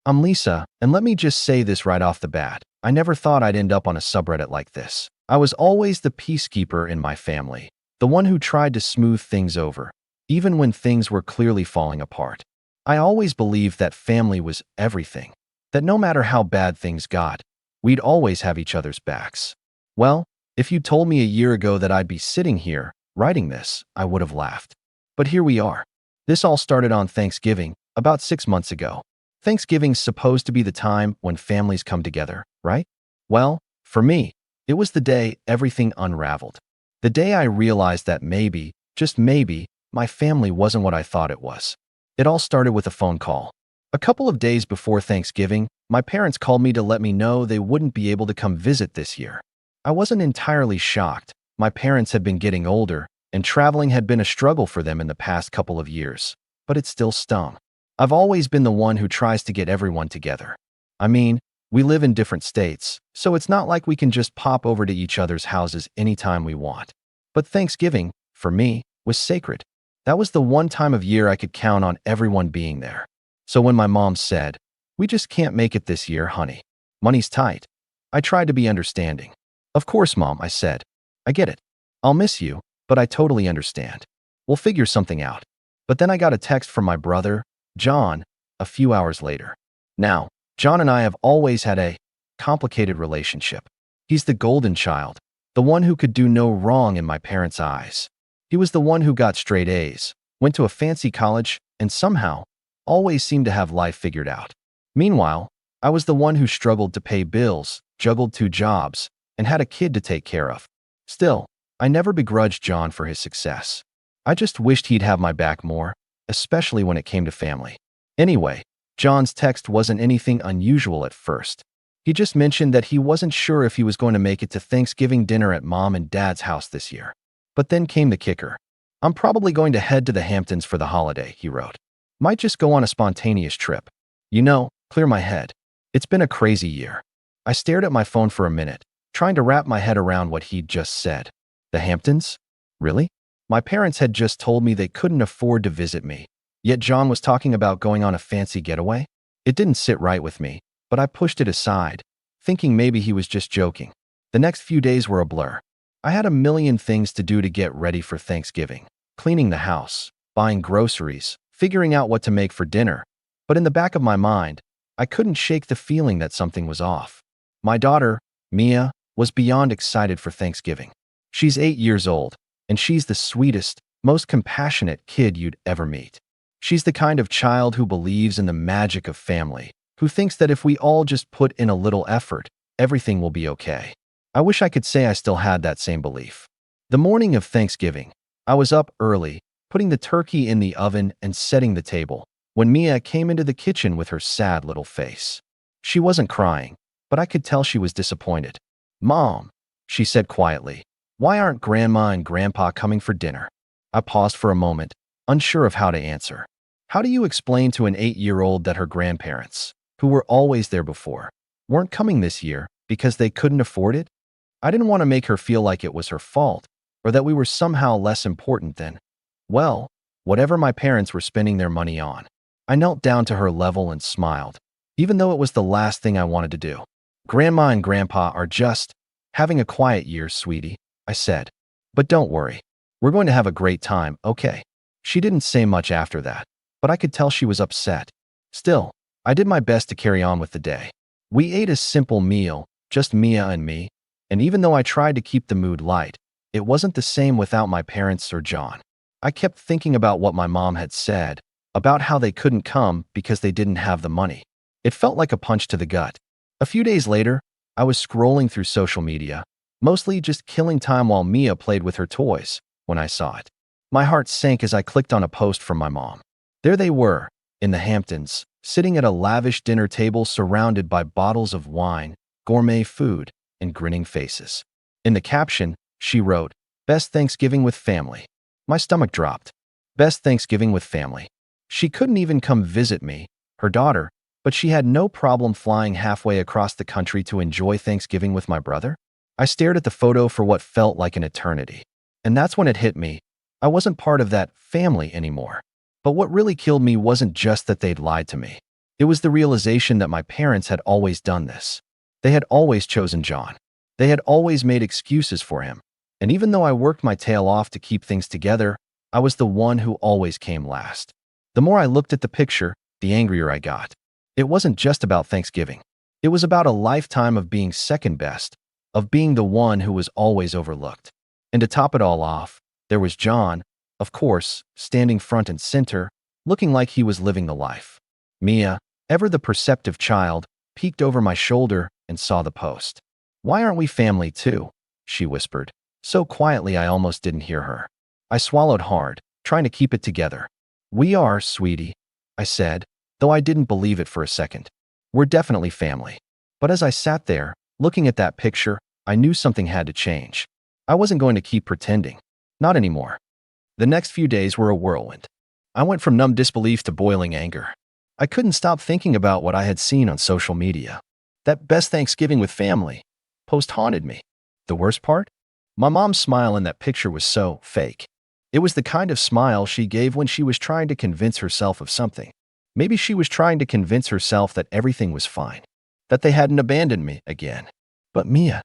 I'm Lisa, and let me just say this right off the bat. I never thought I'd end up on a subreddit like this. I was always the peacekeeper in my family, the one who tried to smooth things over, even when things were clearly falling apart. I always believed that family was everything, that no matter how bad things got, we'd always have each other's backs. Well, if you told me a year ago that I'd be sitting here, writing this, I would have laughed. But here we are. This all started on Thanksgiving, about 6 months ago. Thanksgiving's supposed to be the time when families come together, right? Well, for me, it was the day everything unraveled. The day I realized that maybe, just maybe, my family wasn't what I thought it was. It all started with a phone call. A couple of days before Thanksgiving, my parents called me to let me know they wouldn't be able to come visit this year. I wasn't entirely shocked. My parents had been getting older, and traveling had been a struggle for them in the past couple of years, but it still stung. I've always been the one who tries to get everyone together. I mean, we live in different states, so it's not like we can just pop over to each other's houses anytime we want. But Thanksgiving, for me, was sacred. That was the one time of year I could count on everyone being there. So when my mom said, "We just can't make it this year, honey. Money's tight," I tried to be understanding. "Of course, Mom," I said. "I get it. I'll miss you, but I totally understand. We'll figure something out." But then I got a text from my brother, John, a few hours later. Now, John and I have always had a complicated relationship. He's the golden child, the one who could do no wrong in my parents' eyes. He was the one who got straight A's, went to a fancy college, and somehow always seemed to have life figured out. Meanwhile, I was the one who struggled to pay bills, juggled 2 jobs, and had a kid to take care of. Still, I never begrudged John for his success. I just wished he'd have my back more, especially when it came to family. Anyway, John's text wasn't anything unusual at first. He just mentioned that he wasn't sure if he was going to make it to Thanksgiving dinner at Mom and Dad's house this year. But then came the kicker. "I'm probably going to head to the Hamptons for the holiday," he wrote. "Might just go on a spontaneous trip. Clear my head. It's been a crazy year." I stared at my phone for a minute, trying to wrap my head around what he'd just said. The Hamptons? Really? My parents had just told me they couldn't afford to visit me, yet John was talking about going on a fancy getaway? It didn't sit right with me, but I pushed it aside, thinking maybe he was just joking. The next few days were a blur. I had a million things to do to get ready for Thanksgiving. Cleaning the house, buying groceries, figuring out what to make for dinner. But in the back of my mind, I couldn't shake the feeling that something was off. My daughter, Mia, was beyond excited for Thanksgiving. She's 8 years old, and she's the sweetest, most compassionate kid you'd ever meet. She's the kind of child who believes in the magic of family, who thinks that if we all just put in a little effort, everything will be okay. I wish I could say I still had that same belief. The morning of Thanksgiving, I was up early, putting the turkey in the oven and setting the table, when Mia came into the kitchen with her sad little face. She wasn't crying, but I could tell she was disappointed. "Mom," she said quietly, "why aren't Grandma and Grandpa coming for dinner?" I paused for a moment, unsure of how to answer. How do you explain to an 8-year-old that her grandparents, who were always there before, weren't coming this year because they couldn't afford it? I didn't want to make her feel like it was her fault, or that we were somehow less important than, well, whatever my parents were spending their money on. I knelt down to her level and smiled, even though it was the last thing I wanted to do. "Grandma and Grandpa are just having a quiet year, sweetie," I said. "But don't worry. We're going to have a great time, okay?" She didn't say much after that, but I could tell she was upset. Still, I did my best to carry on with the day. We ate a simple meal, just Mia and me, and even though I tried to keep the mood light, it wasn't the same without my parents or John. I kept thinking about what my mom had said, about how they couldn't come because they didn't have the money. It felt like a punch to the gut. A few days later, I was scrolling through social media, mostly just killing time while Mia played with her toys, when I saw it. My heart sank as I clicked on a post from my mom. There they were, in the Hamptons, sitting at a lavish dinner table surrounded by bottles of wine, gourmet food, and grinning faces. In the caption, she wrote, "Best Thanksgiving with family." My stomach dropped. Best Thanksgiving with family. She couldn't even come visit me, her daughter, but she had no problem flying halfway across the country to enjoy Thanksgiving with my brother. I stared at the photo for what felt like an eternity. And that's when it hit me. I wasn't part of that family anymore. But what really killed me wasn't just that they'd lied to me. It was the realization that my parents had always done this. They had always chosen John. They had always made excuses for him. And even though I worked my tail off to keep things together, I was the one who always came last. The more I looked at the picture, the angrier I got. It wasn't just about Thanksgiving. It was about a lifetime of being second best, of being the one who was always overlooked. And to top it all off, there was John, of course, standing front and center, looking like he was living the life. Mia, ever the perceptive child, peeked over my shoulder and saw the post. "Why aren't we family too?" she whispered, so quietly I almost didn't hear her. I swallowed hard, trying to keep it together. "We are, sweetie," I said, though I didn't believe it for a second. "We're definitely family." But as I sat there, looking at that picture, I knew something had to change. I wasn't going to keep pretending. Not anymore. The next few days were a whirlwind. I went from numb disbelief to boiling anger. I couldn't stop thinking about what I had seen on social media. That best Thanksgiving with family post haunted me. The worst part? My mom's smile in that picture was so fake. It was the kind of smile she gave when she was trying to convince herself of something. Maybe she was trying to convince herself that everything was fine, that they hadn't abandoned me again. But Mia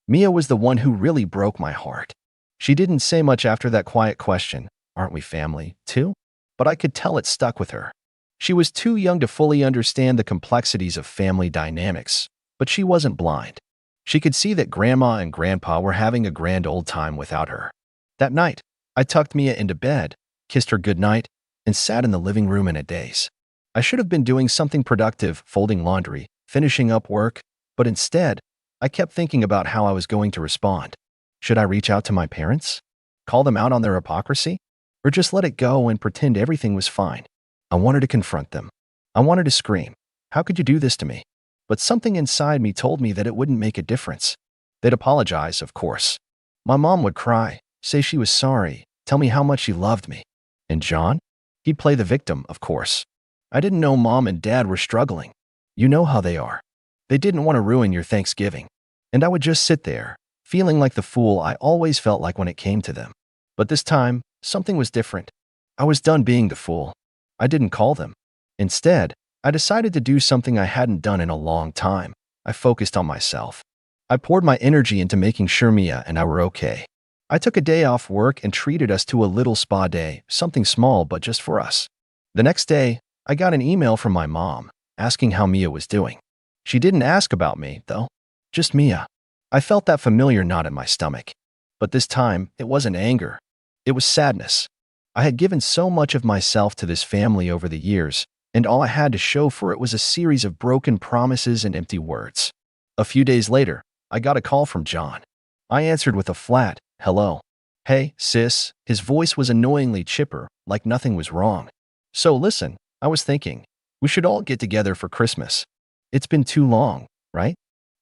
was the one who really broke my heart. She didn't say much after that quiet question, "Aren't we family, too?" But I could tell it stuck with her. She was too young to fully understand the complexities of family dynamics, but she wasn't blind. She could see that Grandma and Grandpa were having a grand old time without her. That night, I tucked Mia into bed, kissed her goodnight, and sat in the living room in a daze. I should have been doing something productive, folding laundry, finishing up work, but instead, I kept thinking about how I was going to respond. Should I reach out to my parents? Call them out on their hypocrisy? Or just let it go and pretend everything was fine? I wanted to confront them. I wanted to scream, "How could you do this to me?" But something inside me told me that it wouldn't make a difference. They'd apologize, of course. My mom would cry, say she was sorry, tell me how much she loved me. And John? He'd play the victim, of course. I didn't know Mom and Dad were struggling. You know how they are. They didn't want to ruin your Thanksgiving. And I would just sit there, feeling like the fool I always felt like when it came to them. But this time, something was different. I was done being the fool. I didn't call them. Instead, I decided to do something I hadn't done in a long time. I focused on myself. I poured my energy into making sure Mia and I were okay. I took a day off work and treated us to a little spa day, something small but just for us. The next day, I got an email from my mom, asking how Mia was doing. She didn't ask about me, though. Just Mia. I felt that familiar knot in my stomach. But this time, it wasn't anger. It was sadness. I had given so much of myself to this family over the years, and all I had to show for it was a series of broken promises and empty words. A few days later, I got a call from John. I answered with a flat, "Hello." "Hey, sis." His voice was annoyingly chipper, like nothing was wrong. "So listen, I was thinking, we should all get together for Christmas. It's been too long, right?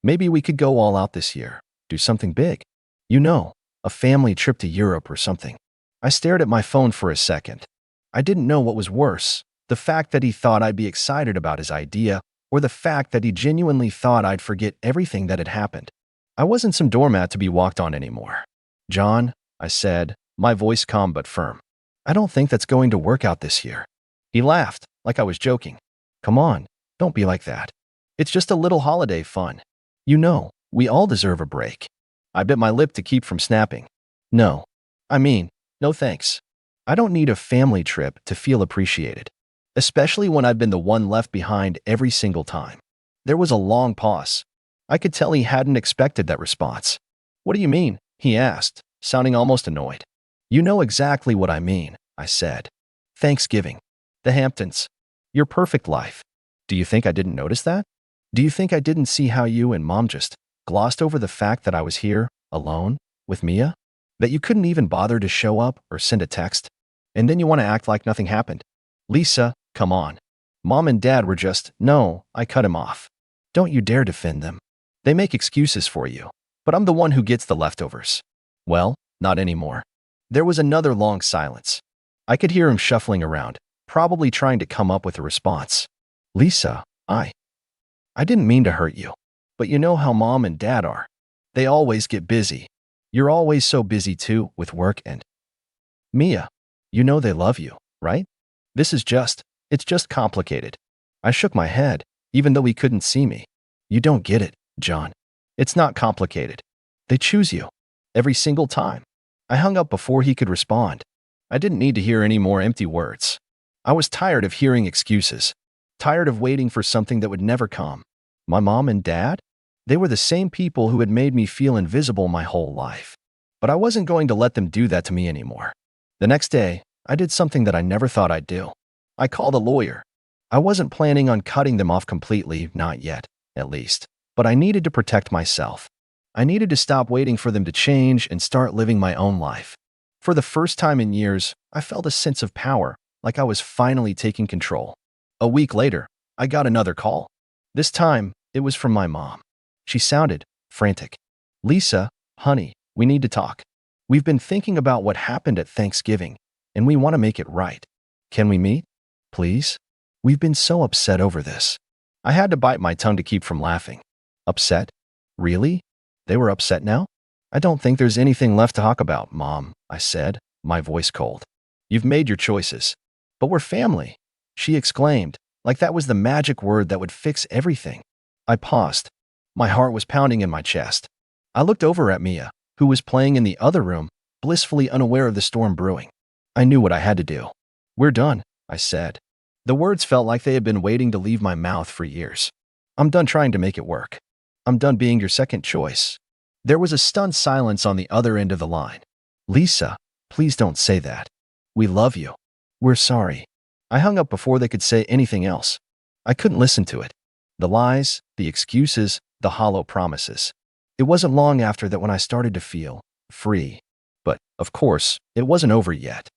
Maybe we could go all out this year, do something big. You know, a family trip to Europe or something." I stared at my phone for a second. I didn't know what was worse, the fact that he thought I'd be excited about his idea, or the fact that he genuinely thought I'd forget everything that had happened. I wasn't some doormat to be walked on anymore. "John," I said, my voice calm but firm, "I don't think that's going to work out this year." He laughed, like I was joking. "Come on, don't be like that. It's just a little holiday fun. You know, we all deserve a break." I bit my lip to keep from snapping. No thanks. I don't need a family trip to feel appreciated, especially when I've been the one left behind every single time. There was a long pause. I could tell he hadn't expected that response. "What do you mean?" he asked, sounding almost annoyed. "You know exactly what I mean," I said. "Thanksgiving. The Hamptons. Your perfect life. Do you think I didn't notice that? Do you think I didn't see how you and Mom just glossed over the fact that I was here, alone, with Mia? That you couldn't even bother to show up or send a text? And then you want to act like nothing happened? Lisa, come on. Mom and Dad were just—" "No," I cut him off. "Don't you dare defend them. They make excuses for you, but I'm the one who gets the leftovers." "Well, not anymore." There was another long silence. I could hear him shuffling around, probably trying to come up with a response. "Lisa, I didn't mean to hurt you, but you know how Mom and Dad are. They always get busy. You're always so busy too, with work and Mia. You know they love you, right? It's just complicated. I shook my head, even though he couldn't see me. You don't get it, John. It's not complicated. They choose you. Every single time. I hung up before he could respond. I didn't need to hear any more empty words. I was tired of hearing excuses. Tired of waiting for something that would never come. My mom and dad? They were the same people who had made me feel invisible my whole life. But I wasn't going to let them do that to me anymore. The next day, I did something that I never thought I'd do. I called a lawyer. I wasn't planning on cutting them off completely, not yet, at least. But I needed to protect myself. I needed to stop waiting for them to change and start living my own life. For the first time in years, I felt a sense of power, like I was finally taking control. A week later, I got another call. This time, it was from my mom. She sounded frantic. Lisa, honey, we need to talk. We've been thinking about what happened at Thanksgiving, and we want to make it right. Can we meet? Please? We've been so upset over this. I had to bite my tongue to keep from laughing. Upset? Really? They were upset now? I don't think there's anything left to talk about, Mom, I said, my voice cold. You've made your choices. But we're family, she exclaimed, like that was the magic word that would fix everything. I paused. My heart was pounding in my chest. I looked over at Mia, who was playing in the other room, blissfully unaware of the storm brewing. I knew what I had to do. We're done, I said. The words felt like they had been waiting to leave my mouth for years. I'm done trying to make it work. I'm done being your second choice. There was a stunned silence on the other end of the line. Lisa, please don't say that. We love you. We're sorry. I hung up before they could say anything else. I couldn't listen to it. The lies, the excuses, the hollow promises. It wasn't long after that when I started to feel free. But, of course, it wasn't over yet.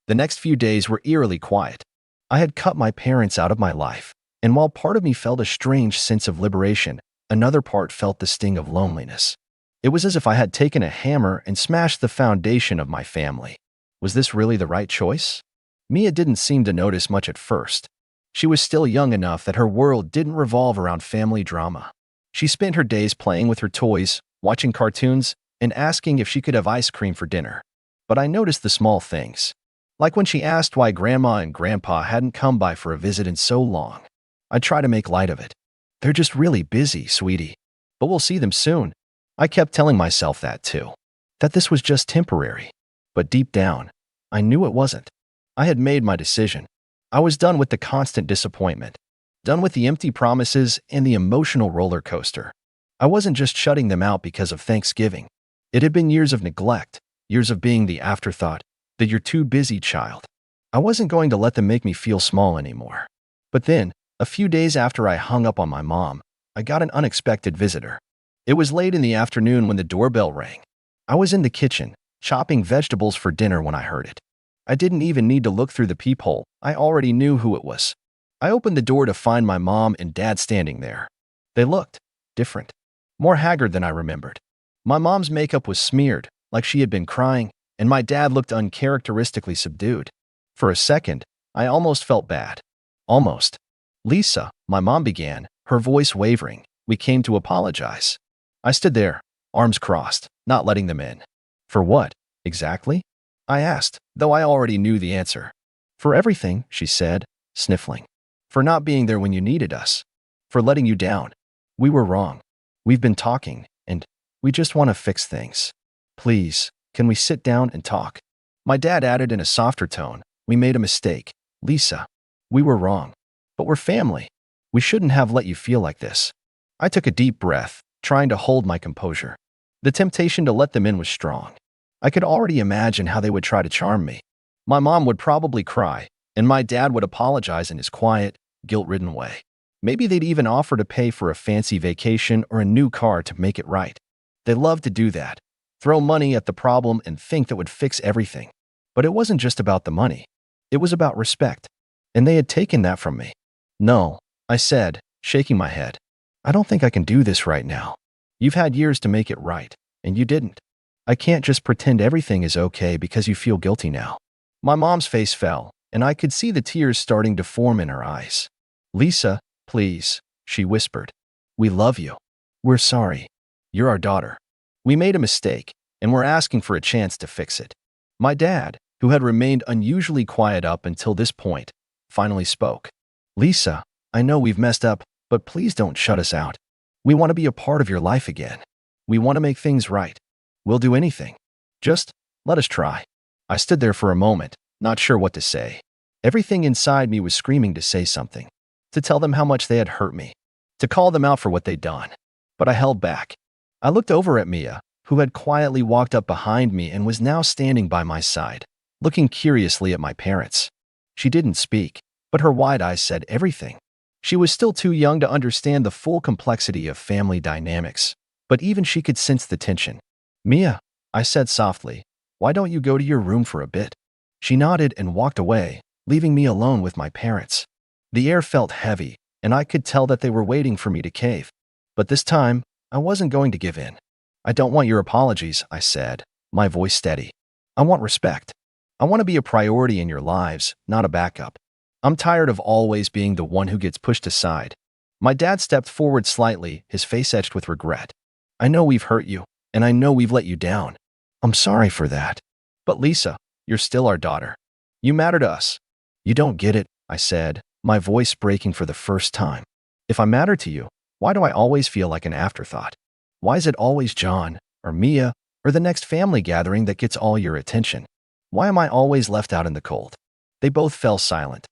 The next few days were eerily quiet. I had cut my parents out of my life, and while part of me felt a strange sense of liberation, another part felt the sting of loneliness. It was as if I had taken a hammer and smashed the foundation of my family. Was this really the right choice? Mia didn't seem to notice much at first. She was still young enough that her world didn't revolve around family drama. She spent her days playing with her toys, watching cartoons, and asking if she could have ice cream for dinner. But I noticed the small things. Like when she asked why Grandma and Grandpa hadn't come by for a visit in so long. I try to make light of it. They're just really busy, sweetie. But we'll see them soon. I kept telling myself that too. That this was just temporary. But deep down, I knew it wasn't. I had made my decision. I was done with the constant disappointment. Done with the empty promises and the emotional roller coaster. I wasn't just shutting them out because of Thanksgiving. It had been years of neglect, years of being the afterthought, the you're too busy child. I wasn't going to let them make me feel small anymore. But then, a few days after I hung up on my mom, I got an unexpected visitor. It was late in the afternoon when the doorbell rang. I was in the kitchen, chopping vegetables for dinner when I heard it. I didn't even need to look through the peephole. I already knew who it was. I opened the door to find my mom and dad standing there. They looked different, more haggard than I remembered. My mom's makeup was smeared, like she had been crying, and my dad looked uncharacteristically subdued. For a second, I almost felt bad. Almost. Lisa, my mom began, her voice wavering. We came to apologize. I stood there, arms crossed, not letting them in. For what, exactly? I asked, though I already knew the answer. For everything, she said, sniffling. For not being there when you needed us. For letting you down. We were wrong. We've been talking, and we just want to fix things. Please, can we sit down and talk? My dad added in a softer tone, we made a mistake. Lisa, we were wrong. But we're family. We shouldn't have let you feel like this. I took a deep breath, trying to hold my composure. The temptation to let them in was strong. I could already imagine how they would try to charm me. My mom would probably cry, and my dad would apologize in his quiet, guilt-ridden way. Maybe they'd even offer to pay for a fancy vacation or a new car to make it right. They loved to do that, throw money at the problem and think that would fix everything. But it wasn't just about the money. It was about respect. And they had taken that from me. No, I said, shaking my head. I don't think I can do this right now. You've had years to make it right, and you didn't. I can't just pretend everything is okay because you feel guilty now. My mom's face fell, and I could see the tears starting to form in her eyes. Lisa, please, she whispered. We love you. We're sorry. You're our daughter. We made a mistake, and we're asking for a chance to fix it. My dad, who had remained unusually quiet up until this point, finally spoke. Lisa, I know we've messed up, but please don't shut us out. We want to be a part of your life again. We want to make things right. We'll do anything. Just let us try." I stood there for a moment, not sure what to say. Everything inside me was screaming to say something, to tell them how much they had hurt me, to call them out for what they'd done. But I held back. I looked over at Mia, who had quietly walked up behind me and was now standing by my side, looking curiously at my parents. She didn't speak, but her wide eyes said everything. She was still too young to understand the full complexity of family dynamics, but even she could sense the tension. "Mia," I said softly, "why don't you go to your room for a bit?" She nodded and walked away, leaving me alone with my parents. The air felt heavy, and I could tell that they were waiting for me to cave. But this time, I wasn't going to give in. "I don't want your apologies," I said, my voice steady. "I want respect. I want to be a priority in your lives, not a backup. I'm tired of always being the one who gets pushed aside." My dad stepped forward slightly, his face etched with regret. "I know we've hurt you, and I know we've let you down. I'm sorry for that. But Lisa, you're still our daughter. You matter to us." "You don't get it," I said, my voice breaking for the first time. "If I matter to you, why do I always feel like an afterthought? Why is it always John, or Mia, or the next family gathering that gets all your attention? Why am I always left out in the cold?" They both fell silent.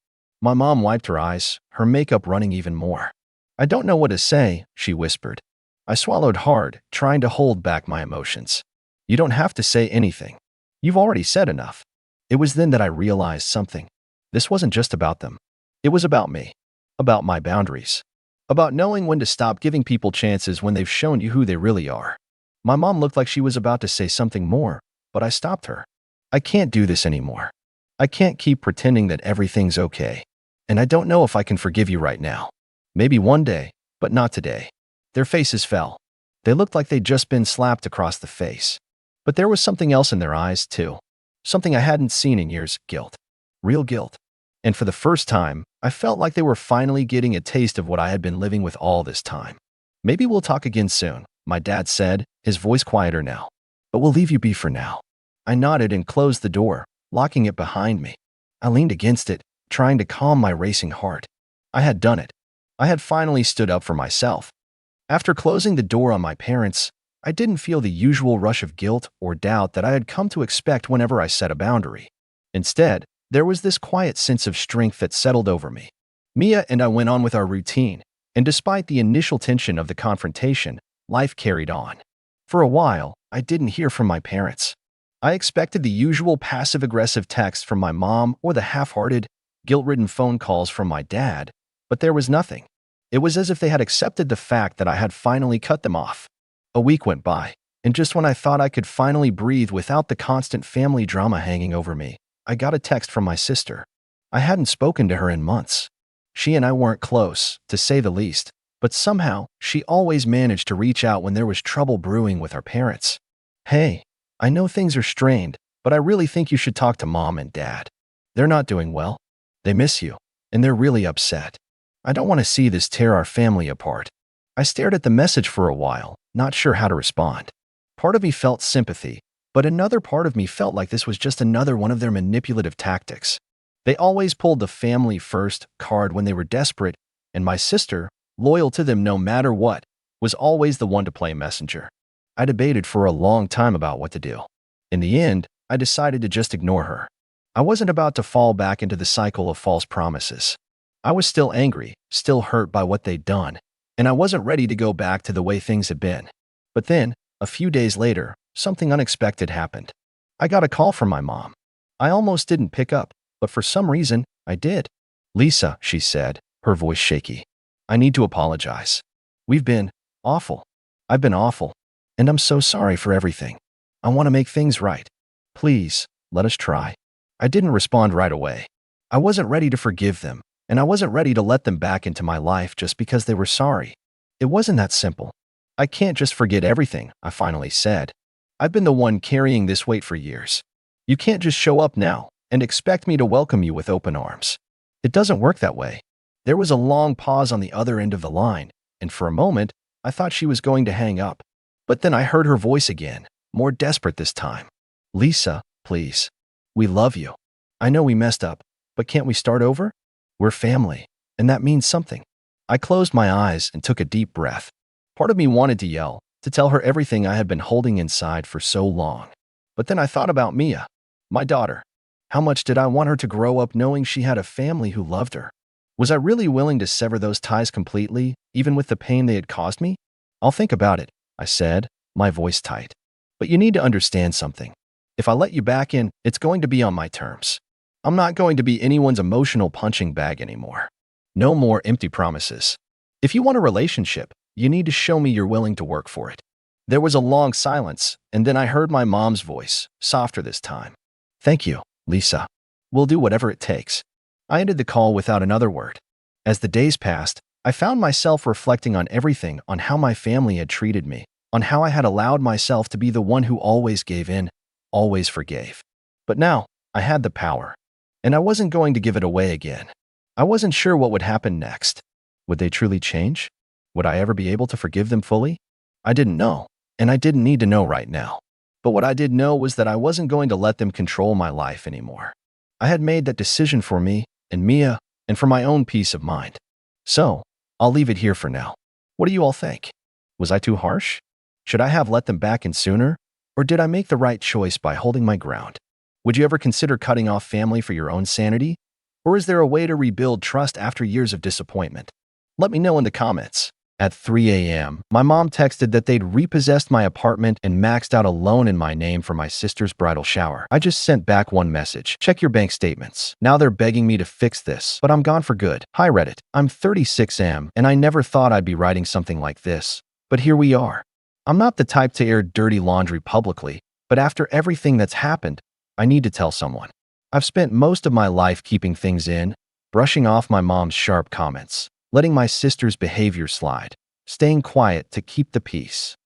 My mom wiped her eyes, her makeup running even more. "I don't know what to say," she whispered. I swallowed hard, trying to hold back my emotions. "You don't have to say anything. You've already said enough." It was then that I realized something. This wasn't just about them. It was about me. About my boundaries. About knowing when to stop giving people chances when they've shown you who they really are. My mom looked like she was about to say something more, but I stopped her. "I can't do this anymore. I can't keep pretending that everything's okay. And I don't know if I can forgive you right now. Maybe one day, but not today." Their faces fell. They looked like they'd just been slapped across the face. But there was something else in their eyes, too. Something I hadn't seen in years: guilt. Real guilt. And for the first time, I felt like they were finally getting a taste of what I had been living with all this time. "Maybe we'll talk again soon," my dad said, his voice quieter now. "But we'll leave you be for now." I nodded and closed the door, locking it behind me. I leaned against it, trying to calm my racing heart. I had done it. I had finally stood up for myself. After closing the door on my parents, I didn't feel the usual rush of guilt or doubt that I had come to expect whenever I set a boundary. Instead, there was this quiet sense of strength that settled over me. Mia and I went on with our routine, and despite the initial tension of the confrontation, life carried on. For a while, I didn't hear from my parents. I expected the usual passive-aggressive text from my mom or the half-hearted, guilt-ridden phone calls from my dad, but there was nothing. It was as if they had accepted the fact that I had finally cut them off. A week went by, and just when I thought I could finally breathe without the constant family drama hanging over me, I got a text from my sister. I hadn't spoken to her in months. She and I weren't close, to say the least, but somehow she always managed to reach out when there was trouble brewing with our parents. "Hey, I know things are strained, but I really think you should talk to Mom and Dad. They're not doing well. They miss you, and they're really upset. I don't want to see this tear our family apart." I stared at the message for a while, not sure how to respond. Part of me felt sympathy, but another part of me felt like this was just another one of their manipulative tactics. They always pulled the family first card when they were desperate, and my sister, loyal to them no matter what, was always the one to play messenger. I debated for a long time about what to do. In the end, I decided to just ignore her. I wasn't about to fall back into the cycle of false promises. I was still angry, still hurt by what they'd done, and I wasn't ready to go back to the way things had been. But then, a few days later, something unexpected happened. I got a call from my mom. I almost didn't pick up, but for some reason, I did. "Lisa," she said, her voice shaky, "I need to apologize. We've been awful. I've been awful, and I'm so sorry for everything. I want to make things right. Please, let us try." I didn't respond right away. I wasn't ready to forgive them, and I wasn't ready to let them back into my life just because they were sorry. It wasn't that simple. "I can't just forget everything," I finally said. "I've been the one carrying this weight for years. You can't just show up now and expect me to welcome you with open arms. It doesn't work that way." There was a long pause on the other end of the line, and for a moment, I thought she was going to hang up. But then I heard her voice again, more desperate this time. "Lisa, please. We love you. I know we messed up, but can't we start over? We're family, and that means something." I closed my eyes and took a deep breath. Part of me wanted to yell, to tell her everything I had been holding inside for so long. But then I thought about Mia, my daughter. How much did I want her to grow up knowing she had a family who loved her? Was I really willing to sever those ties completely, even with the pain they had caused me? I'll think about it, I said, my voice tight. But you need to understand something. If I let you back in, it's going to be on my terms. I'm not going to be anyone's emotional punching bag anymore. No more empty promises. If you want a relationship, you need to show me you're willing to work for it. There was a long silence, and then I heard my mom's voice, softer this time. Thank you, Lisa. We'll do whatever it takes. I ended the call without another word. As the days passed, I found myself reflecting on everything, on how my family had treated me, on how I had allowed myself to be the one who always gave in, always forgave. But now, I had the power, and I wasn't going to give it away again. I wasn't sure what would happen next. Would they truly change? Would I ever be able to forgive them fully? I didn't know, and I didn't need to know right now. But what I did know was that I wasn't going to let them control my life anymore. I had made that decision for me and Mia and for my own peace of mind. So, I'll leave it here for now. What do you all think? Was I too harsh? Should I have let them back in sooner? Or did I make the right choice by holding my ground? Would you ever consider cutting off family for your own sanity? Or is there a way to rebuild trust after years of disappointment? Let me know in the comments. At 3 a.m., my mom texted that they'd repossessed my apartment and maxed out a loan in my name for my sister's bridal shower. I just sent back one message. Check your bank statements. Now they're begging me to fix this, but I'm gone for good. Hi Reddit. I'm 36M, and I never thought I'd be writing something like this. But here we are. I'm not the type to air dirty laundry publicly, but after everything that's happened, I need to tell someone. I've spent most of my life keeping things in, brushing off my mom's sharp comments, letting my sister's behavior slide, staying quiet to keep the peace.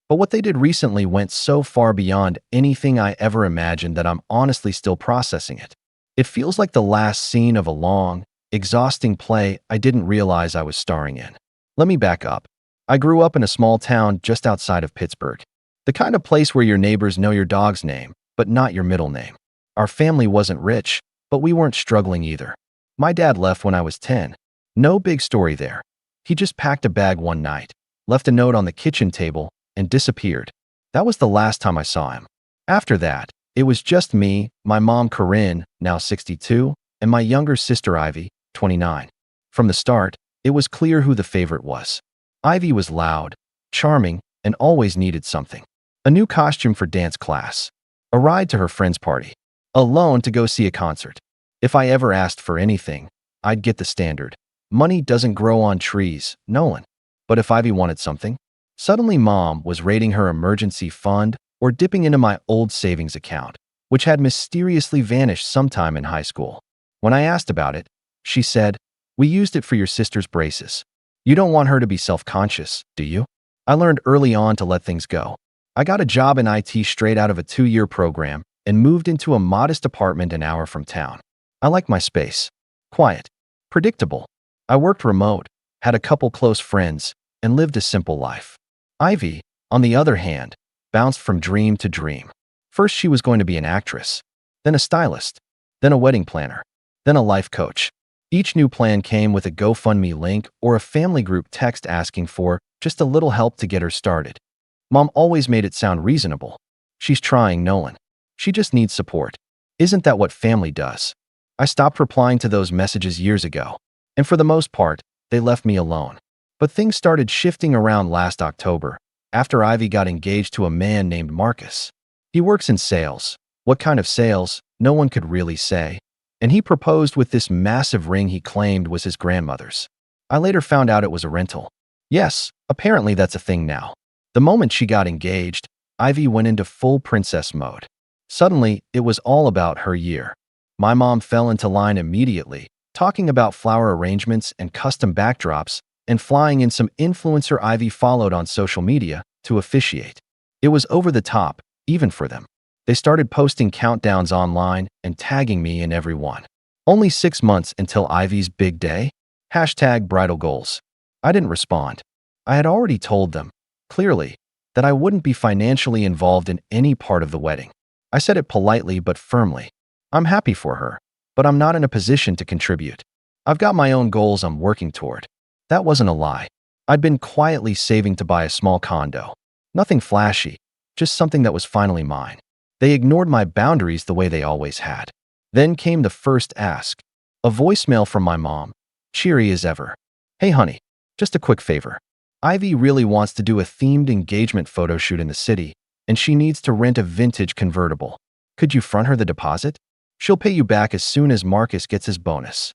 But what they did recently went so far beyond anything I ever imagined that I'm honestly still processing it. It feels like the last scene of a long, exhausting play I didn't realize I was starring in. Let me back up. I grew up in a small town just outside of Pittsburgh, the kind of place where your neighbors know your dog's name, but not your middle name. Our family wasn't rich, but we weren't struggling either. My dad left when I was 10. No big story there. He just packed a bag one night, left a note on the kitchen table, and disappeared. That was the last time I saw him. After that, it was just me, my mom Corinne, now 62, and my younger sister Ivy, 29. From the start, it was clear who the favorite was. Ivy was loud, charming, and always needed something. A new costume for dance class, a ride to her friend's party, a loan to go see a concert. If I ever asked for anything, I'd get the standard. Money doesn't grow on trees, Nolan. But if Ivy wanted something, suddenly Mom was raiding her emergency fund or dipping into my old savings account, which had mysteriously vanished sometime in high school. When I asked about it, she said, "We used it for your sister's braces. You don't want her to be self-conscious, do you?" I learned early on to let things go. I got a job in IT straight out of a 2-year program and moved into a modest apartment an hour from town. I liked my space. Quiet. Predictable. I worked remote, had a couple close friends, and lived a simple life. Ivy, on the other hand, bounced from dream to dream. First, she was going to be an actress, then a stylist, then a wedding planner, then a life coach. Each new plan came with a GoFundMe link or a family group text asking for just a little help to get her started. Mom always made it sound reasonable. She's trying, Nolan. She just needs support. Isn't that what family does? I stopped replying to those messages years ago. And for the most part, they left me alone. But things started shifting around last October, after Ivy got engaged to a man named Marcus. He works in sales. What kind of sales? No one could really say. And he proposed with this massive ring he claimed was his grandmother's. I later found out it was a rental. Yes, apparently that's a thing now. The moment she got engaged, Ivy went into full princess mode. Suddenly, it was all about her year. My mom fell into line immediately, talking about flower arrangements and custom backdrops, and flying in some influencer Ivy followed on social media to officiate. It was over the top, even for them. They started posting countdowns online and tagging me in every one. Only 6 months until Ivy's big day? #bridal goals. I didn't respond. I had already told them, clearly, that I wouldn't be financially involved in any part of the wedding. I said it politely but firmly. I'm happy for her, but I'm not in a position to contribute. I've got my own goals I'm working toward. That wasn't a lie. I'd been quietly saving to buy a small condo. Nothing flashy, just something that was finally mine. They ignored my boundaries the way they always had. Then came the first ask. A voicemail from my mom, cheery as ever. Hey honey, just a quick favor. Ivy really wants to do a themed engagement photo shoot in the city, and she needs to rent a vintage convertible. Could you front her the deposit? She'll pay you back as soon as Marcus gets his bonus.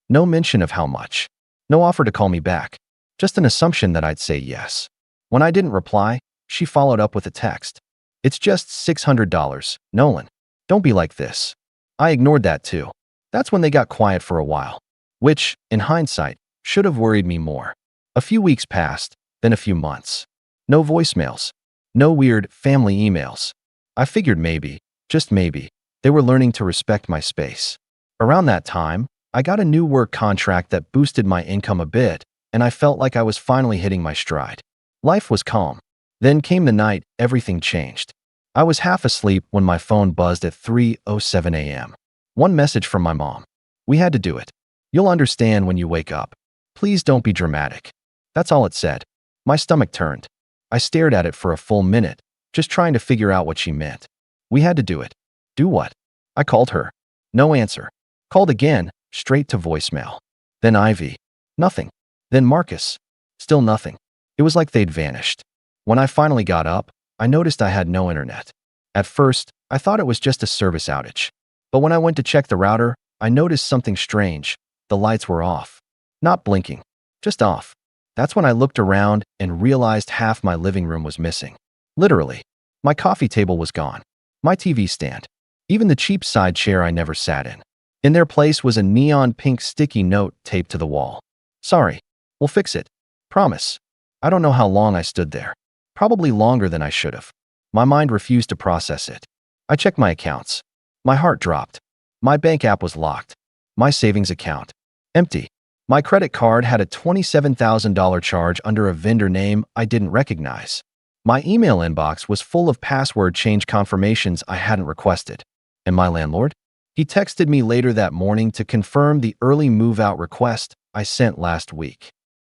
No mention of how much. No offer to call me back. Just an assumption that I'd say yes. When I didn't reply, she followed up with a text. It's just $600, Nolan. Don't be like this. I ignored that too. That's when they got quiet for a while, which, in hindsight, should have worried me more. A few weeks passed, then a few months. No voicemails. No weird family emails. I figured maybe, just maybe, they were learning to respect my space. Around that time, I got a new work contract that boosted my income a bit, and I felt like I was finally hitting my stride. Life was calm. Then came the night everything changed. I was half asleep when my phone buzzed at 3:07 a.m. One message from my mom. We had to do it. You'll understand when you wake up. Please don't be dramatic. That's all it said. My stomach turned. I stared at it for a full minute, just trying to figure out what she meant. We had to do it. Do what? I called her. No answer. Called again, straight to voicemail. Then Ivy. Nothing. Then Marcus. Still nothing. It was like they'd vanished. When I finally got up, I noticed I had no internet. At first, I thought it was just a service outage. But when I went to check the router, I noticed something strange. The lights were off. Not blinking. Just off. That's when I looked around and realized half my living room was missing. Literally. My coffee table was gone. My TV stand. Even the cheap side chair I never sat in. In their place was a neon pink sticky note taped to the wall. Sorry. We'll fix it. Promise. I don't know how long I stood there. Probably longer than I should have. My mind refused to process it. I checked my accounts. My heart dropped. My bank app was locked. My savings account. Empty. My credit card had a $27,000 charge under a vendor name I didn't recognize. My email inbox was full of password change confirmations I hadn't requested. And my landlord? He texted me later that morning to confirm the early move-out request I sent last week.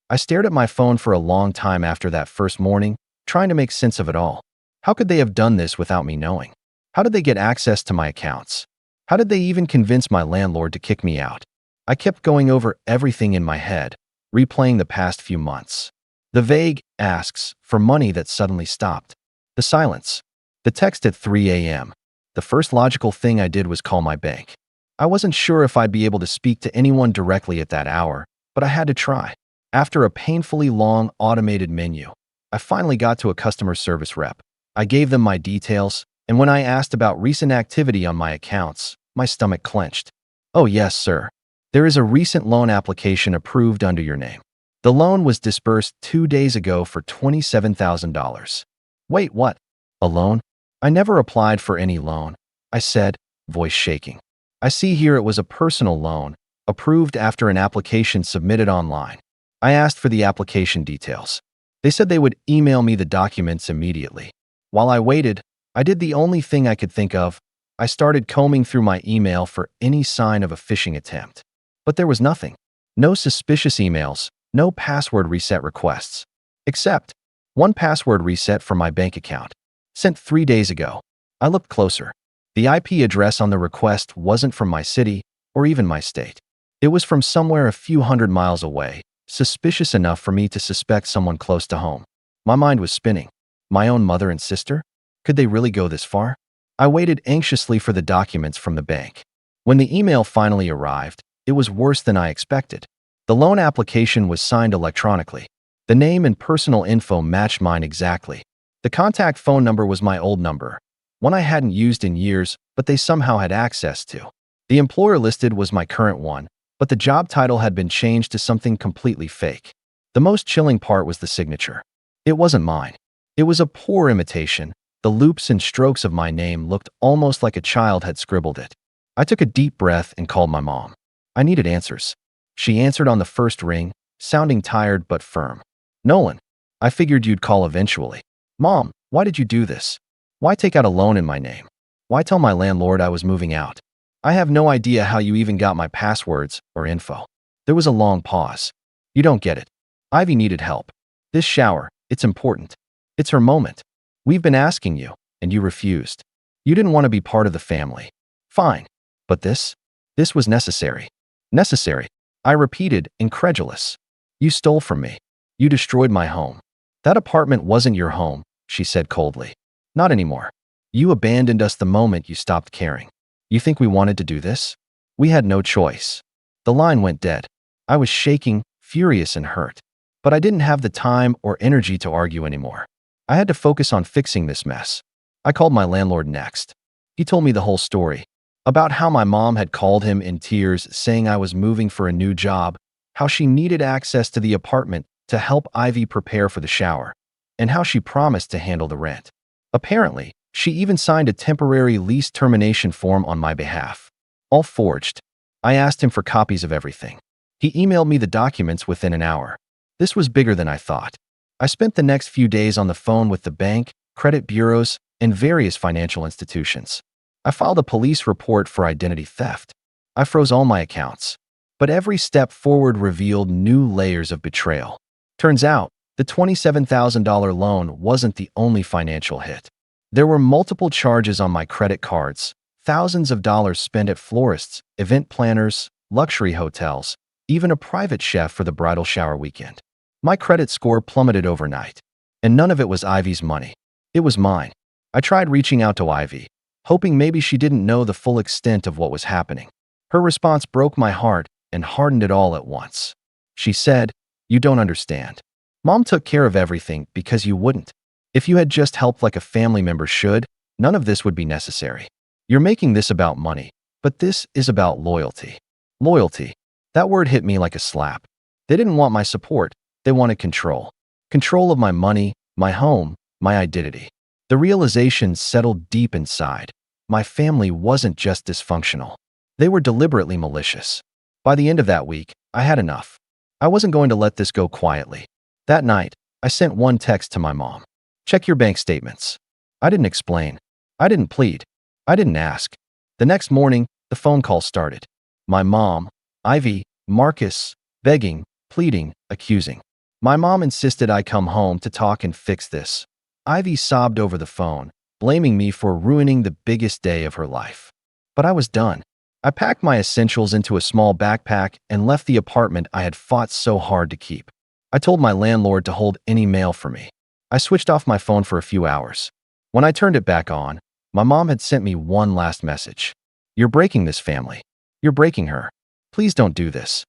I stared at my phone for a long time after that first morning, trying to make sense of it all. How could they have done this without me knowing? How did they get access to my accounts? How did they even convince my landlord to kick me out? I kept going over everything in my head, replaying the past few months. The vague asks for money that suddenly stopped. The silence. The text at 3 a.m. The first logical thing I did was call my bank. I wasn't sure if I'd be able to speak to anyone directly at that hour, but I had to try. After a painfully long automated menu, I finally got to a customer service rep. I gave them my details, and when I asked about recent activity on my accounts, my stomach clenched. Oh yes, sir. There is a recent loan application approved under your name. The loan was disbursed 2 days ago for $27,000. Wait, what? A loan? I never applied for any loan, I said, voice shaking. I see here it was a personal loan, approved after an application submitted online. I asked for the application details. They said they would email me the documents immediately. While I waited, I did the only thing I could think of. I started combing through my email for any sign of a phishing attempt. But there was nothing. No suspicious emails, no password reset requests. Except one password reset from my bank account, sent 3 days ago. I looked closer. The IP address on the request wasn't from my city or even my state. It was from somewhere a few hundred miles away, suspicious enough for me to suspect someone close to home. My mind was spinning. My own mother and sister? Could they really go this far? I waited anxiously for the documents from the bank. When the email finally arrived, it was worse than I expected. The loan application was signed electronically. The name and personal info matched mine exactly. The contact phone number was my old number, one I hadn't used in years, but they somehow had access to. The employer listed was my current one, but the job title had been changed to something completely fake. The most chilling part was the signature. It wasn't mine. It was a poor imitation. The loops and strokes of my name looked almost like a child had scribbled it. I took a deep breath and called my mom. I needed answers. She answered on the first ring, sounding tired but firm. Nolan, I figured you'd call eventually. Mom, why did you do this? Why take out a loan in my name? Why tell my landlord I was moving out? I have no idea how you even got my passwords or info. There was a long pause. You don't get it. Ivy needed help. This shower, it's important. It's her moment. We've been asking you, and you refused. You didn't want to be part of the family. Fine. But this? This was necessary. Necessary. I repeated, incredulous. You stole from me. You destroyed my home. That apartment wasn't your home, she said coldly. Not anymore. You abandoned us the moment you stopped caring. You think we wanted to do this? We had no choice. The line went dead. I was shaking, furious and hurt. But I didn't have the time or energy to argue anymore. I had to focus on fixing this mess. I called my landlord next. He told me the whole story. About how my mom had called him in tears saying I was moving for a new job, how she needed access to the apartment to help Ivy prepare for the shower, and how she promised to handle the rent. Apparently, she even signed a temporary lease termination form on my behalf. All forged. I asked him for copies of everything. He emailed me the documents within an hour. This was bigger than I thought. I spent the next few days on the phone with the bank, credit bureaus, and various financial institutions. I filed a police report for identity theft. I froze all my accounts. But every step forward revealed new layers of betrayal. Turns out, the $27,000 loan wasn't the only financial hit. There were multiple charges on my credit cards, thousands of dollars spent at florists, event planners, luxury hotels, even a private chef for the bridal shower weekend. My credit score plummeted overnight. And none of it was Ivy's money. It was mine. I tried reaching out to Ivy, hoping maybe she didn't know the full extent of what was happening. Her response broke my heart and hardened it all at once. She said, "You don't understand. Mom took care of everything because you wouldn't. If you had just helped like a family member should, none of this would be necessary. You're making this about money, but this is about loyalty." Loyalty. That word hit me like a slap. They didn't want my support. They wanted control. Control of my money, my home, my identity. The realization settled deep inside. My family wasn't just dysfunctional. They were deliberately malicious. By the end of that week, I had enough. I wasn't going to let this go quietly. That night, I sent one text to my mom. "Check your bank statements." I didn't explain. I didn't plead. I didn't ask. The next morning, the phone call started. My mom, Ivy, Marcus, begging, pleading, accusing. My mom insisted I come home to talk and fix this. Ivy sobbed over the phone, blaming me for ruining the biggest day of her life. But I was done. I packed my essentials into a small backpack and left the apartment I had fought so hard to keep. I told my landlord to hold any mail for me. I switched off my phone for a few hours. When I turned it back on, my mom had sent me one last message. "You're breaking this family. You're breaking her. Please don't do this."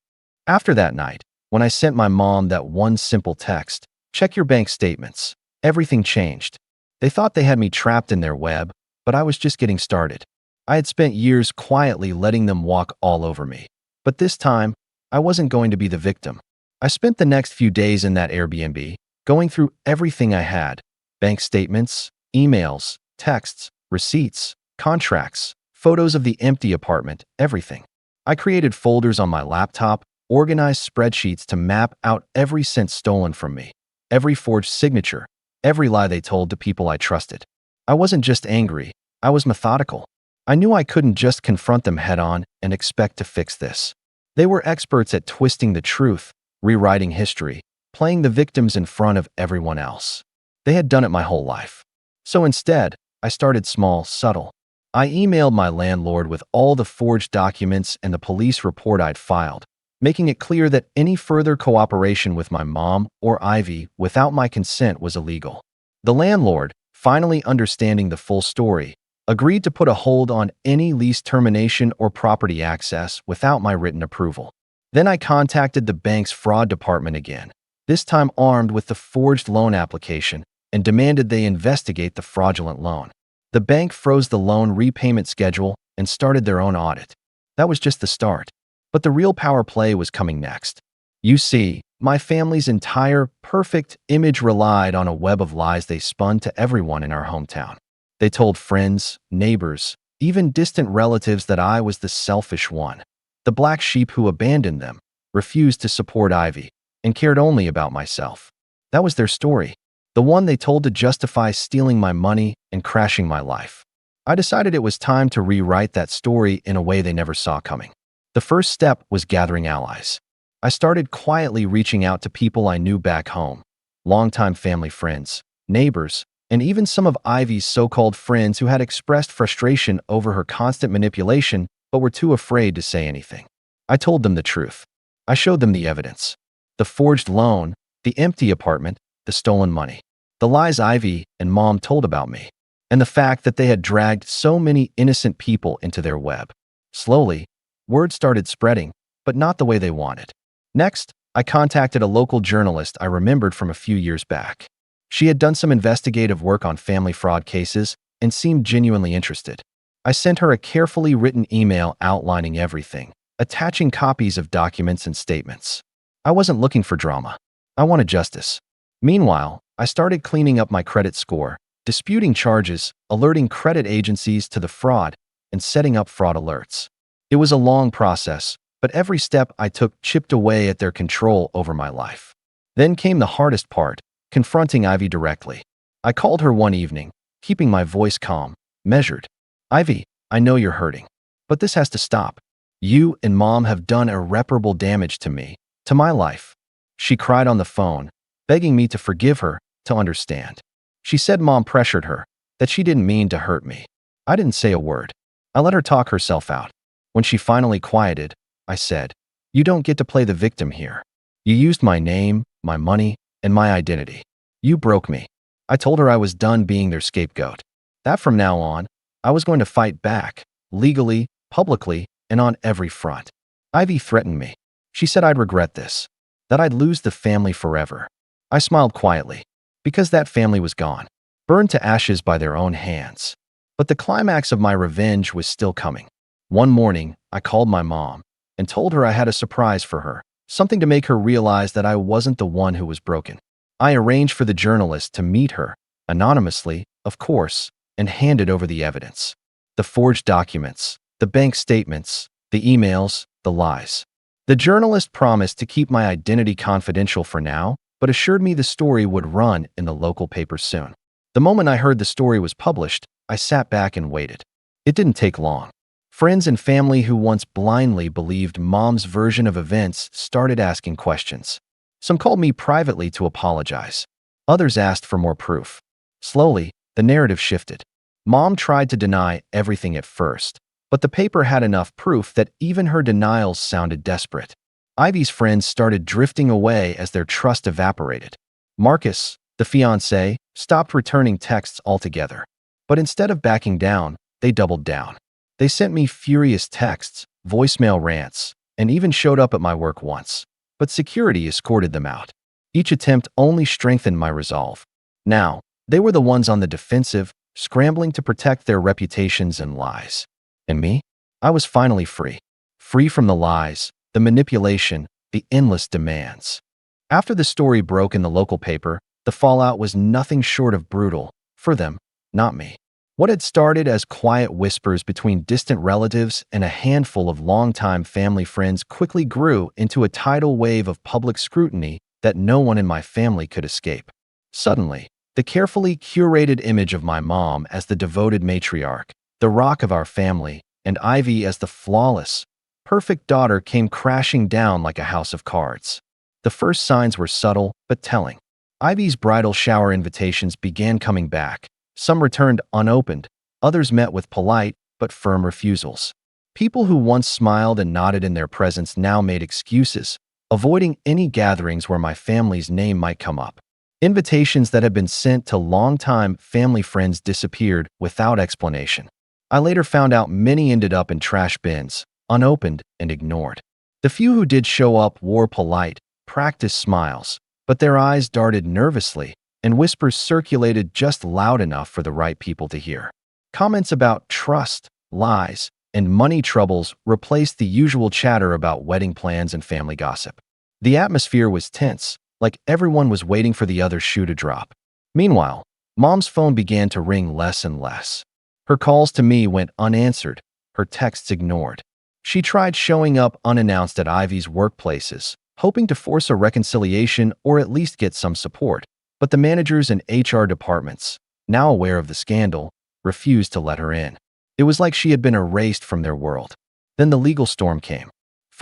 After that night, when I sent my mom that one simple text, "Check your bank statements," everything changed. They thought they had me trapped in their web, but I was just getting started. I had spent years quietly letting them walk all over me. But this time, I wasn't going to be the victim. I spent the next few days in that Airbnb, going through everything I had: bank statements, emails, texts, receipts, contracts, photos of the empty apartment, everything. I created folders on my laptop, organized spreadsheets to map out every cent stolen from me, every forged signature, every lie they told to people I trusted. I wasn't just angry, I was methodical. I knew I couldn't just confront them head-on and expect to fix this. They were experts at twisting the truth, rewriting history, playing the victims in front of everyone else. They had done it my whole life. So instead, I started small, subtle. I emailed my landlord with all the forged documents and the police report I'd filed, making it clear that any further cooperation with my mom or Ivy without my consent was illegal. The landlord, finally understanding the full story, agreed to put a hold on any lease termination or property access without my written approval. Then I contacted the bank's fraud department again, this time armed with the forged loan application, and demanded they investigate the fraudulent loan. The bank froze the loan repayment schedule and started their own audit. That was just the start. But the real power play was coming next. You see, my family's entire perfect image relied on a web of lies they spun to everyone in our hometown. They told friends, neighbors, even distant relatives that I was the selfish one, the black sheep who abandoned them, refused to support Ivy, and cared only about myself. That was their story, the one they told to justify stealing my money and crashing my life. I decided it was time to rewrite that story in a way they never saw coming. The first step was gathering allies. I started quietly reaching out to people I knew back home, longtime family friends, neighbors, and even some of Ivy's so-called friends who had expressed frustration over her constant manipulation but were too afraid to say anything. I told them the truth. I showed them the evidence. The forged loan, the empty apartment, the stolen money, the lies Ivy and Mom told about me, and the fact that they had dragged so many innocent people into their web. Slowly, word started spreading, but not the way they wanted. Next, I contacted a local journalist I remembered from a few years back. She had done some investigative work on family fraud cases and seemed genuinely interested. I sent her a carefully written email outlining everything, attaching copies of documents and statements. I wasn't looking for drama. I wanted justice. Meanwhile, I started cleaning up my credit score, disputing charges, alerting credit agencies to the fraud, and setting up fraud alerts. It was a long process, but every step I took chipped away at their control over my life. Then came the hardest part, confronting Ivy directly. I called her one evening, keeping my voice calm, measured. Ivy, I know you're hurting, but this has to stop. You and Mom have done irreparable damage to me, to my life. She cried on the phone, begging me to forgive her, to understand. She said Mom pressured her, that she didn't mean to hurt me. I didn't say a word. I let her talk herself out. When she finally quieted, I said, "You don't get to play the victim here. You used my name, my money, and my identity. You broke me." I told her I was done being their scapegoat. That from now on, I was going to fight back, legally, publicly, and on every front. Ivy threatened me. She said I'd regret this, that I'd lose the family forever. I smiled quietly, because that family was gone, burned to ashes by their own hands. But the climax of my revenge was still coming. One morning, I called my mom and told her I had a surprise for her, something to make her realize that I wasn't the one who was broken. I arranged for the journalist to meet her, anonymously, of course, and handed over the evidence. The forged documents, the bank statements, the emails, the lies. The journalist promised to keep my identity confidential for now, but assured me the story would run in the local paper soon. The moment I heard the story was published, I sat back and waited. It didn't take long. Friends and family who once blindly believed Mom's version of events started asking questions. Some called me privately to apologize. Others asked for more proof. Slowly, the narrative shifted. Mom tried to deny everything at first, but the paper had enough proof that even her denials sounded desperate. Ivy's friends started drifting away as their trust evaporated. Marcus, the fiancé, stopped returning texts altogether. But instead of backing down, they doubled down. They sent me furious texts, voicemail rants, and even showed up at my work once. But security escorted them out. Each attempt only strengthened my resolve. Now, they were the ones on the defensive, scrambling to protect their reputations and lies. And me? I was finally free. Free from the lies, the manipulation, the endless demands. After the story broke in the local paper, the fallout was nothing short of brutal, for them, not me. What had started as quiet whispers between distant relatives and a handful of longtime family friends quickly grew into a tidal wave of public scrutiny that no one in my family could escape. Suddenly, the carefully curated image of my mom as the devoted matriarch, the rock of our family, and Ivy as the flawless, perfect daughter came crashing down like a house of cards. The first signs were subtle but telling. Ivy's bridal shower invitations began coming back. Some returned unopened, others met with polite but firm refusals. People who once smiled and nodded in their presence now made excuses, avoiding any gatherings where my family's name might come up. Invitations that had been sent to longtime family friends disappeared without explanation. I later found out many ended up in trash bins, unopened and ignored. The few who did show up wore polite, practiced smiles, but their eyes darted nervously, and whispers circulated just loud enough for the right people to hear. Comments about trust, lies, and money troubles replaced the usual chatter about wedding plans and family gossip. The atmosphere was tense, like everyone was waiting for the other shoe to drop. Meanwhile, Mom's phone began to ring less and less. Her calls to me went unanswered, her texts ignored. She tried showing up unannounced at Ivy's workplaces, hoping to force a reconciliation or at least get some support. But the managers and HR departments, now aware of the scandal, refused to let her in. It was like she had been erased from their world. Then the legal storm came.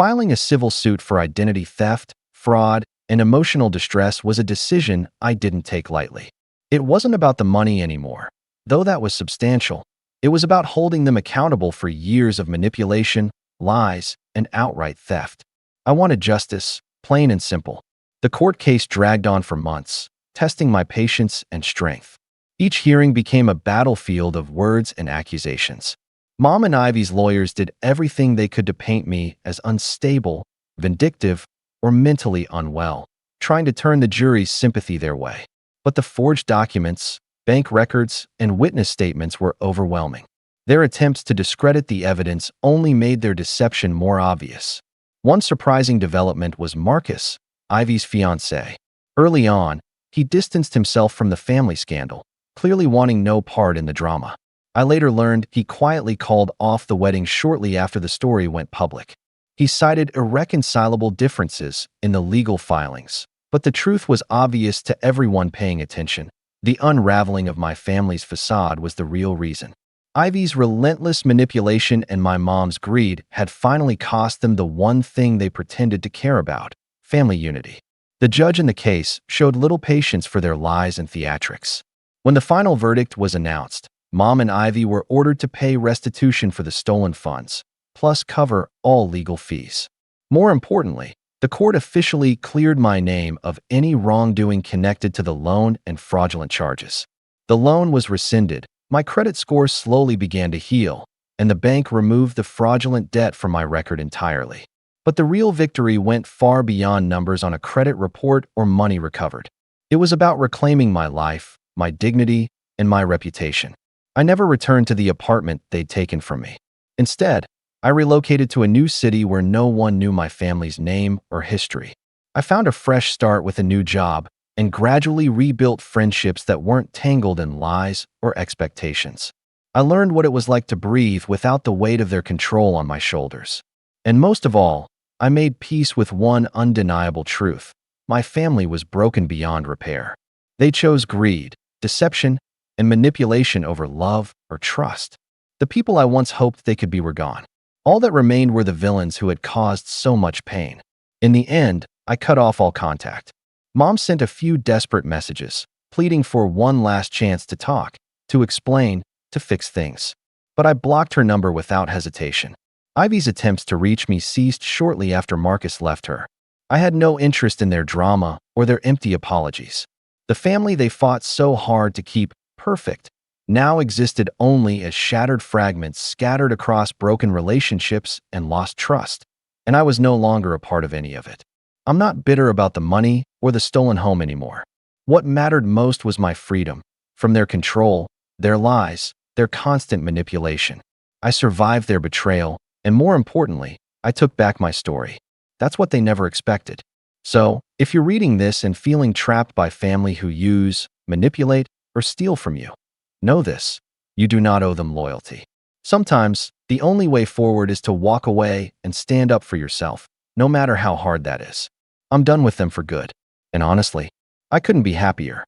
Filing a civil suit for identity theft, fraud, and emotional distress was a decision I didn't take lightly. It wasn't about the money anymore, though that was substantial. It was about holding them accountable for years of manipulation, lies, and outright theft. I wanted justice, plain and simple. The court case dragged on for months, testing my patience and strength. Each hearing became a battlefield of words and accusations. Mom and Ivy's lawyers did everything they could to paint me as unstable, vindictive, or mentally unwell, trying to turn the jury's sympathy their way. But the forged documents, bank records, and witness statements were overwhelming. Their attempts to discredit the evidence only made their deception more obvious. One surprising development was Marcus, Ivy's fiancé. Early on, he distanced himself from the family scandal, clearly wanting no part in the drama. I later learned he quietly called off the wedding shortly after the story went public. He cited irreconcilable differences in the legal filings, but the truth was obvious to everyone paying attention. The unraveling of my family's facade was the real reason. Ivy's relentless manipulation and my mom's greed had finally cost them the one thing they pretended to care about: family unity. The judge in the case showed little patience for their lies and theatrics. When the final verdict was announced, Mom and Ivy were ordered to pay restitution for the stolen funds, plus cover all legal fees. More importantly, the court officially cleared my name of any wrongdoing connected to the loan and fraudulent charges. The loan was rescinded, my credit score slowly began to heal, and the bank removed the fraudulent debt from my record entirely. But the real victory went far beyond numbers on a credit report or money recovered. It was about reclaiming my life, my dignity, and my reputation. I never returned to the apartment they'd taken from me. Instead, I relocated to a new city where no one knew my family's name or history. I found a fresh start with a new job and gradually rebuilt friendships that weren't tangled in lies or expectations. I learned what it was like to breathe without the weight of their control on my shoulders. And most of all, I made peace with one undeniable truth: my family was broken beyond repair. They chose greed, deception, and manipulation over love or trust. The people I once hoped they could be were gone. All that remained were the villains who had caused so much pain. In the end, I cut off all contact. Mom sent a few desperate messages, pleading for one last chance to talk, to explain, to fix things. But I blocked her number without hesitation. Ivy's attempts to reach me ceased shortly after Marcus left her. I had no interest in their drama or their empty apologies. The family they fought so hard to keep perfect now existed only as shattered fragments scattered across broken relationships and lost trust, and I was no longer a part of any of it. I'm not bitter about the money or the stolen home anymore. What mattered most was my freedom from their control, their lies, their constant manipulation. I survived their betrayal, and more importantly, I took back my story. That's what they never expected. So, if you're reading this and feeling trapped by family who use, manipulate, or steal from you, know this: you do not owe them loyalty. Sometimes, the only way forward is to walk away and stand up for yourself, no matter how hard that is. I'm done with them for good. And honestly, I couldn't be happier.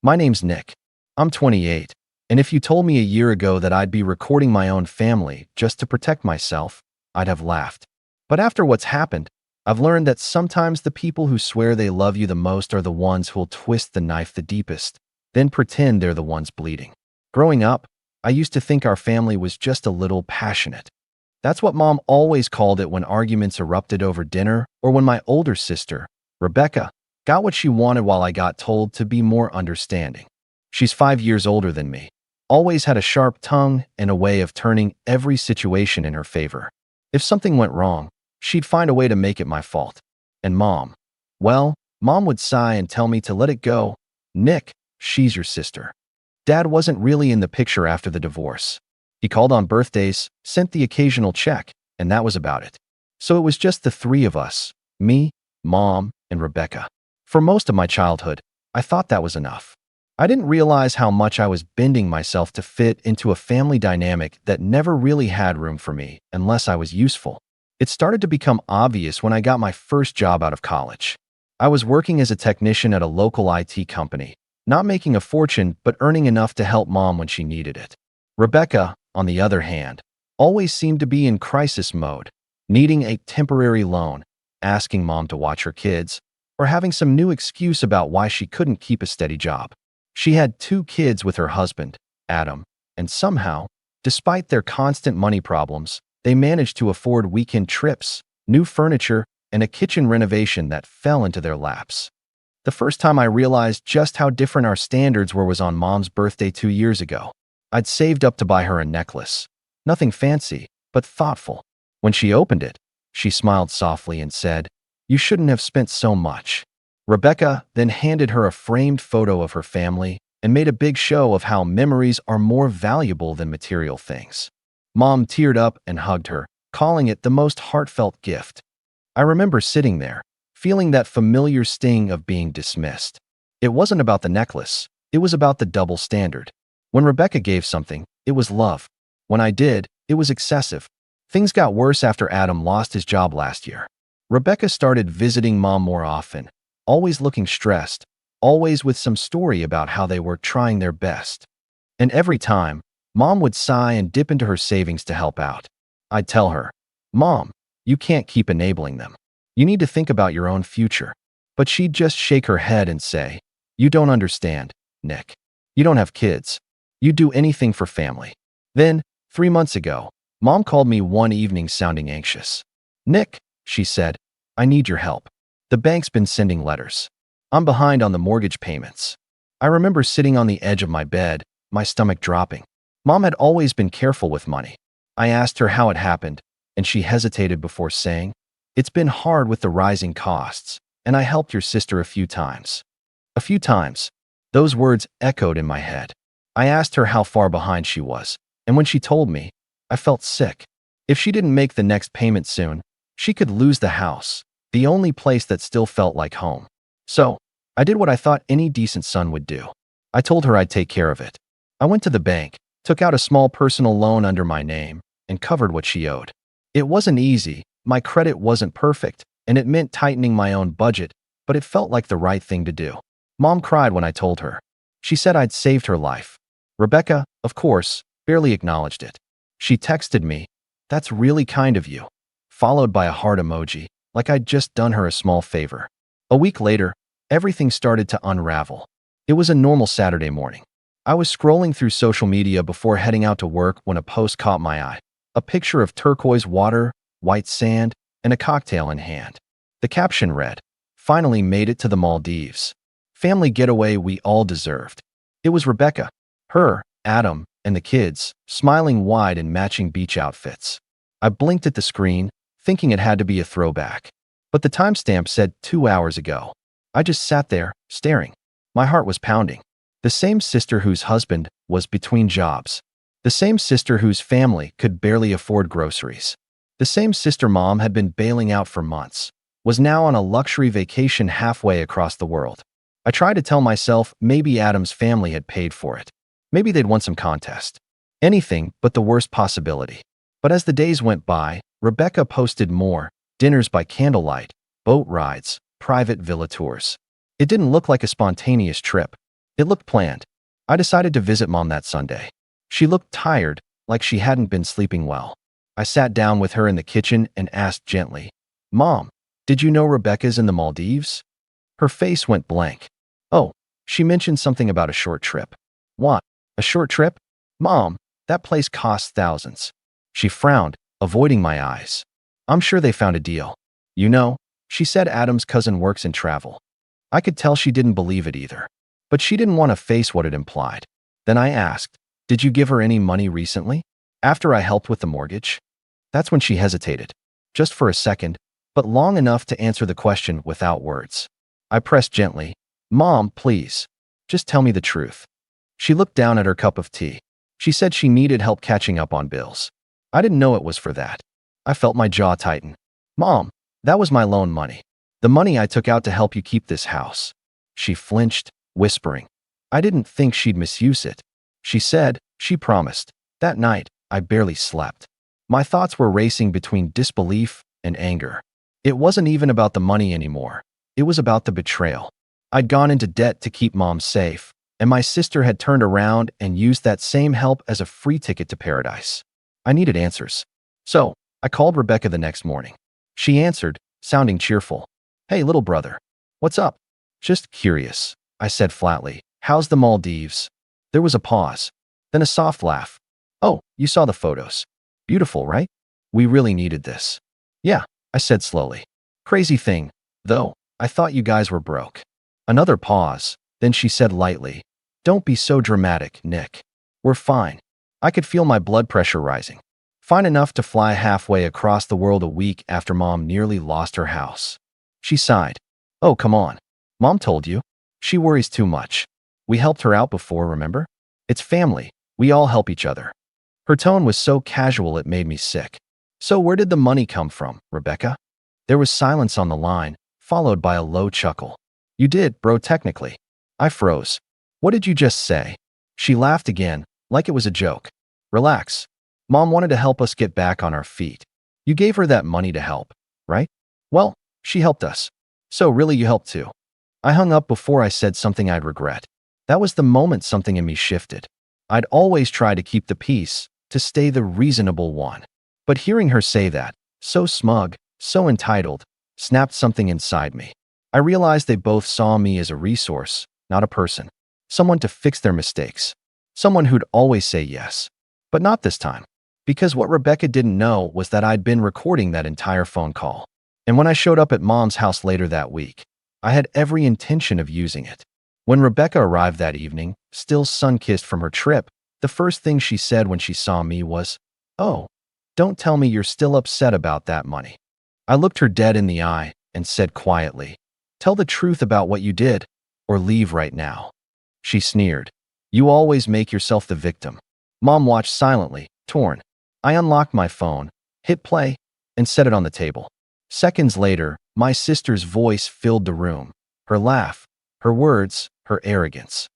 My name's Nick. I'm 28, and if you told me a year ago that I'd be recording my own family just to protect myself, I'd have laughed. But after what's happened, I've learned that sometimes the people who swear they love you the most are the ones who'll twist the knife the deepest, then pretend they're the ones bleeding. Growing up, I used to think our family was just a little passionate. That's what Mom always called it when arguments erupted over dinner, or when my older sister, Rebecca, got what she wanted while I got told to be more understanding. She's 5 years older than me, always had a sharp tongue and a way of turning every situation in her favor. If something went wrong, she'd find a way to make it my fault. And Mom would sigh and tell me to let it go. Nick, she's your sister. Dad wasn't really in the picture after the divorce. He called on birthdays, sent the occasional check, and that was about it. So it was just the three of us: me, Mom, and Rebecca. For most of my childhood, I thought that was enough. I didn't realize how much I was bending myself to fit into a family dynamic that never really had room for me unless I was useful. It started to become obvious when I got my first job out of college. I was working as a technician at a local IT company, not making a fortune but earning enough to help Mom when she needed it. Rebecca, on the other hand, always seemed to be in crisis mode, needing a temporary loan, asking mom to watch her kids, or having some new excuse about why she couldn't keep a steady job. She had 2 kids with her husband, Adam, and somehow, despite their constant money problems, they managed to afford weekend trips, new furniture, and a kitchen renovation that fell into their laps. The first time I realized just how different our standards were was on Mom's birthday 2 years ago. I'd saved up to buy her a necklace. Nothing fancy, but thoughtful. When she opened it, she smiled softly and said, "You shouldn't have spent so much." Rebecca then handed her a framed photo of her family and made a big show of how memories are more valuable than material things. Mom teared up and hugged her, calling it the most heartfelt gift. I remember sitting there, feeling that familiar sting of being dismissed. It wasn't about the necklace, it was about the double standard. When Rebecca gave something, it was love. When I did, it was excessive. Things got worse after Adam lost his job last year. Rebecca started visiting Mom more often, always looking stressed, always with some story about how they were trying their best. And every time, Mom would sigh and dip into her savings to help out. I'd tell her, "Mom, you can't keep enabling them. You need to think about your own future." But she'd just shake her head and say, "You don't understand, Nick. You don't have kids. You do anything for family." Then, 3 months ago, Mom called me one evening sounding anxious. "Nick," she said, "I need your help. The bank's been sending letters. I'm behind on the mortgage payments." I remember sitting on the edge of my bed, my stomach dropping. Mom had always been careful with money. I asked her how it happened, and she hesitated before saying, "It's been hard with the rising costs, and I helped your sister a few times." A few times. Those words echoed in my head. I asked her how far behind she was, and when she told me, I felt sick. If she didn't make the next payment soon, she could lose the house, the only place that still felt like home. So, I did what I thought any decent son would do. I told her I'd take care of it. I went to the bank, took out a small personal loan under my name, and covered what she owed. It wasn't easy, my credit wasn't perfect, and it meant tightening my own budget, but it felt like the right thing to do. Mom cried when I told her. She said I'd saved her life. Rebecca, of course, barely acknowledged it. She texted me, "That's really kind of you," followed by a heart emoji, like I'd just done her a small favor. A week later, everything started to unravel. It was a normal Saturday morning. I was scrolling through social media before heading out to work when a post caught my eye. A picture of turquoise water, white sand, and a cocktail in hand. The caption read, "Finally made it to the Maldives. Family getaway we all deserved." It was Rebecca, her, Adam, and the kids, smiling wide in matching beach outfits. I blinked at the screen, thinking it had to be a throwback. But the timestamp said 2 hours ago. I just sat there, staring. My heart was pounding. The same sister whose husband was between jobs. The same sister whose family could barely afford groceries. The same sister Mom had been bailing out for months, was now on a luxury vacation halfway across the world. I tried to tell myself maybe Adam's family had paid for it. Maybe they'd won some contest. Anything but the worst possibility. But as the days went by, Rebecca posted more, dinners by candlelight, boat rides, private villa tours. It didn't look like a spontaneous trip. It looked planned. I decided to visit Mom that Sunday. She looked tired, like she hadn't been sleeping well. I sat down with her in the kitchen and asked gently, "Mom, did you know Rebecca's in the Maldives?" Her face went blank. "Oh, she mentioned something about a short trip." "What? A short trip? Mom, that place costs thousands." She frowned, avoiding my eyes. "I'm sure they found a deal. You know," she said, "Adam's cousin works in travel." I could tell she didn't believe it either. But she didn't want to face what it implied. Then I asked, "Did you give her any money recently? After I helped with the mortgage?" That's when she hesitated. Just for a second, but long enough to answer the question without words. I pressed gently, "Mom, please, just tell me the truth." She looked down at her cup of tea. She said she needed help catching up on bills. I didn't know it was for that. I felt my jaw tighten. "Mom, that was my loan money. The money I took out to help you keep this house." She flinched, whispering. I didn't think she'd misuse it. She said, she promised. That night, I barely slept. My thoughts were racing between disbelief and anger. It wasn't even about the money anymore. It was about the betrayal. I'd gone into debt to keep Mom safe, and my sister had turned around and used that same help as a free ticket to paradise. I needed answers. So, I called Rebecca the next morning. She answered, sounding cheerful. Hey, little brother. What's up? Just curious, I said flatly. How's the Maldives? There was a pause, then a soft laugh. Oh, you saw the photos. Beautiful, right? We really needed this. Yeah, I said slowly. Crazy thing, though, I thought you guys were broke. Another pause, then she said lightly, Don't be so dramatic, Nick. We're fine. I could feel my blood pressure rising. Fine enough to fly halfway across the world a week after Mom nearly lost her house. She sighed. Oh, come on. Mom told you. She worries too much. We helped her out before, remember? It's family. We all help each other. Her tone was so casual it made me sick. So where did the money come from, Rebecca? There was silence on the line, followed by a low chuckle. You did, bro, technically. I froze. What did you just say? She laughed again, like it was a joke. Relax. Mom wanted to help us get back on our feet. You gave her that money to help, right? Well, she helped us. So really you helped too. I hung up before I said something I'd regret. That was the moment something in me shifted. I'd always try to keep the peace, to stay the reasonable one. But hearing her say that, so smug, so entitled, snapped something inside me. I realized they both saw me as a resource, not a person. Someone to fix their mistakes. Someone who'd always say yes. But not this time. Because what Rebecca didn't know was that I'd been recording that entire phone call. And when I showed up at Mom's house later that week, I had every intention of using it. When Rebecca arrived that evening, still sun-kissed from her trip, the first thing she said when she saw me was, Oh, don't tell me you're still upset about that money. I looked her dead in the eye and said quietly, Tell the truth about what you did, or leave right now. She sneered. You always make yourself the victim. Mom watched silently, torn. I unlocked my phone, hit play, and set it on the table. Seconds later, my sister's voice filled the room. Her laugh, her words, her arrogance.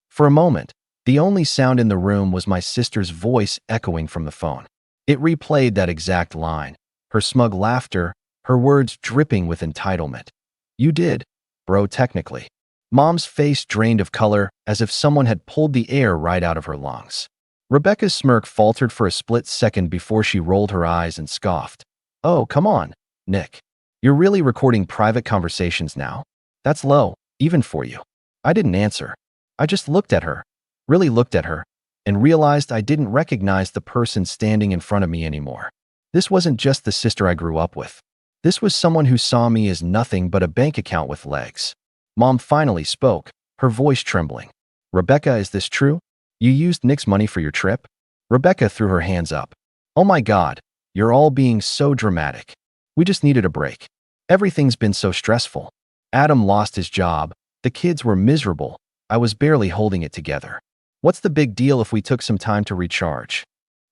For a moment, the only sound in the room was my sister's voice echoing from the phone. It replayed that exact line, her smug laughter, her words dripping with entitlement. You did, bro, technically. Mom's face drained of color as if someone had pulled the air right out of her lungs. Rebecca's smirk faltered for a split second before she rolled her eyes and scoffed. Oh, come on, Nick. You're really recording private conversations now? That's low, even for you. I didn't answer. I just looked at her, really looked at her, and realized I didn't recognize the person standing in front of me anymore. This wasn't just the sister I grew up with. This was someone who saw me as nothing but a bank account with legs. Mom finally spoke, her voice trembling. Rebecca, is this true? You used Nick's money for your trip? Rebecca threw her hands up. Oh my God, you're all being so dramatic. We just needed a break. Everything's been so stressful. Adam lost his job. The kids were miserable. I was barely holding it together. What's the big deal if we took some time to recharge?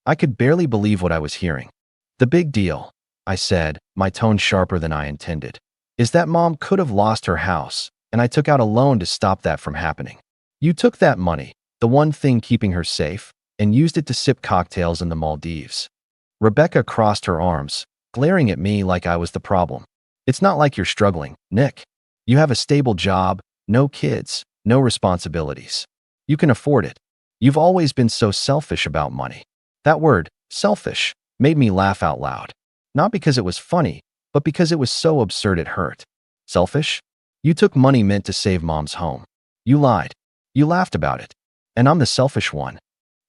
I could barely believe what I was hearing. The big deal, I said, my tone sharper than I intended, is that Mom could have lost her house, and I took out a loan to stop that from happening. You took that money, the one thing keeping her safe, and used it to sip cocktails in the Maldives. Rebecca crossed her arms, glaring at me like I was the problem. It's not like you're struggling, Nick. You have a stable job, no kids, no responsibilities. You can afford it. You've always been so selfish about money. That word, selfish, made me laugh out loud. Not because it was funny, but because it was so absurd it hurt. Selfish? You took money meant to save Mom's home. You lied. You laughed about it. And I'm the selfish one.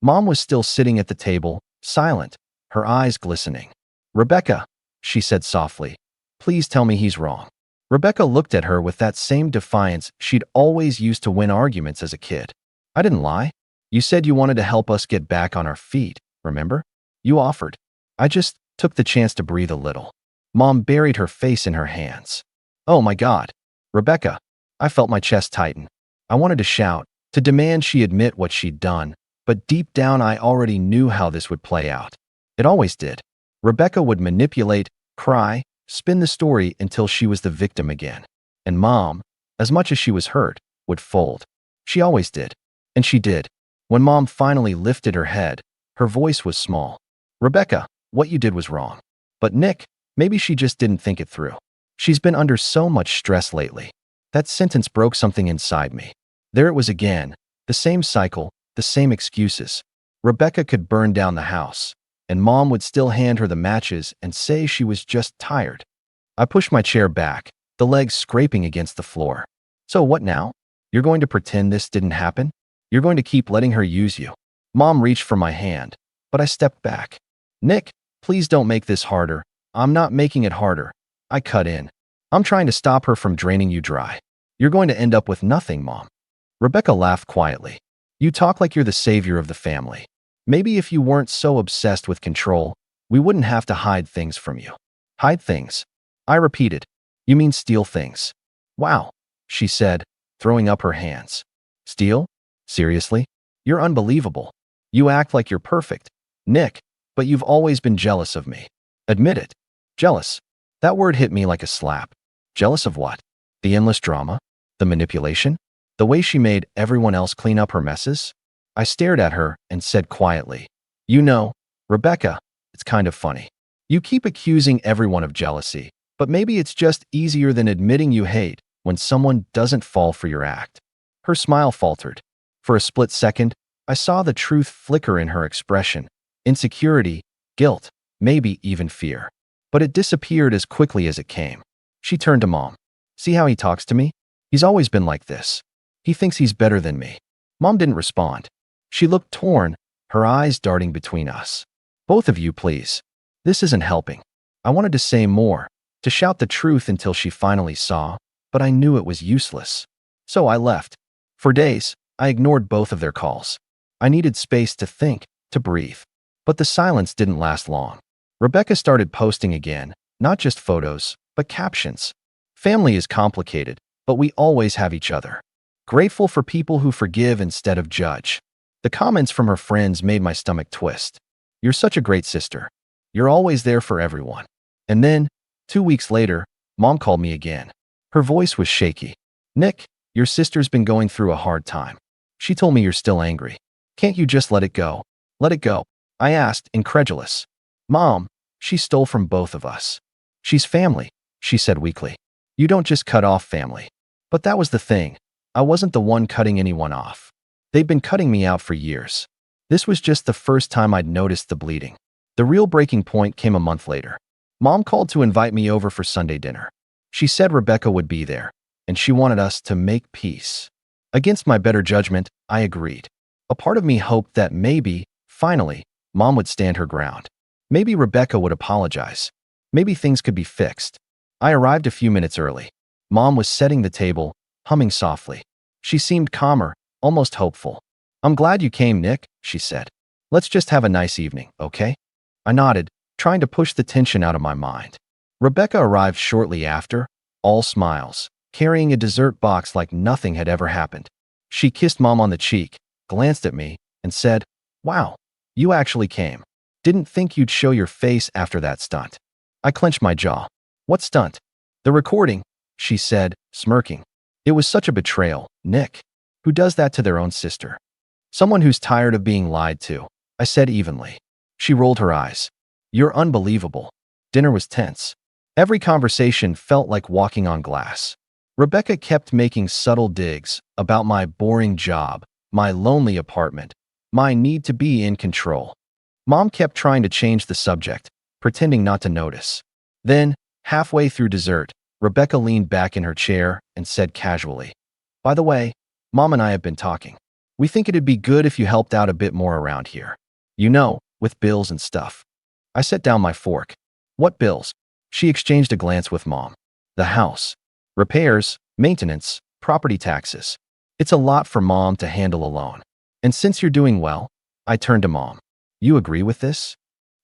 Mom was still sitting at the table, silent, her eyes glistening. Rebecca, she said softly, please tell me he's wrong. Rebecca looked at her with that same defiance she'd always used to win arguments as a kid. I didn't lie. You said you wanted to help us get back on our feet, remember? You offered. I just took the chance to breathe a little. Mom buried her face in her hands. Oh my God. Rebecca. I felt my chest tighten. I wanted to shout, to demand she admit what she'd done, but deep down I already knew how this would play out. It always did. Rebecca would manipulate, cry, spin the story until she was the victim again. And Mom, as much as she was hurt, would fold. She always did. And she did. When Mom finally lifted her head, her voice was small. Rebecca, what you did was wrong. But Nick, maybe she just didn't think it through. She's been under so much stress lately. That sentence broke something inside me. There it was again, the same cycle, the same excuses. Rebecca could burn down the house. and Mom would still hand her the matches and say she was just tired. I pushed my chair back, the legs scraping against the floor. So what now? You're going to pretend this didn't happen? You're going to keep letting her use you? Mom reached for my hand, but I stepped back. Nick, please don't make this harder. I'm not making it harder. I cut in. I'm trying to stop her from draining you dry. You're going to end up with nothing, Mom. Rebecca laughed quietly. You talk like you're the savior of the family. Maybe if you weren't so obsessed with control, we wouldn't have to hide things from you. Hide things? I repeated. You mean steal things? Wow, she said, throwing up her hands. Steal? Seriously? You're unbelievable. You act like you're perfect, Nick, but you've always been jealous of me. Admit it. Jealous. That word hit me like a slap. Jealous of what? The endless drama? The manipulation? The way she made everyone else clean up her messes? I stared at her and said quietly, You know, Rebecca, it's kind of funny. You keep accusing everyone of jealousy, but maybe it's just easier than admitting you hate when someone doesn't fall for your act. Her smile faltered. For a split second, I saw the truth flicker in her expression. Insecurity, guilt, maybe even fear. But it disappeared as quickly as it came. She turned to Mom. See how he talks to me? He's always been like this. He thinks he's better than me. Mom didn't respond. She looked torn, her eyes darting between us. Both of you, please. This isn't helping. I wanted to say more, to shout the truth until she finally saw, but I knew it was useless. So I left. For days, I ignored both of their calls. I needed space to think, to breathe. But the silence didn't last long. Rebecca started posting again, not just photos, but captions. Family is complicated, but we always have each other. Grateful for people who forgive instead of judge. The comments from her friends made my stomach twist. You're such a great sister. You're always there for everyone. And then, 2 weeks later, Mom called me again. Her voice was shaky. Nick, your sister's been going through a hard time. She told me you're still angry. Can't you just let it go? Let it go. I asked, incredulous. Mom, she stole from both of us. She's family, she said weakly. You don't just cut off family. But that was the thing. I wasn't the one cutting anyone off. They'd been cutting me out for years. This was just the first time I'd noticed the bleeding. The real breaking point came a month later. Mom called to invite me over for Sunday dinner. She said Rebecca would be there, and she wanted us to make peace. Against my better judgment, I agreed. A part of me hoped that maybe, finally, Mom would stand her ground. Maybe Rebecca would apologize. Maybe things could be fixed. I arrived a few minutes early. Mom was setting the table, humming softly. She seemed calmer, almost hopeful. I'm glad you came, Nick, she said. Let's just have a nice evening, okay? I nodded, trying to push the tension out of my mind. Rebecca arrived shortly after, all smiles, carrying a dessert box like nothing had ever happened. She kissed Mom on the cheek, glanced at me, and said, Wow, you actually came. Didn't think you'd show your face after that stunt. I clenched my jaw. What stunt? The recording, she said, smirking. It was such a betrayal, Nick. Who does that to their own sister? Someone who's tired of being lied to, I said evenly. She rolled her eyes. You're unbelievable. Dinner was tense. Every conversation felt like walking on glass. Rebecca kept making subtle digs about my boring job, my lonely apartment, my need to be in control. Mom kept trying to change the subject, pretending not to notice. Then, halfway through dessert, Rebecca leaned back in her chair and said casually, By the way, Mom and I have been talking. We think it'd be good if you helped out a bit more around here. You know, with bills and stuff. I set down my fork. What bills? She exchanged a glance with Mom. The house. Repairs, maintenance, property taxes. It's a lot for Mom to handle alone. And since you're doing well, I turned to Mom. You agree with this?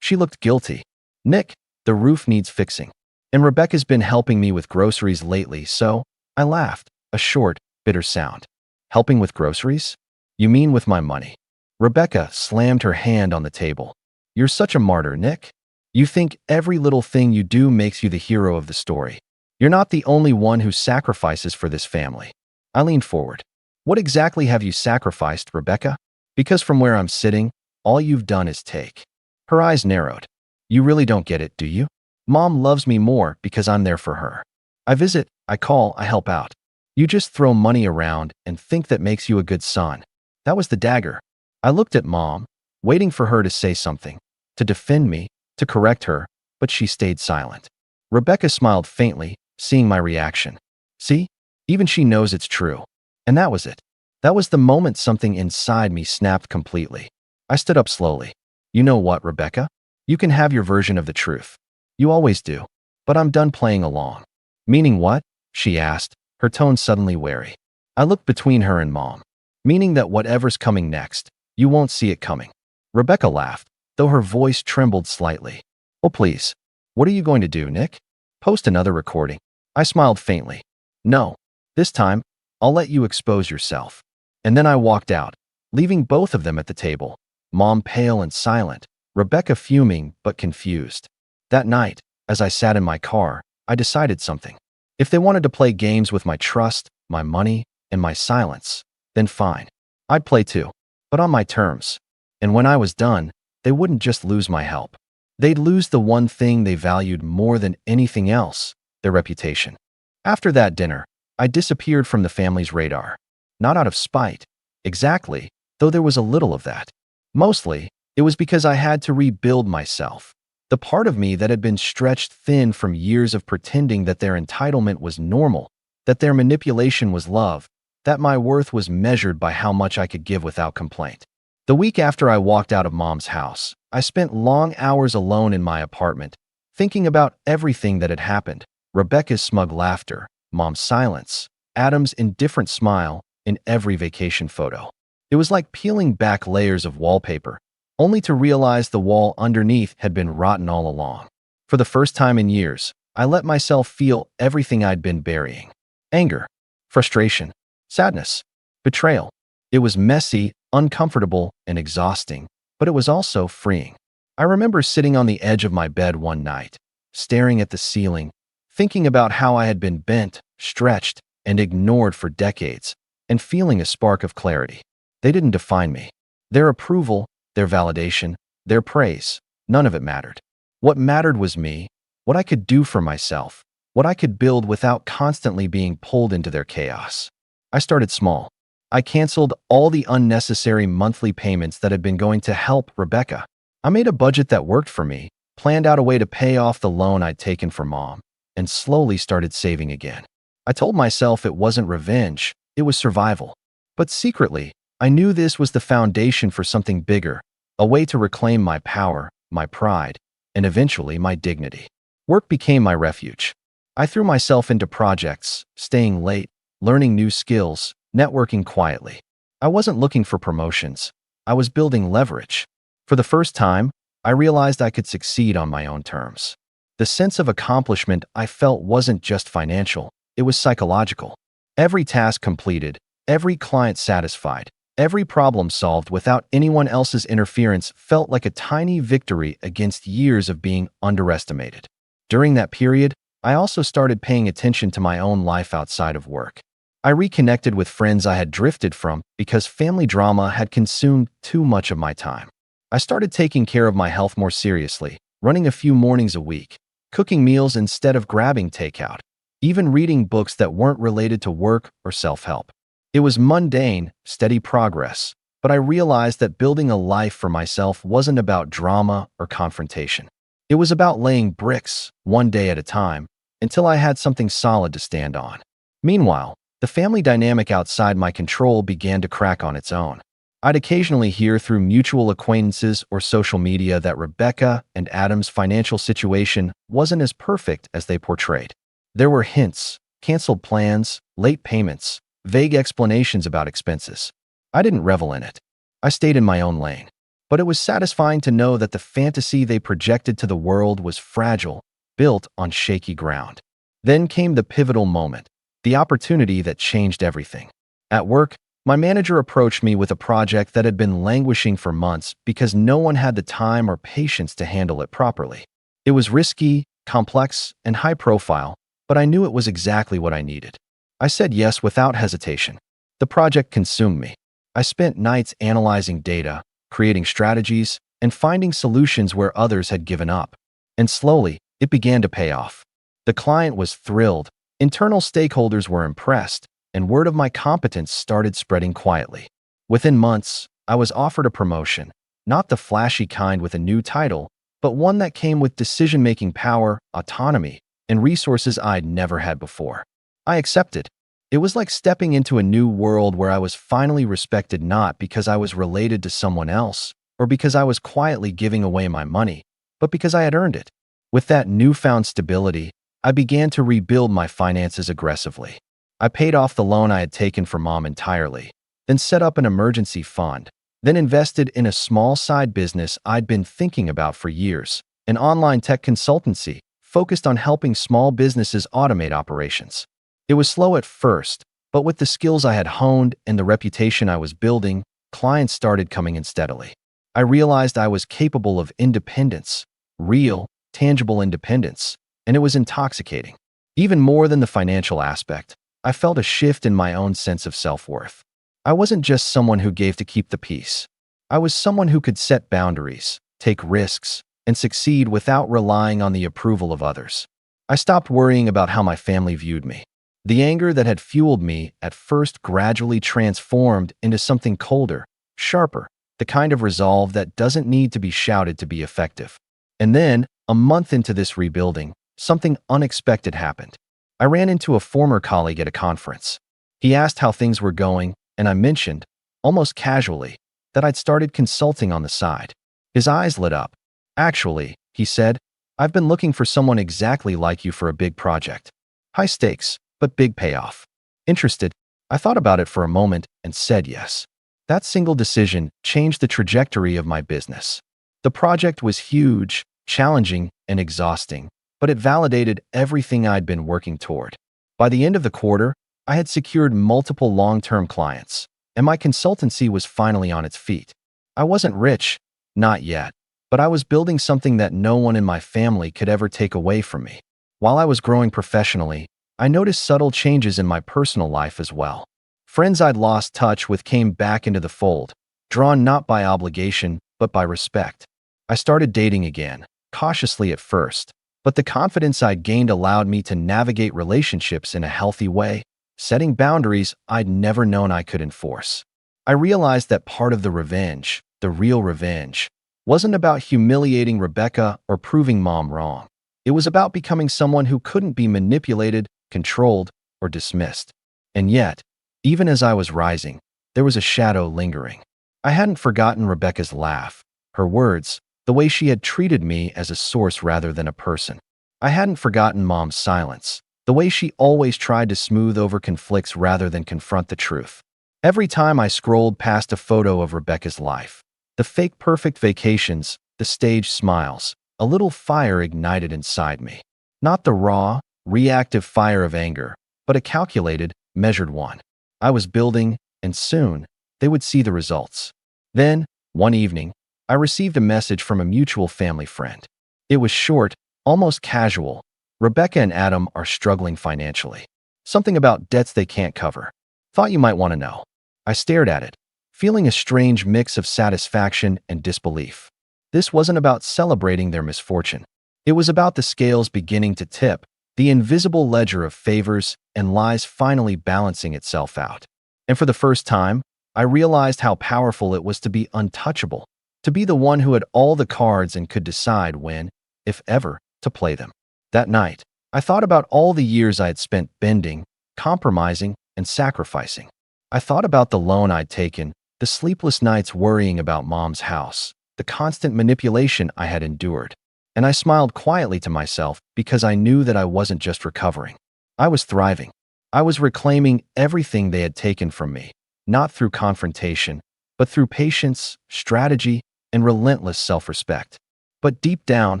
She looked guilty. Nick, the roof needs fixing. And Rebecca's been helping me with groceries lately, so I laughed, a short, bitter sound. Helping with groceries? You mean with my money? Rebecca slammed her hand on the table. You're such a martyr, Nick. You think every little thing you do makes you the hero of the story. You're not the only one who sacrifices for this family. I leaned forward. What exactly have you sacrificed, Rebecca? Because from where I'm sitting, all you've done is take. Her eyes narrowed. You really don't get it, do you? Mom loves me more because I'm there for her. I visit, I call, I help out. You just throw money around and think that makes you a good son. That was the dagger. I looked at Mom, waiting for her to say something, to defend me, to correct her, but she stayed silent. Rebecca smiled faintly, seeing my reaction. See? Even she knows it's true. And that was it. That was the moment something inside me snapped completely. I stood up slowly. You know what, Rebecca? You can have your version of the truth. You always do. But I'm done playing along. Meaning what? She asked, her tone suddenly wary. I looked between her and Mom. Meaning that whatever's coming next, you won't see it coming. Rebecca laughed, though her voice trembled slightly. Oh, please. What are you going to do, Nick? Post another recording? I smiled faintly. No. This time, I'll let you expose yourself. And then I walked out, leaving both of them at the table, Mom pale and silent, Rebecca fuming but confused. That night, as I sat in my car, I decided something. If they wanted to play games with my trust, my money, and my silence, then fine. I'd play too, but on my terms. And when I was done, they wouldn't just lose my help. They'd lose the one thing they valued more than anything else, their reputation. After that dinner, I disappeared from the family's radar. Not out of spite, exactly, though there was a little of that. Mostly, it was because I had to rebuild myself. The part of me that had been stretched thin from years of pretending that their entitlement was normal, that their manipulation was love, that my worth was measured by how much I could give without complaint. The week after I walked out of Mom's house, I spent long hours alone in my apartment, thinking about everything that had happened. Rebecca's smug laughter, Mom's silence, Adam's indifferent smile in every vacation photo. It was like peeling back layers of wallpaper, only to realize the wall underneath had been rotten all along. For the first time in years, I let myself feel everything I'd been burying. Anger, frustration, sadness, betrayal. It was messy, uncomfortable, and exhausting, but it was also freeing. I remember sitting on the edge of my bed one night, staring at the ceiling, thinking about how I had been bent, stretched, and ignored for decades, and feeling a spark of clarity. They didn't define me. Their approval, their validation, their praise, none of it mattered. What mattered was me, what I could do for myself, what I could build without constantly being pulled into their chaos. I started small. I canceled all the unnecessary monthly payments that had been going to help Rebecca. I made a budget that worked for me, planned out a way to pay off the loan I'd taken from Mom, and slowly started saving again. I told myself it wasn't revenge, it was survival. But secretly, I knew this was the foundation for something bigger, a way to reclaim my power, my pride, and eventually my dignity. Work became my refuge. I threw myself into projects, staying late, learning new skills, networking quietly. I wasn't looking for promotions. I was building leverage. For the first time, I realized I could succeed on my own terms. The sense of accomplishment I felt wasn't just financial, it was psychological. Every task completed, every client satisfied, every problem solved without anyone else's interference felt like a tiny victory against years of being underestimated. During that period, I also started paying attention to my own life outside of work. I reconnected with friends I had drifted from because family drama had consumed too much of my time. I started taking care of my health more seriously, running a few mornings a week, cooking meals instead of grabbing takeout, even reading books that weren't related to work or self-help. It was mundane, steady progress, but I realized that building a life for myself wasn't about drama or confrontation. It was about laying bricks, one day at a time, until I had something solid to stand on. Meanwhile, the family dynamic outside my control began to crack on its own. I'd occasionally hear through mutual acquaintances or social media that Rebecca and Adam's financial situation wasn't as perfect as they portrayed. There were hints, canceled plans, late payments, vague explanations about expenses. I didn't revel in it. I stayed in my own lane. But it was satisfying to know that the fantasy they projected to the world was fragile, built on shaky ground. Then came the pivotal moment, the opportunity that changed everything. At work, my manager approached me with a project that had been languishing for months because no one had the time or patience to handle it properly. It was risky, complex, and high profile, but I knew it was exactly what I needed. I said yes without hesitation. The project consumed me. I spent nights analyzing data, creating strategies, and finding solutions where others had given up. And slowly, it began to pay off. The client was thrilled, internal stakeholders were impressed, and word of my competence started spreading quietly. Within months, I was offered a promotion, Not the flashy kind with a new title, but one that came with decision-making power, autonomy, and resources I'd never had before. I accepted. It was like stepping into a new world where I was finally respected not because I was related to someone else or because I was quietly giving away my money, but because I had earned it. With that newfound stability, I began to rebuild my finances aggressively. I paid off the loan I had taken from Mom entirely, then set up an emergency fund, then invested in a small side business I'd been thinking about for years, an online tech consultancy focused on helping small businesses automate operations. It was slow at first, but with the skills I had honed and the reputation I was building, clients started coming in steadily. I realized I was capable of independence, real, tangible independence, and it was intoxicating. Even more than the financial aspect, I felt a shift in my own sense of self-worth. I wasn't just someone who gave to keep the peace. I was someone who could set boundaries, take risks, and succeed without relying on the approval of others. I stopped worrying about how my family viewed me. The anger that had fueled me at first gradually transformed into something colder, sharper, the kind of resolve that doesn't need to be shouted to be effective. And then, a month into this rebuilding, something unexpected happened. I ran into a former colleague at a conference. He asked how things were going, and I mentioned, almost casually, that I'd started consulting on the side. His eyes lit up. "Actually," he said, "I've been looking for someone exactly like you for a big project. High stakes, but big payoff. Interested?" I thought about it for a moment and said yes. That single decision changed the trajectory of my business. The project was huge, challenging, and exhausting, but it validated everything I'd been working toward. By the end of the quarter, I had secured multiple long-term clients, and my consultancy was finally on its feet. I wasn't rich, not yet, but I was building something that no one in my family could ever take away from me. While I was growing professionally, I noticed subtle changes in my personal life as well. Friends I'd lost touch with came back into the fold, drawn not by obligation, but by respect. I started dating again, cautiously at first, but the confidence I'd gained allowed me to navigate relationships in a healthy way, setting boundaries I'd never known I could enforce. I realized that part of the revenge, the real revenge, wasn't about humiliating Rebecca or proving Mom wrong. It was about becoming someone who couldn't be manipulated, controlled, or dismissed. And yet, even as I was rising, there was a shadow lingering. I hadn't forgotten Rebecca's laugh, her words, the way she had treated me as a source rather than a person. I hadn't forgotten Mom's silence, the way she always tried to smooth over conflicts rather than confront the truth. Every time I scrolled past a photo of Rebecca's life, the fake perfect vacations, the staged smiles, a little fire ignited inside me. Not the raw, reactive fire of anger, but a calculated, measured one. I was building, and soon, they would see the results. Then, one evening, I received a message from a mutual family friend. It was short, almost casual. "Rebecca and Adam are struggling financially. Something about debts they can't cover. Thought you might want to know." I stared at it, feeling a strange mix of satisfaction and disbelief. This wasn't about celebrating their misfortune. It was about the scales beginning to tip, the invisible ledger of favors and lies finally balancing itself out. And for the first time, I realized how powerful it was to be untouchable, to be the one who had all the cards and could decide when, if ever, to play them. That night, I thought about all the years I had spent bending, compromising, and sacrificing. I thought about the loan I'd taken, the sleepless nights worrying about Mom's house, the constant manipulation I had endured. And I smiled quietly to myself because I knew that I wasn't just recovering. I was thriving. I was reclaiming everything they had taken from me, not through confrontation, but through patience, strategy, and relentless self-respect. But deep down,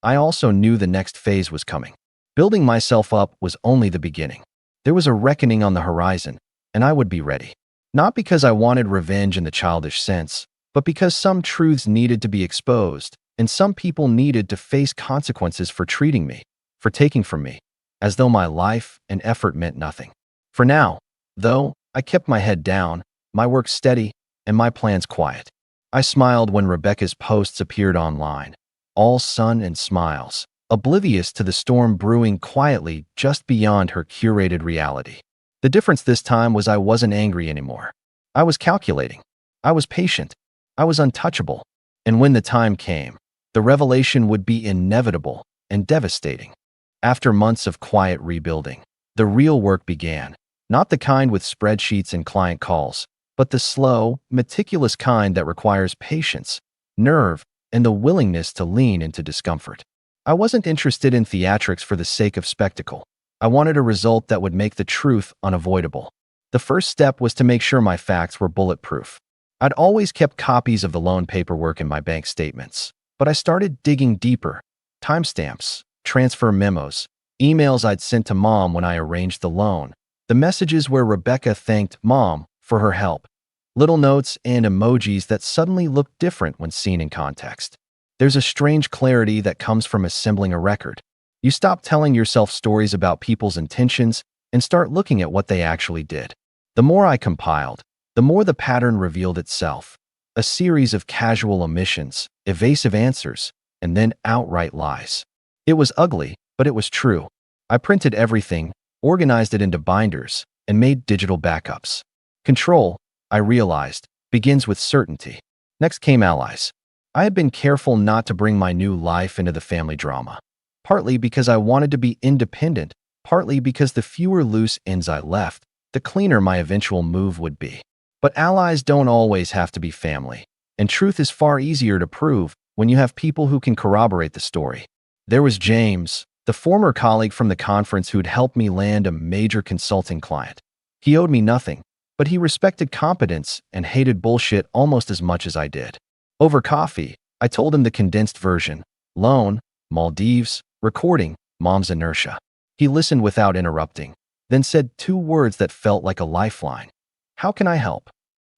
I also knew the next phase was coming. Building myself up was only the beginning. There was a reckoning on the horizon, and I would be ready. Not because I wanted revenge in the childish sense, but because some truths needed to be exposed, and some people needed to face consequences for treating me, for taking from me, as though my life and effort meant nothing. For now, though, I kept my head down, my work steady, and my plans quiet. I smiled when Rebecca's posts appeared online, all sun and smiles, oblivious to the storm brewing quietly just beyond her curated reality. The difference this time was I wasn't angry anymore. I was calculating. I was patient. I was untouchable. And when the time came, the revelation would be inevitable and devastating. After months of quiet rebuilding, the real work began, not the kind with spreadsheets and client calls, but the slow, meticulous kind that requires patience, nerve, and the willingness to lean into discomfort. I wasn't interested in theatrics for the sake of spectacle. I wanted a result that would make the truth unavoidable. The first step was to make sure my facts were bulletproof. I'd always kept copies of the loan paperwork in my bank statements, but I started digging deeper. Timestamps, transfer memos, emails I'd sent to Mom when I arranged the loan, the messages where Rebecca thanked Mom for her help, little notes and emojis that suddenly looked different when seen in context. There's a strange clarity that comes from assembling a record. You stop telling yourself stories about people's intentions and start looking at what they actually did. The more I compiled, the more the pattern revealed itself. A series of casual omissions, evasive answers, and then outright lies. It was ugly, but it was true. I printed everything, organized it into binders, and made digital backups. Control, I realized, begins with certainty. Next came allies. I had been careful not to bring my new life into the family drama, partly because I wanted to be independent, partly because the fewer loose ends I left, the cleaner my eventual move would be. But allies don't always have to be family, and truth is far easier to prove when you have people who can corroborate the story. There was James, the former colleague from the conference who'd helped me land a major consulting client. He owed me nothing, but he respected competence and hated bullshit almost as much as I did. Over coffee, I told him the condensed version: loan, Maldives, recording, Mom's inertia. He listened without interrupting, then said two words that felt like a lifeline. How can I help?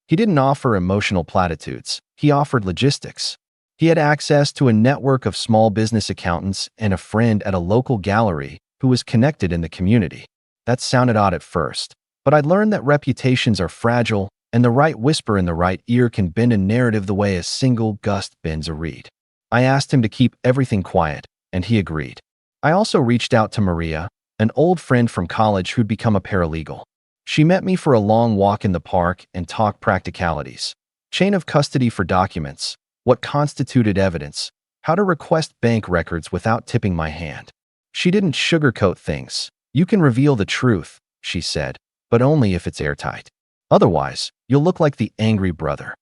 He didn't offer emotional platitudes. He offered logistics. He had access to a network of small business accountants and a friend at a local gallery who was connected in the community. That sounded odd at first, but I'd learned that reputations are fragile, and the right whisper in the right ear can bend a narrative the way a single gust bends a reed. I asked him to keep everything quiet, and he agreed. I also reached out to Maria, an old friend from college who'd become a paralegal. She met me for a long walk in the park and talked practicalities. Chain of custody for documents, what constituted evidence, how to request bank records without tipping my hand. She didn't sugarcoat things. You can reveal the truth, she said, but only if it's airtight. Otherwise, you'll look like the angry brother.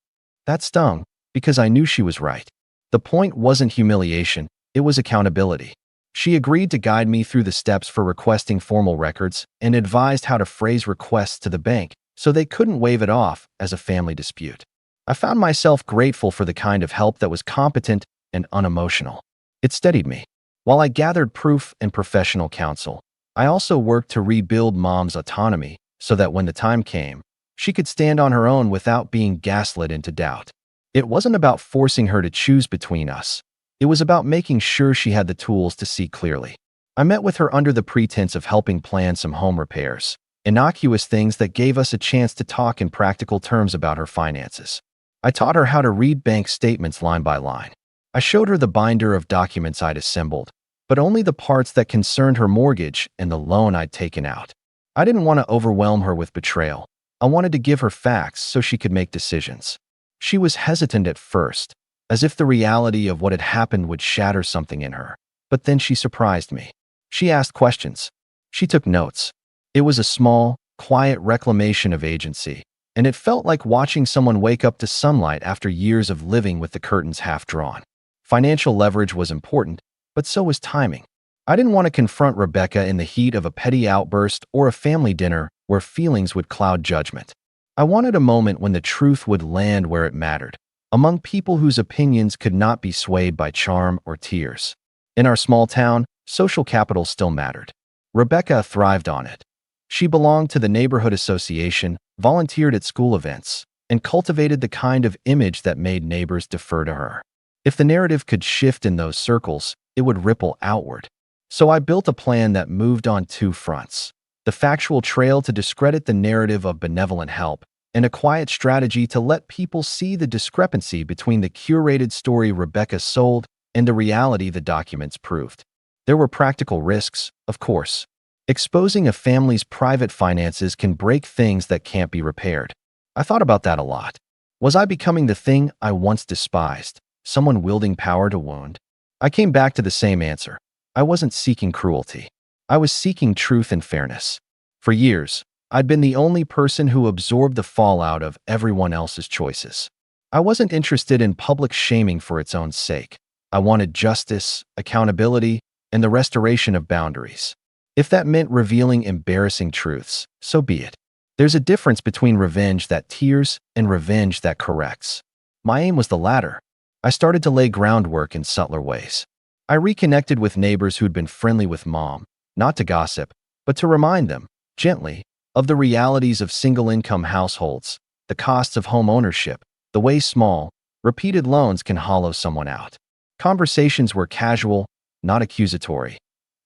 That stung, because I knew she was right. The point wasn't humiliation, it was accountability. She agreed to guide me through the steps for requesting formal records and advised how to phrase requests to the bank so they couldn't wave it off as a family dispute. I found myself grateful for the kind of help that was competent and unemotional. It steadied me. While I gathered proof and professional counsel, I also worked to rebuild Mom's autonomy so that when the time came, she could stand on her own without being gaslit into doubt. It wasn't about forcing her to choose between us. It was about making sure she had the tools to see clearly. I met with her under the pretense of helping plan some home repairs, innocuous things that gave us a chance to talk in practical terms about her finances. I taught her how to read bank statements line by line. I showed her the binder of documents I'd assembled, but only the parts that concerned her mortgage and the loan I'd taken out. I didn't want to overwhelm her with betrayal. I wanted to give her facts so she could make decisions. She was hesitant at first, as if the reality of what had happened would shatter something in her. But then she surprised me. She asked questions. She took notes. It was a small, quiet reclamation of agency, and it felt like watching someone wake up to sunlight after years of living with the curtains half drawn. Financial leverage was important, but so was timing. I didn't want to confront Rebecca in the heat of a petty outburst or a family dinner where feelings would cloud judgment. I wanted a moment when the truth would land where it mattered, among people whose opinions could not be swayed by charm or tears. In our small town, social capital still mattered. Rebecca thrived on it. She belonged to the neighborhood association, volunteered at school events, and cultivated the kind of image that made neighbors defer to her. If the narrative could shift in those circles, it would ripple outward. So I built a plan that moved on two fronts: the factual trail to discredit the narrative of benevolent help, and a quiet strategy to let people see the discrepancy between the curated story Rebecca sold and the reality the documents proved. There were practical risks, of course. Exposing a family's private finances can break things that can't be repaired. I thought about that a lot. Was I becoming the thing I once despised? Someone wielding power to wound? I came back to the same answer. I wasn't seeking cruelty. I was seeking truth and fairness. For years, I'd been the only person who absorbed the fallout of everyone else's choices. I wasn't interested in public shaming for its own sake. I wanted justice, accountability, and the restoration of boundaries. If that meant revealing embarrassing truths, so be it. There's a difference between revenge that tears and revenge that corrects. My aim was the latter. I started to lay groundwork in subtler ways. I reconnected with neighbors who'd been friendly with Mom, not to gossip, but to remind them, gently, of the realities of single-income households, the costs of home ownership, the way small, repeated loans can hollow someone out. Conversations were casual, not accusatory.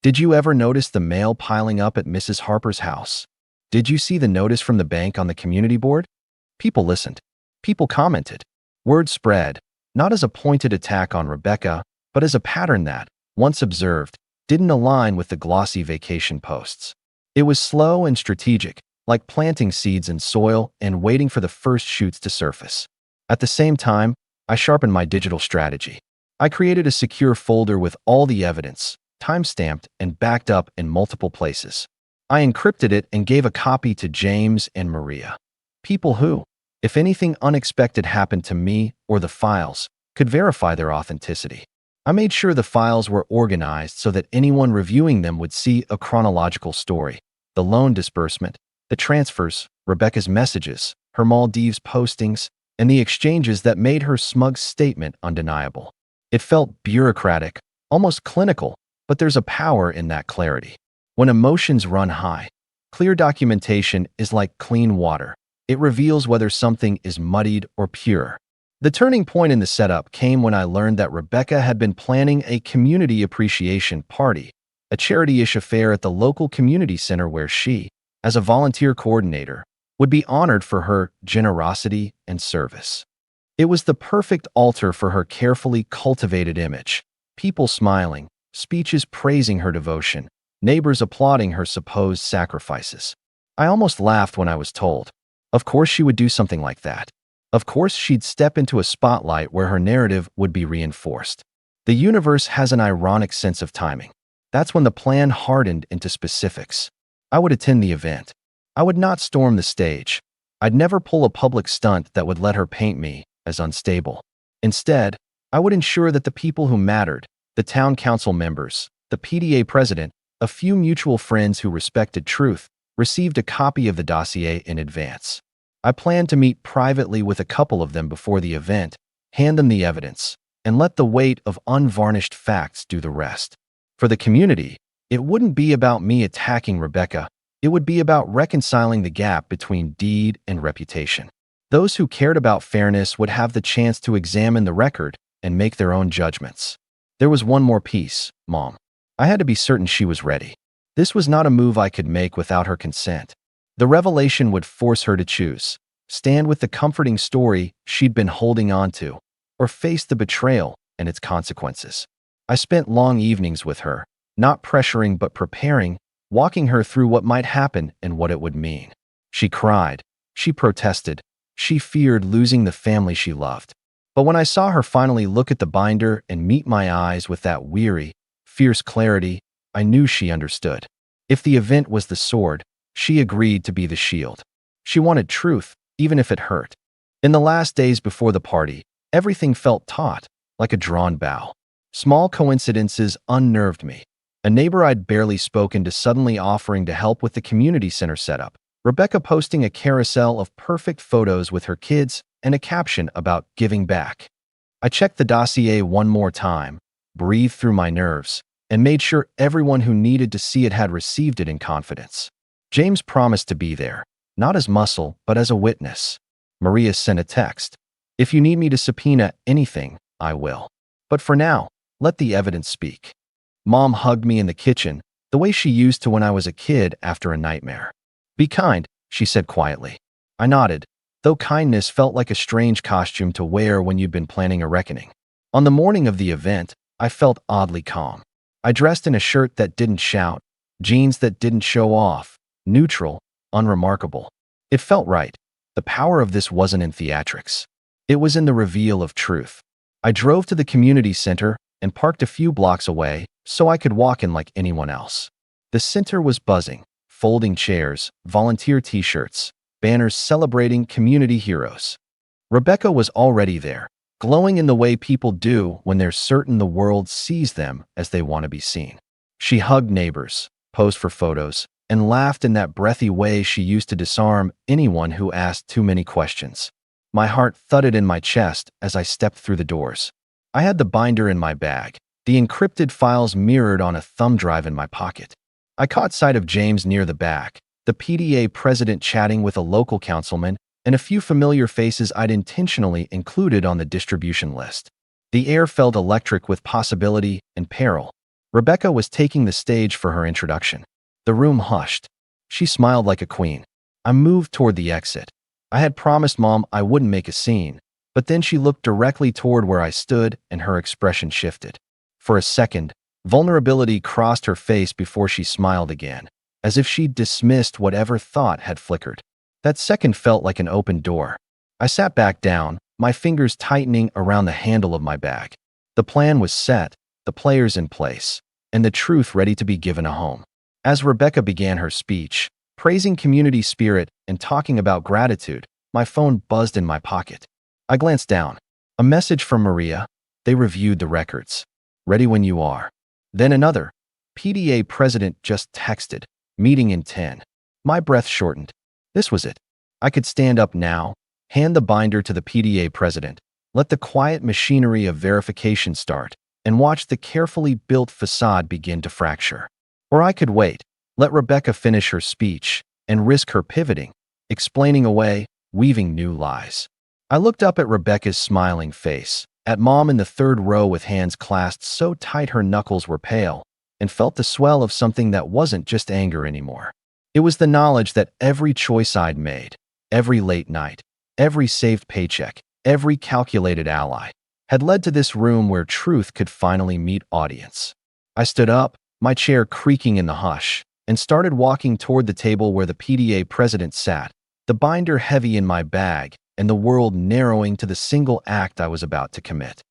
Did you ever notice the mail piling up at Mrs. Harper's house? Did you see the notice from the bank on the community board? People listened. People commented. Word spread, not as a pointed attack on Rebecca, but as a pattern that, once observed, didn't align with the glossy vacation posts. It was slow and strategic, like planting seeds in soil and waiting for the first shoots to surface. At the same time, I sharpened my digital strategy. I created a secure folder with all the evidence, time-stamped and backed up in multiple places. I encrypted it and gave a copy to James and Maria. People who, if anything unexpected happened to me or the files, could verify their authenticity. I made sure the files were organized so that anyone reviewing them would see a chronological story. The loan disbursement, the transfers, Rebecca's messages, her Maldives postings, and the exchanges that made her smug statement undeniable. It felt bureaucratic, almost clinical, but there's a power in that clarity. When emotions run high, clear documentation is like clean water. It reveals whether something is muddied or pure. The turning point in the setup came when I learned that Rebecca had been planning a community appreciation party, a charity-ish affair at the local community center where she, as a volunteer coordinator, would be honored for her generosity and service. It was the perfect altar for her carefully cultivated image. People smiling, speeches praising her devotion, neighbors applauding her supposed sacrifices. I almost laughed when I was told. Of course she would do something like that. Of course she'd step into a spotlight where her narrative would be reinforced. The universe has an ironic sense of timing. That's when the plan hardened into specifics. I would attend the event. I would not storm the stage. I'd never pull a public stunt that would let her paint me as unstable. Instead, I would ensure that the people who mattered, the town council members, the PDA president, a few mutual friends who respected truth, received a copy of the dossier in advance. I planned to meet privately with a couple of them before the event, hand them the evidence, and let the weight of unvarnished facts do the rest. For the community, it wouldn't be about me attacking Rebecca. It would be about reconciling the gap between deed and reputation. Those who cared about fairness would have the chance to examine the record and make their own judgments. There was one more piece, Mom. I had to be certain she was ready. This was not a move I could make without her consent. The revelation would force her to choose, stand with the comforting story she'd been holding on to, or face the betrayal and its consequences. I spent long evenings with her, not pressuring but preparing, walking her through what might happen and what it would mean. She cried, she protested, she feared losing the family she loved. But when I saw her finally look at the binder and meet my eyes with that weary, fierce clarity, I knew she understood. If the event was the sword, she agreed to be the shield. She wanted truth, even if it hurt. In the last days before the party, everything felt taut, like a drawn bow. Small coincidences unnerved me. A neighbor I'd barely spoken to suddenly offering to help with the community center setup. Rebecca posting a carousel of perfect photos with her kids and a caption about giving back. I checked the dossier one more time, breathed through my nerves, and made sure everyone who needed to see it had received it in confidence. James promised to be there, not as muscle, but as a witness. Maria sent a text. If you need me to subpoena anything, I will. But for now, let the evidence speak. Mom hugged me in the kitchen, the way she used to when I was a kid after a nightmare. Be kind, she said quietly. I nodded, though kindness felt like a strange costume to wear when you'd been planning a reckoning. On the morning of the event, I felt oddly calm. I dressed in a shirt that didn't shout, jeans that didn't show off, neutral, unremarkable. It felt right. The power of this wasn't in theatrics. It was in the reveal of truth. I drove to the community center and parked a few blocks away so I could walk in like anyone else. The center was buzzing, folding chairs, volunteer t-shirts, banners celebrating community heroes. Rebecca was already there, glowing in the way people do when they're certain the world sees them as they want to be seen. She hugged neighbors, posed for photos, and laughed in that breathy way she used to disarm anyone who asked too many questions. My heart thudded in my chest as I stepped through the doors. I had the binder in my bag, the encrypted files mirrored on a thumb drive in my pocket. I caught sight of James near the back, the PDA president chatting with a local councilman, and a few familiar faces I'd intentionally included on the distribution list. The air felt electric with possibility and peril. Rebecca was taking the stage for her introduction. The room hushed. She smiled like a queen. I moved toward the exit. I had promised Mom I wouldn't make a scene, but then she looked directly toward where I stood and her expression shifted. For a second, vulnerability crossed her face before she smiled again, as if she'd dismissed whatever thought had flickered. That second felt like an open door. I sat back down, my fingers tightening around the handle of my bag. The plan was set, the players in place, and the truth ready to be given a home. As Rebecca began her speech, praising community spirit and talking about gratitude, my phone buzzed in my pocket. I glanced down. A message from Maria. They reviewed the records. Ready when you are. Then another. PDA president just texted. Meeting in 10. My breath shortened. This was it. I could stand up now, hand the binder to the PDA president, let the quiet machinery of verification start, and watch the carefully built facade begin to fracture. Or I could wait, let Rebecca finish her speech, and risk her pivoting, explaining away, weaving new lies. I looked up at Rebecca's smiling face, at Mom in the third row with hands clasped so tight her knuckles were pale, and felt the swell of something that wasn't just anger anymore. It was the knowledge that every choice I'd made, every late night, every saved paycheck, every calculated ally, had led to this room where truth could finally meet audience. I stood up, my chair creaking in the hush, and started walking toward the table where the PDA president sat, the binder heavy in my bag, and the world narrowing to the single act I was about to commit.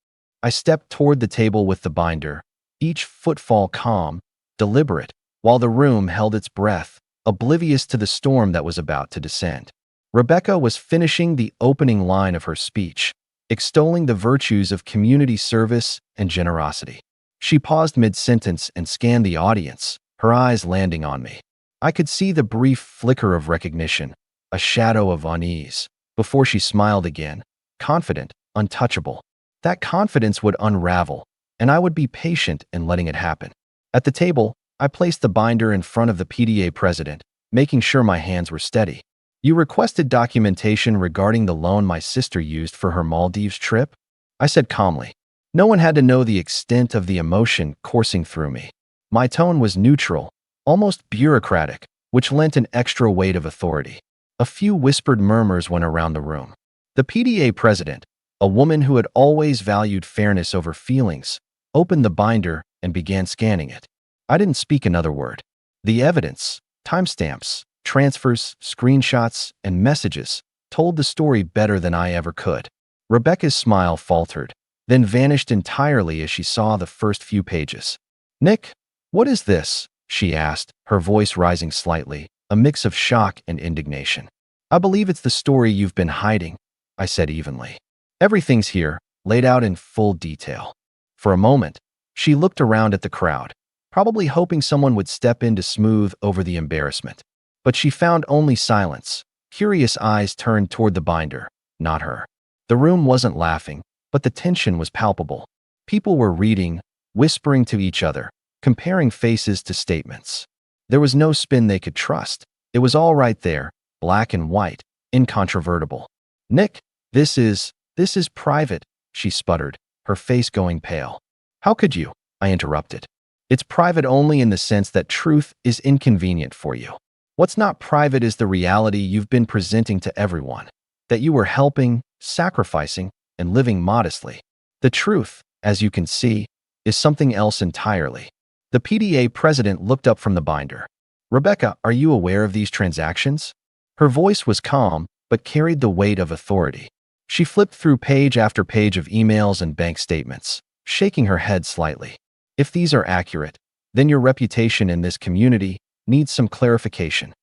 I stepped toward the table with the binder, each footfall calm, deliberate, while the room held its breath, oblivious to the storm that was about to descend. Rebecca was finishing the opening line of her speech, extolling the virtues of community service and generosity. She paused mid-sentence and scanned the audience, her eyes landing on me. I could see the brief flicker of recognition, a shadow of unease, before she smiled again, confident, untouchable. That confidence would unravel, and I would be patient in letting it happen. At the table, I placed the binder in front of the PDA president, making sure my hands were steady. You requested documentation regarding the loan my sister used for her Maldives trip? I said calmly. No one had to know the extent of the emotion coursing through me. My tone was neutral, almost bureaucratic, which lent an extra weight of authority. A few whispered murmurs went around the room. The PDA president, a woman who had always valued fairness over feelings, opened the binder and began scanning it. I didn't speak another word. The evidence, timestamps, transfers, screenshots, and messages told the story better than I ever could. Rebecca's smile faltered, then vanished entirely as she saw the first few pages. Nick, what is this? She asked, her voice rising slightly, a mix of shock and indignation. I believe it's the story you've been hiding, I said evenly. Everything's here, laid out in full detail. For a moment, she looked around at the crowd, probably hoping someone would step in to smooth over the embarrassment. But she found only silence. Curious eyes turned toward the binder, not her. The room wasn't laughing, but the tension was palpable. People were reading, whispering to each other, comparing faces to statements. There was no spin they could trust. It was all right there, black and white, incontrovertible. Nick, this is private, she sputtered, her face going pale. How could you? I interrupted. It's private only in the sense that truth is inconvenient for you. What's not private is the reality you've been presenting to everyone, that you were helping, sacrificing, and living modestly. The truth, as you can see, is something else entirely. The PDA president looked up from the binder. Rebecca, are you aware of these transactions? Her voice was calm, but carried the weight of authority. She flipped through page after page of emails and bank statements, shaking her head slightly. If these are accurate, then your reputation in this community needs some clarification.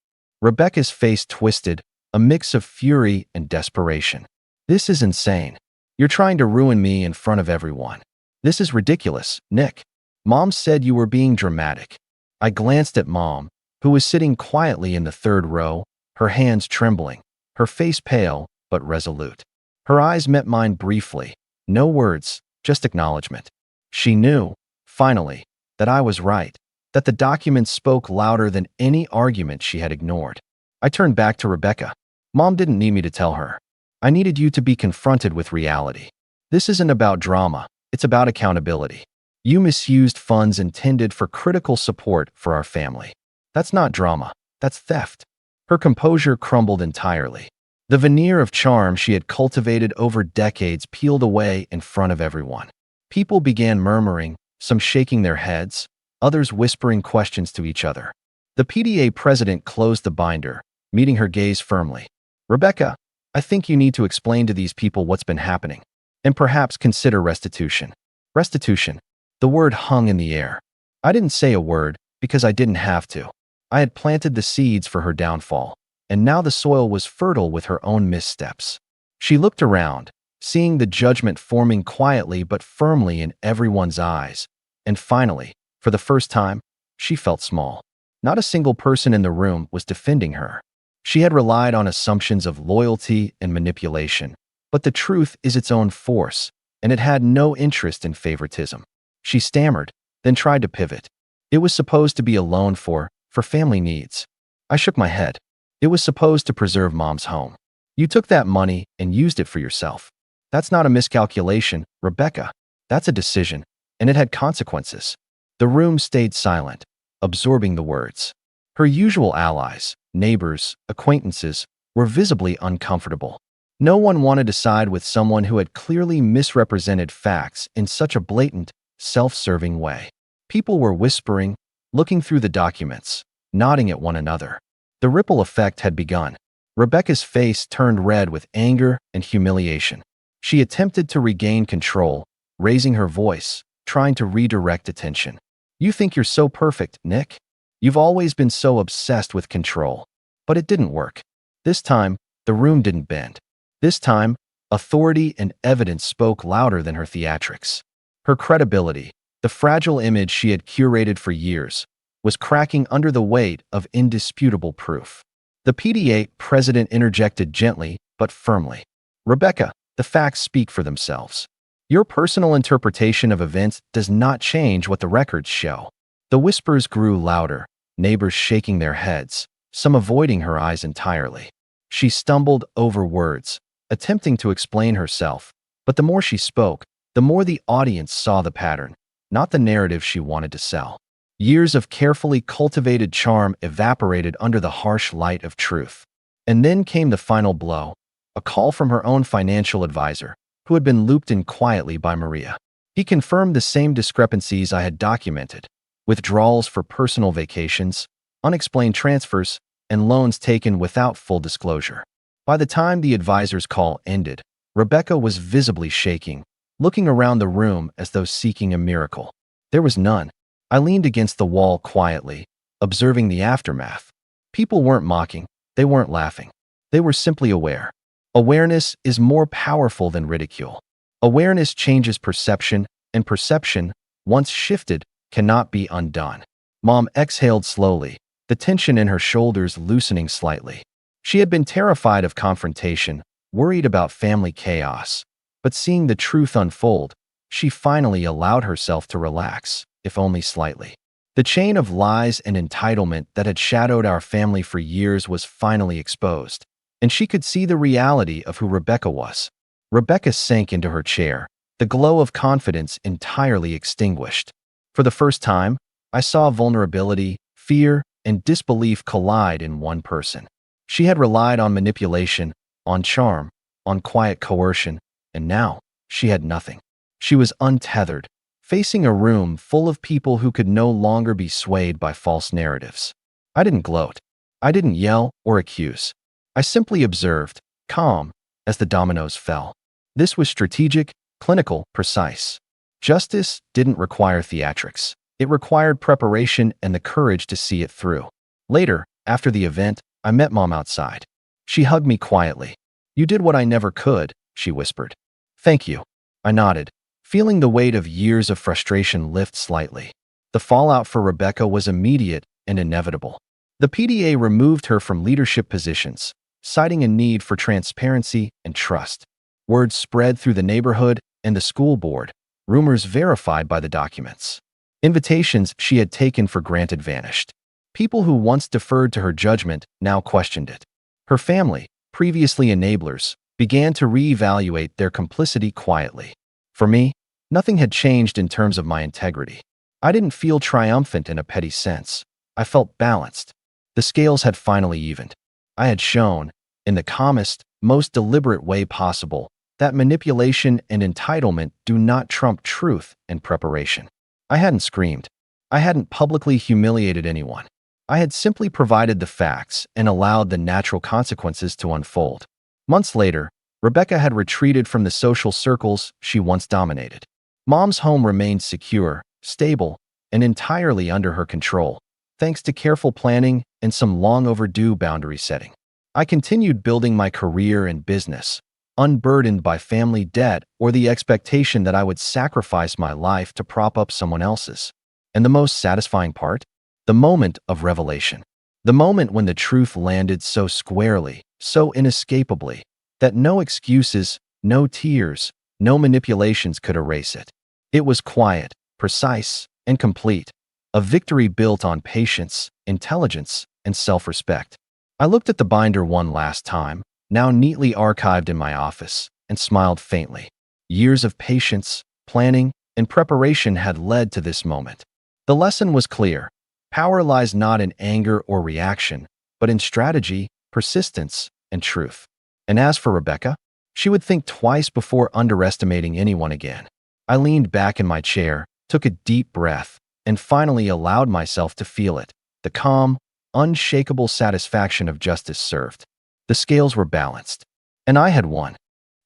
Rebecca's face twisted, a mix of fury and desperation. This is insane. You're trying to ruin me in front of everyone. This is ridiculous, Nick. Mom said you were being dramatic. I glanced at Mom, who was sitting quietly in the third row, her hands trembling, her face pale but resolute. Her eyes met mine briefly. No words, just acknowledgement. She knew, finally, that I was right, that the documents spoke louder than any argument she had ignored. I turned back to Rebecca. Mom didn't need me to tell her. I needed you to be confronted with reality. This isn't about drama, it's about accountability. You misused funds intended for critical support for our family. That's not drama, that's theft. Her composure crumbled entirely. The veneer of charm she had cultivated over decades peeled away in front of everyone. People began murmuring, some shaking their heads, others whispering questions to each other. The PDA president closed the binder, meeting her gaze firmly. Rebecca, I think you need to explain to these people what's been happening, and perhaps consider restitution. Restitution. The word hung in the air. I didn't say a word because I didn't have to. I had planted the seeds for her downfall, and now the soil was fertile with her own missteps. She looked around, seeing the judgment forming quietly but firmly in everyone's eyes, and finally, for the first time, she felt small. Not a single person in the room was defending her. She had relied on assumptions of loyalty and manipulation, but the truth is its own force, and it had no interest in favoritism. She stammered, then tried to pivot. It was supposed to be a loan for family needs. I shook my head. It was supposed to preserve Mom's home. You took that money and used it for yourself. That's not a miscalculation, Rebecca. That's a decision, and it had consequences. The room stayed silent, absorbing the words. Her usual allies, neighbors, acquaintances, were visibly uncomfortable. No one wanted to side with someone who had clearly misrepresented facts in such a blatant, self-serving way. People were whispering, looking through the documents, nodding at one another. The ripple effect had begun. Rebecca's face turned red with anger and humiliation. She attempted to regain control, raising her voice, trying to redirect attention. You think you're so perfect, Nick? You've always been so obsessed with control. But it didn't work. This time, the room didn't bend. This time, authority and evidence spoke louder than her theatrics. Her credibility, the fragile image she had curated for years, was cracking under the weight of indisputable proof. The PDA president interjected gently but firmly. Rebecca, the facts speak for themselves. Your personal interpretation of events does not change what the records show. The whispers grew louder, neighbors shaking their heads, some avoiding her eyes entirely. She stumbled over words, attempting to explain herself, but the more she spoke, the more the audience saw the pattern, not the narrative she wanted to sell. Years of carefully cultivated charm evaporated under the harsh light of truth. And then came the final blow, a call from her own financial advisor, who had been looped in quietly by Maria. He confirmed the same discrepancies I had documented: withdrawals for personal vacations, unexplained transfers, and loans taken without full disclosure. By the time the advisor's call ended, Rebecca was visibly shaking, looking around the room as though seeking a miracle. There was none. I leaned against the wall quietly, observing the aftermath. People weren't mocking, they weren't laughing. They were simply aware. Awareness is more powerful than ridicule. Awareness changes perception, and perception, once shifted, cannot be undone. Mom exhaled slowly, the tension in her shoulders loosening slightly. She had been terrified of confrontation, worried about family chaos. But seeing the truth unfold, she finally allowed herself to relax, if only slightly. The chain of lies and entitlement that had shadowed our family for years was finally exposed, and she could see the reality of who Rebecca was. Rebecca sank into her chair, the glow of confidence entirely extinguished. For the first time, I saw vulnerability, fear, and disbelief collide in one person. She had relied on manipulation, on charm, on quiet coercion, and now she had nothing. She was untethered, facing a room full of people who could no longer be swayed by false narratives. I didn't gloat. I didn't yell or accuse. I simply observed, calm, as the dominoes fell. This was strategic, clinical, precise. Justice didn't require theatrics. It required preparation and the courage to see it through. Later, after the event, I met Mom outside. She hugged me quietly. "You did what I never could," she whispered. "Thank you." I nodded, feeling the weight of years of frustration lift slightly. The fallout for Rebecca was immediate and inevitable. The PDA removed her from leadership positions, citing a need for transparency and trust. Word spread through the neighborhood and the school board, rumors verified by the documents. Invitations she had taken for granted vanished. People who once deferred to her judgment now questioned it. Her family, previously enablers, began to reevaluate their complicity quietly. For me, nothing had changed in terms of my integrity. I didn't feel triumphant in a petty sense. I felt balanced. The scales had finally evened. I had shown, in the calmest, most deliberate way possible, that manipulation and entitlement do not trump truth and preparation. I hadn't screamed. I hadn't publicly humiliated anyone. I had simply provided the facts and allowed the natural consequences to unfold. Months later, Rebecca had retreated from the social circles she once dominated. Mom's home remained secure, stable, and entirely under her control, thanks to careful planning and some long-overdue boundary setting. I continued building my career and business, unburdened by family debt or the expectation that I would sacrifice my life to prop up someone else's. And the most satisfying part? The moment of revelation. The moment when the truth landed so squarely, so inescapably, that no excuses, no tears, no manipulations could erase it. It was quiet, precise, and complete. A victory built on patience, intelligence, and self-respect. I looked at the binder one last time, now neatly archived in my office, and smiled faintly. Years of patience, planning, and preparation had led to this moment. The lesson was clear. Power lies not in anger or reaction, but in strategy, persistence, and truth. And as for Rebecca, she would think twice before underestimating anyone again. I leaned back in my chair, took a deep breath, and finally allowed myself to feel it, the calm, unshakable satisfaction of justice served. The scales were balanced, and I had won.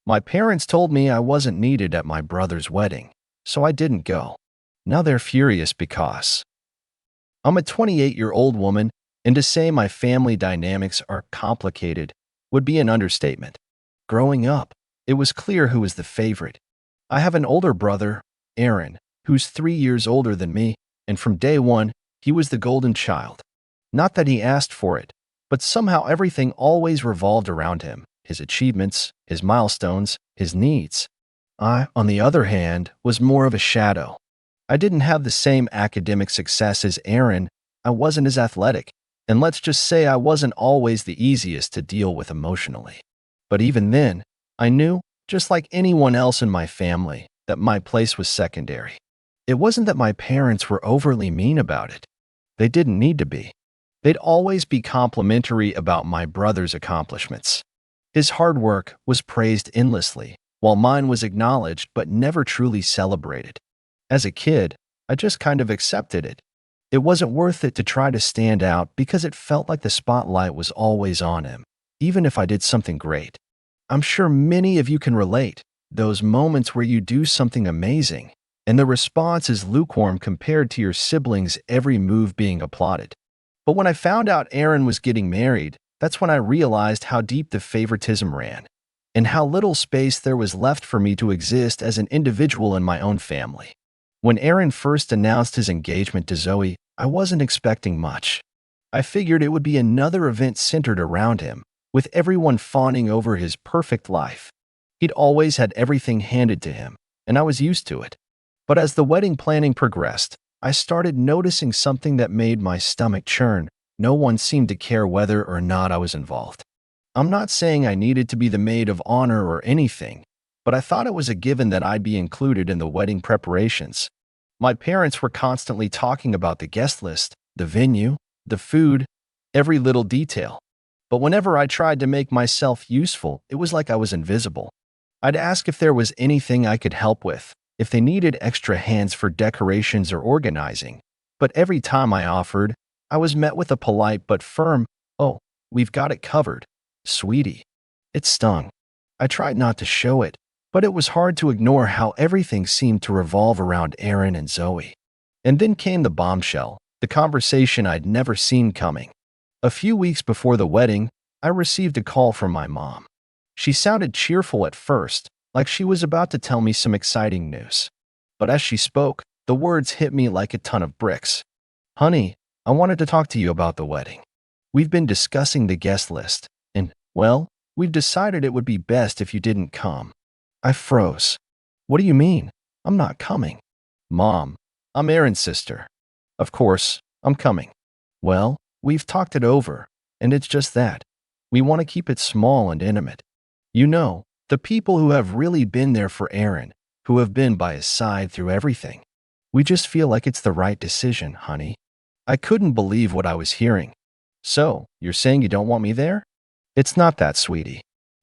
My parents told me I wasn't needed at my brother's wedding, so I didn't go. Now they're furious because I'm a 28-year-old woman, and to say my family dynamics are complicated would be an understatement. Growing up, it was clear who was the favorite. I have an older brother, Aaron, who's 3 years older than me, and from day one, he was the golden child. Not that he asked for it, but somehow everything always revolved around him, his achievements, his milestones, his needs. I, on the other hand, was more of a shadow. I didn't have the same academic success as Aaron, I wasn't as athletic, and let's just say I wasn't always the easiest to deal with emotionally. But even then, I knew, just like anyone else in my family, that my place was secondary. It wasn't that my parents were overly mean about it. They didn't need to be. They'd always be complimentary about my brother's accomplishments. His hard work was praised endlessly, while mine was acknowledged but never truly celebrated. As a kid, I just kind of accepted it. It wasn't worth it to try to stand out because it felt like the spotlight was always on him, even if I did something great. I'm sure many of you can relate, those moments where you do something amazing, and the response is lukewarm compared to your siblings' every move being applauded. But when I found out Aaron was getting married, that's when I realized how deep the favoritism ran, and how little space there was left for me to exist as an individual in my own family. When Aaron first announced his engagement to Zoe, I wasn't expecting much. I figured it would be another event centered around him, with everyone fawning over his perfect life. He'd always had everything handed to him, and I was used to it. But as the wedding planning progressed, I started noticing something that made my stomach churn. No one seemed to care whether or not I was involved. I'm not saying I needed to be the maid of honor or anything, but I thought it was a given that I'd be included in the wedding preparations. My parents were constantly talking about the guest list, the venue, the food, every little detail. But whenever I tried to make myself useful, it was like I was invisible. I'd ask if there was anything I could help with, if they needed extra hands for decorations or organizing. But every time I offered, I was met with a polite but firm, "Oh, we've got it covered, sweetie." It stung. I tried not to show it, but it was hard to ignore how everything seemed to revolve around Aaron and Zoe. And then came the bombshell, the conversation I'd never seen coming. A few weeks before the wedding, I received a call from my mom. She sounded cheerful at first, like she was about to tell me some exciting news. But as she spoke, the words hit me like a ton of bricks. "Honey, I wanted to talk to you about the wedding. We've been discussing the guest list, and, well, we've decided it would be best if you didn't come." I froze. "What do you mean? I'm not coming." "Mom, I'm Aaron's sister. Of course, I'm coming." "Well, we've talked it over, and it's just that. We want to keep it small and intimate. You know, the people who have really been there for Aaron, who have been by his side through everything. We just feel like it's the right decision, honey." I couldn't believe what I was hearing. "So, you're saying you don't want me there?" "It's not that, sweetie.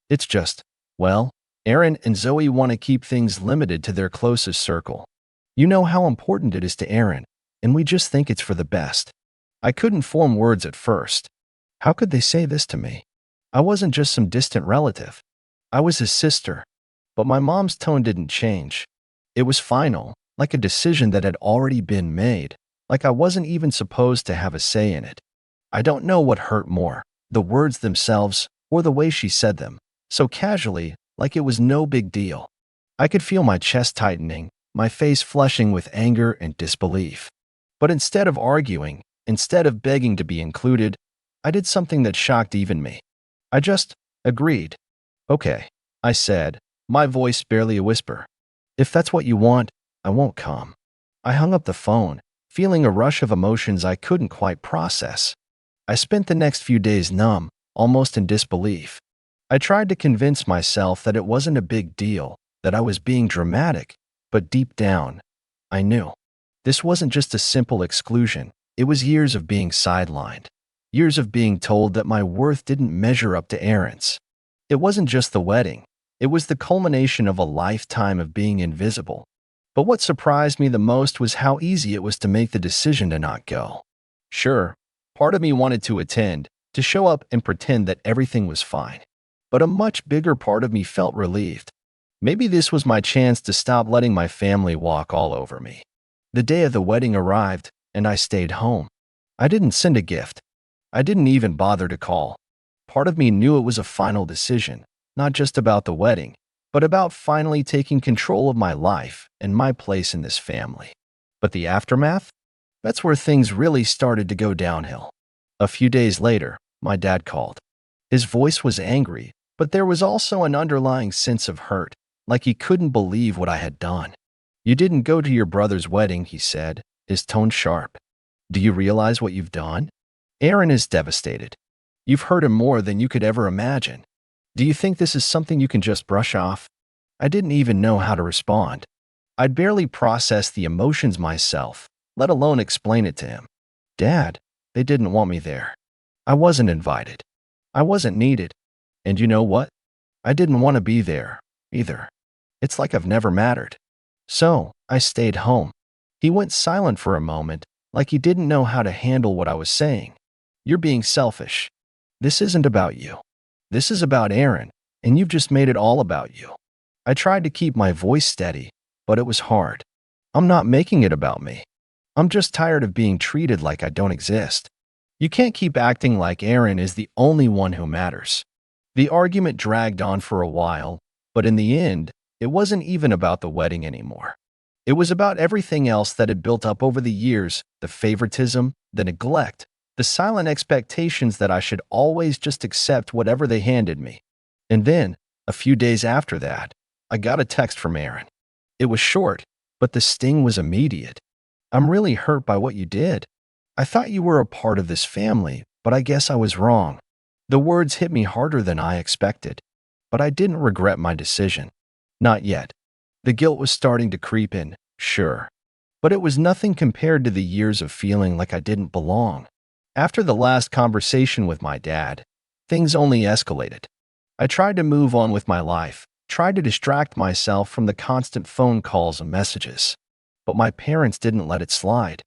It's just, well, Aaron and Zoe want to keep things limited to their closest circle. You know how important it is to Aaron, and we just think it's for the best." I couldn't form words at first. How could they say this to me? I wasn't just some distant relative. I was his sister. But my mom's tone didn't change. It was final, like a decision that had already been made, like I wasn't even supposed to have a say in it. I don't know what hurt more, the words themselves or the way she said them, so casually, like it was no big deal. I could feel my chest tightening, my face flushing with anger and disbelief. But instead of arguing, instead of begging to be included, I did something that shocked even me. I just agreed. "Okay," I said, my voice barely a whisper. "If that's what you want, I won't come." I hung up the phone, feeling a rush of emotions I couldn't quite process. I spent the next few days numb, almost in disbelief. I tried to convince myself that it wasn't a big deal, that I was being dramatic, but deep down, I knew. This wasn't just a simple exclusion, it was years of being sidelined. Years of being told that my worth didn't measure up to Aaron's. It wasn't just the wedding, it was the culmination of a lifetime of being invisible. But what surprised me the most was how easy it was to make the decision to not go. Sure, part of me wanted to attend, to show up and pretend that everything was fine. But a much bigger part of me felt relieved. Maybe this was my chance to stop letting my family walk all over me. The day of the wedding arrived, and I stayed home. I didn't send a gift. I didn't even bother to call. Part of me knew it was a final decision, not just about the wedding, but about finally taking control of my life and my place in this family. But the aftermath? That's where things really started to go downhill. A few days later, my dad called. His voice was angry, but there was also an underlying sense of hurt, like he couldn't believe what I had done. "You didn't go to your brother's wedding," he said, his tone sharp. "Do you realize what you've done? Aaron is devastated. You've hurt him more than you could ever imagine. Do you think this is something you can just brush off?" I didn't even know how to respond. I'd barely processed the emotions myself, let alone explain it to him. "Dad, they didn't want me there. I wasn't invited. I wasn't needed. And you know what? I didn't want to be there, either. It's like I've never mattered." So, I stayed home. He went silent for a moment, like he didn't know how to handle what I was saying. "You're being selfish. This isn't about you. This is about Aaron, and you've just made it all about you." I tried to keep my voice steady, but it was hard. "I'm not making it about me. I'm just tired of being treated like I don't exist. You can't keep acting like Aaron is the only one who matters." The argument dragged on for a while, but in the end, it wasn't even about the wedding anymore. It was about everything else that had built up over the years, the favoritism, the neglect, the silent expectations that I should always just accept whatever they handed me. And then, a few days after that, I got a text from Aaron. It was short, but the sting was immediate. "I'm really hurt by what you did. I thought you were a part of this family, but I guess I was wrong." The words hit me harder than I expected, but I didn't regret my decision. Not yet. The guilt was starting to creep in, sure, but it was nothing compared to the years of feeling like I didn't belong. After the last conversation with my dad, things only escalated. I tried to move on with my life, tried to distract myself from the constant phone calls and messages, but my parents didn't let it slide.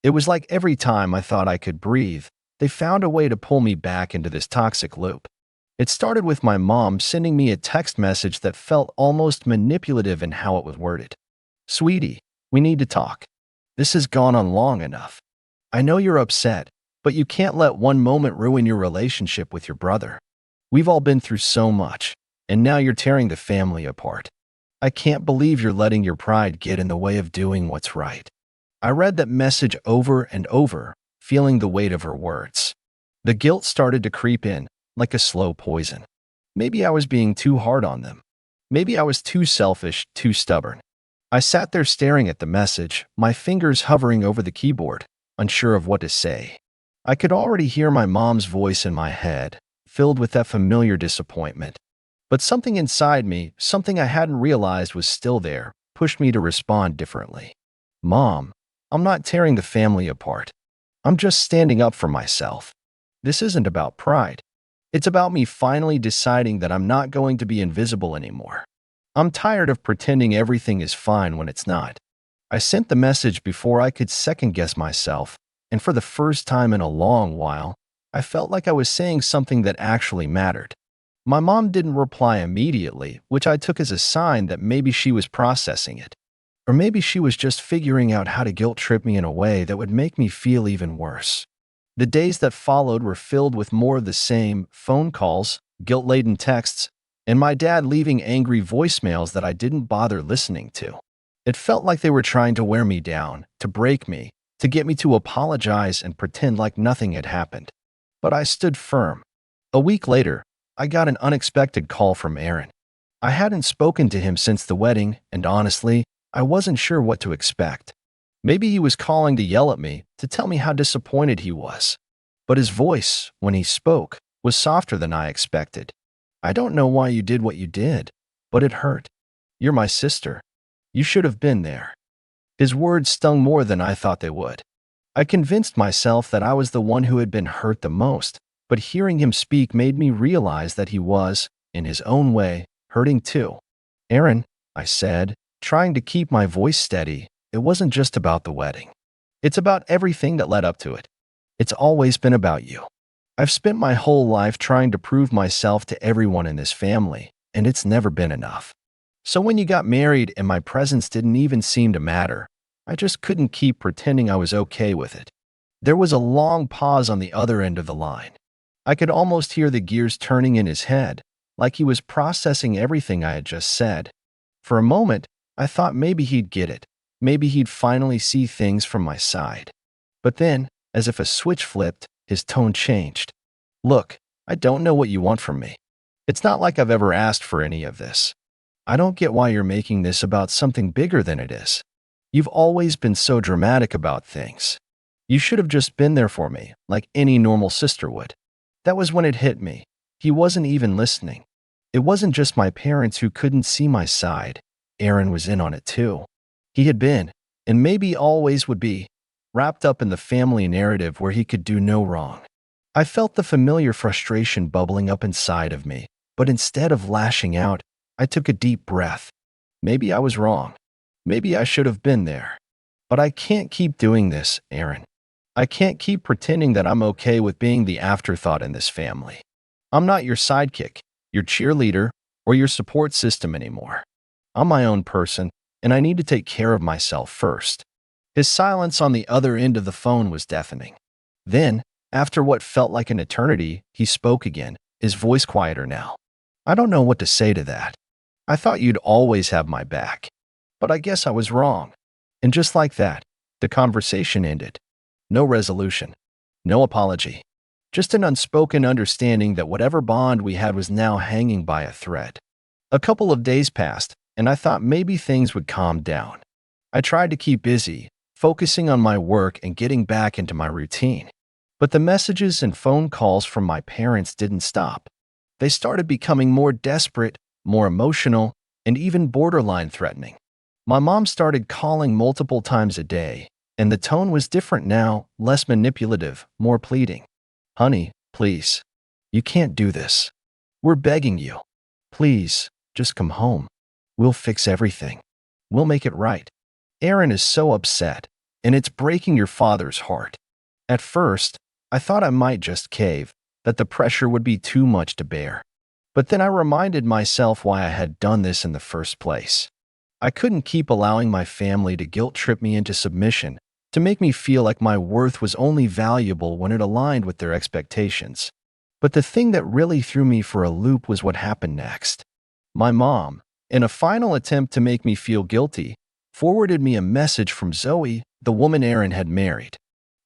It was like every time I thought I could breathe, they found a way to pull me back into this toxic loop. It started with my mom sending me a text message that felt almost manipulative in how it was worded. "Sweetie, we need to talk. This has gone on long enough. I know you're upset, but you can't let one moment ruin your relationship with your brother. We've all been through so much, and now you're tearing the family apart. I can't believe you're letting your pride get in the way of doing what's right." I read that message over and over, feeling the weight of her words. The guilt started to creep in, like a slow poison. Maybe I was being too hard on them. Maybe I was too selfish, too stubborn. I sat there staring at the message, my fingers hovering over the keyboard, unsure of what to say. I could already hear my mom's voice in my head, filled with that familiar disappointment. But something inside me, something I hadn't realized was still there, pushed me to respond differently. "Mom, I'm not tearing the family apart. I'm just standing up for myself. This isn't about pride. It's about me finally deciding that I'm not going to be invisible anymore. I'm tired of pretending everything is fine when it's not." I sent the message before I could second-guess myself, and for the first time in a long while, I felt like I was saying something that actually mattered. My mom didn't reply immediately, which I took as a sign that maybe she was processing it. Or maybe she was just figuring out how to guilt-trip me in a way that would make me feel even worse. The days that followed were filled with more of the same: phone calls, guilt-laden texts, and my dad leaving angry voicemails that I didn't bother listening to. It felt like they were trying to wear me down, to break me, to get me to apologize and pretend like nothing had happened. But I stood firm. A week later, I got an unexpected call from Aaron. I hadn't spoken to him since the wedding, and honestly, I wasn't sure what to expect. Maybe he was calling to yell at me, to tell me how disappointed he was. But his voice, when he spoke, was softer than I expected. "I don't know why you did what you did, but it hurt. You're my sister. You should have been there." His words stung more than I thought they would. I convinced myself that I was the one who had been hurt the most, but hearing him speak made me realize that he was, in his own way, hurting too. "Aaron," I said, trying to keep my voice steady, "it wasn't just about the wedding. It's about everything that led up to it. It's always been about you. I've spent my whole life trying to prove myself to everyone in this family, and it's never been enough. So when you got married and my presence didn't even seem to matter, I just couldn't keep pretending I was okay with it." There was a long pause on the other end of the line. I could almost hear the gears turning in his head, like he was processing everything I had just said. For a moment, I thought maybe he'd get it. Maybe he'd finally see things from my side. But then, as if a switch flipped, his tone changed. "Look, I don't know what you want from me. It's not like I've ever asked for any of this. I don't get why you're making this about something bigger than it is. You've always been so dramatic about things. You should have just been there for me, like any normal sister would." That was when it hit me. He wasn't even listening. It wasn't just my parents who couldn't see my side. Aaron was in on it too. He had been, and maybe always would be, wrapped up in the family narrative where he could do no wrong. I felt the familiar frustration bubbling up inside of me, but instead of lashing out, I took a deep breath. Maybe I was wrong. Maybe I should have been there. But I can't keep doing this, Aaron. I can't keep pretending that I'm okay with being the afterthought in this family. I'm not your sidekick, your cheerleader, or your support system anymore. I'm my own person, and I need to take care of myself first." His silence on the other end of the phone was deafening. Then, after what felt like an eternity, he spoke again, his voice quieter now. "I don't know what to say to that. I thought you'd always have my back. But I guess I was wrong." And just like that, the conversation ended. No resolution. No apology. Just an unspoken understanding that whatever bond we had was now hanging by a thread. A couple of days passed, and I thought maybe things would calm down. I tried to keep busy, focusing on my work and getting back into my routine. But the messages and phone calls from my parents didn't stop. They started becoming more desperate, more emotional, and even borderline threatening. My mom started calling multiple times a day, and the tone was different now, less manipulative, more pleading. "Honey, please. You can't do this. We're begging you. Please, just come home. We'll fix everything. We'll make it right. Aaron is so upset, and it's breaking your father's heart." At first, I thought I might just cave, that the pressure would be too much to bear. But then I reminded myself why I had done this in the first place. I couldn't keep allowing my family to guilt trip me into submission, to make me feel like my worth was only valuable when it aligned with their expectations. But the thing that really threw me for a loop was what happened next. My mom, in a final attempt to make me feel guilty, forwarded me a message from Zoe, the woman Aaron had married.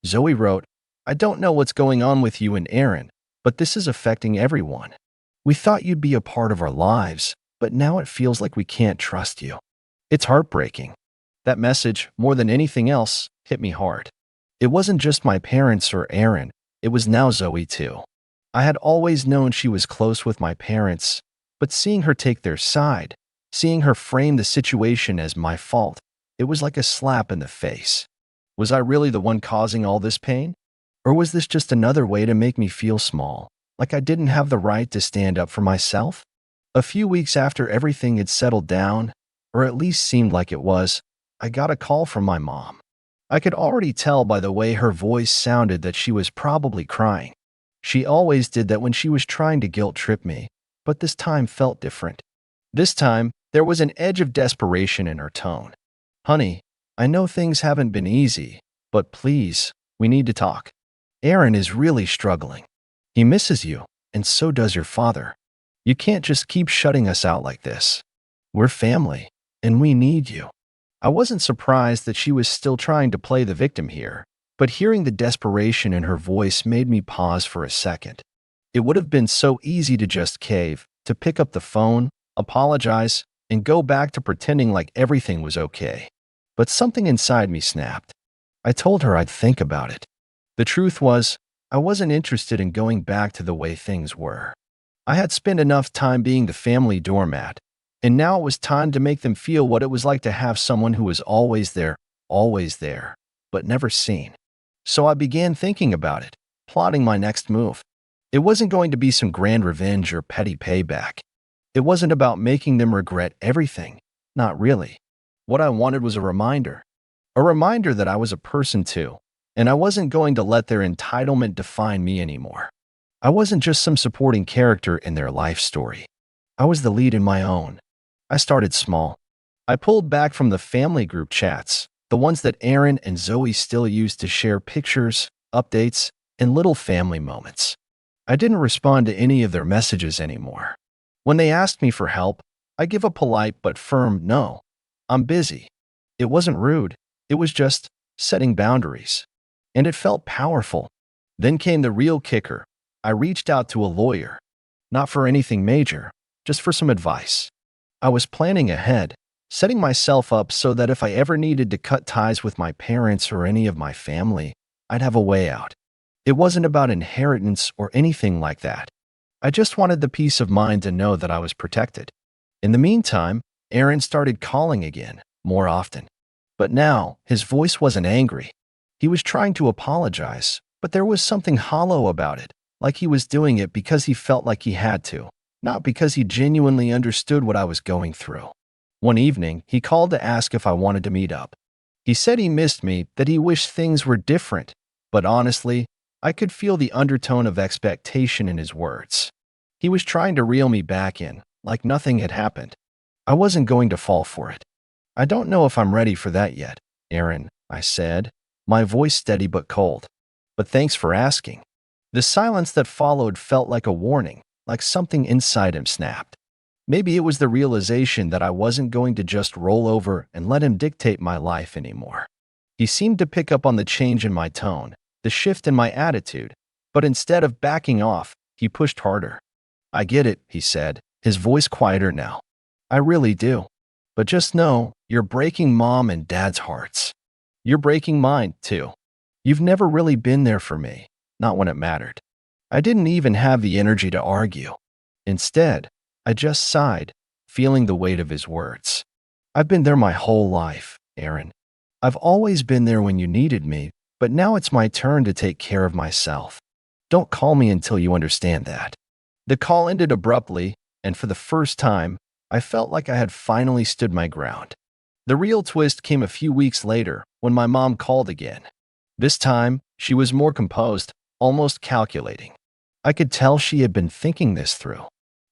Zoe wrote, "I don't know what's going on with you and Aaron, but this is affecting everyone. We thought you'd be a part of our lives, but now it feels like we can't trust you." It's heartbreaking. That message, more than anything else, hit me hard. It wasn't just my parents or Aaron, it was now Zoe too. I had always known she was close with my parents, but seeing her take their side, seeing her frame the situation as my fault, it was like a slap in the face. Was I really the one causing all this pain? Or was this just another way to make me feel small, like I didn't have the right to stand up for myself? A few weeks after everything had settled down, or at least seemed like it was, I got a call from my mom. I could already tell by the way her voice sounded that she was probably crying. She always did that when she was trying to guilt trip me, but this time felt different. This time, there was an edge of desperation in her tone. "Honey, I know things haven't been easy, but please, we need to talk. Aaron is really struggling. He misses you, and so does your father. You can't just keep shutting us out like this. We're family, and we need you." I wasn't surprised that she was still trying to play the victim here, but hearing the desperation in her voice made me pause for a second. It would have been so easy to just cave, to pick up the phone, apologize, and go back to pretending like everything was okay. But something inside me snapped. I told her I'd think about it. The truth was, I wasn't interested in going back to the way things were. I had spent enough time being the family doormat, and now it was time to make them feel what it was like to have someone who was always there, but never seen. So I began thinking about it, plotting my next move. It wasn't going to be some grand revenge or petty payback. It wasn't about making them regret everything. Not really. What I wanted was a reminder that I was a person too, and I wasn't going to let their entitlement define me anymore. I wasn't just some supporting character in their life story. I was the lead in my own. I started small. I pulled back from the family group chats, the ones that Aaron and Zoe still used to share pictures, updates, and little family moments. I didn't respond to any of their messages anymore. When they asked me for help, I give a polite but firm no. I'm busy. It wasn't rude. It was just setting boundaries. And it felt powerful. Then came the real kicker. I reached out to a lawyer. Not for anything major, just for some advice. I was planning ahead, setting myself up so that if I ever needed to cut ties with my parents or any of my family, I'd have a way out. It wasn't about inheritance or anything like that. I just wanted the peace of mind to know that I was protected. In the meantime, Aaron started calling again, more often. But now, his voice wasn't angry. He was trying to apologize, but there was something hollow about it, like he was doing it because he felt like he had to, not because he genuinely understood what I was going through. One evening, he called to ask if I wanted to meet up. He said he missed me, that he wished things were different, but honestly, I could feel the undertone of expectation in his words. He was trying to reel me back in, like nothing had happened. I wasn't going to fall for it. "I don't know if I'm ready for that yet, Aaron," I said, my voice steady but cold. "But thanks for asking." The silence that followed felt like a warning, like something inside him snapped. Maybe it was the realization that I wasn't going to just roll over and let him dictate my life anymore. He seemed to pick up on the change in my tone, the shift in my attitude, but instead of backing off, he pushed harder. "I get it," he said, his voice quieter now. "I really do. But just know, you're breaking Mom and Dad's hearts. You're breaking mine, too. You've never really been there for me, not when it mattered." I didn't even have the energy to argue. Instead, I just sighed, feeling the weight of his words. "I've been there my whole life, Aaron. I've always been there when you needed me, but now it's my turn to take care of myself. Don't call me until you understand that." The call ended abruptly, and for the first time, I felt like I had finally stood my ground. The real twist came a few weeks later when my mom called again. This time, she was more composed, almost calculating. I could tell she had been thinking this through.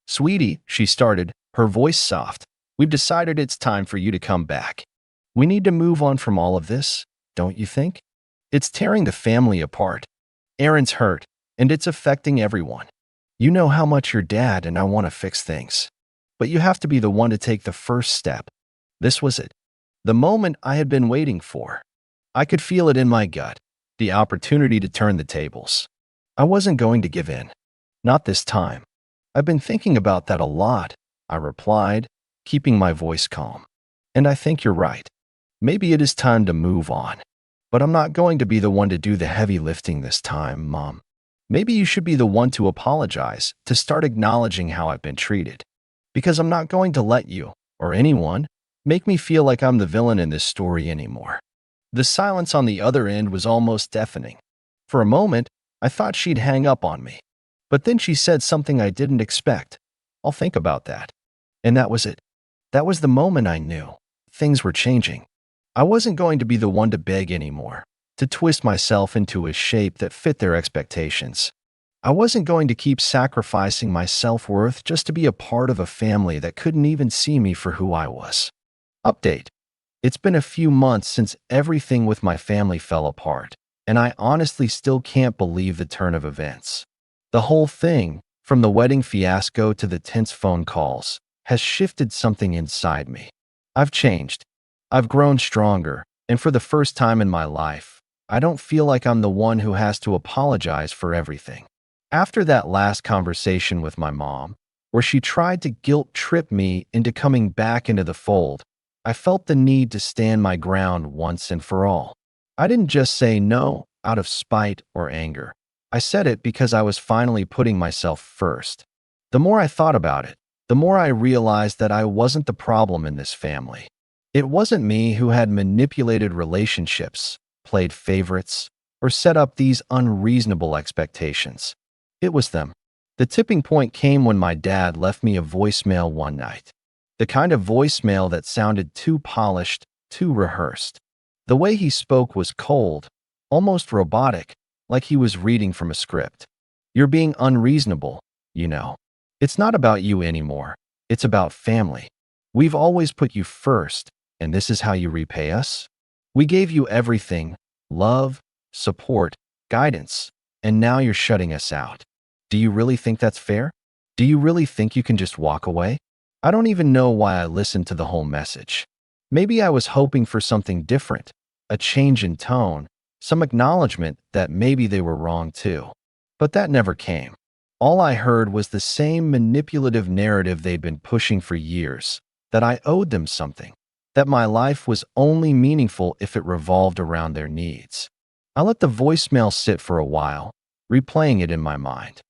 "Sweetie," she started, her voice soft, "we've decided it's time for you to come back. We need to move on from all of this, don't you think? It's tearing the family apart. Aaron's hurt, and it's affecting everyone. You know how much your dad and I want to fix things. But you have to be the one to take the first step." This was it. The moment I had been waiting for. I could feel it in my gut, the opportunity to turn the tables. I wasn't going to give in. Not this time. "I've been thinking about that a lot," I replied, keeping my voice calm. "And I think you're right. Maybe it is time to move on. But I'm not going to be the one to do the heavy lifting this time, Mom. Maybe you should be the one to apologize, to start acknowledging how I've been treated. Because I'm not going to let you, or anyone, make me feel like I'm the villain in this story anymore." The silence on the other end was almost deafening. For a moment, I thought she'd hang up on me. But then she said something I didn't expect. "I'll think about that." And that was it. That was the moment I knew. Things were changing. I wasn't going to be the one to beg anymore, to twist myself into a shape that fit their expectations. I wasn't going to keep sacrificing my self-worth just to be a part of a family that couldn't even see me for who I was. Update. It's been a few months since everything with my family fell apart, and I honestly still can't believe the turn of events. The whole thing, from the wedding fiasco to the tense phone calls, has shifted something inside me. I've changed. I've grown stronger, and for the first time in my life, I don't feel like I'm the one who has to apologize for everything. After that last conversation with my mom, where she tried to guilt-trip me into coming back into the fold, I felt the need to stand my ground once and for all. I didn't just say no out of spite or anger. I said it because I was finally putting myself first. The more I thought about it, the more I realized that I wasn't the problem in this family. It wasn't me who had manipulated relationships, played favorites, or set up these unreasonable expectations. It was them. The tipping point came when my dad left me a voicemail one night. The kind of voicemail that sounded too polished, too rehearsed. The way he spoke was cold, almost robotic, like he was reading from a script. "You're being unreasonable, you know. It's not about you anymore. It's about family. We've always put you first, and this is how you repay us? We gave you everything, love, support, guidance, and now you're shutting us out. Do you really think that's fair? Do you really think you can just walk away?" I don't even know why I listened to the whole message. Maybe I was hoping for something different, a change in tone, some acknowledgement that maybe they were wrong too. But that never came. All I heard was the same manipulative narrative they'd been pushing for years, that I owed them something, that my life was only meaningful if it revolved around their needs. I let the voicemail sit for a while, replaying it in my mind.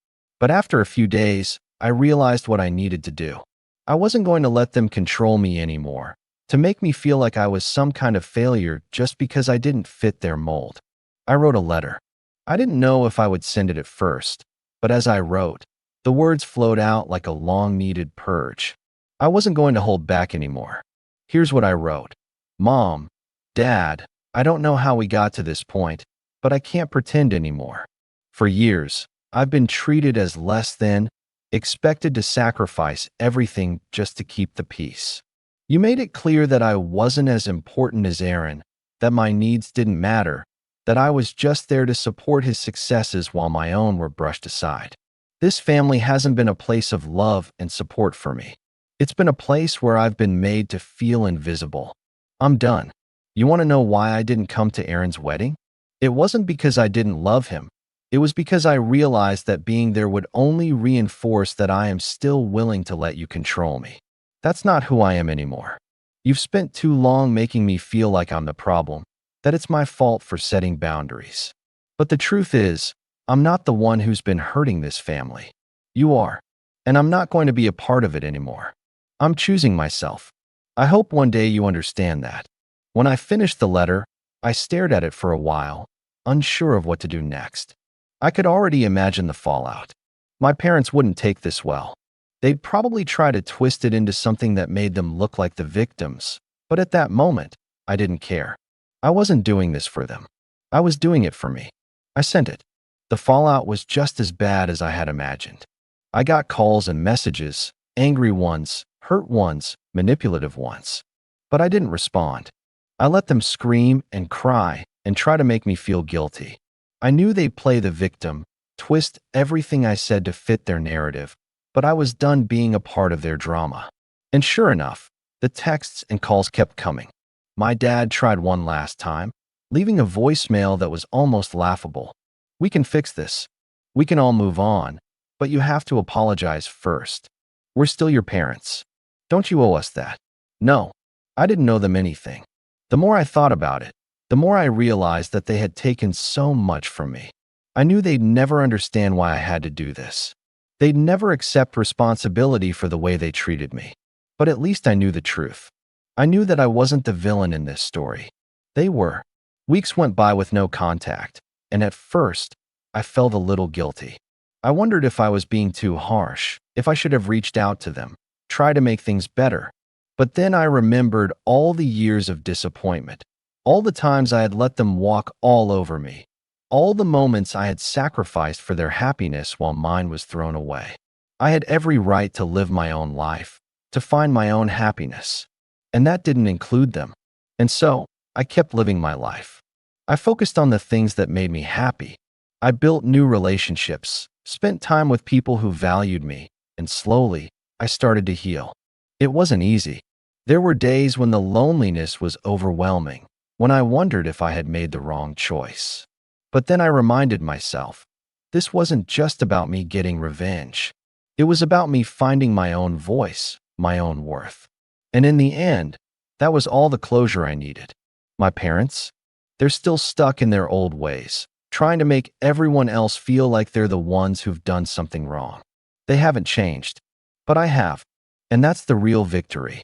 But after a few days, I realized what I needed to do. I wasn't going to let them control me anymore, to make me feel like I was some kind of failure just because I didn't fit their mold. I wrote a letter. I didn't know if I would send it at first, but as I wrote, the words flowed out like a long-needed purge. I wasn't going to hold back anymore. Here's what I wrote. "Mom, Dad, I don't know how we got to this point, but I can't pretend anymore. For years, I've been treated as less than, expected to sacrifice everything just to keep the peace. You made it clear that I wasn't as important as Aaron, that my needs didn't matter, that I was just there to support his successes while my own were brushed aside. This family hasn't been a place of love and support for me. It's been a place where I've been made to feel invisible. I'm done. You want to know why I didn't come to Aaron's wedding? It wasn't because I didn't love him. It was because I realized that being there would only reinforce that I am still willing to let you control me. That's not who I am anymore. You've spent too long making me feel like I'm the problem, that it's my fault for setting boundaries. But the truth is, I'm not the one who's been hurting this family. You are, and I'm not going to be a part of it anymore. I'm choosing myself. I hope one day you understand that." When I finished the letter, I stared at it for a while, unsure of what to do next. I could already imagine the fallout. My parents wouldn't take this well. They'd probably try to twist it into something that made them look like the victims, but at that moment, I didn't care. I wasn't doing this for them. I was doing it for me. I sent it. The fallout was just as bad as I had imagined. I got calls and messages, angry ones, hurt ones, manipulative ones. But I didn't respond. I let them scream and cry and try to make me feel guilty. I knew they'd play the victim, twist everything I said to fit their narrative, but I was done being a part of their drama. And sure enough, the texts and calls kept coming. My dad tried one last time, leaving a voicemail that was almost laughable. "We can fix this. We can all move on, but you have to apologize first. We're still your parents. Don't you owe us that?" No, I didn't owe them anything. The more I thought about it, the more I realized that they had taken so much from me. I knew they'd never understand why I had to do this. They'd never accept responsibility for the way they treated me. But at least I knew the truth. I knew that I wasn't the villain in this story. They were. Weeks went by with no contact, and at first, I felt a little guilty. I wondered if I was being too harsh, if I should have reached out to them, tried to make things better. But then I remembered all the years of disappointment, all the times I had let them walk all over me, all the moments I had sacrificed for their happiness while mine was thrown away. I had every right to live my own life, to find my own happiness. And that didn't include them. And so, I kept living my life. I focused on the things that made me happy. I built new relationships, spent time with people who valued me, and slowly, I started to heal. It wasn't easy. There were days when the loneliness was overwhelming, when I wondered if I had made the wrong choice. But then I reminded myself, this wasn't just about me getting revenge. It was about me finding my own voice, my own worth. And in the end, that was all the closure I needed. My parents? They're still stuck in their old ways, trying to make everyone else feel like they're the ones who've done something wrong. They haven't changed, but I have, and that's the real victory.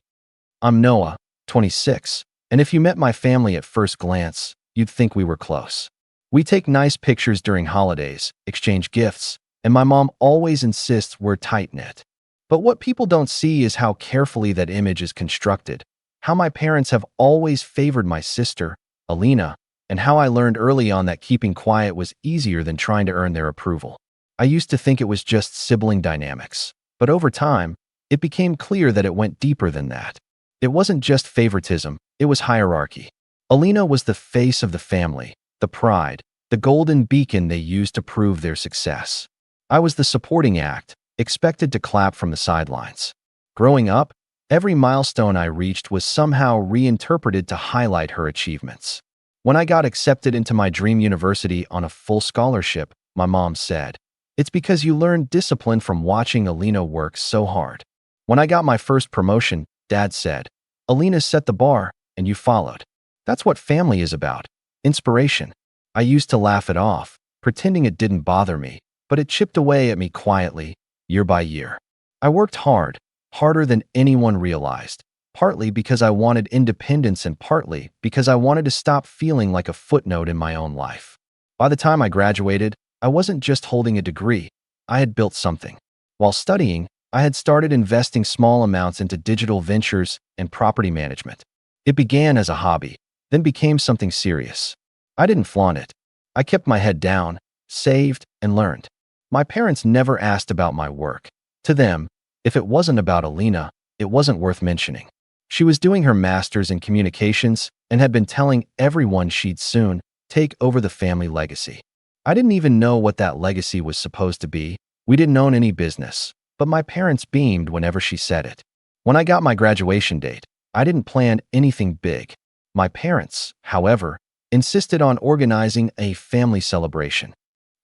I'm Noah, 26, and if you met my family at first glance, you'd think we were close. We take nice pictures during holidays, exchange gifts, and my mom always insists we're tight-knit. But what people don't see is how carefully that image is constructed, how my parents have always favored my sister, Alina, and how I learned early on that keeping quiet was easier than trying to earn their approval. I used to think it was just sibling dynamics, but over time, it became clear that it went deeper than that. It wasn't just favoritism, it was hierarchy. Alina was the face of the family, the pride, the golden beacon they used to prove their success. I was the supporting act, expected to clap from the sidelines. Growing up, every milestone I reached was somehow reinterpreted to highlight her achievements. When I got accepted into my dream university on a full scholarship, my mom said, "It's because you learned discipline from watching Alina work so hard." When I got my first promotion, Dad said, "Alina set the bar, and you followed." That's what family is about. Inspiration. I used to laugh it off, pretending it didn't bother me, but it chipped away at me quietly, year by year. I worked hard, harder than anyone realized, partly because I wanted independence and partly because I wanted to stop feeling like a footnote in my own life. By the time I graduated, I wasn't just holding a degree, I had built something. While studying, I had started investing small amounts into digital ventures and property management. It began as a hobby, then became something serious. I didn't flaunt it. I kept my head down, saved, and learned. My parents never asked about my work. To them, if it wasn't about Alina, it wasn't worth mentioning. She was doing her master's in communications and had been telling everyone she'd soon take over the family legacy. I didn't even know what that legacy was supposed to be. We didn't own any business, but my parents beamed whenever she said it. When I got my graduation date, I didn't plan anything big. My parents, however, insisted on organizing a family celebration.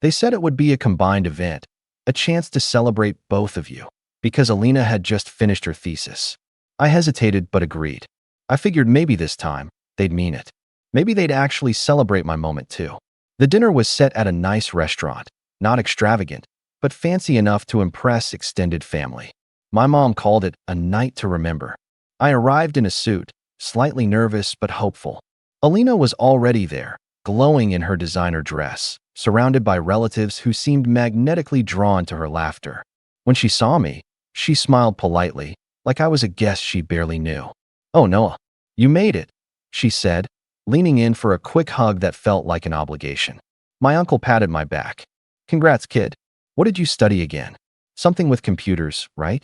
They said it would be a combined event, a chance to celebrate both of you, because Alina had just finished her thesis. I hesitated but agreed. I figured maybe this time, they'd mean it. Maybe they'd actually celebrate my moment too. The dinner was set at a nice restaurant, not extravagant, but fancy enough to impress extended family. My mom called it a night to remember. I arrived in a suit, slightly nervous but hopeful. Alina was already there, glowing in her designer dress, surrounded by relatives who seemed magnetically drawn to her laughter. When she saw me, she smiled politely, like I was a guest she barely knew. "Oh, Noah, you made it," she said, leaning in for a quick hug that felt like an obligation. My uncle patted my back. Congrats, kid. What did you study again? Something with computers, right?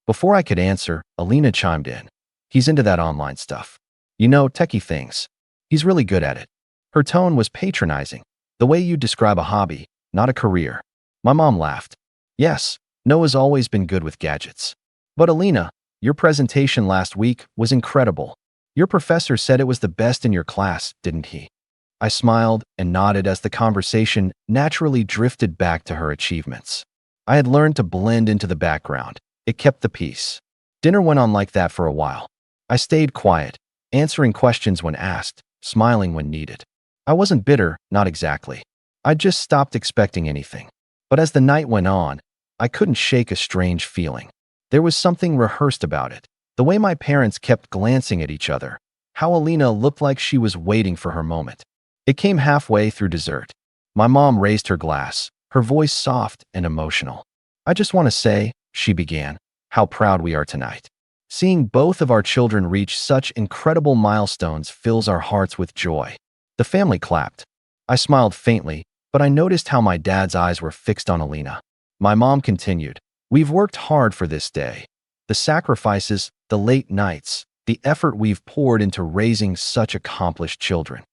Before I could answer, Alina chimed in. He's into that online stuff. You know, techie things. He's really good at it. Her tone was patronizing, the way you describe a hobby, not a career. My mom laughed. Yes, Noah's always been good with gadgets. But Alina, your presentation last week was incredible. Your professor said it was the best in your class, didn't he? I smiled and nodded as the conversation naturally drifted back to her achievements. I had learned to blend into the background. It kept the peace. Dinner went on like that for a while. I stayed quiet, answering questions when asked, smiling when needed. I wasn't bitter, not exactly. I just stopped expecting anything. But as the night went on, I couldn't shake a strange feeling. There was something rehearsed about it. The way my parents kept glancing at each other. How Alina looked like she was waiting for her moment. It came halfway through dessert. My mom raised her glass, her voice soft and emotional. I just want to say, she began, how proud we are tonight. Seeing both of our children reach such incredible milestones fills our hearts with joy. The family clapped. I smiled faintly, but I noticed how my dad's eyes were fixed on Alina. My mom continued, we've worked hard for this day. The sacrifices, the late nights, the effort we've poured into raising such accomplished children.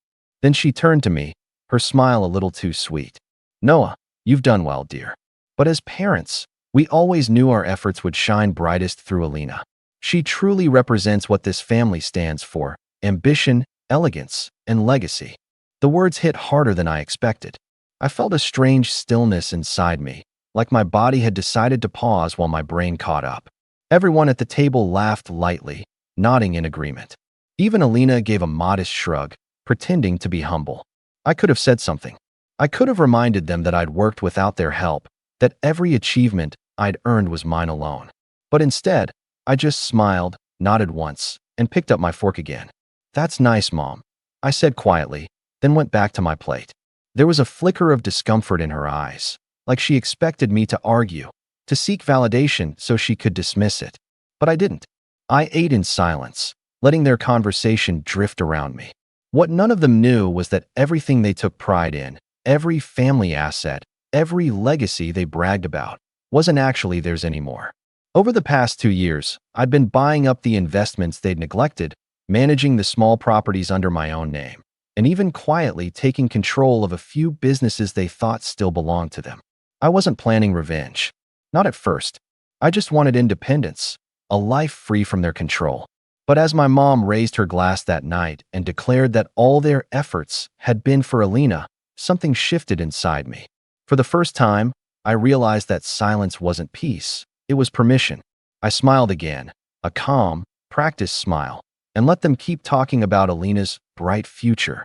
Then she turned to me, her smile a little too sweet. Noah, you've done well, dear. But as parents, we always knew our efforts would shine brightest through Alina. She truly represents what this family stands for: ambition, elegance, and legacy. The words hit harder than I expected. I felt a strange stillness inside me, like my body had decided to pause while my brain caught up. Everyone at the table laughed lightly, nodding in agreement. Even Alina gave a modest shrug, pretending to be humble. I could have said something. I could have reminded them that I'd worked without their help, that every achievement I'd earned was mine alone. But instead, I just smiled, nodded once, and picked up my fork again. That's nice, Mom, I said quietly, then went back to my plate. There was a flicker of discomfort in her eyes, like she expected me to argue, to seek validation so she could dismiss it. But I didn't. I ate in silence, letting their conversation drift around me. What none of them knew was that everything they took pride in, every family asset, every legacy they bragged about, wasn't actually theirs anymore. Over the past 2 years, I'd been buying up the investments they'd neglected, managing the small properties under my own name, and even quietly taking control of a few businesses they thought still belonged to them. I wasn't planning revenge. Not at first. I just wanted independence, a life free from their control. But as my mom raised her glass that night and declared that all their efforts had been for Alina, something shifted inside me. For the first time, I realized that silence wasn't peace. It was permission. I smiled again, a calm, practiced smile, and let them keep talking about Alina's bright future.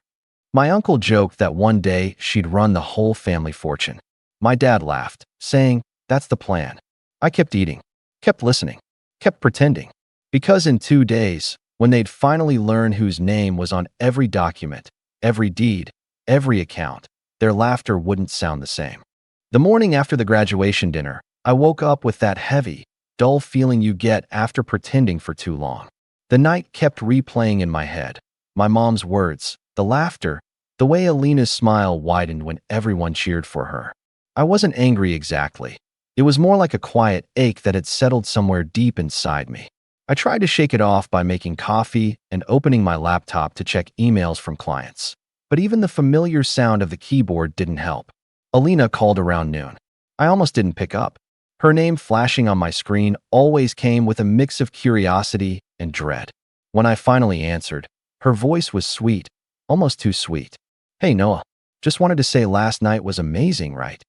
My uncle joked that one day she'd run the whole family fortune. My dad laughed, saying, that's the plan. I kept eating, kept listening, kept pretending. Because in 2 days, when they'd finally learn whose name was on every document, every deed, every account, their laughter wouldn't sound the same. The morning after the graduation dinner, I woke up with that heavy, dull feeling you get after pretending for too long. The night kept replaying in my head. My mom's words, the laughter, the way Alina's smile widened when everyone cheered for her. I wasn't angry exactly. It was more like a quiet ache that had settled somewhere deep inside me. I tried to shake it off by making coffee and opening my laptop to check emails from clients. But even the familiar sound of the keyboard didn't help. Alina called around noon. I almost didn't pick up. Her name flashing on my screen always came with a mix of curiosity and dread. When I finally answered, her voice was sweet, almost too sweet. Hey Noah, just wanted to say last night was amazing, right?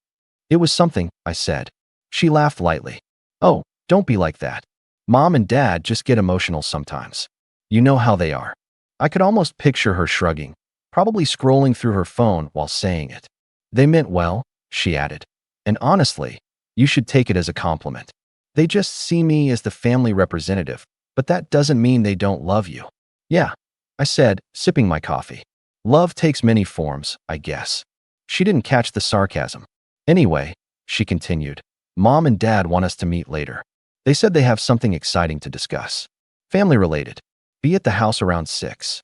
It was something, I said. She laughed lightly. Oh, don't be like that. Mom and Dad just get emotional sometimes. You know how they are. I could almost picture her shrugging, probably scrolling through her phone while saying it. They meant well, she added. And honestly, you should take it as a compliment. They just see me as the family representative, but that doesn't mean they don't love you. Yeah, I said, sipping my coffee. Love takes many forms, I guess. She didn't catch the sarcasm. Anyway, she continued, Mom and Dad want us to meet later. They said they have something exciting to discuss. Family related. Be at the house around 6.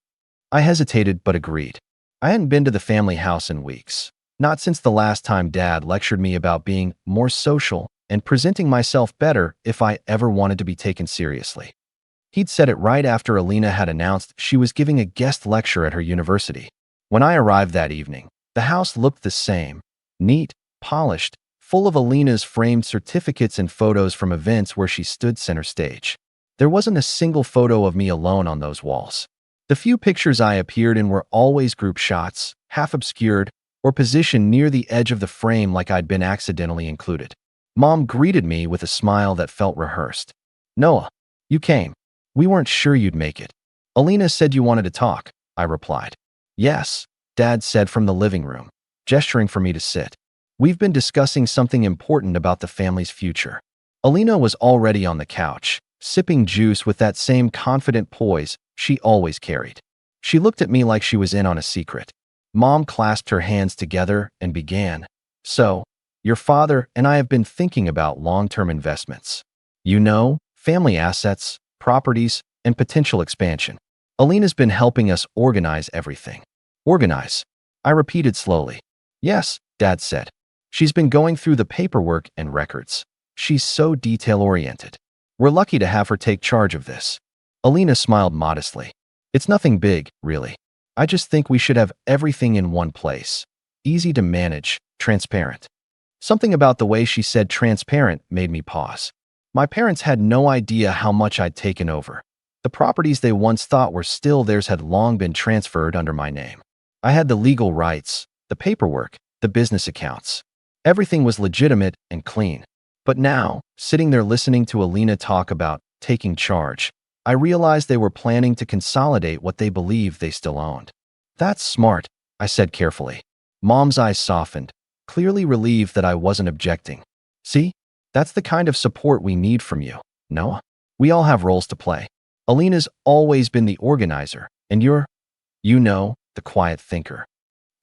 I hesitated but agreed. I hadn't been to the family house in weeks. Not since the last time Dad lectured me about being more social and presenting myself better if I ever wanted to be taken seriously. He'd said it right after Alina had announced she was giving a guest lecture at her university. When I arrived that evening, the house looked the same, neat, polished, full of Alina's framed certificates and photos from events where she stood center stage. There wasn't a single photo of me alone on those walls. The few pictures I appeared in were always group shots, half obscured, or positioned near the edge of the frame like I'd been accidentally included. Mom greeted me with a smile that felt rehearsed. "Noah, you came. We weren't sure you'd make it. Alina said you wanted to talk," I replied. "Yes," Dad said from the living room, gesturing for me to sit. "We've been discussing something important about the family's future." Alina was already on the couch, sipping juice with that same confident poise she always carried. She looked at me like she was in on a secret. Mom clasped her hands together and began. "So, your father and I have been thinking about long-term investments. You know, family assets, properties, and potential expansion. Alina's been helping us organize everything." "Organize?" I repeated slowly. "Yes," Dad said. "She's been going through the paperwork and records. She's so detail-oriented. We're lucky to have her take charge of this." Alina smiled modestly. "It's nothing big, really. I just think we should have everything in one place. Easy to manage, transparent." Something about the way she said transparent made me pause. My parents had no idea how much I'd taken over. The properties they once thought were still theirs had long been transferred under my name. I had the legal rights, the paperwork, the business accounts. Everything was legitimate and clean. But now, sitting there listening to Alina talk about taking charge, I realized they were planning to consolidate what they believed they still owned. "That's smart," I said carefully. Mom's eyes softened, clearly relieved that I wasn't objecting. "See? That's the kind of support we need from you, Noah. We all have roles to play. Alina's always been the organizer, and you're, the quiet thinker."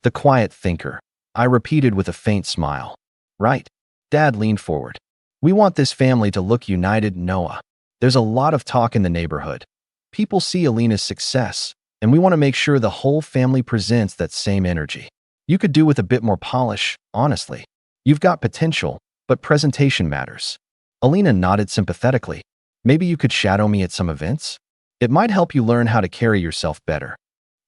"The quiet thinker," I repeated with a faint smile. "Right." Dad leaned forward. "We want this family to look united, Noah. There's a lot of talk in the neighborhood. People see Alina's success, and we want to make sure the whole family presents that same energy. You could do with a bit more polish, honestly. You've got potential, but presentation matters." Alina nodded sympathetically. "Maybe you could shadow me at some events? It might help you learn how to carry yourself better."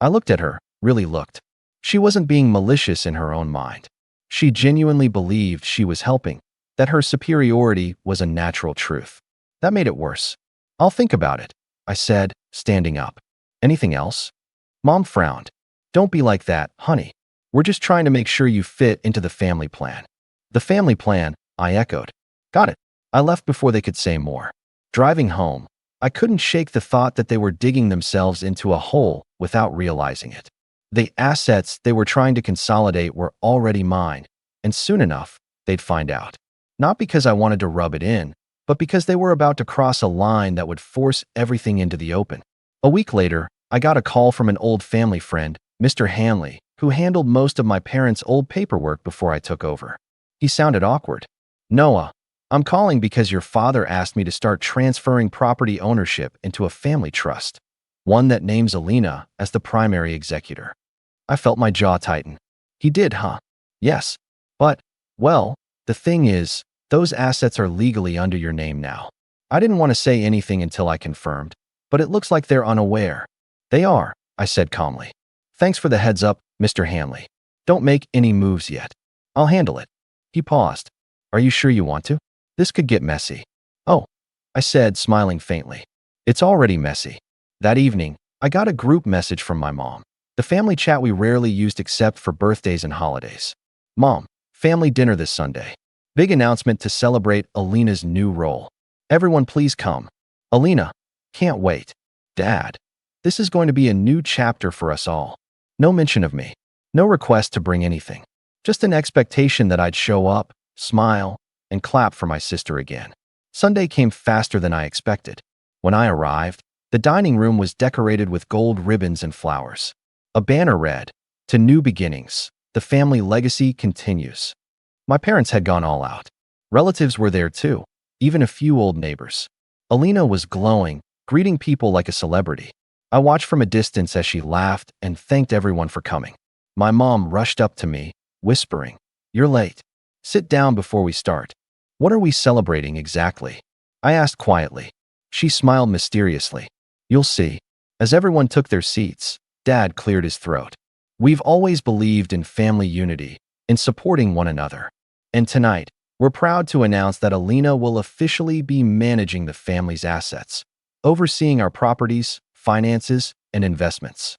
I looked at her, really looked. She wasn't being malicious in her own mind. She genuinely believed she was helping, that her superiority was a natural truth. That made it worse. "I'll think about it," I said, standing up. "Anything else?" Mom frowned. "Don't be like that, honey. We're just trying to make sure you fit into the family plan." "The family plan," I echoed. "Got it." I left before they could say more. Driving home, I couldn't shake the thought that they were digging themselves into a hole without realizing it. The assets they were trying to consolidate were already mine, and soon enough, they'd find out. Not because I wanted to rub it in, but because they were about to cross a line that would force everything into the open. A week later, I got a call from an old family friend, Mr. Hanley, who handled most of my parents' old paperwork before I took over. He sounded awkward. "Noah, I'm calling because your father asked me to start transferring property ownership into a family trust, one that names Alina as the primary executor." I felt my jaw tighten. "He did, huh?" "Yes. But, well, the thing is, those assets are legally under your name now." I didn't want to say anything until I confirmed, but it looks like they're unaware. "They are," I said calmly. "Thanks for the heads up, Mr. Hanley. Don't make any moves yet. I'll handle it." He paused. "Are you sure you want to? This could get messy." "Oh," I said, smiling faintly. "It's already messy." That evening, I got a group message from my mom, the family chat we rarely used except for birthdays and holidays. "Mom, family dinner this Sunday. Big announcement to celebrate Alina's new role. Everyone please come. Alina, can't wait. Dad, this is going to be a new chapter for us all. No mention of me. No request to bring anything. Just an expectation that I'd show up, smile, and clap for my sister again." Sunday came faster than I expected. When I arrived, the dining room was decorated with gold ribbons and flowers. A banner read, "To new beginnings, the family legacy continues." My parents had gone all out. Relatives were there too, even a few old neighbors. Alina was glowing, greeting people like a celebrity. I watched from a distance as she laughed and thanked everyone for coming. My mom rushed up to me, whispering, "You're late. Sit down before we start." "What are we celebrating exactly?" I asked quietly. She smiled mysteriously. "You'll see." As everyone took their seats, Dad cleared his throat. "We've always believed in family unity, in supporting one another. And tonight, we're proud to announce that Alina will officially be managing the family's assets, overseeing our properties, finances, and investments."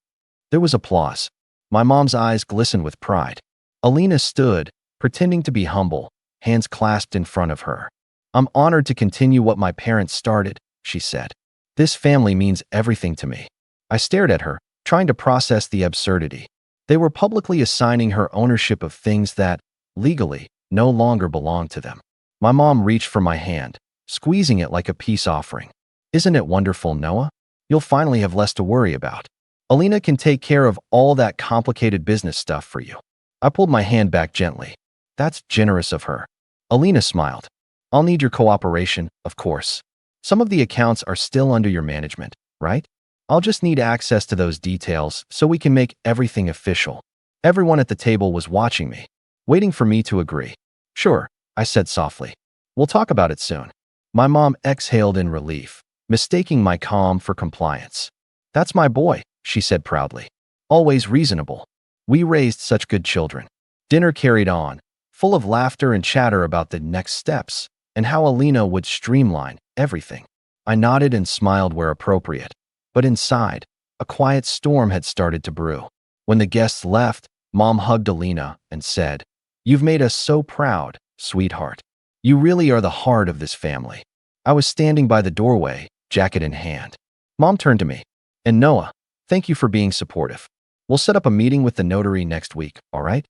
There was applause. My mom's eyes glistened with pride. Alina stood, pretending to be humble, hands clasped in front of her. "I'm honored to continue what my parents started," she said. "This family means everything to me." I stared at her, trying to process the absurdity. They were publicly assigning her ownership of things that, legally, no longer belonged to them. My mom reached for my hand, squeezing it like a peace offering. "Isn't it wonderful, Noah? You'll finally have less to worry about. Alina can take care of all that complicated business stuff for you." I pulled my hand back gently. "That's generous of her." Alina smiled. "I'll need your cooperation, of course. Some of the accounts are still under your management, right? I'll just need access to those details so we can make everything official." Everyone at the table was watching me, waiting for me to agree. "Sure," I said softly. "We'll talk about it soon." My mom exhaled in relief, mistaking my calm for compliance. "That's my boy," she said proudly. "Always reasonable. We raised such good children." Dinner carried on, full of laughter and chatter about the next steps and how Alina would streamline everything. I nodded and smiled where appropriate, but inside, a quiet storm had started to brew. When the guests left, Mom hugged Alina and said, "You've made us so proud, sweetheart. You really are the heart of this family." I was standing by the doorway, jacket in hand. Mom turned to me. "And Noah, thank you for being supportive. We'll set up a meeting with the notary next week, all right?"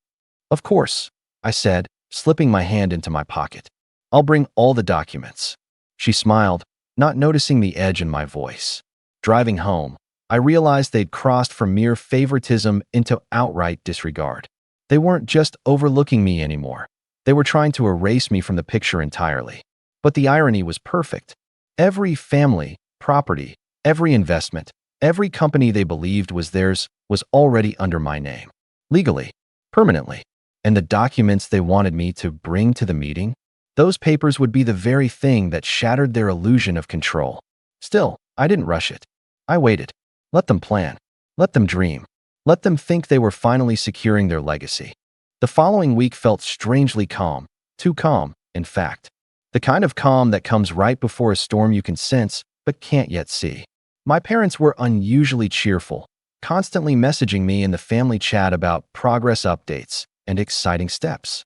"Of course," I said, slipping my hand into my pocket. "I'll bring all the documents." She smiled, not noticing the edge in my voice. Driving home, I realized they'd crossed from mere favoritism into outright disregard. They weren't just overlooking me anymore. They were trying to erase me from the picture entirely. But the irony was perfect. Every family, property, every investment, every company they believed was theirs was already under my name. Legally, permanently. And the documents they wanted me to bring to the meeting? Those papers would be the very thing that shattered their illusion of control. Still, I didn't rush it. I waited. Let them plan. Let them dream. Let them think they were finally securing their legacy. The following week felt strangely calm. Too calm, in fact. The kind of calm that comes right before a storm you can sense, but can't yet see. My parents were unusually cheerful, constantly messaging me in the family chat about progress updates and exciting steps.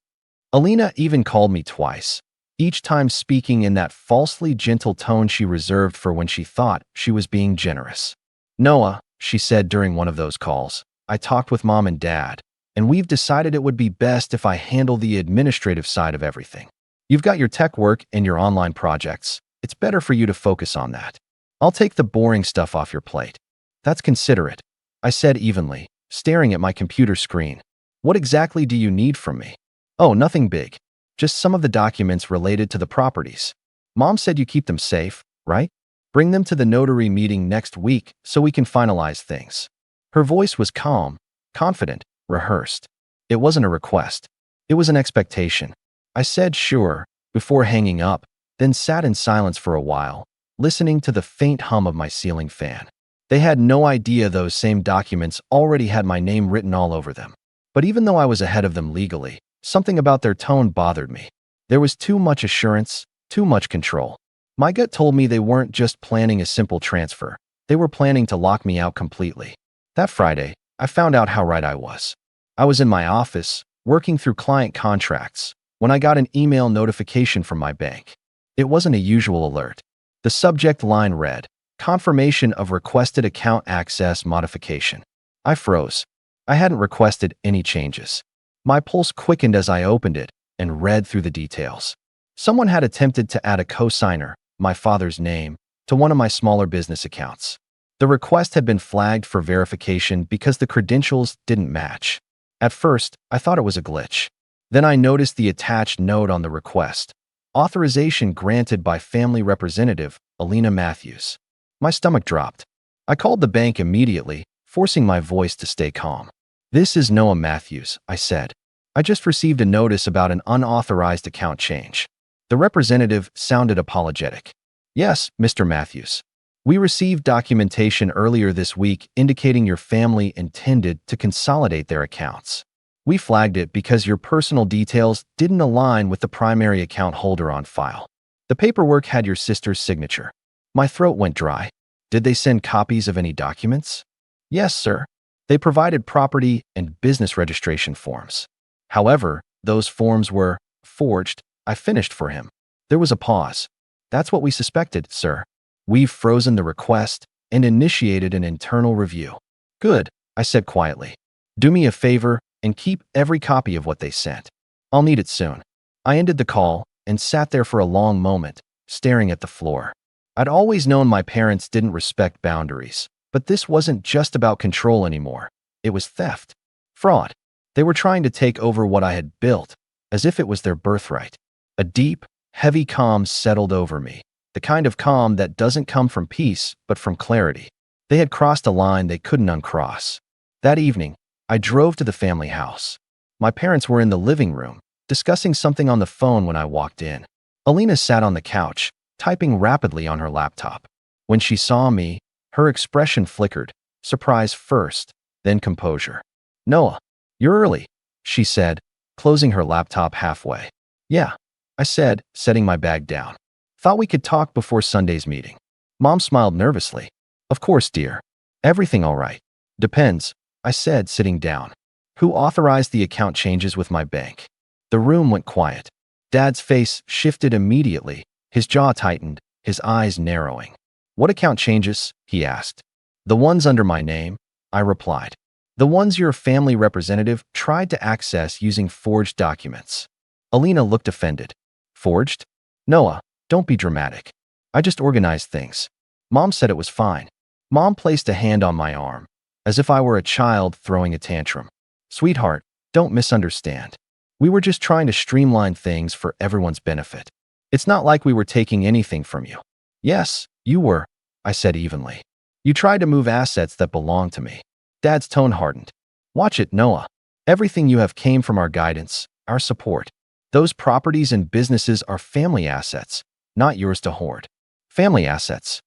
Alina even called me twice, each time speaking in that falsely gentle tone she reserved for when she thought she was being generous. "Noah," she said during one of those calls, "I talked with Mom and Dad, and we've decided it would be best if I handle the administrative side of everything. You've got your tech work and your online projects. It's better for you to focus on that. I'll take the boring stuff off your plate." "That's considerate," I said evenly, staring at my computer screen. "What exactly do you need from me?" "Oh, nothing big. Just some of the documents related to the properties. Mom said you keep them safe, right? Bring them to the notary meeting next week so we can finalize things." Her voice was calm, confident, rehearsed. It wasn't a request. It was an expectation. I said sure before hanging up, then sat in silence for a while, listening to the faint hum of my ceiling fan. They had no idea those same documents already had my name written all over them. But even though I was ahead of them legally, something about their tone bothered me. There was too much assurance, too much control. My gut told me they weren't just planning a simple transfer. They were planning to lock me out completely. That Friday, I found out how right I was. I was in my office, working through client contracts, when I got an email notification from my bank. It wasn't a usual alert. The subject line read, "Confirmation of requested account access modification." I froze. I hadn't requested any changes. My pulse quickened as I opened it and read through the details. Someone had attempted to add a cosigner, my father's name, to one of my smaller business accounts. The request had been flagged for verification because the credentials didn't match. At first, I thought it was a glitch. Then I noticed the attached note on the request. Authorization granted by family representative, Alina Matthews. My stomach dropped. I called the bank immediately, forcing my voice to stay calm. "This is Noah Matthews," I said. I just received a notice about an unauthorized account change. The representative sounded apologetic. Yes, Mr. Matthews. We received documentation earlier this week indicating your family intended to consolidate their accounts. We flagged it because your personal details didn't align with the primary account holder on file. The paperwork had your sister's signature. My throat went dry. Did they send copies of any documents? Yes, sir. They provided property and business registration forms. However, those forms were forged. I finished for him. There was a pause. That's what we suspected, sir. We've frozen the request and initiated an internal review. Good, I said quietly. Do me a favor and keep every copy of what they sent. I'll need it soon. I ended the call and sat there for a long moment, staring at the floor. I'd always known my parents didn't respect boundaries, but this wasn't just about control anymore. It was theft. Fraud. They were trying to take over what I had built, as if it was their birthright. A deep, heavy calm settled over me, the kind of calm that doesn't come from peace, but from clarity. They had crossed a line they couldn't uncross. That evening, I drove to the family house. My parents were in the living room, discussing something on the phone when I walked in. Alina sat on the couch, typing rapidly on her laptop. When she saw me, her expression flickered, surprise first, then composure. Noah, you're early, she said, closing her laptop halfway. Yeah, I said, setting my bag down. Thought we could talk before Sunday's meeting. Mom smiled nervously. Of course, dear. Everything all right? Depends, I said, sitting down. Who authorized the account changes with my bank? The room went quiet. Dad's face shifted immediately, his jaw tightened, his eyes narrowing. What account changes? He asked. The ones under my name, I replied. The ones your family representative tried to access using forged documents. Alina looked offended. Forged? Noah, don't be dramatic. I just organized things. Mom said it was fine. Mom placed a hand on my arm, as if I were a child throwing a tantrum. Sweetheart, don't misunderstand. We were just trying to streamline things for everyone's benefit. It's not like we were taking anything from you. Yes, you were, I said evenly. You tried to move assets that belonged to me. Dad's tone hardened. Watch it, Noah. Everything you have came from our guidance, our support. Those properties and businesses are family assets, not yours to hoard. Family assets.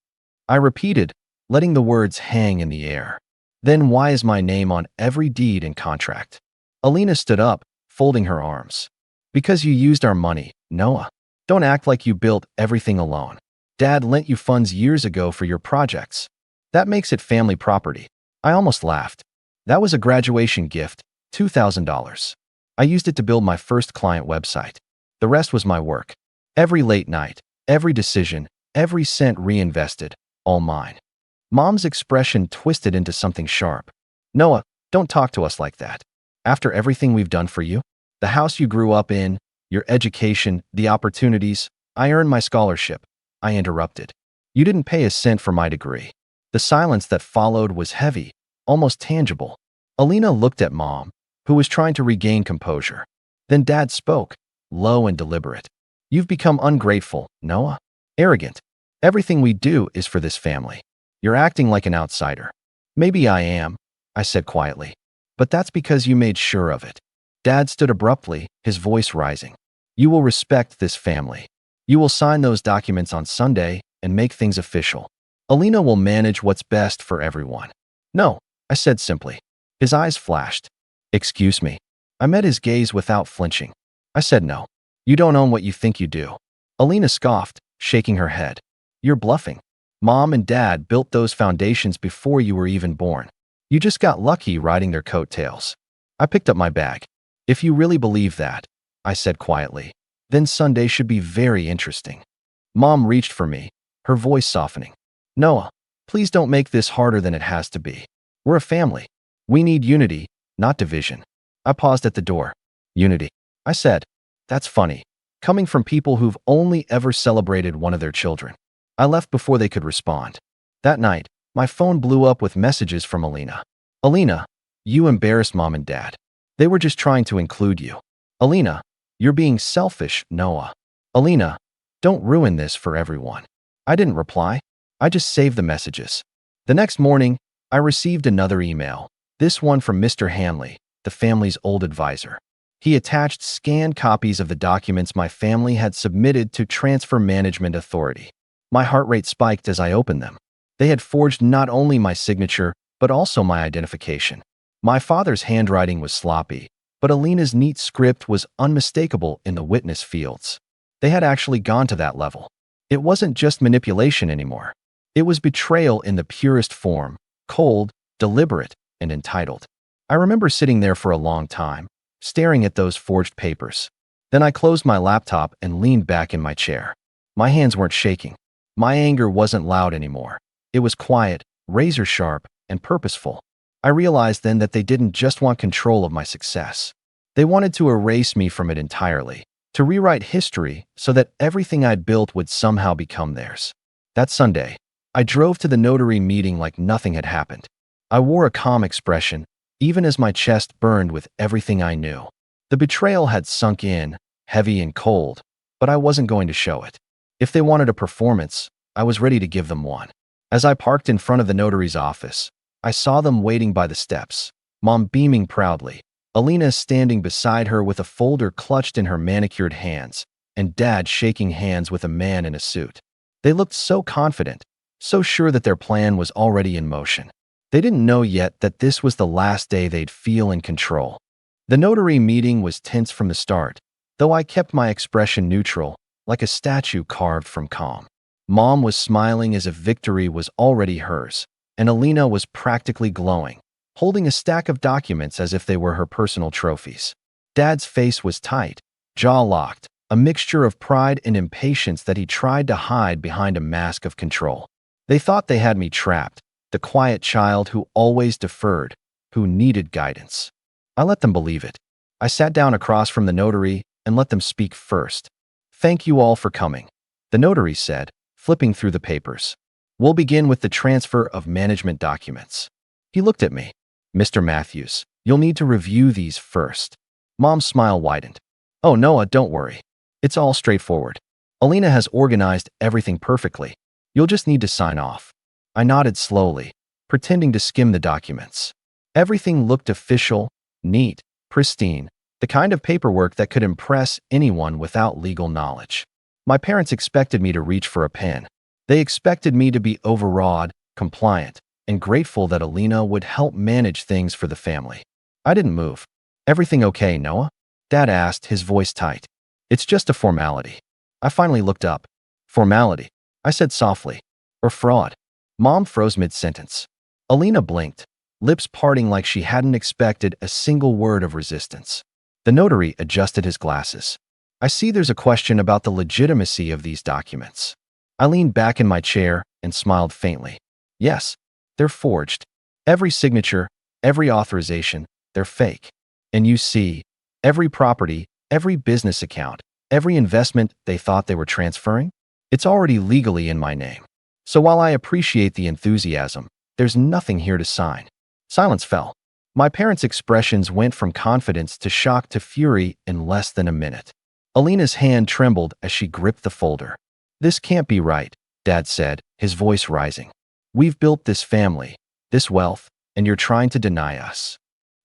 I repeated, letting the words hang in the air. Then why is my name on every deed and contract? Alina stood up, folding her arms. Because you used our money, Noah. Don't act like you built everything alone. Dad lent you funds years ago for your projects. That makes it family property. I almost laughed. That was a graduation gift, $2,000. I used it to build my first client website. The rest was my work. Every late night, every decision, every cent reinvested, all mine. Mom's expression twisted into something sharp. Noah, don't talk to us like that. After everything we've done for you, the house you grew up in, your education, the opportunities, I earned my scholarship. I interrupted. You didn't pay a cent for my degree. The silence that followed was heavy, almost tangible. Alina looked at Mom, who was trying to regain composure. Then Dad spoke, low and deliberate. You've become ungrateful, Noah. Arrogant. Everything we do is for this family. You're acting like an outsider. Maybe I am, I said quietly. But that's because you made sure of it. Dad stood abruptly, his voice rising. You will respect this family. You will sign those documents on Sunday and make things official. Alina will manage what's best for everyone. No, I said simply. His eyes flashed. Excuse me. I met his gaze without flinching. I said no. You don't own what you think you do. Alina scoffed, shaking her head. You're bluffing. Mom and Dad built those foundations before you were even born. You just got lucky riding their coattails. I picked up my bag. If you really believe that, I said quietly, then Sunday should be very interesting. Mom reached for me, her voice softening. Noah, please don't make this harder than it has to be. We're a family. We need unity, not division. I paused at the door. Unity, I said. That's funny, coming from people who've only ever celebrated one of their children. I left before they could respond. That night, my phone blew up with messages from Alina. Alina, you embarrassed Mom and Dad. They were just trying to include you. Alina, you're being selfish, Noah. Alina, don't ruin this for everyone. I didn't reply. I just saved the messages. The next morning, I received another email, this one from Mr. Hanley, the family's old advisor. He attached scanned copies of the documents my family had submitted to Transfer Management Authority. My heart rate spiked as I opened them. They had forged not only my signature, but also my identification. My father's handwriting was sloppy, but Alina's neat script was unmistakable in the witness fields. They had actually gone to that level. It wasn't just manipulation anymore. It was betrayal in the purest form, cold, deliberate, and entitled. I remember sitting there for a long time, staring at those forged papers. Then I closed my laptop and leaned back in my chair. My hands weren't shaking. My anger wasn't loud anymore. It was quiet, razor-sharp, and purposeful. I realized then that they didn't just want control of my success. They wanted to erase me from it entirely, to rewrite history so that everything I'd built would somehow become theirs. That Sunday, I drove to the notary meeting like nothing had happened. I wore a calm expression, even as my chest burned with everything I knew. The betrayal had sunk in, heavy and cold, but I wasn't going to show it. If they wanted a performance, I was ready to give them one. As I parked in front of the notary's office, I saw them waiting by the steps, Mom beaming proudly, Alina standing beside her with a folder clutched in her manicured hands, and Dad shaking hands with a man in a suit. They looked so confident, so sure that their plan was already in motion. They didn't know yet that this was the last day they'd feel in control. The notary meeting was tense from the start, though I kept my expression neutral, like a statue carved from calm. Mom was smiling as if victory was already hers, and Alina was practically glowing, holding a stack of documents as if they were her personal trophies. Dad's face was tight, jaw locked, a mixture of pride and impatience that he tried to hide behind a mask of control. They thought they had me trapped, the quiet child who always deferred, who needed guidance. I let them believe it. I sat down across from the notary and let them speak first. "Thank you all for coming," the notary said, flipping through the papers. "We'll begin with the transfer of management documents." He looked at me. "Mr. Matthews, you'll need to review these first." Mom's smile widened. "Oh, Noah, don't worry. It's all straightforward. Alina has organized everything perfectly. You'll just need to sign off." I nodded slowly, pretending to skim the documents. Everything looked official, neat, pristine, the kind of paperwork that could impress anyone without legal knowledge. My parents expected me to reach for a pen. They expected me to be overawed, compliant, and grateful that Alina would help manage things for the family. I didn't move. "Everything okay, Noah?" Dad asked, his voice tight. "It's just a formality." I finally looked up. "Formality," I said softly. "Or fraud?" Mom froze mid-sentence. Alina blinked, lips parting like she hadn't expected a single word of resistance. The notary adjusted his glasses. "I see there's a question about the legitimacy of these documents." I leaned back in my chair and smiled faintly. "Yes, they're forged. Every signature, every authorization, they're fake. And you see, every property, every business account, every investment they thought they were transferring, it's already legally in my name. So while I appreciate the enthusiasm, there's nothing here to sign." Silence fell. My parents' expressions went from confidence to shock to fury in less than a minute. Alina's hand trembled as she gripped the folder. "This can't be right," Dad said, his voice rising. "We've built this family, this wealth, and you're trying to deny us."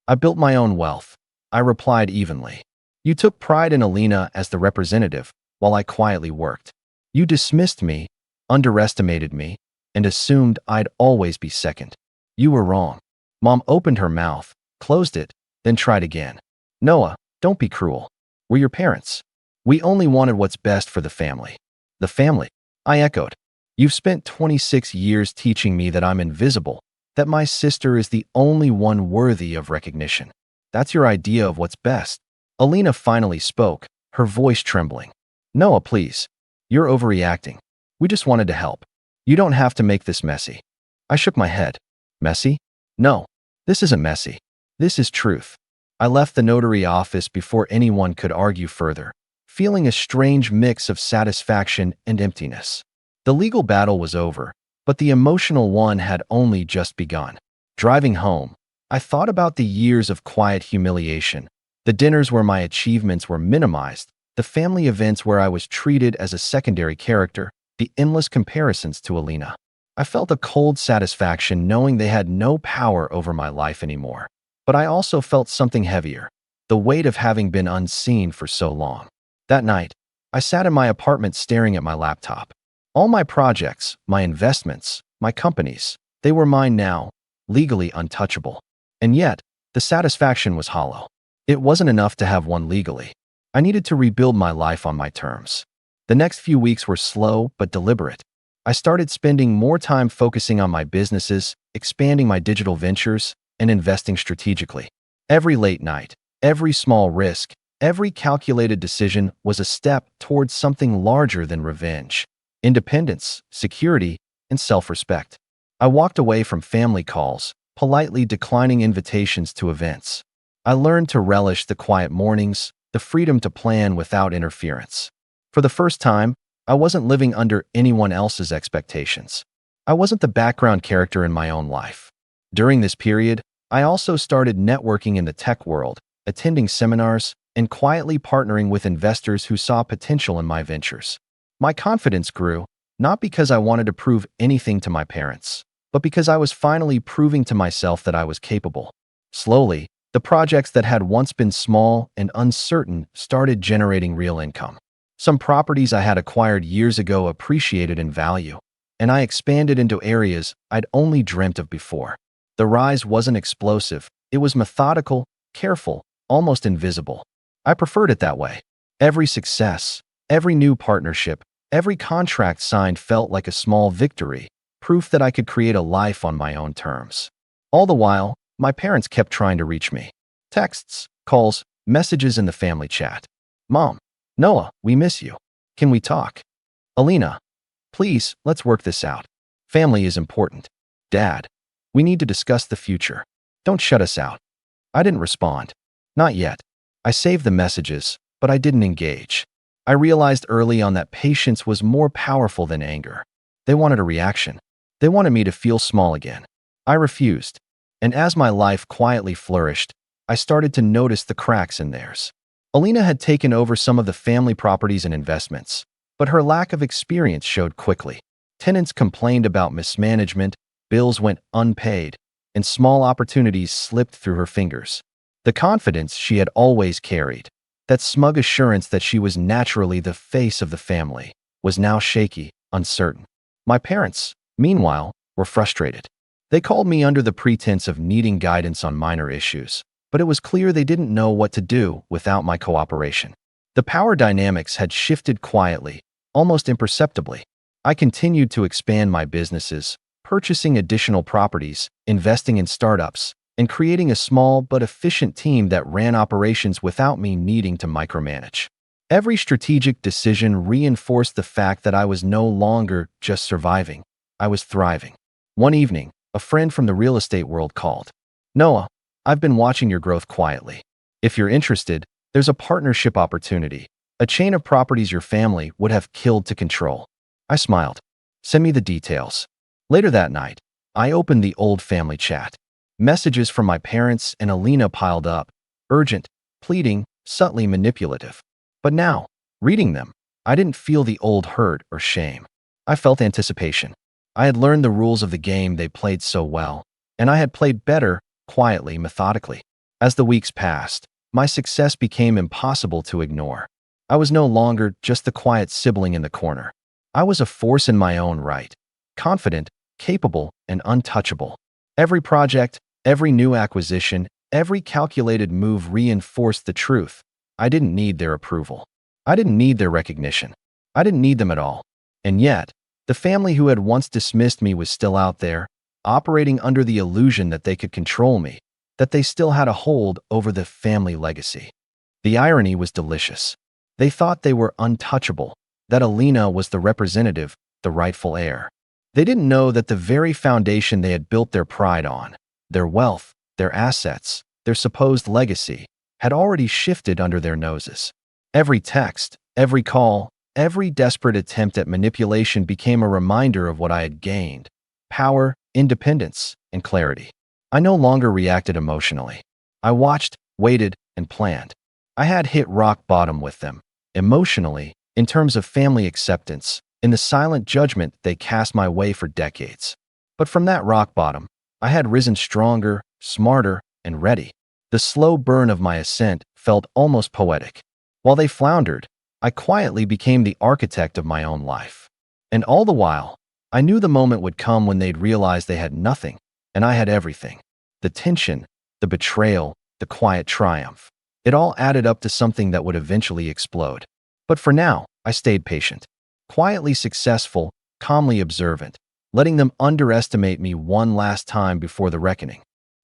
"I built my own wealth," I replied evenly. "You took pride in Alina as the representative, while I quietly worked. You dismissed me, underestimated me, and assumed I'd always be second. You were wrong." Mom opened her mouth, closed it, then tried again. "Noah, don't be cruel. We're your parents. We only wanted what's best for the family." "The family?" I echoed. "You've spent 26 years teaching me that I'm invisible, that my sister is the only one worthy of recognition. That's your idea of what's best." Alina finally spoke, her voice trembling. "Noah, please. You're overreacting. We just wanted to help. You don't have to make this messy." I shook my head. "Messy? No, this isn't messy. This is truth." I left the notary office before anyone could argue further, feeling a strange mix of satisfaction and emptiness. The legal battle was over, but the emotional one had only just begun. Driving home, I thought about the years of quiet humiliation, the dinners where my achievements were minimized, the family events where I was treated as a secondary character, the endless comparisons to Alina. I felt a cold satisfaction knowing they had no power over my life anymore. But I also felt something heavier, the weight of having been unseen for so long. That night, I sat in my apartment staring at my laptop. All my projects, my investments, my companies, they were mine now, legally untouchable. And yet, the satisfaction was hollow. It wasn't enough to have one legally. I needed to rebuild my life on my terms. The next few weeks were slow but deliberate. I started spending more time focusing on my businesses, expanding my digital ventures, and investing strategically. Every late night, every small risk, every calculated decision was a step towards something larger than revenge, independence, security, and self-respect. I walked away from family calls, politely declining invitations to events. I learned to relish the quiet mornings, the freedom to plan without interference. For the first time, I wasn't living under anyone else's expectations. I wasn't the background character in my own life. During this period, I also started networking in the tech world, attending seminars, and quietly partnering with investors who saw potential in my ventures. My confidence grew, not because I wanted to prove anything to my parents, but because I was finally proving to myself that I was capable. Slowly, the projects that had once been small and uncertain started generating real income. Some properties I had acquired years ago appreciated in value, and I expanded into areas I'd only dreamt of before. The rise wasn't explosive, it was methodical, careful, almost invisible. I preferred it that way. Every success, every new partnership, every contract signed felt like a small victory, proof that I could create a life on my own terms. All the while, my parents kept trying to reach me. Texts, calls, messages in the family chat. Mom, Noah, we miss you. Can we talk? Alina, please, let's work this out. Family is important. Dad, we need to discuss the future. Don't shut us out. I didn't respond. Not yet. I saved the messages, but I didn't engage. I realized early on that patience was more powerful than anger. They wanted a reaction. They wanted me to feel small again. I refused. And as my life quietly flourished, I started to notice the cracks in theirs. Alina had taken over some of the family properties and investments, but her lack of experience showed quickly. Tenants complained about mismanagement, bills went unpaid, and small opportunities slipped through her fingers. The confidence she had always carried, that smug assurance that she was naturally the face of the family, was now shaky, uncertain. My parents, meanwhile, were frustrated. They called me under the pretense of needing guidance on minor issues, but it was clear they didn't know what to do without my cooperation. The power dynamics had shifted quietly, almost imperceptibly. I continued to expand my businesses, purchasing additional properties, investing in startups, and creating a small but efficient team that ran operations without me needing to micromanage. Every strategic decision reinforced the fact that I was no longer just surviving, I was thriving. One evening, a friend from the real estate world called. Noah, I've been watching your growth quietly. If you're interested, there's a partnership opportunity, a chain of properties your family would have killed to control. I smiled. Send me the details. Later that night, I opened the old family chat. Messages from my parents and Alina piled up, urgent, pleading, subtly manipulative. But now, reading them, I didn't feel the old hurt or shame. I felt anticipation. I had learned the rules of the game they played so well, and I had played better, quietly, methodically. As the weeks passed, my success became impossible to ignore. I was no longer just the quiet sibling in the corner. I was a force in my own right, confident, capable, and untouchable. Every project, every new acquisition, every calculated move reinforced the truth. I didn't need their approval. I didn't need their recognition. I didn't need them at all. And yet, the family who had once dismissed me was still out there, operating under the illusion that they could control me, that they still had a hold over the family legacy. The irony was delicious. They thought they were untouchable, that Alina was the representative, the rightful heir. They didn't know that the very foundation they had built their pride on, their wealth, their assets, their supposed legacy, had already shifted under their noses. Every text, every call, every desperate attempt at manipulation became a reminder of what I had gained: power, independence, and clarity. I no longer reacted emotionally. I watched, waited, and planned. I had hit rock bottom with them, emotionally, in terms of family acceptance, in the silent judgment they cast my way for decades. But from that rock bottom, I had risen stronger, smarter, and ready. The slow burn of my ascent felt almost poetic. While they floundered, I quietly became the architect of my own life. And all the while, I knew the moment would come when they'd realize they had nothing, and I had everything. The tension, the betrayal, the quiet triumph. It all added up to something that would eventually explode. But for now, I stayed patient. Quietly successful, calmly observant, letting them underestimate me one last time before the reckoning.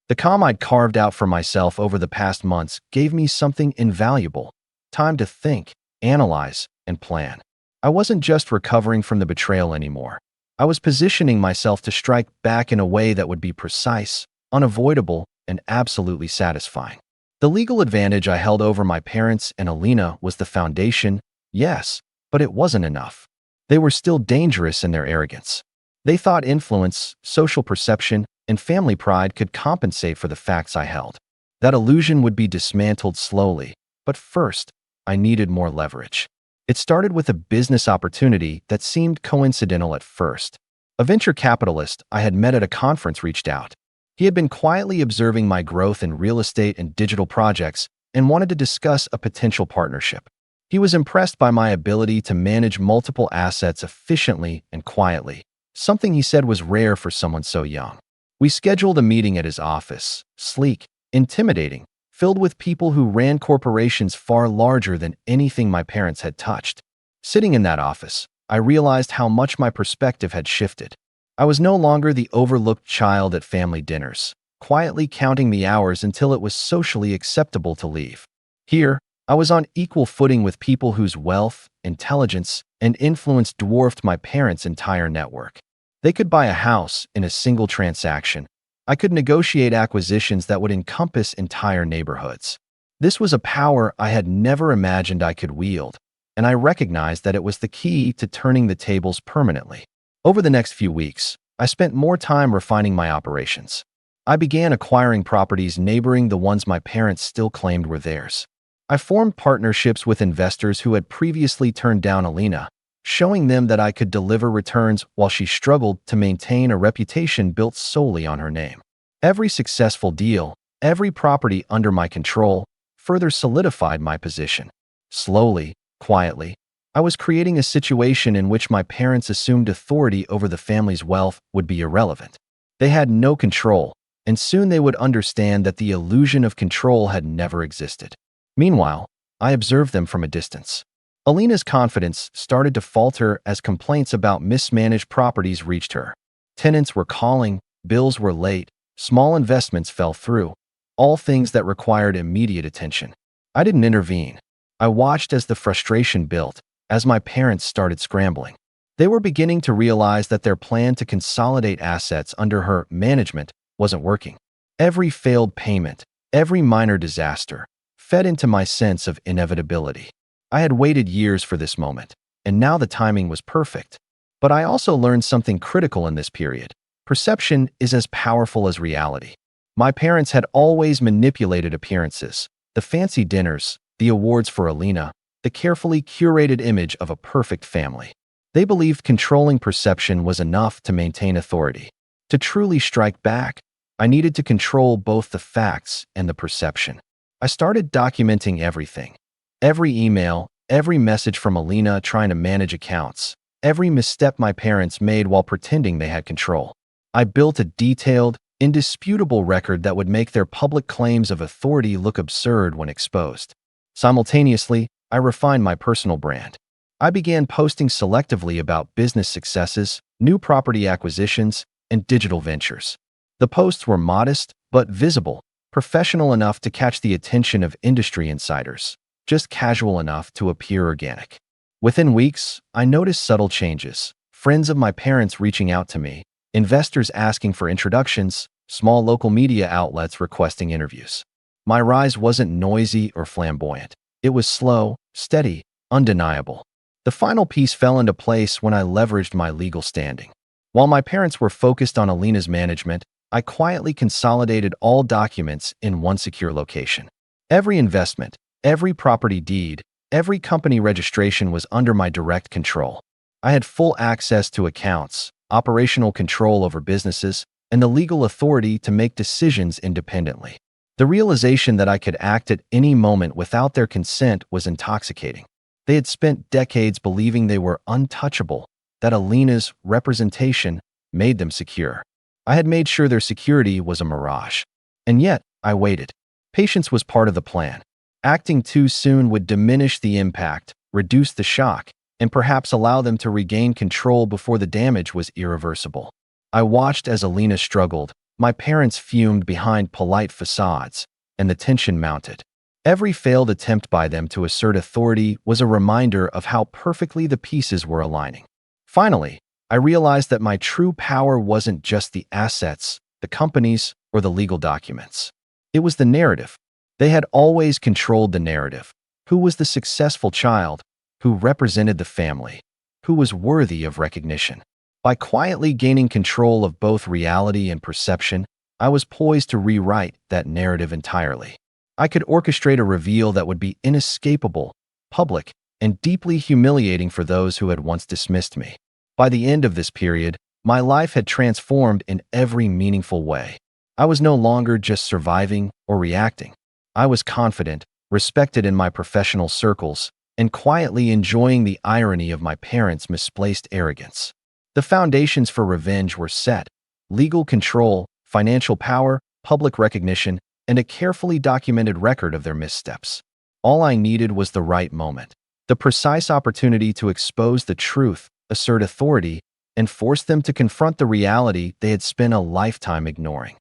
The calm I'd carved out for myself over the past months gave me something invaluable: time to think, analyze, and plan. I wasn't just recovering from the betrayal anymore. I was positioning myself to strike back in a way that would be precise, unavoidable, and absolutely satisfying. The legal advantage I held over my parents and Alina was the foundation, yes, but it wasn't enough. They were still dangerous in their arrogance. They thought influence, social perception, and family pride could compensate for the facts I held. That illusion would be dismantled slowly, but first, I needed more leverage. It started with a business opportunity that seemed coincidental at first. A venture capitalist I had met at a conference reached out. He had been quietly observing my growth in real estate and digital projects and wanted to discuss a potential partnership. He was impressed by my ability to manage multiple assets efficiently and quietly, something he said was rare for someone so young. We scheduled a meeting at his office, sleek, intimidating, filled with people who ran corporations far larger than anything my parents had touched. Sitting in that office, I realized how much my perspective had shifted. I was no longer the overlooked child at family dinners, quietly counting the hours until it was socially acceptable to leave. Here, I was on equal footing with people whose wealth, intelligence, and influence dwarfed my parents' entire network. They could buy a house in a single transaction. I could negotiate acquisitions that would encompass entire neighborhoods. This was a power I had never imagined I could wield, and I recognized that it was the key to turning the tables permanently. Over the next few weeks, I spent more time refining my operations. I began acquiring properties neighboring the ones my parents still claimed were theirs. I formed partnerships with investors who had previously turned down Alina, showing them that I could deliver returns while she struggled to maintain a reputation built solely on her name. Every successful deal, every property under my control, further solidified my position. Slowly, quietly, I was creating a situation in which my parents assumed authority over the family's wealth would be irrelevant. They had no control, and soon they would understand that the illusion of control had never existed. Meanwhile, I observed them from a distance. Alina's confidence started to falter as complaints about mismanaged properties reached her. Tenants were calling, bills were late, small investments fell through, all things that required immediate attention. I didn't intervene. I watched as the frustration built, as my parents started scrambling. They were beginning to realize that their plan to consolidate assets under her management wasn't working. Every failed payment, every minor disaster, fed into my sense of inevitability. I had waited years for this moment, and now the timing was perfect. But I also learned something critical in this period. Perception is as powerful as reality. My parents had always manipulated appearances, the fancy dinners, the awards for Alina, the carefully curated image of a perfect family. They believed controlling perception was enough to maintain authority. To truly strike back, I needed to control both the facts and the perception. I started documenting everything. Every email, every message from Alina trying to manage accounts, every misstep my parents made while pretending they had control. I built a detailed, indisputable record that would make their public claims of authority look absurd when exposed. Simultaneously, I refined my personal brand. I began posting selectively about business successes, new property acquisitions, and digital ventures. The posts were modest, but visible, professional enough to catch the attention of industry insiders, just casual enough to appear organic. Within weeks, I noticed subtle changes. Friends of my parents reaching out to me, investors asking for introductions, small local media outlets requesting interviews. My rise wasn't noisy or flamboyant. It was slow, steady, undeniable. The final piece fell into place when I leveraged my legal standing. While my parents were focused on Alina's management, I quietly consolidated all documents in one secure location. Every investment, every property deed, every company registration was under my direct control. I had full access to accounts, operational control over businesses, and the legal authority to make decisions independently. The realization that I could act at any moment without their consent was intoxicating. They had spent decades believing they were untouchable, that Alina's representation made them secure. I had made sure their security was a mirage. And yet, I waited. Patience was part of the plan. Acting too soon would diminish the impact, reduce the shock, and perhaps allow them to regain control before the damage was irreversible. I watched as Alina struggled. My parents fumed behind polite facades, and the tension mounted. Every failed attempt by them to assert authority was a reminder of how perfectly the pieces were aligning. Finally, I realized that my true power wasn't just the assets, the companies, or the legal documents. It was the narrative. They had always controlled the narrative. Who was the successful child? Who represented the family? Who was worthy of recognition? By quietly gaining control of both reality and perception, I was poised to rewrite that narrative entirely. I could orchestrate a reveal that would be inescapable, public, and deeply humiliating for those who had once dismissed me. By the end of this period, my life had transformed in every meaningful way. I was no longer just surviving or reacting. I was confident, respected in my professional circles, and quietly enjoying the irony of my parents' misplaced arrogance. The foundations for revenge were set: legal control, financial power, public recognition, and a carefully documented record of their missteps. All I needed was the right moment, the precise opportunity to expose the truth, assert authority, and force them to confront the reality they had spent a lifetime ignoring.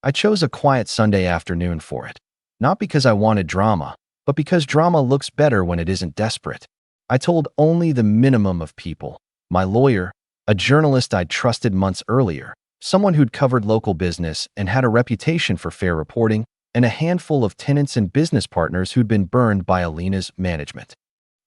I chose a quiet Sunday afternoon for it, not because I wanted drama, but because drama looks better when it isn't desperate. I told only the minimum of people: my lawyer, a journalist I'd trusted months earlier, someone who'd covered local business and had a reputation for fair reporting, and a handful of tenants and business partners who'd been burned by Alina's management.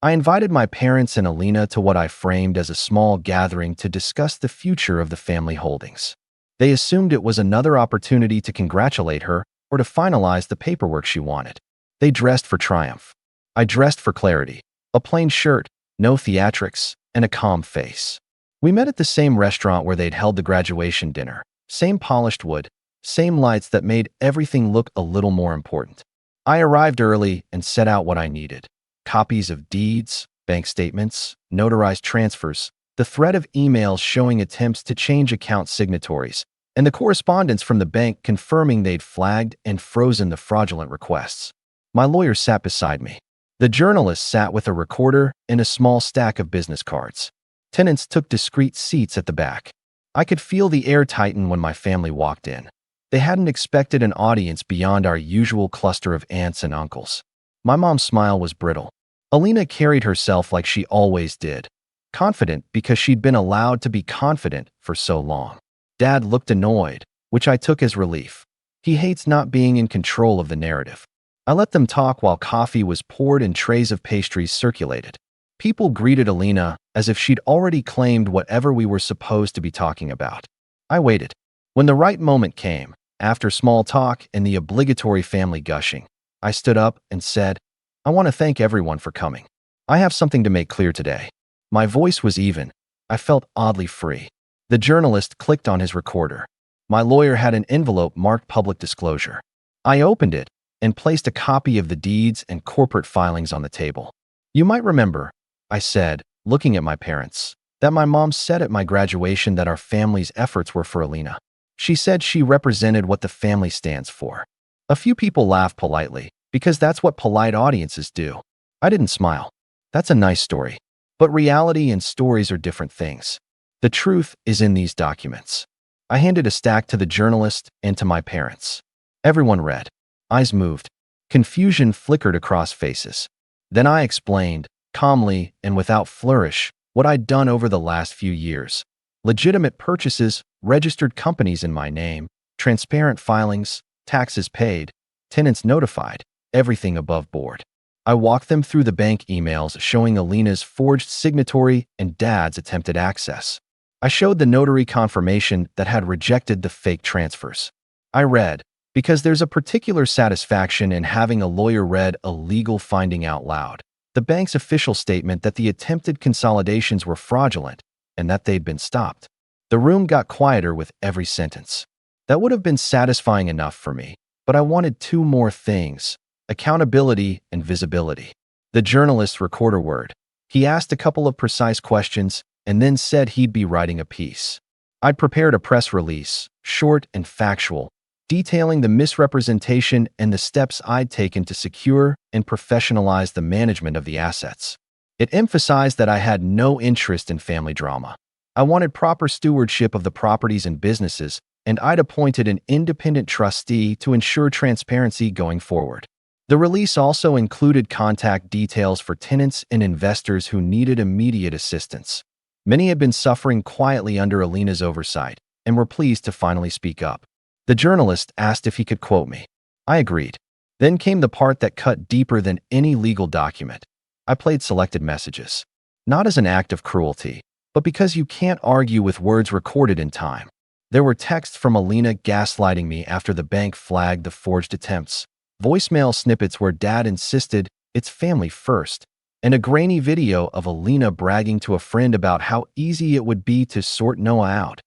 I invited my parents and Alina to what I framed as a small gathering to discuss the future of the family holdings. They assumed it was another opportunity to congratulate her or to finalize the paperwork she wanted. They dressed for triumph. I dressed for clarity: a plain shirt, no theatrics, and a calm face. We met at the same restaurant where they'd held the graduation dinner, same polished wood, same lights that made everything look a little more important. I arrived early and set out what I needed: copies of deeds, bank statements, notarized transfers, the thread of emails showing attempts to change account signatories, and the correspondence from the bank confirming they'd flagged and frozen the fraudulent requests. My lawyer sat beside me. The journalist sat with a recorder and a small stack of business cards. Tenants took discreet seats at the back. I could feel the air tighten when my family walked in. They hadn't expected an audience beyond our usual cluster of aunts and uncles. My mom's smile was brittle. Alina carried herself like she always did, confident because she'd been allowed to be confident for so long. Dad looked annoyed, which I took as relief. He hates not being in control of the narrative. I let them talk while coffee was poured and trays of pastries circulated. People greeted Alina as if she'd already claimed whatever we were supposed to be talking about. I waited. When the right moment came, after small talk and the obligatory family gushing, I stood up and said, "I want to thank everyone for coming. I have something to make clear today." My voice was even. I felt oddly free. The journalist clicked on his recorder. My lawyer had an envelope marked public disclosure. I opened it and placed a copy of the deeds and corporate filings on the table. "You might remember," I said, looking at my parents, "that my mom said at my graduation that our family's efforts were for Alina. She said she represented what the family stands for." A few people laughed politely, because that's what polite audiences do. I didn't smile. That's a nice story. But reality and stories are different things. The truth is in these documents. I handed a stack to the journalist and to my parents. Everyone read. Eyes moved. Confusion flickered across faces. Then I explained, calmly and without flourish, what I'd done over the last few years. Legitimate purchases, registered companies in my name, transparent filings, taxes paid, tenants notified, everything above board. I walked them through the bank emails showing Alina's forged signatory and Dad's attempted access. I showed the notary confirmation that had rejected the fake transfers. I read, because there's a particular satisfaction in having a lawyer read a legal finding out loud, the bank's official statement that the attempted consolidations were fraudulent and that they'd been stopped. The room got quieter with every sentence. That would have been satisfying enough for me, But I wanted two more things: accountability and visibility. The journalist recorder word. He asked a couple of precise questions and then said he'd be writing a piece. I'd prepared a press release, short and factual, detailing the misrepresentation and the steps I'd taken to secure and professionalize the management of the assets. It emphasized that I had no interest in family drama. I wanted proper stewardship of the properties and businesses, and I'd appointed an independent trustee to ensure transparency going forward. The release also included contact details for tenants and investors who needed immediate assistance. Many had been suffering quietly under Alina's oversight and were pleased to finally speak up. The journalist asked if he could quote me. I agreed. Then came the part that cut deeper than any legal document. I played selected messages. Not as an act of cruelty, but because you can't argue with words recorded in time. There were texts from Alina gaslighting me after the bank flagged the forged attempts, voicemail snippets where Dad insisted it's family first, and a grainy video of Alina bragging to a friend about how easy it would be to sort Noah out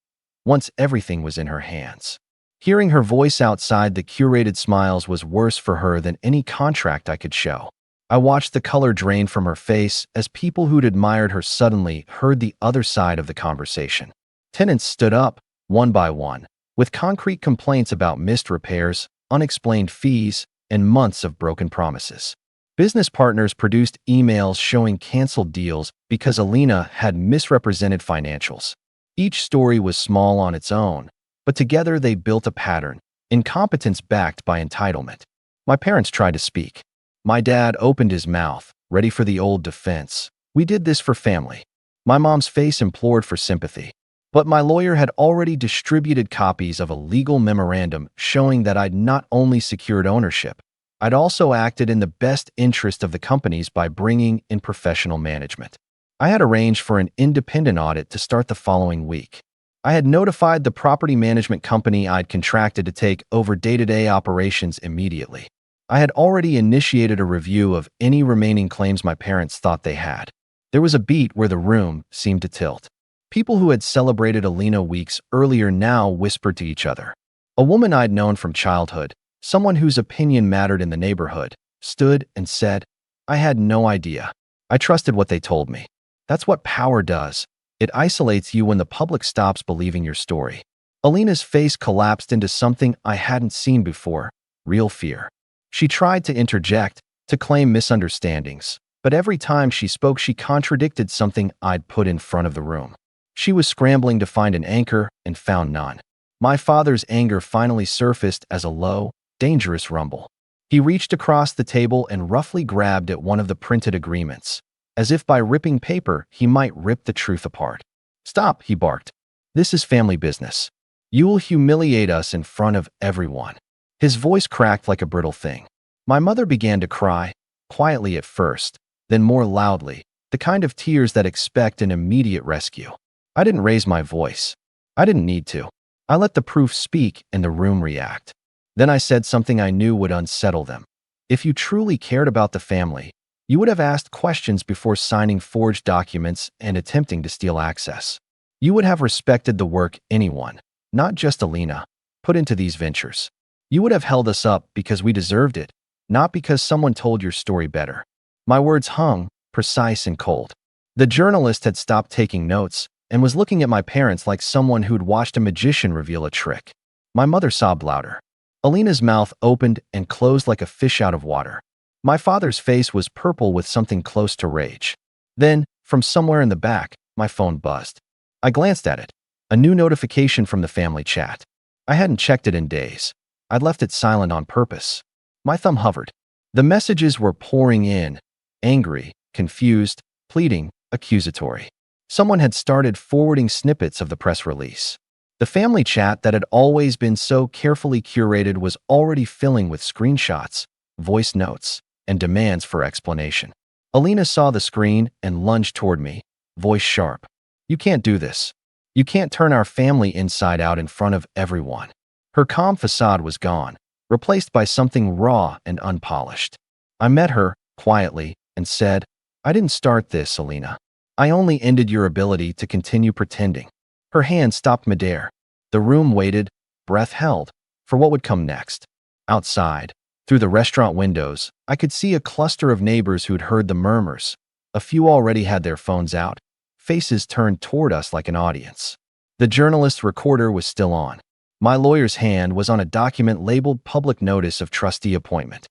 once everything was in her hands. Hearing her voice outside the curated smiles was worse for her than any contract I could show. I watched the color drain from her face as people who'd admired her suddenly heard the other side of the conversation. Tenants stood up, one by one, with concrete complaints about missed repairs, unexplained fees, and months of broken promises. Business partners produced emails showing canceled deals because Alina had misrepresented financials. Each story was small on its own, but together they built a pattern: incompetence backed by entitlement. My parents tried to speak. My dad opened his mouth, ready for the old defense. We did this for family. My mom's face implored for sympathy. But my lawyer had already distributed copies of a legal memorandum showing that I'd not only secured ownership, I'd also acted in the best interest of the companies by bringing in professional management. I had arranged for an independent audit to start the following week. I had notified the property management company I'd contracted to take over day-to-day operations immediately. I had already initiated a review of any remaining claims my parents thought they had. There was a beat where the room seemed to tilt. People who had celebrated Alina weeks earlier now whispered to each other. A woman I'd known from childhood, someone whose opinion mattered in the neighborhood, stood and said, "I had no idea. I trusted what they told me." That's what power does. It isolates you when the public stops believing your story. Alina's face collapsed into something I hadn't seen before: real fear. She tried to interject, to claim misunderstandings, but every time she spoke she contradicted something I'd put in front of the room. She was scrambling to find an anchor and found none. My father's anger finally surfaced as a low, dangerous rumble. He reached across the table and roughly grabbed at one of the printed agreements, as if by ripping paper he might rip the truth apart. "Stop," he barked. "This is family business. You will humiliate us in front of everyone." His voice cracked like a brittle thing. My mother began to cry, quietly at first, then more loudly, the kind of tears that expect an immediate rescue. I didn't raise my voice. I didn't need to. I let the proof speak and the room react. Then I said something I knew would unsettle them. If you truly cared about the family, you would have asked questions before signing forged documents and attempting to steal access. You would have respected the work anyone, not just Alina, put into these ventures. You would have held us up because we deserved it, not because someone told your story better. My words hung, precise and cold. The journalist had stopped taking notes and was looking at my parents like someone who'd watched a magician reveal a trick. My mother sobbed louder. Alina's mouth opened and closed like a fish out of water. My father's face was purple with something close to rage. Then, from somewhere in the back, my phone buzzed. I glanced at it. A new notification from the family chat. I hadn't checked it in days. I'd left it silent on purpose. My thumb hovered. The messages were pouring in, angry, confused, pleading, accusatory. Someone had started forwarding snippets of the press release. The family chat that had always been so carefully curated was already filling with screenshots, voice notes, and demands for explanation. Alina saw the screen and lunged toward me, voice sharp. "You can't do this. You can't turn our family inside out in front of everyone." Her calm facade was gone, replaced by something raw and unpolished. I met her, quietly, and said, "I didn't start this, Alina. I only ended your ability to continue pretending." Her hand stopped midair. The room waited, breath held, for what would come next. Outside, through the restaurant windows, I could see a cluster of neighbors who'd heard the murmurs. A few already had their phones out, faces turned toward us like an audience. The journalist's recorder was still on. My lawyer's hand was on a document labeled Public Notice of Trustee Appointment.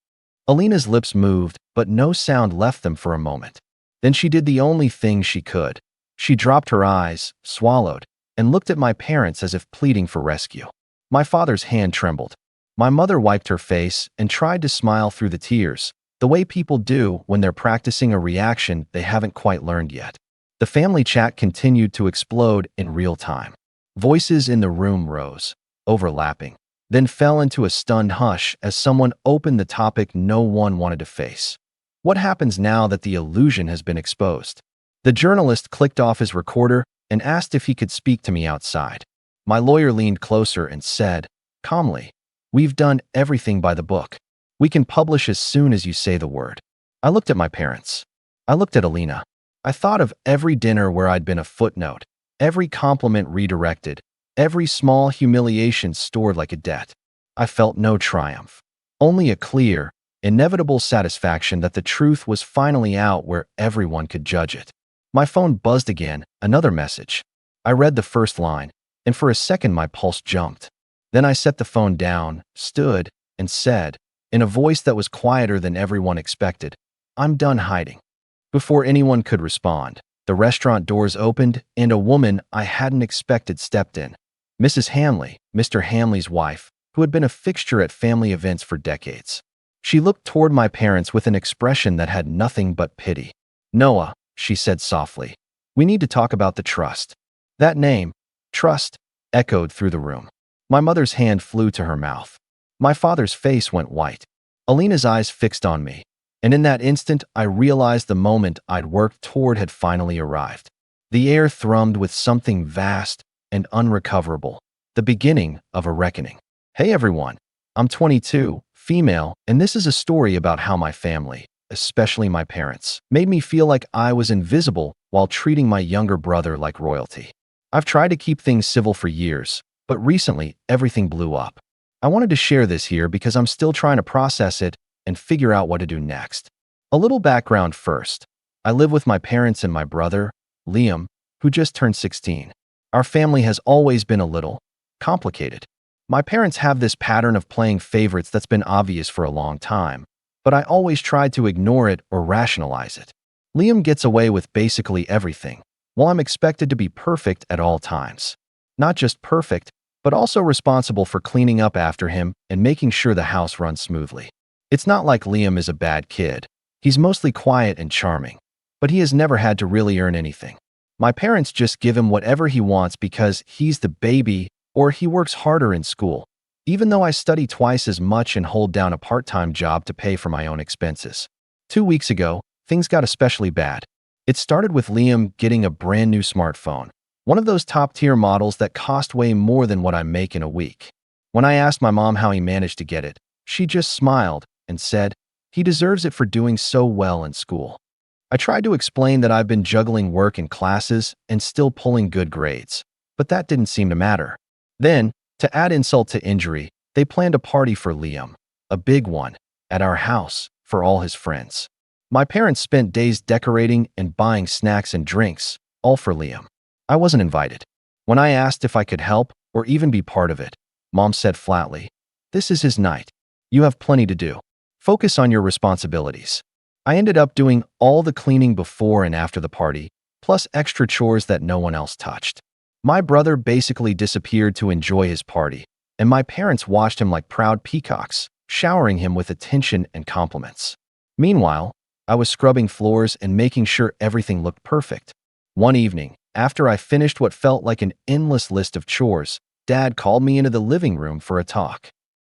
Alina's lips moved, but no sound left them for a moment. Then she did the only thing she could. She dropped her eyes, swallowed, and looked at my parents as if pleading for rescue. My father's hand trembled. My mother wiped her face and tried to smile through the tears, the way people do when they're practicing a reaction they haven't quite learned yet. The family chat continued to explode in real time. Voices in the room rose, overlapping, then fell into a stunned hush as someone opened the topic no one wanted to face. What happens now that the illusion has been exposed? The journalist clicked off his recorder and asked if he could speak to me outside. My lawyer leaned closer and said, calmly, "We've done everything by the book. We can publish as soon as you say the word." I looked at my parents. I looked at Alina. I thought of every dinner where I'd been a footnote, every compliment redirected, every small humiliation stored like a debt. I felt no triumph, only a clear, inevitable satisfaction that the truth was finally out where everyone could judge it. My phone buzzed again, another message. I read the first line, and for a second my pulse jumped. Then I set the phone down, stood, and said, in a voice that was quieter than everyone expected, "I'm done hiding." Before anyone could respond, the restaurant doors opened and a woman I hadn't expected stepped in. Mrs. Hamley, Mr. Hamley's wife, who had been a fixture at family events for decades. She looked toward my parents with an expression that had nothing but pity. "Noah," she said softly, "we need to talk about the trust." That name, trust, echoed through the room. My mother's hand flew to her mouth. My father's face went white. Alina's eyes fixed on me, and in that instant I realized the moment I'd worked toward had finally arrived. The air thrummed with something vast and unrecoverable, the beginning of a reckoning. Hey everyone, I'm 22, female, and this is a story about how my family, especially my parents, made me feel like I was invisible while treating my younger brother like royalty. I've tried to keep things civil for years, but recently everything blew up. I wanted to share this here because I'm still trying to process it and figure out what to do next. A little background first. I live with my parents and my brother, Liam, who just turned 16. Our family has always been a little complicated. My parents have this pattern of playing favorites that's been obvious for a long time, but I always tried to ignore it or rationalize it. Liam gets away with basically everything, while I'm expected to be perfect at all times. Not just perfect, but also responsible for cleaning up after him and making sure the house runs smoothly. It's not like Liam is a bad kid. He's mostly quiet and charming, but he has never had to really earn anything. My parents just give him whatever he wants because he's the baby or he works harder in school, even though I study twice as much and hold down a part-time job to pay for my own expenses. 2 weeks ago, things got especially bad. It started with Liam getting a brand new smartphone, one of those top-tier models that cost way more than what I make in a week. When I asked my mom how he managed to get it, she just smiled and said, "He deserves it for doing so well in school." I tried to explain that I've been juggling work and classes and still pulling good grades, but that didn't seem to matter. Then, to add insult to injury, they planned a party for Liam, a big one, at our house for all his friends. My parents spent days decorating and buying snacks and drinks, all for Liam. I wasn't invited. When I asked if I could help or even be part of it, Mom said flatly, "This is his night. You have plenty to do. Focus on your responsibilities." I ended up doing all the cleaning before and after the party, plus extra chores that no one else touched. My brother basically disappeared to enjoy his party, and my parents watched him like proud peacocks, showering him with attention and compliments. Meanwhile, I was scrubbing floors and making sure everything looked perfect. One evening, after I finished what felt like an endless list of chores, Dad called me into the living room for a talk.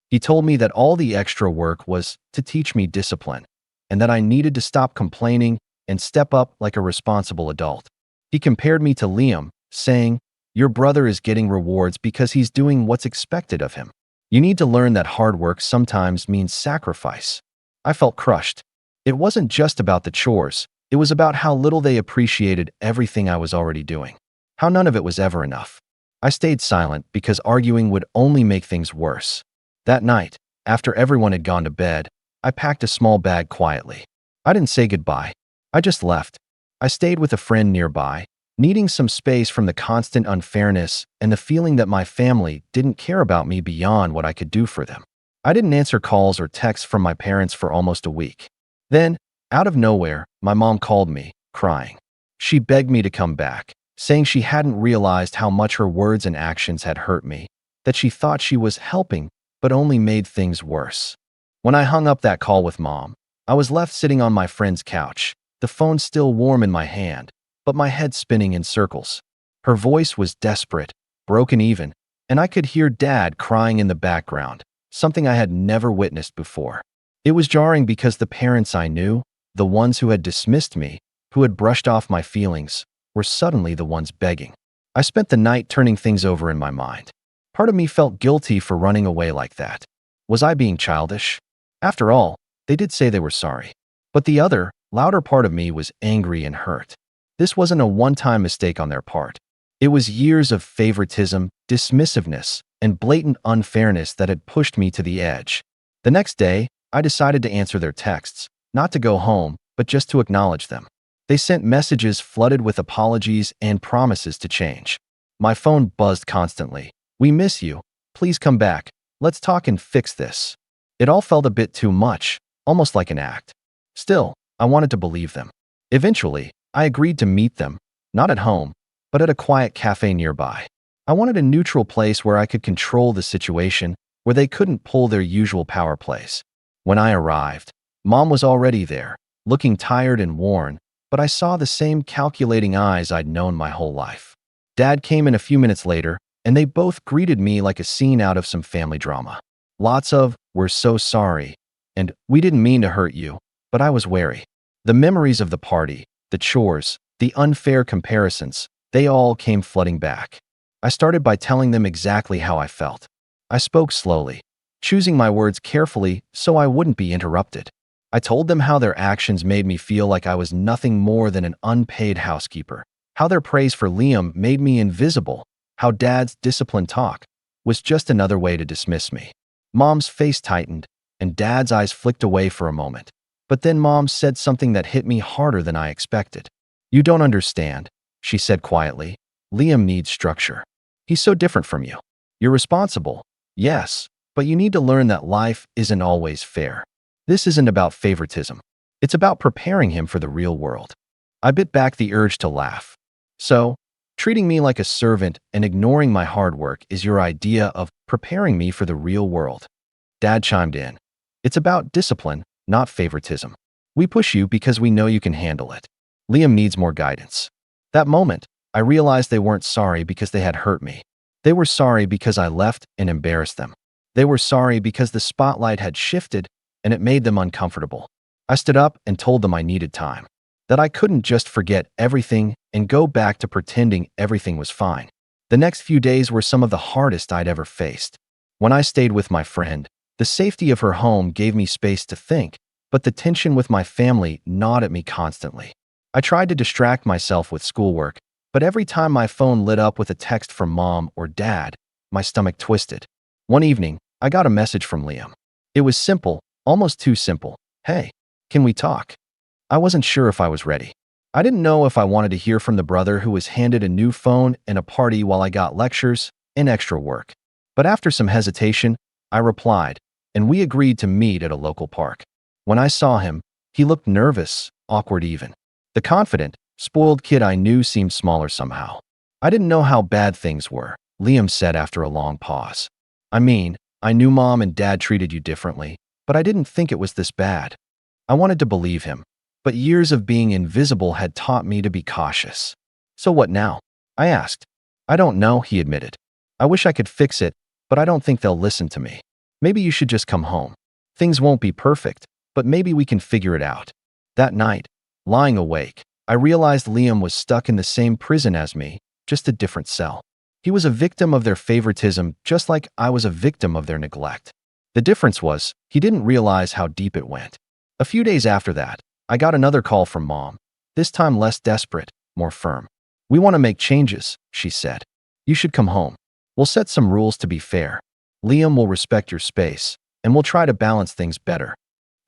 He told me that all the extra work was to teach me discipline, and that I needed to stop complaining and step up like a responsible adult. He compared me to Liam, saying, "Your brother is getting rewards because he's doing what's expected of him. You need to learn that hard work sometimes means sacrifice." I felt crushed. It wasn't just about the chores. It was about how little they appreciated everything I was already doing. How none of it was ever enough. I stayed silent because arguing would only make things worse. That night, After everyone had gone to bed, I packed a small bag quietly. I didn't say goodbye. I just left. I stayed with a friend nearby, needing some space from the constant unfairness and the feeling that my family didn't care about me beyond what I could do for them. I didn't answer calls or texts from my parents for almost a week. Then, out of nowhere, my mom called me, crying. She begged me to come back, saying she hadn't realized how much her words and actions had hurt me, that she thought she was helping, but only made things worse. When I hung up that call with Mom, I was left sitting on my friend's couch, the phone still warm in my hand, but my head spinning in circles. Her voice was desperate, broken even, and I could hear Dad crying in the background, something I had never witnessed before. It was jarring because the parents I knew, the ones who had dismissed me, who had brushed off my feelings, were suddenly the ones begging. I spent the night turning things over in my mind. Part of me felt guilty for running away like that. Was I being childish? After all, they did say they were sorry. But the other, louder part of me was angry and hurt. This wasn't a one-time mistake on their part. It was years of favoritism, dismissiveness, and blatant unfairness that had pushed me to the edge. The next day, I decided to answer their texts, not to go home, but just to acknowledge them. They sent messages flooded with apologies and promises to change. My phone buzzed constantly. "We miss you. Please come back. Let's talk and fix this." It all felt a bit too much, almost like an act. Still, I wanted to believe them. Eventually, I agreed to meet them, not at home, but at a quiet cafe nearby. I wanted a neutral place where I could control the situation, where they couldn't pull their usual power plays. When I arrived, Mom was already there, looking tired and worn, but I saw the same calculating eyes I'd known my whole life. Dad came in a few minutes later, and they both greeted me like a scene out of some family drama. Lots of, "We're so sorry," and "We didn't mean to hurt you," but I was wary. The memories of the party, the chores, the unfair comparisons, they all came flooding back. I started by telling them exactly how I felt. I spoke slowly, choosing my words carefully so I wouldn't be interrupted. I told them how their actions made me feel like I was nothing more than an unpaid housekeeper, how their praise for Liam made me invisible, how Dad's disciplined talk was just another way to dismiss me. Mom's face tightened, and Dad's eyes flicked away for a moment. But then Mom said something that hit me harder than I expected. "You don't understand," she said quietly. "Liam needs structure. He's so different from you. You're responsible, yes, but you need to learn that life isn't always fair. This isn't about favoritism. It's about preparing him for the real world." I bit back the urge to laugh. "So, treating me like a servant and ignoring my hard work is your idea of preparing me for the real world?" Dad chimed in. "It's about discipline, not favoritism. We push you because we know you can handle it. Liam needs more guidance." That moment, I realized they weren't sorry because they had hurt me. They were sorry because I left and embarrassed them. They were sorry because the spotlight had shifted and it made them uncomfortable. I stood up and told them I needed time, that I couldn't just forget everything and go back to pretending everything was fine. The next few days were some of the hardest I'd ever faced. When I stayed with my friend, the safety of her home gave me space to think, but the tension with my family gnawed at me constantly. I tried to distract myself with schoolwork, but every time my phone lit up with a text from Mom or Dad, my stomach twisted. One evening, I got a message from Liam. It was simple, almost too simple. "Hey, can we talk?" I wasn't sure if I was ready. I didn't know if I wanted to hear from the brother who was handed a new phone and a party while I got lectures and extra work. But after some hesitation, I replied, and we agreed to meet at a local park. When I saw him, he looked nervous, awkward even. The confident, spoiled kid I knew seemed smaller somehow. "I didn't know how bad things were," Liam said after a long pause. "I mean, I knew Mom and Dad treated you differently, but I didn't think it was this bad." I wanted to believe him, but years of being invisible had taught me to be cautious. "So what now?" I asked. "I don't know," he admitted. "I wish I could fix it, but I don't think they'll listen to me. Maybe you should just come home. Things won't be perfect, but maybe we can figure it out." That night, lying awake, I realized Liam was stuck in the same prison as me, just a different cell. He was a victim of their favoritism just like I was a victim of their neglect. The difference was, he didn't realize how deep it went. A few days after that, I got another call from Mom, this time less desperate, more firm. "We want to make changes," she said. "You should come home. We'll set some rules to be fair. Liam will respect your space, and we'll try to balance things better.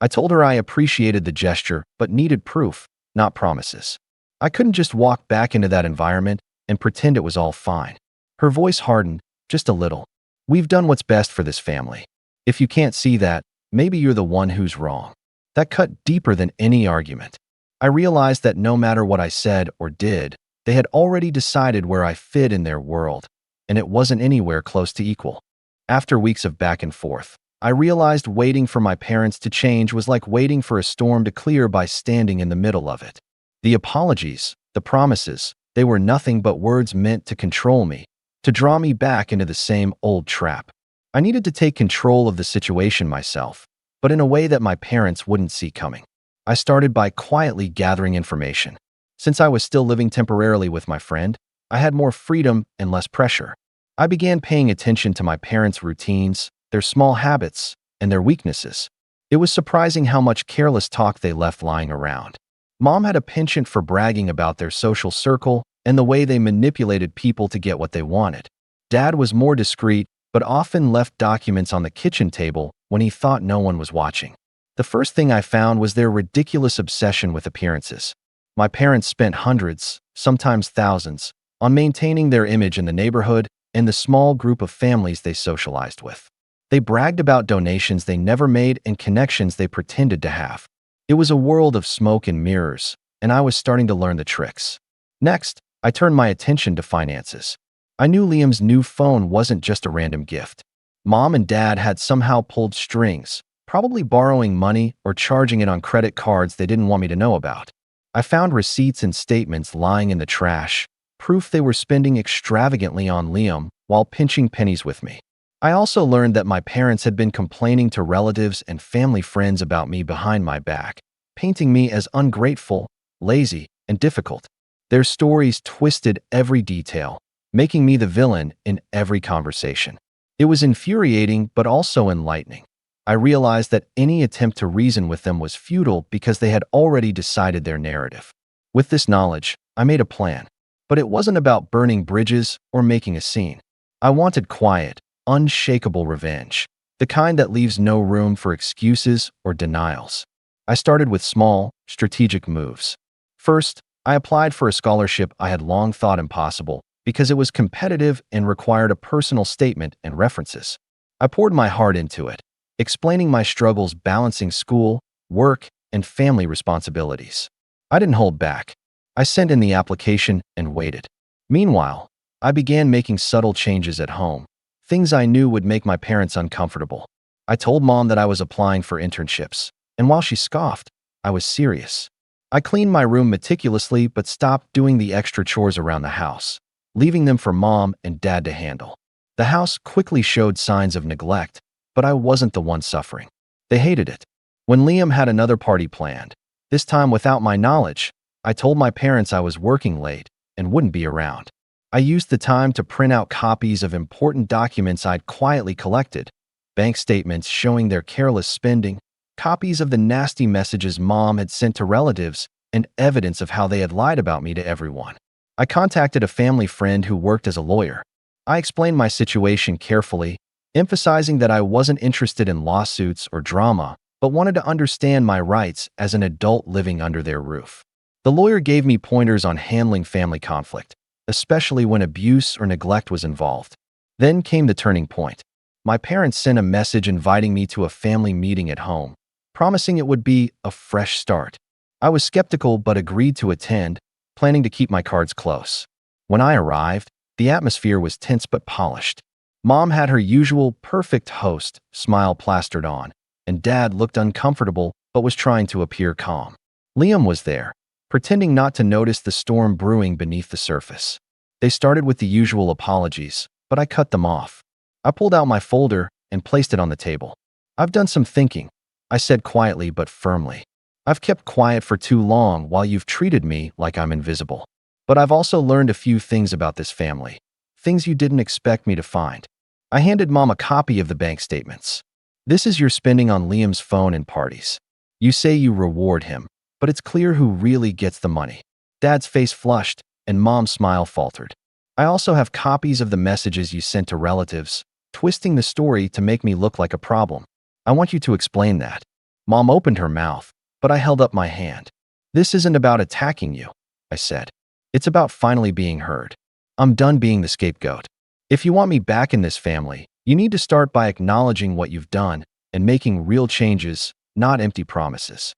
I told her I appreciated the gesture, but needed proof, not promises. I couldn't just walk back into that environment and pretend it was all fine. Her voice hardened, just a little. We've done what's best for this family. If you can't see that, maybe you're the one who's wrong. That cut deeper than any argument. I realized that no matter what I said or did, they had already decided where I fit in their world, and it wasn't anywhere close to equal. After weeks of back and forth, I realized waiting for my parents to change was like waiting for a storm to clear by standing in the middle of it. The apologies, the promises, they were nothing but words meant to control me, to draw me back into the same old trap. I needed to take control of the situation myself, but in a way that my parents wouldn't see coming. I started by quietly gathering information. Since I was still living temporarily with my friend, I had more freedom and less pressure. I began paying attention to my parents' routines, their small habits, and their weaknesses. It was surprising how much careless talk they left lying around. Mom had a penchant for bragging about their social circle and the way they manipulated people to get what they wanted. Dad was more discreet, but often left documents on the kitchen table when he thought no one was watching. The first thing I found was their ridiculous obsession with appearances. My parents spent hundreds, sometimes thousands, on maintaining their image in the neighborhood and the small group of families they socialized with. They bragged about donations they never made and connections they pretended to have. It was a world of smoke and mirrors, and I was starting to learn the tricks. Next, I turned my attention to finances. I knew Liam's new phone wasn't just a random gift. Mom and Dad had somehow pulled strings, probably borrowing money or charging it on credit cards they didn't want me to know about. I found receipts and statements lying in the trash, proof they were spending extravagantly on Liam while pinching pennies with me. I also learned that my parents had been complaining to relatives and family friends about me behind my back, painting me as ungrateful, lazy, and difficult. Their stories twisted every detail, making me the villain in every conversation. It was infuriating but also enlightening. I realized that any attempt to reason with them was futile because they had already decided their narrative. With this knowledge, I made a plan. But it wasn't about burning bridges or making a scene. I wanted quiet, unshakable revenge, the kind that leaves no room for excuses or denials. I started with small, strategic moves. First, I applied for a scholarship I had long thought impossible because it was competitive and required a personal statement and references. I poured my heart into it, explaining my struggles balancing school, work, and family responsibilities. I didn't hold back. I sent in the application and waited. Meanwhile, I began making subtle changes at home, things I knew would make my parents uncomfortable. I told Mom that I was applying for internships, and while she scoffed, I was serious. I cleaned my room meticulously but stopped doing the extra chores around the house, leaving them for Mom and Dad to handle. The house quickly showed signs of neglect, but I wasn't the one suffering. They hated it. When Liam had another party planned, this time without my knowledge, I told my parents I was working late and wouldn't be around. I used the time to print out copies of important documents I'd quietly collected, bank statements showing their careless spending, copies of the nasty messages Mom had sent to relatives, and evidence of how they had lied about me to everyone. I contacted a family friend who worked as a lawyer. I explained my situation carefully, emphasizing that I wasn't interested in lawsuits or drama, but wanted to understand my rights as an adult living under their roof. The lawyer gave me pointers on handling family conflict, especially when abuse or neglect was involved. Then came the turning point. My parents sent a message inviting me to a family meeting at home, promising it would be a fresh start. I was skeptical but agreed to attend, planning to keep my cards close. When I arrived, the atmosphere was tense but polished. Mom had her usual perfect host smile plastered on, and Dad looked uncomfortable but was trying to appear calm. Liam was there, pretending not to notice the storm brewing beneath the surface. They started with the usual apologies, but I cut them off. I pulled out my folder and placed it on the table. "I've done some thinking," I said quietly but firmly. "I've kept quiet for too long while you've treated me like I'm invisible. But I've also learned a few things about this family, things you didn't expect me to find." I handed Mom a copy of the bank statements. "This is your spending on Liam's phone and parties. You say you reward him, but it's clear who really gets the money." Dad's face flushed, and Mom's smile faltered. "I also have copies of the messages you sent to relatives, twisting the story to make me look like a problem." I want you to explain that. Mom opened her mouth, but I held up my hand. This isn't about attacking you, I said. It's about finally being heard. I'm done being the scapegoat. If you want me back in this family, you need to start by acknowledging what you've done and making real changes, not empty promises.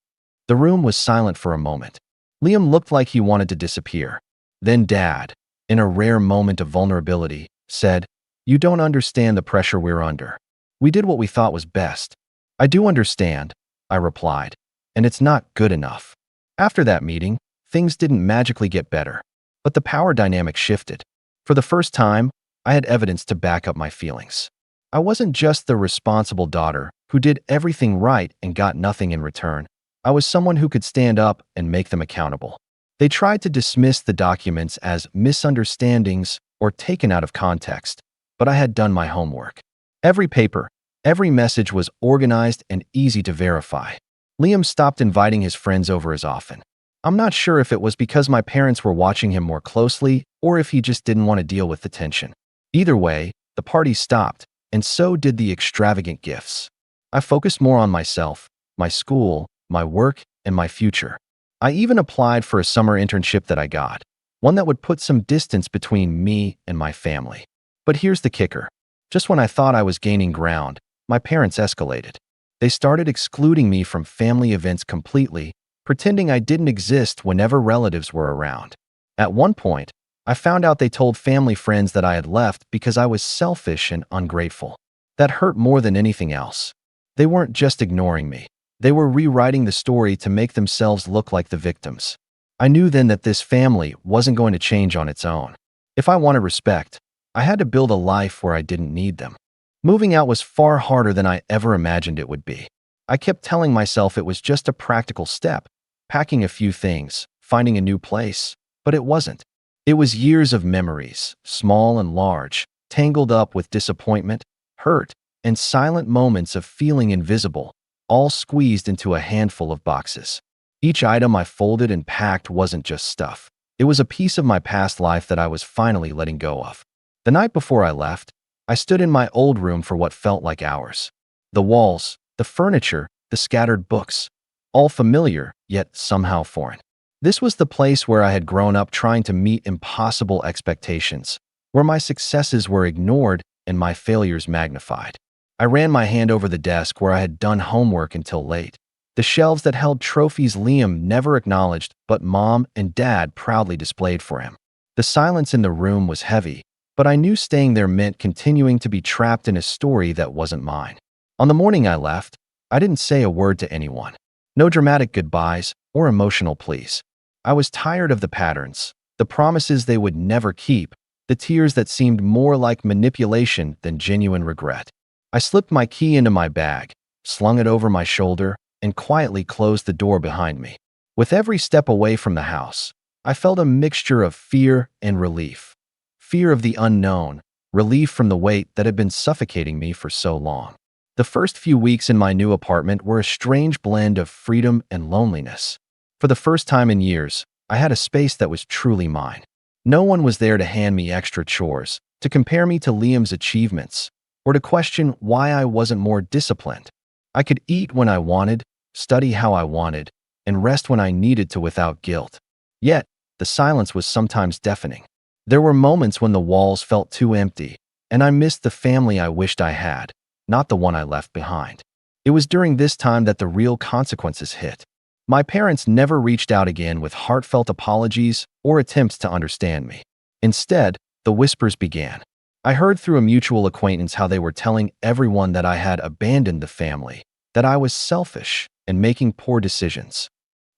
The room was silent for a moment. Liam looked like he wanted to disappear. Then Dad, in a rare moment of vulnerability, said, "You don't understand the pressure we're under. We did what we thought was best." "I do understand," I replied, "and it's not good enough." After that meeting, things didn't magically get better, but the power dynamic shifted. For the first time, I had evidence to back up my feelings. I wasn't just the responsible daughter who did everything right and got nothing in return. I was someone who could stand up and make them accountable. They tried to dismiss the documents as misunderstandings or taken out of context, but I had done my homework. Every paper, every message was organized and easy to verify. Liam stopped inviting his friends over as often. I'm not sure if it was because my parents were watching him more closely or if he just didn't want to deal with the tension. Either way, the party stopped, and so did the extravagant gifts. I focused more on myself, my school, my work, and my future. I even applied for a summer internship that I got, one that would put some distance between me and my family. But here's the kicker. Just when I thought I was gaining ground, my parents escalated. They started excluding me from family events completely, pretending I didn't exist whenever relatives were around. At one point, I found out they told family friends that I had left because I was selfish and ungrateful. That hurt more than anything else. They weren't just ignoring me. They were rewriting the story to make themselves look like the victims. I knew then that this family wasn't going to change on its own. If I wanted respect, I had to build a life where I didn't need them. Moving out was far harder than I ever imagined it would be. I kept telling myself it was just a practical step, packing a few things, finding a new place, but it wasn't. It was years of memories, small and large, tangled up with disappointment, hurt, and silent moments of feeling invisible, all squeezed into a handful of boxes. Each item I folded and packed wasn't just stuff. It was a piece of my past life that I was finally letting go of. The night before I left, I stood in my old room for what felt like hours. The walls, the furniture, the scattered books, all familiar, yet somehow foreign. This was the place where I had grown up trying to meet impossible expectations, where my successes were ignored and my failures magnified. I ran my hand over the desk where I had done homework until late. The shelves that held trophies Liam never acknowledged, but Mom and Dad proudly displayed for him. The silence in the room was heavy, but I knew staying there meant continuing to be trapped in a story that wasn't mine. On the morning I left, I didn't say a word to anyone. No dramatic goodbyes or emotional pleas. I was tired of the patterns, the promises they would never keep, the tears that seemed more like manipulation than genuine regret. I slipped my key into my bag, slung it over my shoulder, and quietly closed the door behind me. With every step away from the house, I felt a mixture of fear and relief. Fear of the unknown, relief from the weight that had been suffocating me for so long. The first few weeks in my new apartment were a strange blend of freedom and loneliness. For the first time in years, I had a space that was truly mine. No one was there to hand me extra chores, to compare me to Liam's achievements, or to question why I wasn't more disciplined. I could eat when I wanted, study how I wanted, and rest when I needed to without guilt. Yet, the silence was sometimes deafening. There were moments when the walls felt too empty, and I missed the family I wished I had, not the one I left behind. It was during this time that the real consequences hit. My parents never reached out again with heartfelt apologies or attempts to understand me. Instead, the whispers began. I heard through a mutual acquaintance how they were telling everyone that I had abandoned the family, that I was selfish and making poor decisions.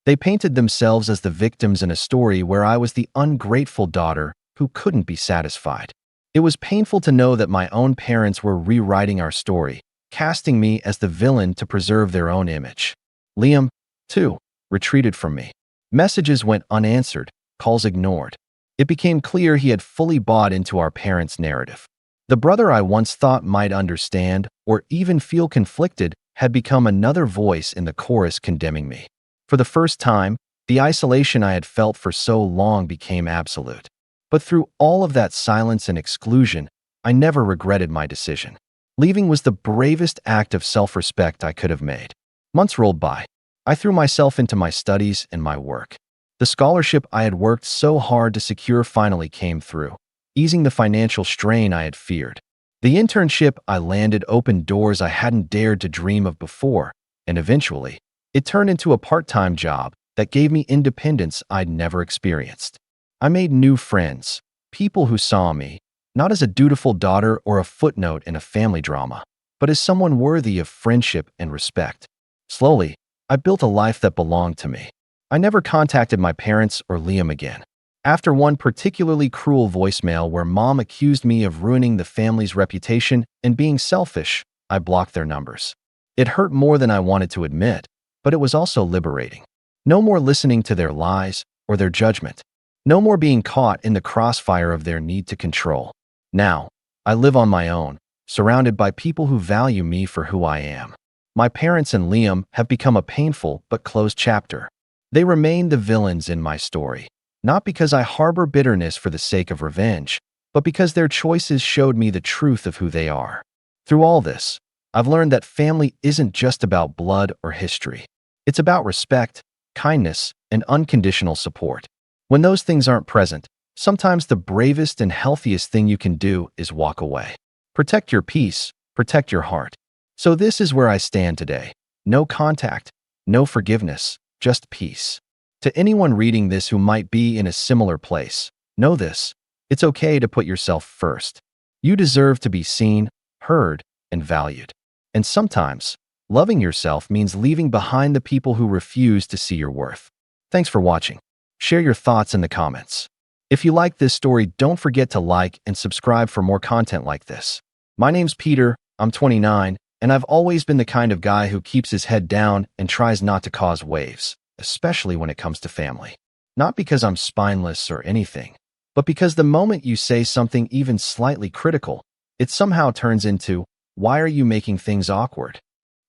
They painted themselves as the victims in a story where I was the ungrateful daughter who couldn't be satisfied. It was painful to know that my own parents were rewriting our story, casting me as the villain to preserve their own image. Liam, too, retreated from me. Messages went unanswered, calls ignored. It became clear he had fully bought into our parents' narrative. The brother I once thought might understand or even feel conflicted had become another voice in the chorus condemning me. For the first time, the isolation I had felt for so long became absolute. But through all of that silence and exclusion, I never regretted my decision. Leaving was the bravest act of self-respect I could have made. Months rolled by. I threw myself into my studies and my work. The scholarship I had worked so hard to secure finally came through, easing the financial strain I had feared. The internship I landed opened doors I hadn't dared to dream of before, and eventually, it turned into a part-time job that gave me independence I'd never experienced. I made new friends, people who saw me, not as a dutiful daughter or a footnote in a family drama, but as someone worthy of friendship and respect. Slowly, I built a life that belonged to me. I never contacted my parents or Liam again. After one particularly cruel voicemail where Mom accused me of ruining the family's reputation and being selfish, I blocked their numbers. It hurt more than I wanted to admit, but it was also liberating. No more listening to their lies or their judgment. No more being caught in the crossfire of their need to control. Now, I live on my own, surrounded by people who value me for who I am. My parents and Liam have become a painful but closed chapter. They remain the villains in my story, not because I harbor bitterness for the sake of revenge, but because their choices showed me the truth of who they are. Through all this, I've learned that family isn't just about blood or history. It's about respect, kindness, and unconditional support. When those things aren't present, sometimes the bravest and healthiest thing you can do is walk away. Protect your peace, protect your heart. So this is where I stand today. No contact, no forgiveness, just peace. To anyone reading this who might be in a similar place, know this: it's okay to put yourself first. You deserve to be seen, heard, and valued. And sometimes, loving yourself means leaving behind the people who refuse to see your worth. Thanks for watching. Share your thoughts in the comments. If you like this story, don't forget to like and subscribe for more content like this. My name's Peter, I'm 29, and I've always been the kind of guy who keeps his head down and tries not to cause waves, especially when it comes to family. Not because I'm spineless or anything, but because the moment you say something even slightly critical, it somehow turns into, "Why are you making things awkward?"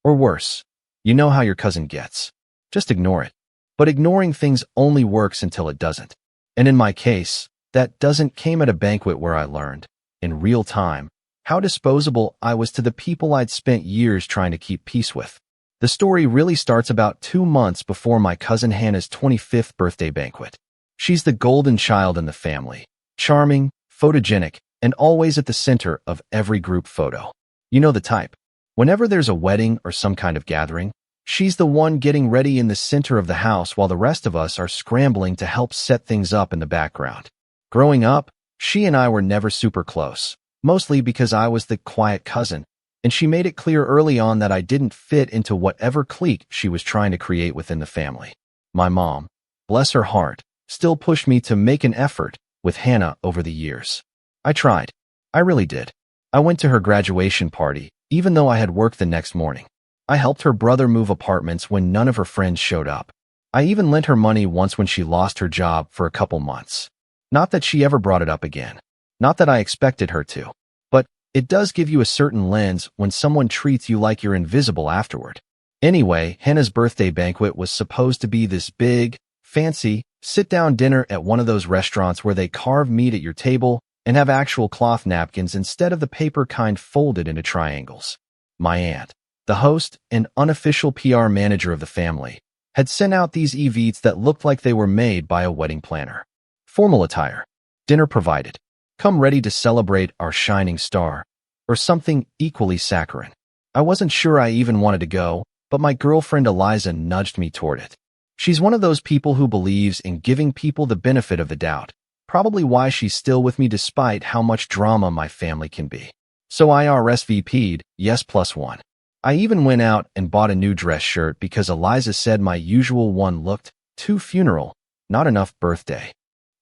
Or worse, "You know how your cousin gets. Just ignore it." But ignoring things only works until it doesn't. And in my case, that doesn't came at a banquet where I learned, in real time, how disposable I was to the people I'd spent years trying to keep peace with. The story really starts about 2 months before my cousin Hannah's 25th birthday banquet. She's the golden child in the family, charming, photogenic, and always at the center of every group photo. You know the type. Whenever there's a wedding or some kind of gathering, she's the one getting ready in the center of the house while the rest of us are scrambling to help set things up in the background. Growing up, she and I were never super close, mostly because I was the quiet cousin, and she made it clear early on that I didn't fit into whatever clique she was trying to create within the family. My mom, bless her heart, still pushed me to make an effort with Hannah over the years. I tried. I really did. I went to her graduation party, even though I had work the next morning. I helped her brother move apartments when none of her friends showed up. I even lent her money once when she lost her job for a couple months. Not that she ever brought it up again. Not that I expected her to. But it does give you a certain lens when someone treats you like you're invisible afterward. Anyway, Hannah's birthday banquet was supposed to be this big, fancy, sit-down dinner at one of those restaurants where they carve meat at your table and have actual cloth napkins instead of the paper kind folded into triangles. My aunt, the host and unofficial PR manager of the family, had sent out these eveets that looked like they were made by a wedding planner. Formal attire. Dinner provided. Come ready to celebrate our shining star, or something equally saccharine. I wasn't sure I even wanted to go, but my girlfriend Eliza nudged me toward it. She's one of those people who believes in giving people the benefit of the doubt, probably why she's still with me despite how much drama my family can be. So I RSVP'd, yes +1. I even went out and bought a new dress shirt because Eliza said my usual one looked too funeral, not enough birthday.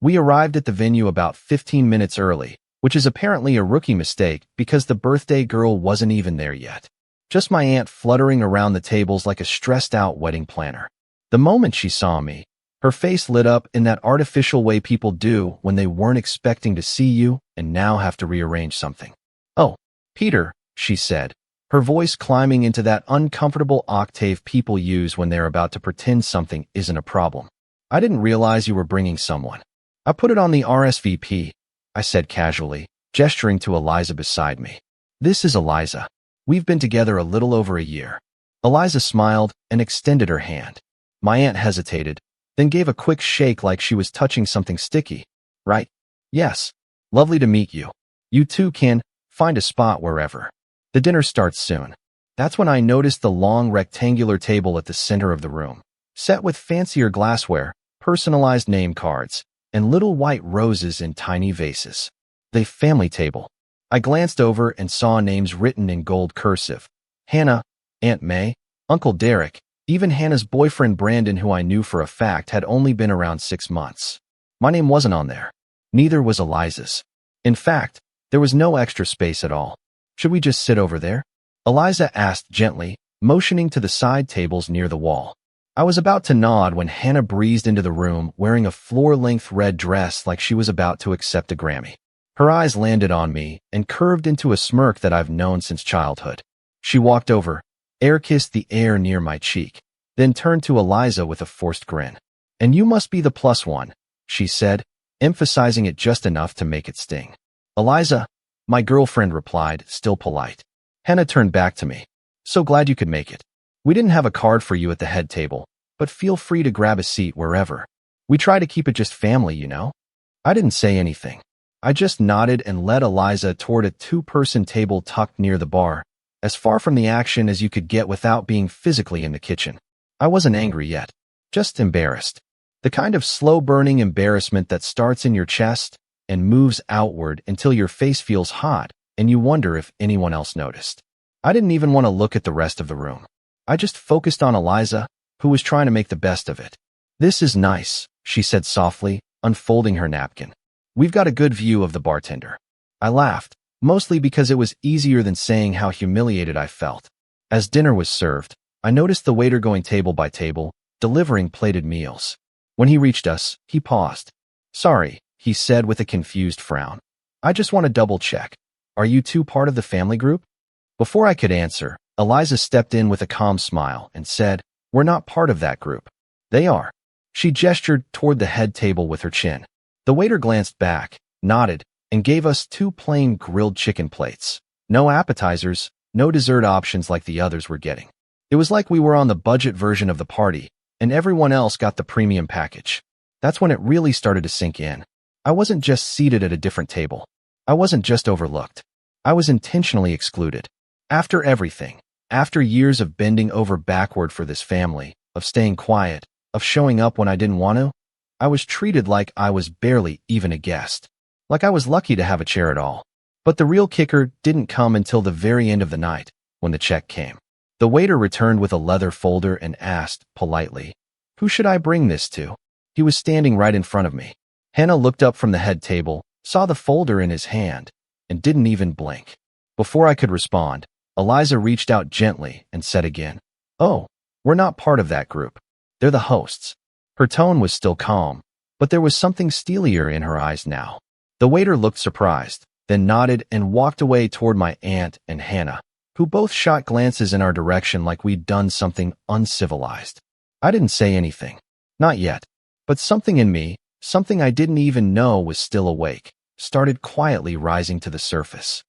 We arrived at the venue about 15 minutes early, which is apparently a rookie mistake because the birthday girl wasn't even there yet. Just my aunt fluttering around the tables like a stressed-out wedding planner. The moment she saw me, her face lit up in that artificial way people do when they weren't expecting to see you and now have to rearrange something. "Oh, Peter," she said, her voice climbing into that uncomfortable octave people use when they're about to pretend something isn't a problem. "I didn't realize you were bringing someone." "I put it on the RSVP," I said casually, gesturing to Eliza beside me. "This is Eliza. We've been together a little over a year. Eliza smiled and extended her hand. My aunt hesitated, then gave a quick shake like she was touching something sticky. Right? Yes. Lovely to meet you. You too can find a spot wherever. The dinner starts soon. That's when I noticed the long rectangular table at the center of the room, set with fancier glassware, personalized name cards, and little white roses in tiny vases. The family table. I glanced over and saw names written in gold cursive. Hannah, Aunt May, Uncle Derek, even Hannah's boyfriend Brandon, who I knew for a fact had only been around 6 months. My name wasn't on there. Neither was Eliza's. In fact, there was no extra space at all. Should we just sit over there? Eliza asked gently, motioning to the side tables near the wall. I was about to nod when Hannah breezed into the room wearing a floor-length red dress like she was about to accept a Grammy. Her eyes landed on me and curved into a smirk that I've known since childhood. She walked over, air-kissed the air near my cheek, then turned to Eliza with a forced grin. "And you must be the plus one," she said, emphasizing it just enough to make it sting. "Eliza," my girlfriend replied, still polite. Hannah turned back to me. "So glad you could make it. We didn't have a card for you at the head table, but feel free to grab a seat wherever. We try to keep it just family, you know." I didn't say anything. I just nodded and led Eliza toward a 2-person table tucked near the bar, as far from the action as you could get without being physically in the kitchen. I wasn't angry yet, just embarrassed. The kind of slow-burning embarrassment that starts in your chest and moves outward until your face feels hot and you wonder if anyone else noticed. I didn't even want to look at the rest of the room. I just focused on Eliza, who was trying to make the best of it. "This is nice," she said softly, unfolding her napkin. "We've got a good view of the bartender." I laughed, mostly because it was easier than saying how humiliated I felt. As dinner was served, I noticed the waiter going table by table, delivering plated meals. When he reached us, he paused. "Sorry," he said with a confused frown. "I just want to double-check. Are you two part of the family group?" Before I could answer, Eliza stepped in with a calm smile and said, "We're not part of that group." "They are." She gestured toward the head table with her chin. The waiter glanced back, nodded, and gave us 2 plain grilled chicken plates. No appetizers, no dessert options like the others were getting. It was like we were on the budget version of the party, and everyone else got the premium package. That's when it really started to sink in. I wasn't just seated at a different table. I wasn't just overlooked. I was intentionally excluded. After everything, after years of bending over backward for this family, of staying quiet, of showing up when I didn't want to, I was treated like I was barely even a guest. Like I was lucky to have a chair at all. But the real kicker didn't come until the very end of the night, when the check came. The waiter returned with a leather folder and asked, politely, "Who should I bring this to?" He was standing right in front of me. Hannah looked up from the head table, saw the folder in his hand, and didn't even blink. Before I could respond, Eliza reached out gently and said again, "Oh, we're not part of that group. They're the hosts." Her tone was still calm, but there was something steelier in her eyes now. The waiter looked surprised, then nodded and walked away toward my aunt and Hannah, who both shot glances in our direction like we'd done something uncivilized. I didn't say anything. Not yet. But something in me, something I didn't even know was still awake, started quietly rising to the surface.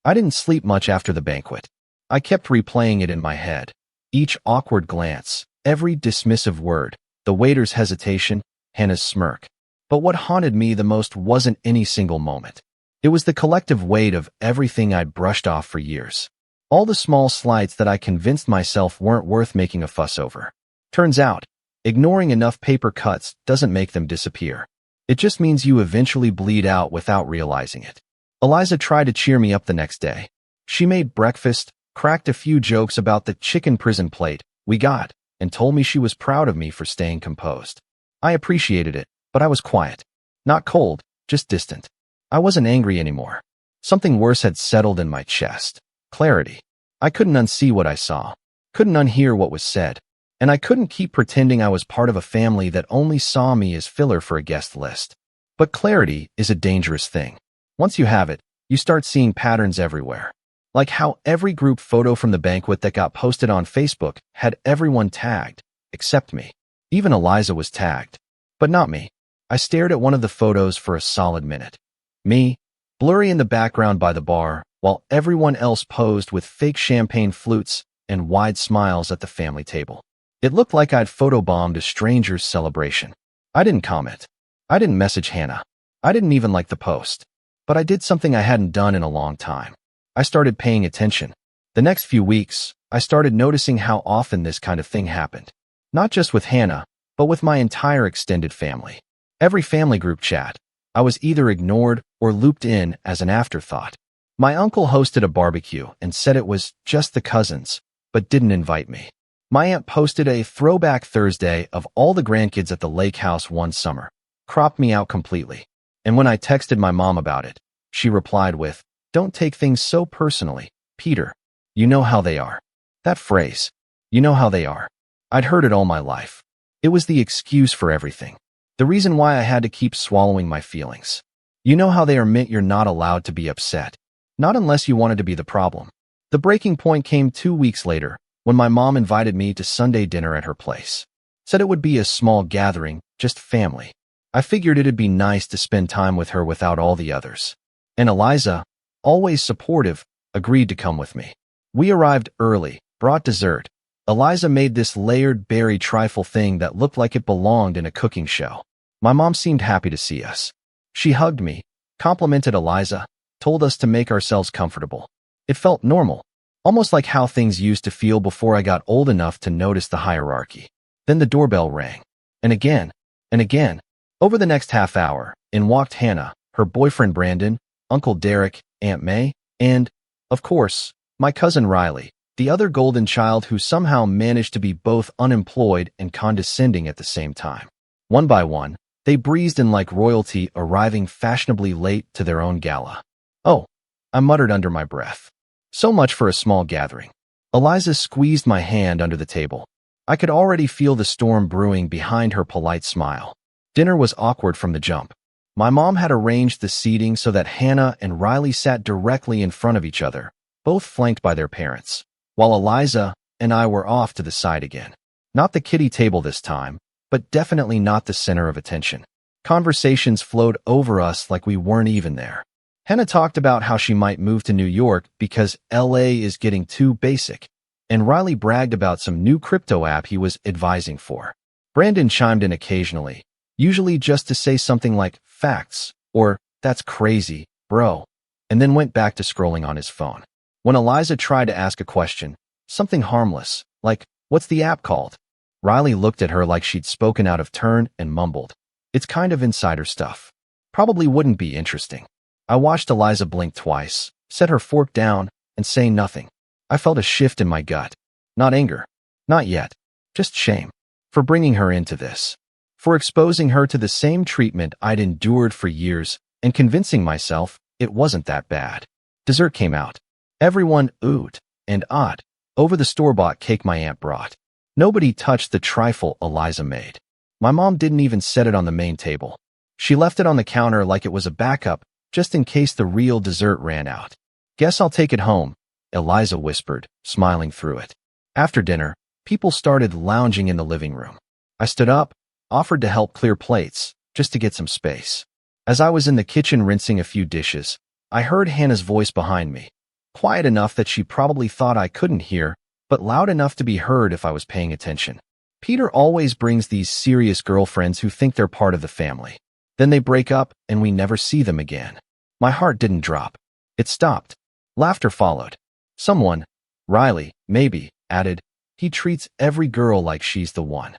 I didn't sleep much after the banquet. I kept replaying it in my head. Each awkward glance, every dismissive word, the waiter's hesitation, Hannah's smirk. But what haunted me the most wasn't any single moment. It was the collective weight of everything I'd brushed off for years. All the small slights that I convinced myself weren't worth making a fuss over. Turns out, ignoring enough paper cuts doesn't make them disappear. It just means you eventually bleed out without realizing it. Eliza tried to cheer me up the next day. She made breakfast, cracked a few jokes about the chicken prison plate we got, and told me she was proud of me for staying composed. I appreciated it, but I was quiet. Not cold, just distant. I wasn't angry anymore. Something worse had settled in my chest. Clarity. I couldn't unsee what I saw, couldn't unhear what was said, and I couldn't keep pretending I was part of a family that only saw me as filler for a guest list. But clarity is a dangerous thing. Once you have it, you start seeing patterns everywhere. Like how every group photo from the banquet that got posted on Facebook had everyone tagged, except me. Even Eliza was tagged. But not me. I stared at one of the photos for a solid minute. Me, blurry in the background by the bar, while everyone else posed with fake champagne flutes and wide smiles at the family table. It looked like I'd photobombed a stranger's celebration. I didn't comment. I didn't message Hannah. I didn't even like the post. But I did something I hadn't done in a long time. I started paying attention. The next few weeks, I started noticing how often this kind of thing happened. Not just with Hannah, but with my entire extended family. Every family group chat, I was either ignored or looped in as an afterthought. My uncle hosted a barbecue and said it was just the cousins, but didn't invite me. My aunt posted a throwback Thursday of all the grandkids at the lake house one summer, cropped me out completely. And when I texted my mom about it, she replied with, "Don't take things so personally, Peter. You know how they are." That phrase, "you know how they are," I'd heard it all my life. It was the excuse for everything. The reason why I had to keep swallowing my feelings. You know how they are meant you're not allowed to be upset. Not unless you wanted to be the problem. The breaking point came 2 weeks later, when my mom invited me to Sunday dinner at her place. Said it would be a small gathering, just family. I figured it'd be nice to spend time with her without all the others. And Eliza, always supportive, agreed to come with me. We arrived early, brought dessert. Eliza made this layered berry trifle thing that looked like it belonged in a cooking show. My mom seemed happy to see us. She hugged me, complimented Eliza, told us to make ourselves comfortable. It felt normal, almost like how things used to feel before I got old enough to notice the hierarchy. Then the doorbell rang. And again, and again. Over the next half hour, in walked Hannah, her boyfriend Brandon, Uncle Derek, Aunt May, and, of course, my cousin Riley, the other golden child who somehow managed to be both unemployed and condescending at the same time. One by one, they breezed in like royalty, arriving fashionably late to their own gala. "Oh," I muttered under my breath. So much for a small gathering. Eliza squeezed my hand under the table. I could already feel the storm brewing behind her polite smile. Dinner was awkward from the jump. My mom had arranged the seating so that Hannah and Riley sat directly in front of each other, both flanked by their parents, while Eliza and I were off to the side again. Not the kiddie table this time, but definitely not the center of attention. Conversations flowed over us like we weren't even there. Hannah talked about how she might move to New York because LA is getting too basic, and Riley bragged about some new crypto app he was advising for. Brandon chimed in occasionally, usually just to say something like, "Facts," or "That's crazy, bro," and then went back to scrolling on his phone. When Eliza tried to ask a question, something harmless, like, "What's the app called?" Riley looked at her like she'd spoken out of turn and mumbled, "It's kind of insider stuff. Probably wouldn't be interesting." I watched Eliza blink twice, set her fork down, and say nothing. I felt a shift in my gut. Not anger. Not yet. Just shame. For bringing her into this. For exposing her to the same treatment I'd endured for years and convincing myself it wasn't that bad. Dessert came out. Everyone oohed and awed over the store-bought cake my aunt brought. Nobody touched the trifle Eliza made. My mom didn't even set it on the main table. She left it on the counter like it was a backup, just in case the real dessert ran out. "Guess I'll take it home," Eliza whispered, smiling through it. After dinner, people started lounging in the living room. I stood up, offered to help clear plates, just to get some space. As I was in the kitchen rinsing a few dishes, I heard Hannah's voice behind me, quiet enough that she probably thought I couldn't hear, but loud enough to be heard if I was paying attention. "Peter always brings these serious girlfriends who think they're part of the family. Then they break up and we never see them again." My heart didn't drop. It stopped. Laughter followed. Someone, Riley, maybe, added, "He treats every girl like she's the one."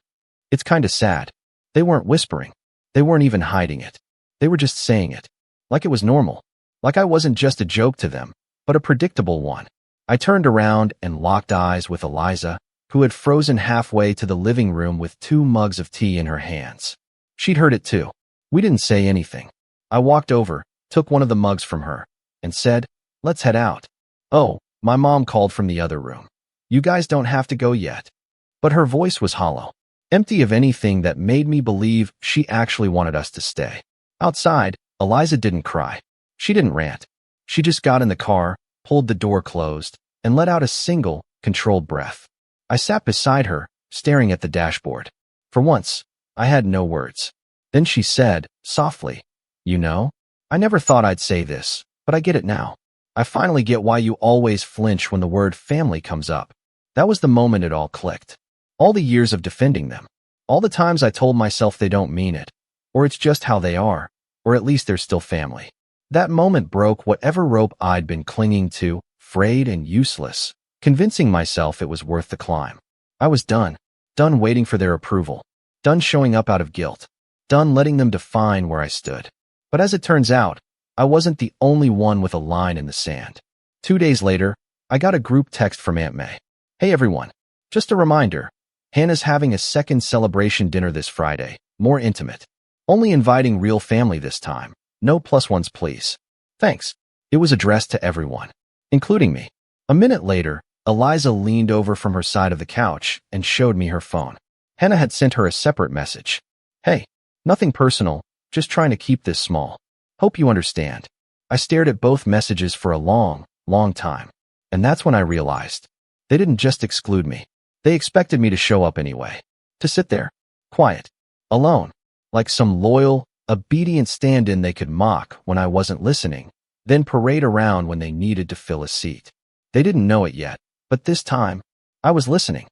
It's kinda sad. They weren't whispering. They weren't even hiding it. They were just saying it. Like it was normal. Like I wasn't just a joke to them, but a predictable one. I turned around and locked eyes with Eliza, who had frozen halfway to the living room with 2 mugs of tea in her hands. She'd heard it too. We didn't say anything. I walked over, took one of the mugs from her, and said, "Let's head out." "Oh," my mom called from the other room. "You guys don't have to go yet." But her voice was hollow, empty of anything that made me believe she actually wanted us to stay. Outside, Eliza didn't cry. She didn't rant. She just got in the car, pulled the door closed, and let out a single, controlled breath. I sat beside her, staring at the dashboard. For once, I had no words. Then she said, softly, "You know, I never thought I'd say this, but I get it now. I finally get why you always flinch when the word family comes up. That was the moment it all clicked. All the years of defending them. All the times I told myself they don't mean it. Or it's just how they are. Or at least they're still family. That moment broke whatever rope I'd been clinging to, frayed and useless, convincing myself it was worth the climb. I was done. Done waiting for their approval. Done showing up out of guilt. Done letting them define where I stood. But as it turns out, I wasn't the only one with a line in the sand. 2 days later, I got a group text from Aunt May. Hey everyone, just a reminder, Hannah's having a second celebration dinner this Friday, more intimate. Only inviting real family this time. No plus ones please. Thanks. It was addressed to everyone, including me. A minute later, Eliza leaned over from her side of the couch and showed me her phone. Hannah had sent her a separate message. Hey, nothing personal, just trying to keep this small. Hope you understand. I stared at both messages for a long, long time. And that's when I realized. They didn't just exclude me. They expected me to show up anyway. To sit there, quiet, alone, like some loyal, obedient stand-in they could mock when I wasn't listening, then parade around when they needed to fill a seat. They didn't know it yet, but this time, I was listening.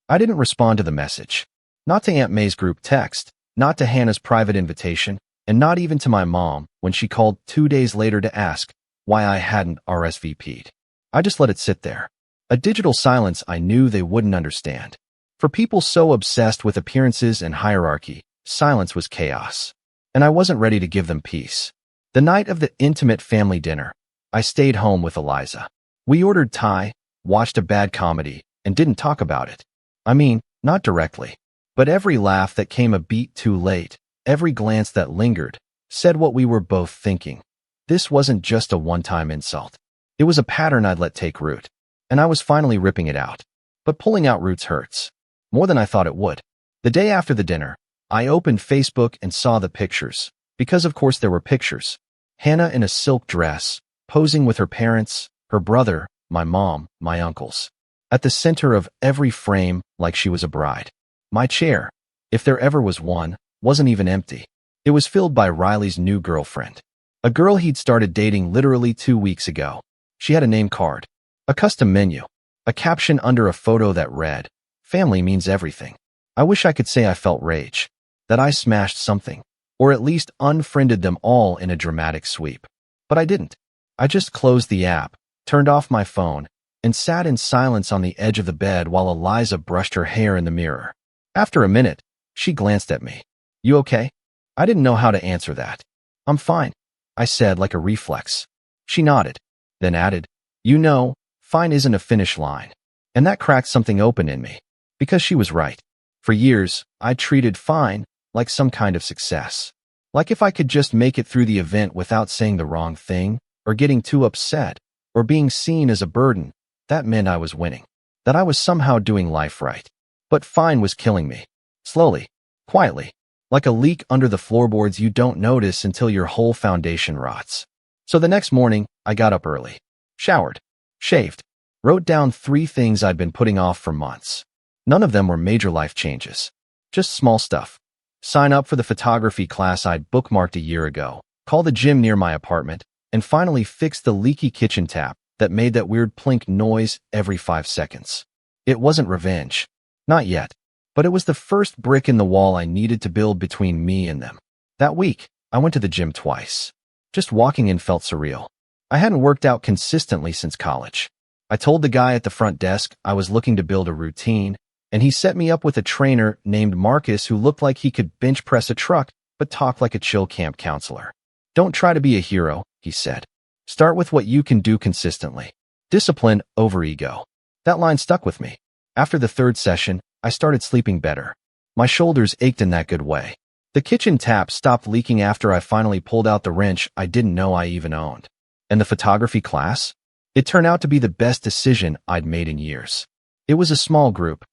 I didn't respond to the message. Not to Aunt May's group text, not to Hannah's private invitation, and not even to my mom when she called 2 days later to ask why I hadn't RSVP'd. I just let it sit there. A digital silence I knew they wouldn't understand. For people so obsessed with appearances and hierarchy, silence was chaos. And I wasn't ready to give them peace. The night of the intimate family dinner, I stayed home with Eliza. We ordered Thai, watched a bad comedy, and didn't talk about it. I mean, not directly. But every laugh that came a beat too late, every glance that lingered, said what we were both thinking. This wasn't just a one-time insult. It was a pattern I'd let take root. And I was finally ripping it out. But pulling out roots hurts. More than I thought it would. The day after the dinner, I opened Facebook and saw the pictures. Because of course there were pictures. Hannah in a silk dress, posing with her parents, her brother, my mom, my uncles. At the center of every frame, like she was a bride. My chair, if there ever was one, wasn't even empty. It was filled by Riley's new girlfriend. A girl he'd started dating literally 2 weeks ago. She had a name card, a custom menu, a caption under a photo that read, "Family means everything." I wish I could say I felt rage, that I smashed something, or at least unfriended them all in a dramatic sweep. But I didn't. I just closed the app, turned off my phone, and sat in silence on the edge of the bed while Eliza brushed her hair in the mirror. After a minute, she glanced at me. "You okay?" I didn't know how to answer that. "I'm fine," I said like a reflex. She nodded, then added, "You know, fine isn't a finish line." And that cracked something open in me. Because she was right. For years, I treated fine like some kind of success. Like if I could just make it through the event without saying the wrong thing, or getting too upset, or being seen as a burden, that meant I was winning. That I was somehow doing life right. But fine was killing me. Slowly, quietly, like a leak under the floorboards you don't notice until your whole foundation rots. So the next morning, I got up early, showered, shaved, wrote down 3 things I'd been putting off for months. None of them were major life changes. Just small stuff. Sign up for the photography class I'd bookmarked a year ago, call the gym near my apartment, and finally fix the leaky kitchen tap that made that weird plink noise every 5 seconds. It wasn't revenge. Not yet. But it was the first brick in the wall I needed to build between me and them. That week, I went to the gym twice. Just walking in felt surreal. I hadn't worked out consistently since college. I told the guy at the front desk I was looking to build a routine, and he set me up with a trainer named Marcus who looked like he could bench press a truck, but talked like a chill camp counselor. "Don't try to be a hero," he said. "Start with what you can do consistently. Discipline over ego." That line stuck with me. After the 3rd session, I started sleeping better. My shoulders ached in that good way. The kitchen tap stopped leaking after I finally pulled out the wrench I didn't know I even owned. And the photography class? It turned out to be the best decision I'd made in years. It was a small group,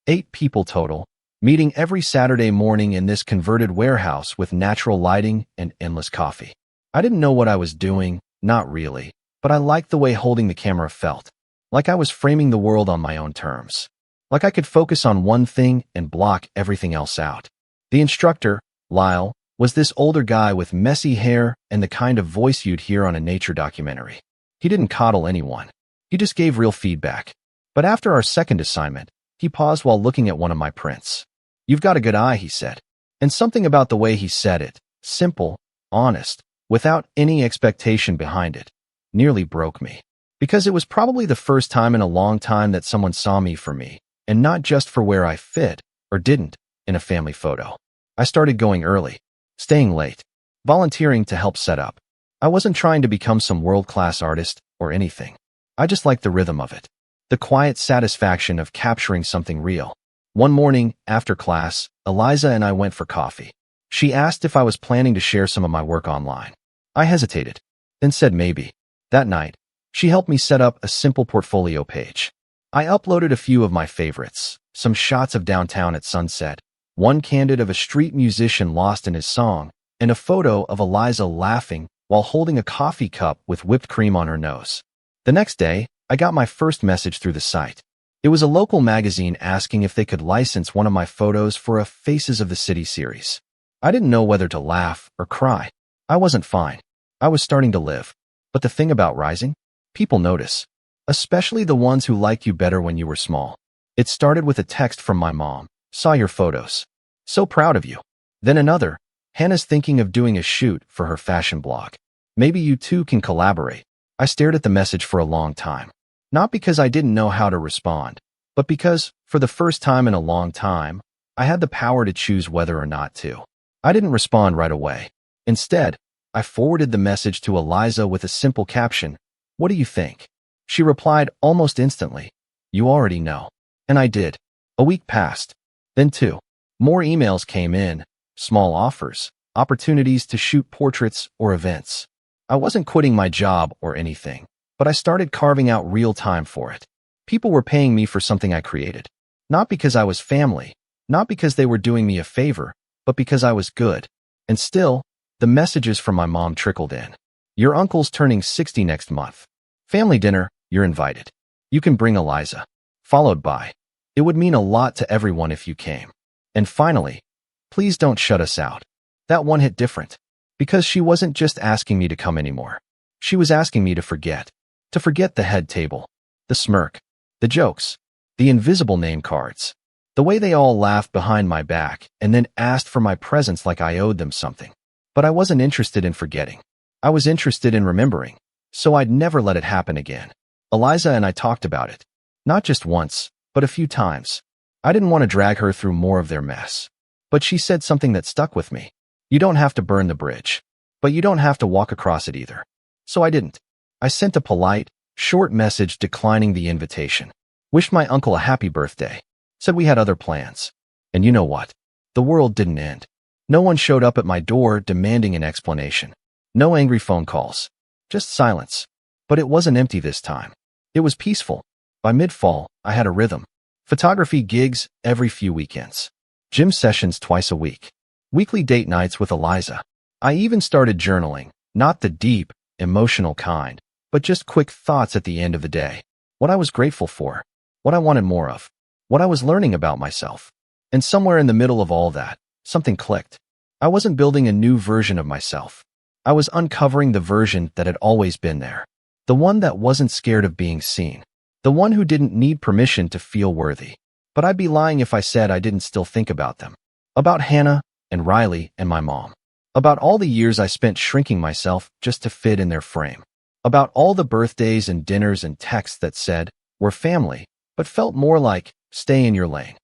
8 people total, meeting every Saturday morning in this converted warehouse with natural lighting and endless coffee. I didn't know what I was doing, not really, but I liked the way holding the camera felt. Like I was framing the world on my own terms. Like I could focus on one thing and block everything else out. The instructor, Lyle, was this older guy with messy hair and the kind of voice you'd hear on a nature documentary. He didn't coddle anyone. He just gave real feedback. But after our second assignment, he paused while looking at one of my prints. "You've got a good eye," he said. And something about the way he said it, simple, honest, without any expectation behind it, nearly broke me. Because it was probably the first time in a long time that someone saw me for me, and not just for where I fit, or didn't, in a family photo. I started going early, staying late, volunteering to help set up. I wasn't trying to become some world-class artist or anything. I just liked the rhythm of it. The quiet satisfaction of capturing something real. One morning, after class, Eliza and I went for coffee. She asked if I was planning to share some of my work online. I hesitated, then said maybe. That night, she helped me set up a simple portfolio page. I uploaded a few of my favorites, some shots of downtown at sunset, one candid of a street musician lost in his song, and a photo of Eliza laughing while holding a coffee cup with whipped cream on her nose. The next day, I got my first message through the site. It was a local magazine asking if they could license one of my photos for a Faces of the City series. I didn't know whether to laugh or cry. I wasn't fine. I was starting to live. But the thing about rising? People notice. Especially the ones who liked you better when you were small. It started with a text from my mom. "Saw your photos. So proud of you." Then another. "Hannah's thinking of doing a shoot for her fashion blog. Maybe you two can collaborate." I stared at the message for a long time. Not because I didn't know how to respond, but because, for the first time in a long time, I had the power to choose whether or not to. I didn't respond right away. Instead, I forwarded the message to Eliza with a simple caption, "What do you think?" She replied almost instantly, "You already know." And I did. A week passed. Then two. More emails came in, small offers, opportunities to shoot portraits or events. I wasn't quitting my job or anything, but I started carving out real time for it. People were paying me for something I created. Not because I was family, not because they were doing me a favor, but because I was good. And still, the messages from my mom trickled in. "Your uncle's turning 60 next month. Family dinner, you're invited. You can bring Eliza." Followed by, "It would mean a lot to everyone if you came." And finally, "Please don't shut us out." That one hit different. Because she wasn't just asking me to come anymore. She was asking me to forget. To forget the head table, the smirk, the jokes, the invisible name cards, the way they all laughed behind my back and then asked for my presence like I owed them something. But I wasn't interested in forgetting. I was interested in remembering, so I'd never let it happen again. Eliza and I talked about it. Not just once, but a few times. I didn't want to drag her through more of their mess. But she said something that stuck with me. "You don't have to burn the bridge, but you don't have to walk across it either." So I didn't. I sent a polite, short message declining the invitation. Wished my uncle a happy birthday. Said we had other plans. And you know what? The world didn't end. No one showed up at my door demanding an explanation. No angry phone calls. Just silence. But it wasn't empty this time. It was peaceful. By mid-fall, I had a rhythm. Photography gigs every few weekends. Gym sessions twice a week. Weekly date nights with Eliza. I even started journaling, not the deep, emotional kind, but just quick thoughts at the end of the day. What I was grateful for. What I wanted more of. What I was learning about myself. And somewhere in the middle of all that, something clicked. I wasn't building a new version of myself. I was uncovering the version that had always been there. The one that wasn't scared of being seen. The one who didn't need permission to feel worthy. But I'd be lying if I said I didn't still think about them. About Hannah and Riley and my mom. About all the years I spent shrinking myself just to fit in their frame. About all the birthdays and dinners and texts that said, "We're family," but felt more like, "Stay in your lane."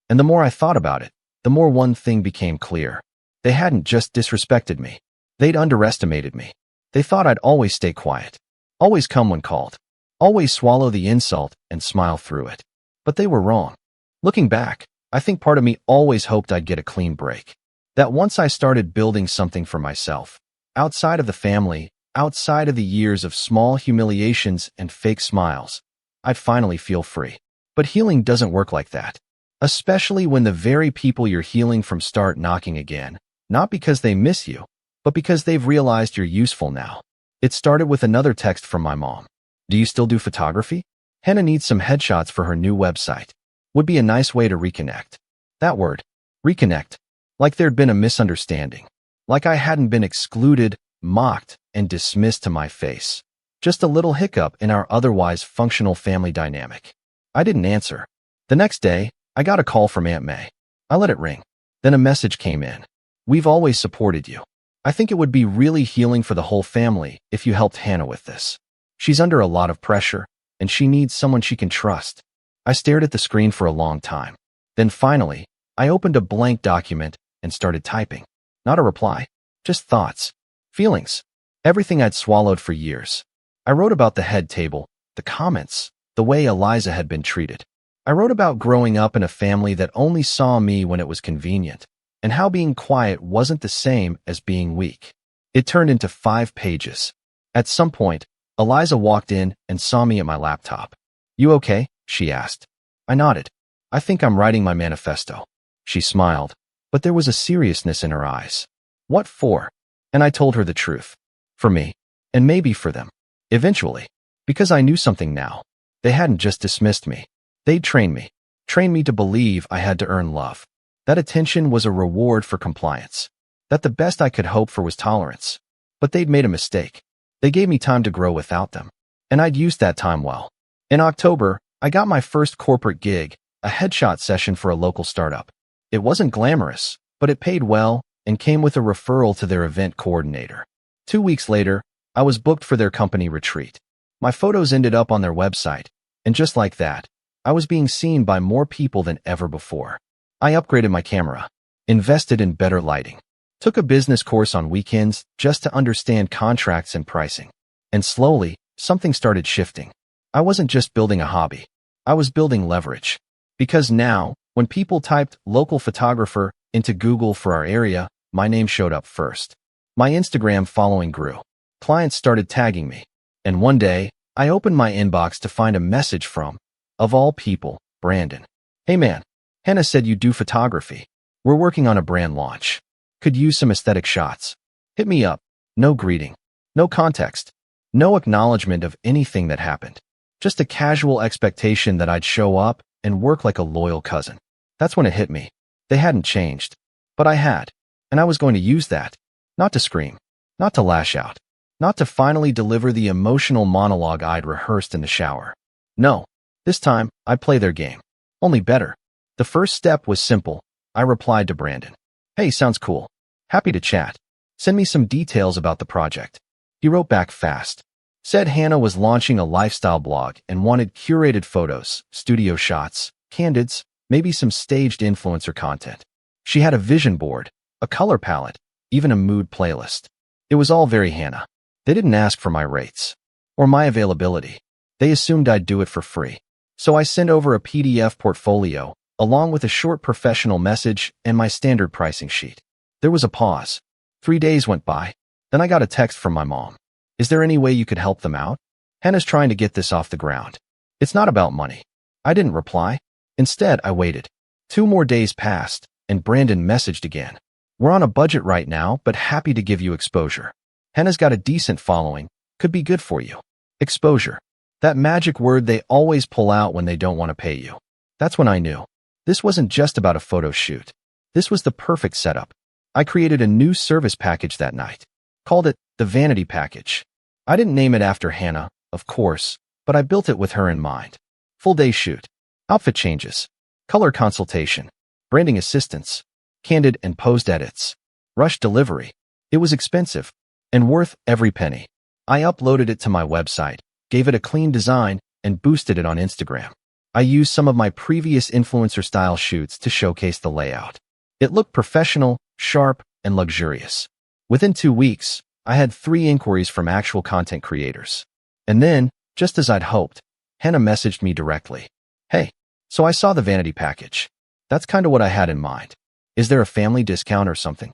And the more I thought about it, the more one thing became clear. They hadn't just disrespected me. They'd underestimated me. They thought I'd always stay quiet. Always come when called. Always swallow the insult and smile through it. But they were wrong. Looking back, I think part of me always hoped I'd get a clean break. That once I started building something for myself, outside of the family, outside of the years of small humiliations and fake smiles, I'd finally feel free. But healing doesn't work like that. Especially when the very people you're healing from start knocking again, not because they miss you, but because they've realized you're useful now. It started with another text from my mom. "Do you still do photography? Hannah needs some headshots for her new website. Would be a nice way to reconnect." That word, reconnect. Like there'd been a misunderstanding. Like I hadn't been excluded, mocked, and dismissed to my face. Just a little hiccup in our otherwise functional family dynamic. I didn't answer. The next day, I got a call from Aunt May. I let it ring. Then a message came in. We've always supported you. I think it would be really healing for the whole family if you helped Hannah with this. She's under a lot of pressure, and she needs someone she can trust. I stared at the screen for a long time. Then finally, I opened a blank document and started typing. Not a reply, just thoughts, feelings, everything I'd swallowed for years. I wrote about the head table, the comments, the way Eliza had been treated. I wrote about growing up in a family that only saw me when it was convenient, and how being quiet wasn't the same as being weak. It turned into 5 pages. At some point, Eliza walked in and saw me at my laptop. "You okay?" she asked. I nodded. "I think I'm writing my manifesto." She smiled, but there was a seriousness in her eyes. "What for?" And I told her the truth. For me, and maybe for them. Eventually. Because I knew something now. They hadn't just dismissed me. They'd trained me to believe I had to earn love. That attention was a reward for compliance. That the best I could hope for was tolerance. But they'd made a mistake. They gave me time to grow without them. And I'd used that time well. In October, I got my first corporate gig, a headshot session for a local startup. It wasn't glamorous, but it paid well and came with a referral to their event coordinator. 2 weeks later, I was booked for their company retreat. My photos ended up on their website, and just like that, I was being seen by more people than ever before. I upgraded my camera, invested in better lighting, took a business course on weekends just to understand contracts and pricing. And slowly, something started shifting. I wasn't just building a hobby. I was building leverage. Because now, when people typed local photographer into Google for our area, my name showed up first. My Instagram following grew. Clients started tagging me. And one day, I opened my inbox to find a message from, of all people, Brandon. "Hey man, Hannah said you do photography. We're working on a brand launch. Could use some aesthetic shots. Hit me up." No greeting. No context. No acknowledgement of anything that happened. Just a casual expectation that I'd show up and work like a loyal cousin. That's when it hit me. They hadn't changed. But I had. And I was going to use that. Not to scream. Not to lash out. Not to finally deliver the emotional monologue I'd rehearsed in the shower. No. This time, I'd play their game. Only better. The first step was simple. I replied to Brandon. "Hey, sounds cool. Happy to chat. Send me some details about the project." He wrote back fast. Said Hannah was launching a lifestyle blog and wanted curated photos, studio shots, candids, maybe some staged influencer content. She had a vision board, a color palette, even a mood playlist. It was all very Hannah. They didn't ask for my rates or my availability. They assumed I'd do it for free. So I sent over a PDF portfolio, along with a short professional message and my standard pricing sheet. There was a pause. 3 days went by. Then I got a text from my mom. "Is there any way you could help them out? Hannah's trying to get this off the ground. It's not about money." I didn't reply. Instead, I waited. 2 more days passed, and Brandon messaged again. "We're on a budget right now, but happy to give you exposure. Hannah's got a decent following. Could be good for you." Exposure. That magic word they always pull out when they don't want to pay you. That's when I knew. This wasn't just about a photo shoot. This was the perfect setup. I created a new service package that night. Called it the Vanity Package. I didn't name it after Hannah, of course, but I built it with her in mind. Full day shoot. Outfit changes. Color consultation. Branding assistance. Candid and posed edits. Rush delivery. It was expensive and worth every penny. I uploaded it to my website, gave it a clean design, and boosted it on Instagram. I used some of my previous influencer-style shoots to showcase the layout. It looked professional, sharp, and luxurious. Within 2 weeks, I had 3 inquiries from actual content creators. And then, just as I'd hoped, Hannah messaged me directly. "Hey, so I saw the Vanity Package. That's kind of what I had in mind. Is there a family discount or something?"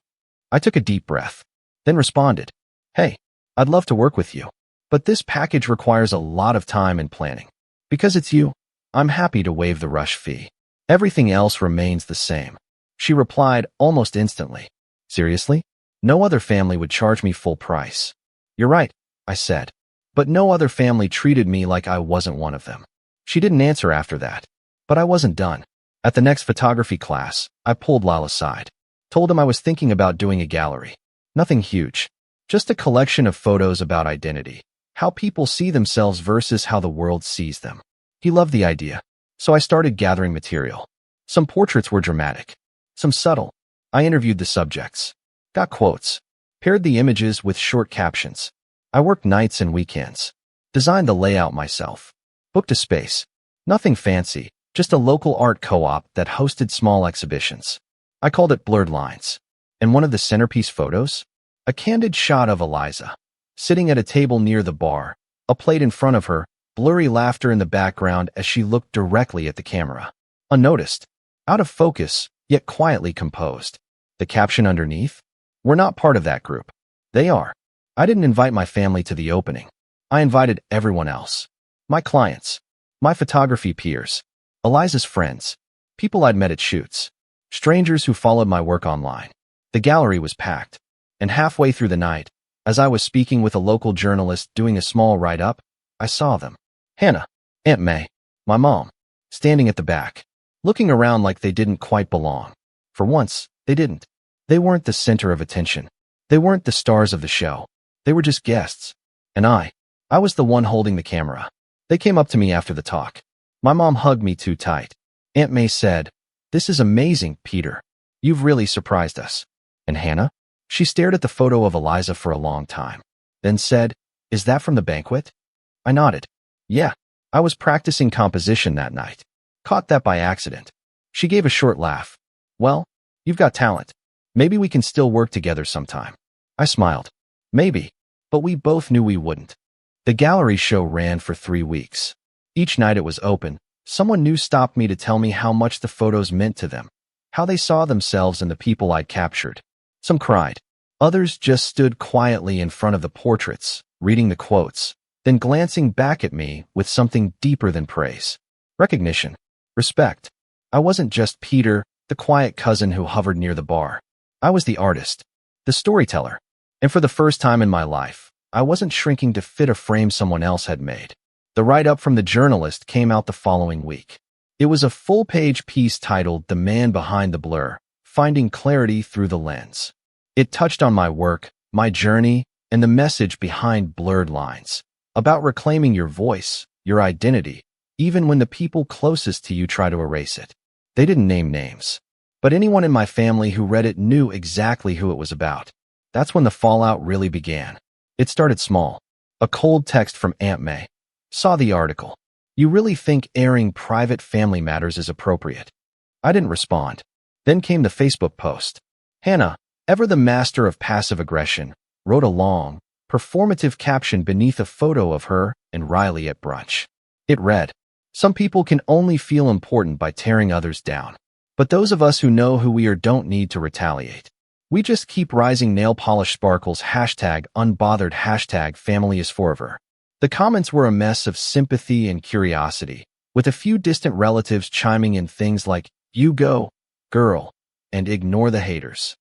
I took a deep breath, then responded, "Hey, I'd love to work with you, but this package requires a lot of time and planning. Because it's you, I'm happy to waive the rush fee. Everything else remains the same." She replied almost instantly. "Seriously? No other family would charge me full price." "You're right," I said. But no other family treated me like I wasn't one of them. She didn't answer after that. But I wasn't done. At the next photography class, I pulled Lyle aside. Told him I was thinking about doing a gallery. Nothing huge. Just a collection of photos about identity. how people see themselves versus how the world sees them. He loved the idea, so I started gathering material. Some portraits were dramatic, some subtle. I interviewed the subjects, got quotes, paired the images with short captions. I worked nights and weekends, designed the layout myself, booked a space. Nothing fancy, just a local art co-op that hosted small exhibitions. I called it Blurred Lines. And one of the centerpiece photos? A candid shot of Eliza, sitting at a table near the bar, a plate in front of her, blurry laughter in the background as she looked directly at the camera. Unnoticed, out of focus, yet quietly composed. The caption underneath? We're not part of that group. They are. I didn't invite my family to the opening. I invited everyone else. My clients, my photography peers, Eliza's friends, people I'd met at shoots, strangers who followed my work online. The gallery was packed, and halfway through the night, as I was speaking with a local journalist doing a small write-up, I saw them. Hannah, Aunt May, my mom, standing at the back, looking around like they didn't quite belong. For once, they didn't. They weren't the center of attention. They weren't the stars of the show. They were just guests. And I was the one holding the camera. They came up to me after the talk. My mom hugged me too tight. Aunt May said, "This is amazing, Peter. You've really surprised us." And Hannah? She stared at the photo of Eliza for a long time, then said, "Is that from the banquet?" I nodded. Yeah, I was practicing composition that night. Caught that by accident. She gave a short laugh. Well, you've got talent. Maybe we can still work together sometime. I smiled. Maybe, but we both knew we wouldn't. The gallery show ran for 3 weeks. Each night it was open, someone new stopped me to tell me how much the photos meant to them, how they saw themselves in the people I'd captured. Some cried. Others just stood quietly in front of the portraits, reading the quotes, then glancing back at me with something deeper than praise. Recognition. Respect. I wasn't just Peter, the quiet cousin who hovered near the bar. I was the artist, the storyteller. And for the first time in my life, I wasn't shrinking to fit a frame someone else had made. The write-up from the journalist came out the following week. It was a full-page piece titled "The Man Behind the Blur, Finding Clarity Through the Lens." It touched on my work, my journey, and the message behind blurred lines, about reclaiming your voice, your identity, even when the people closest to you try to erase it. They didn't name names, but anyone in my family who read it knew exactly who it was about. That's when the fallout really began. It started small. A cold text from Aunt May. Saw the article. You really think airing private family matters is appropriate? I didn't respond. Then came the Facebook post. Hannah, ever the master of passive aggression, wrote a long, performative caption beneath a photo of her and Riley at brunch. It read, "Some people can only feel important by tearing others down. But those of us who know who we are don't need to retaliate. We just keep rising nail polish sparkles #unbothered #family is forever." The comments were a mess of sympathy and curiosity, with a few distant relatives chiming in things like, "You go, girl," and "Ignore the haters."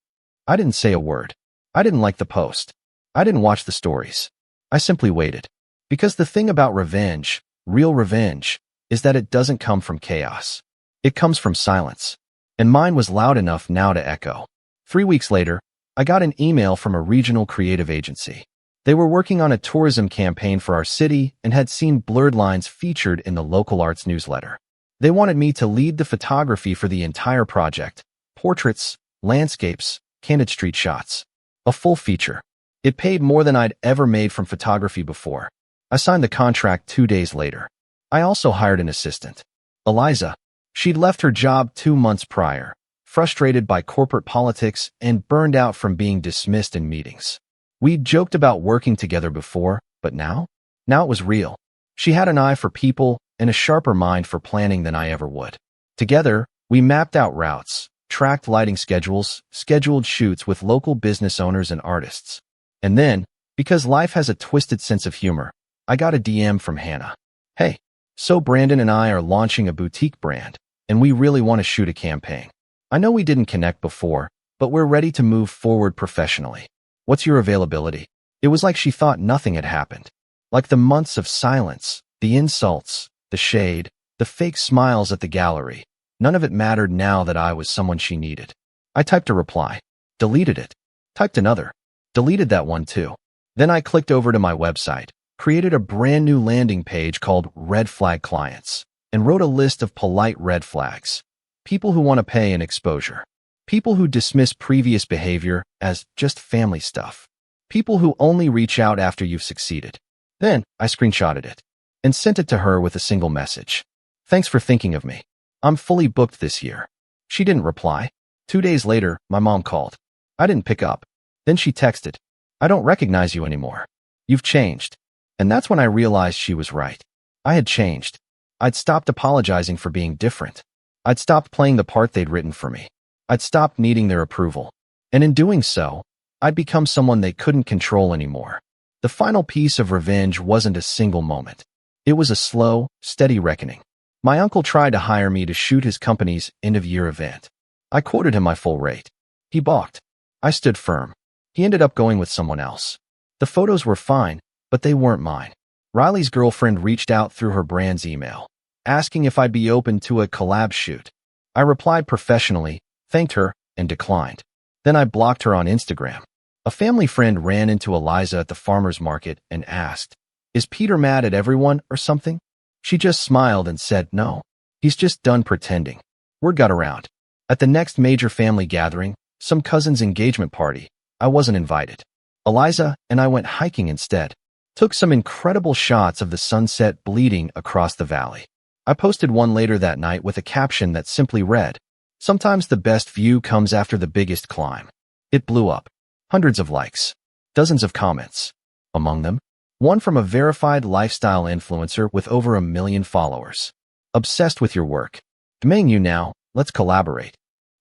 I didn't say a word. I didn't like the post. I didn't watch the stories. I simply waited. Because the thing about revenge, real revenge, is that it doesn't come from chaos. It comes from silence. And mine was loud enough now to echo. 3 weeks later, I got an email from a regional creative agency. They were working on a tourism campaign for our city and had seen blurred lines featured in the local arts newsletter. They wanted me to lead the photography for the entire project. Portraits, landscapes, candid street shots. A full feature. It paid more than I'd ever made from photography before. I signed the contract 2 days later. I also hired an assistant. Eliza. She'd left her job 2 months prior, frustrated by corporate politics and burned out from being dismissed in meetings. We'd joked about working together before, but now it was real. She had an eye for people and a sharper mind for planning than I ever would. Together, we mapped out routes, tracked lighting schedules, scheduled shoots with local business owners and artists. And then, because life has a twisted sense of humor, I got a DM from Hannah. "Hey, so Brandon and I are launching a boutique brand, and we really want to shoot a campaign. I know we didn't connect before, but we're ready to move forward professionally. What's your availability?" It was like she thought nothing had happened. Like the months of silence, the insults, the shade, the fake smiles at the gallery. None of it mattered now that I was someone she needed. I typed a reply, deleted it, typed another, deleted that one too. Then I clicked over to my website, created a brand new landing page called Red Flag Clients, and wrote a list of polite red flags. People who want to pay and exposure. People who dismiss previous behavior as just family stuff. People who only reach out after you've succeeded. Then I screenshotted it and sent it to her with a single message. Thanks for thinking of me. I'm fully booked this year. She didn't reply. 2 days later, my mom called. I didn't pick up. Then she texted, I don't recognize you anymore. You've changed. And that's when I realized she was right. I had changed. I'd stopped apologizing for being different. I'd stopped playing the part they'd written for me. I'd stopped needing their approval. And in doing so, I'd become someone they couldn't control anymore. The final piece of revenge wasn't a single moment. It was a slow, steady reckoning. My uncle tried to hire me to shoot his company's end-of-year event. I quoted him my full rate. He balked. I stood firm. He ended up going with someone else. The photos were fine, but they weren't mine. Riley's girlfriend reached out through her brand's email, asking if I'd be open to a collab shoot. I replied professionally, thanked her, and declined. Then I blocked her on Instagram. A family friend ran into Eliza at the farmer's market and asked, Is Peter mad at everyone or something? She just smiled and said, No, he's just done pretending. Word got around. At the next major family gathering, some cousin's engagement party, I wasn't invited. Eliza and I went hiking instead. Took some incredible shots of the sunset bleeding across the valley. I posted one later that night with a caption that simply read, Sometimes the best view comes after the biggest climb. It blew up. Hundreds of likes. Dozens of comments. Among them, one from a verified lifestyle influencer with over 1 million followers. Obsessed with your work. Demanding you now, let's collaborate.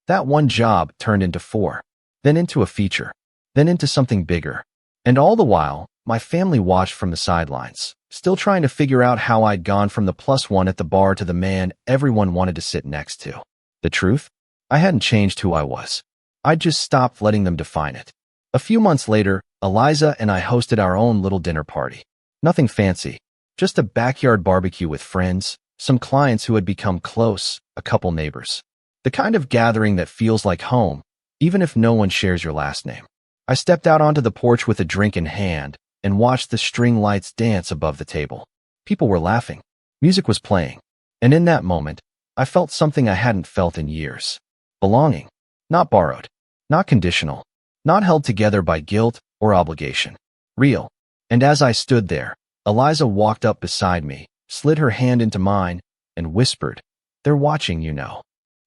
That one job turned into 4. Then into a feature. Then into something bigger. And all the while, my family watched from the sidelines, still trying to figure out how I'd gone from the +1 at the bar to the man everyone wanted to sit next to. The truth? I hadn't changed who I was. I'd just stopped letting them define it. A few months later, Eliza and I hosted our own little dinner party. Nothing fancy, just a backyard barbecue with friends, some clients who had become close, a couple neighbors. The kind of gathering that feels like home, even if no one shares your last name. I stepped out onto the porch with a drink in hand and watched the string lights dance above the table. People were laughing. Music was playing. And in that moment, I felt something I hadn't felt in years. Belonging. Not borrowed. Not conditional. Not held together by guilt or obligation. Real. And as I stood there, Eliza walked up beside me, slid her hand into mine, and whispered, They're watching, you know.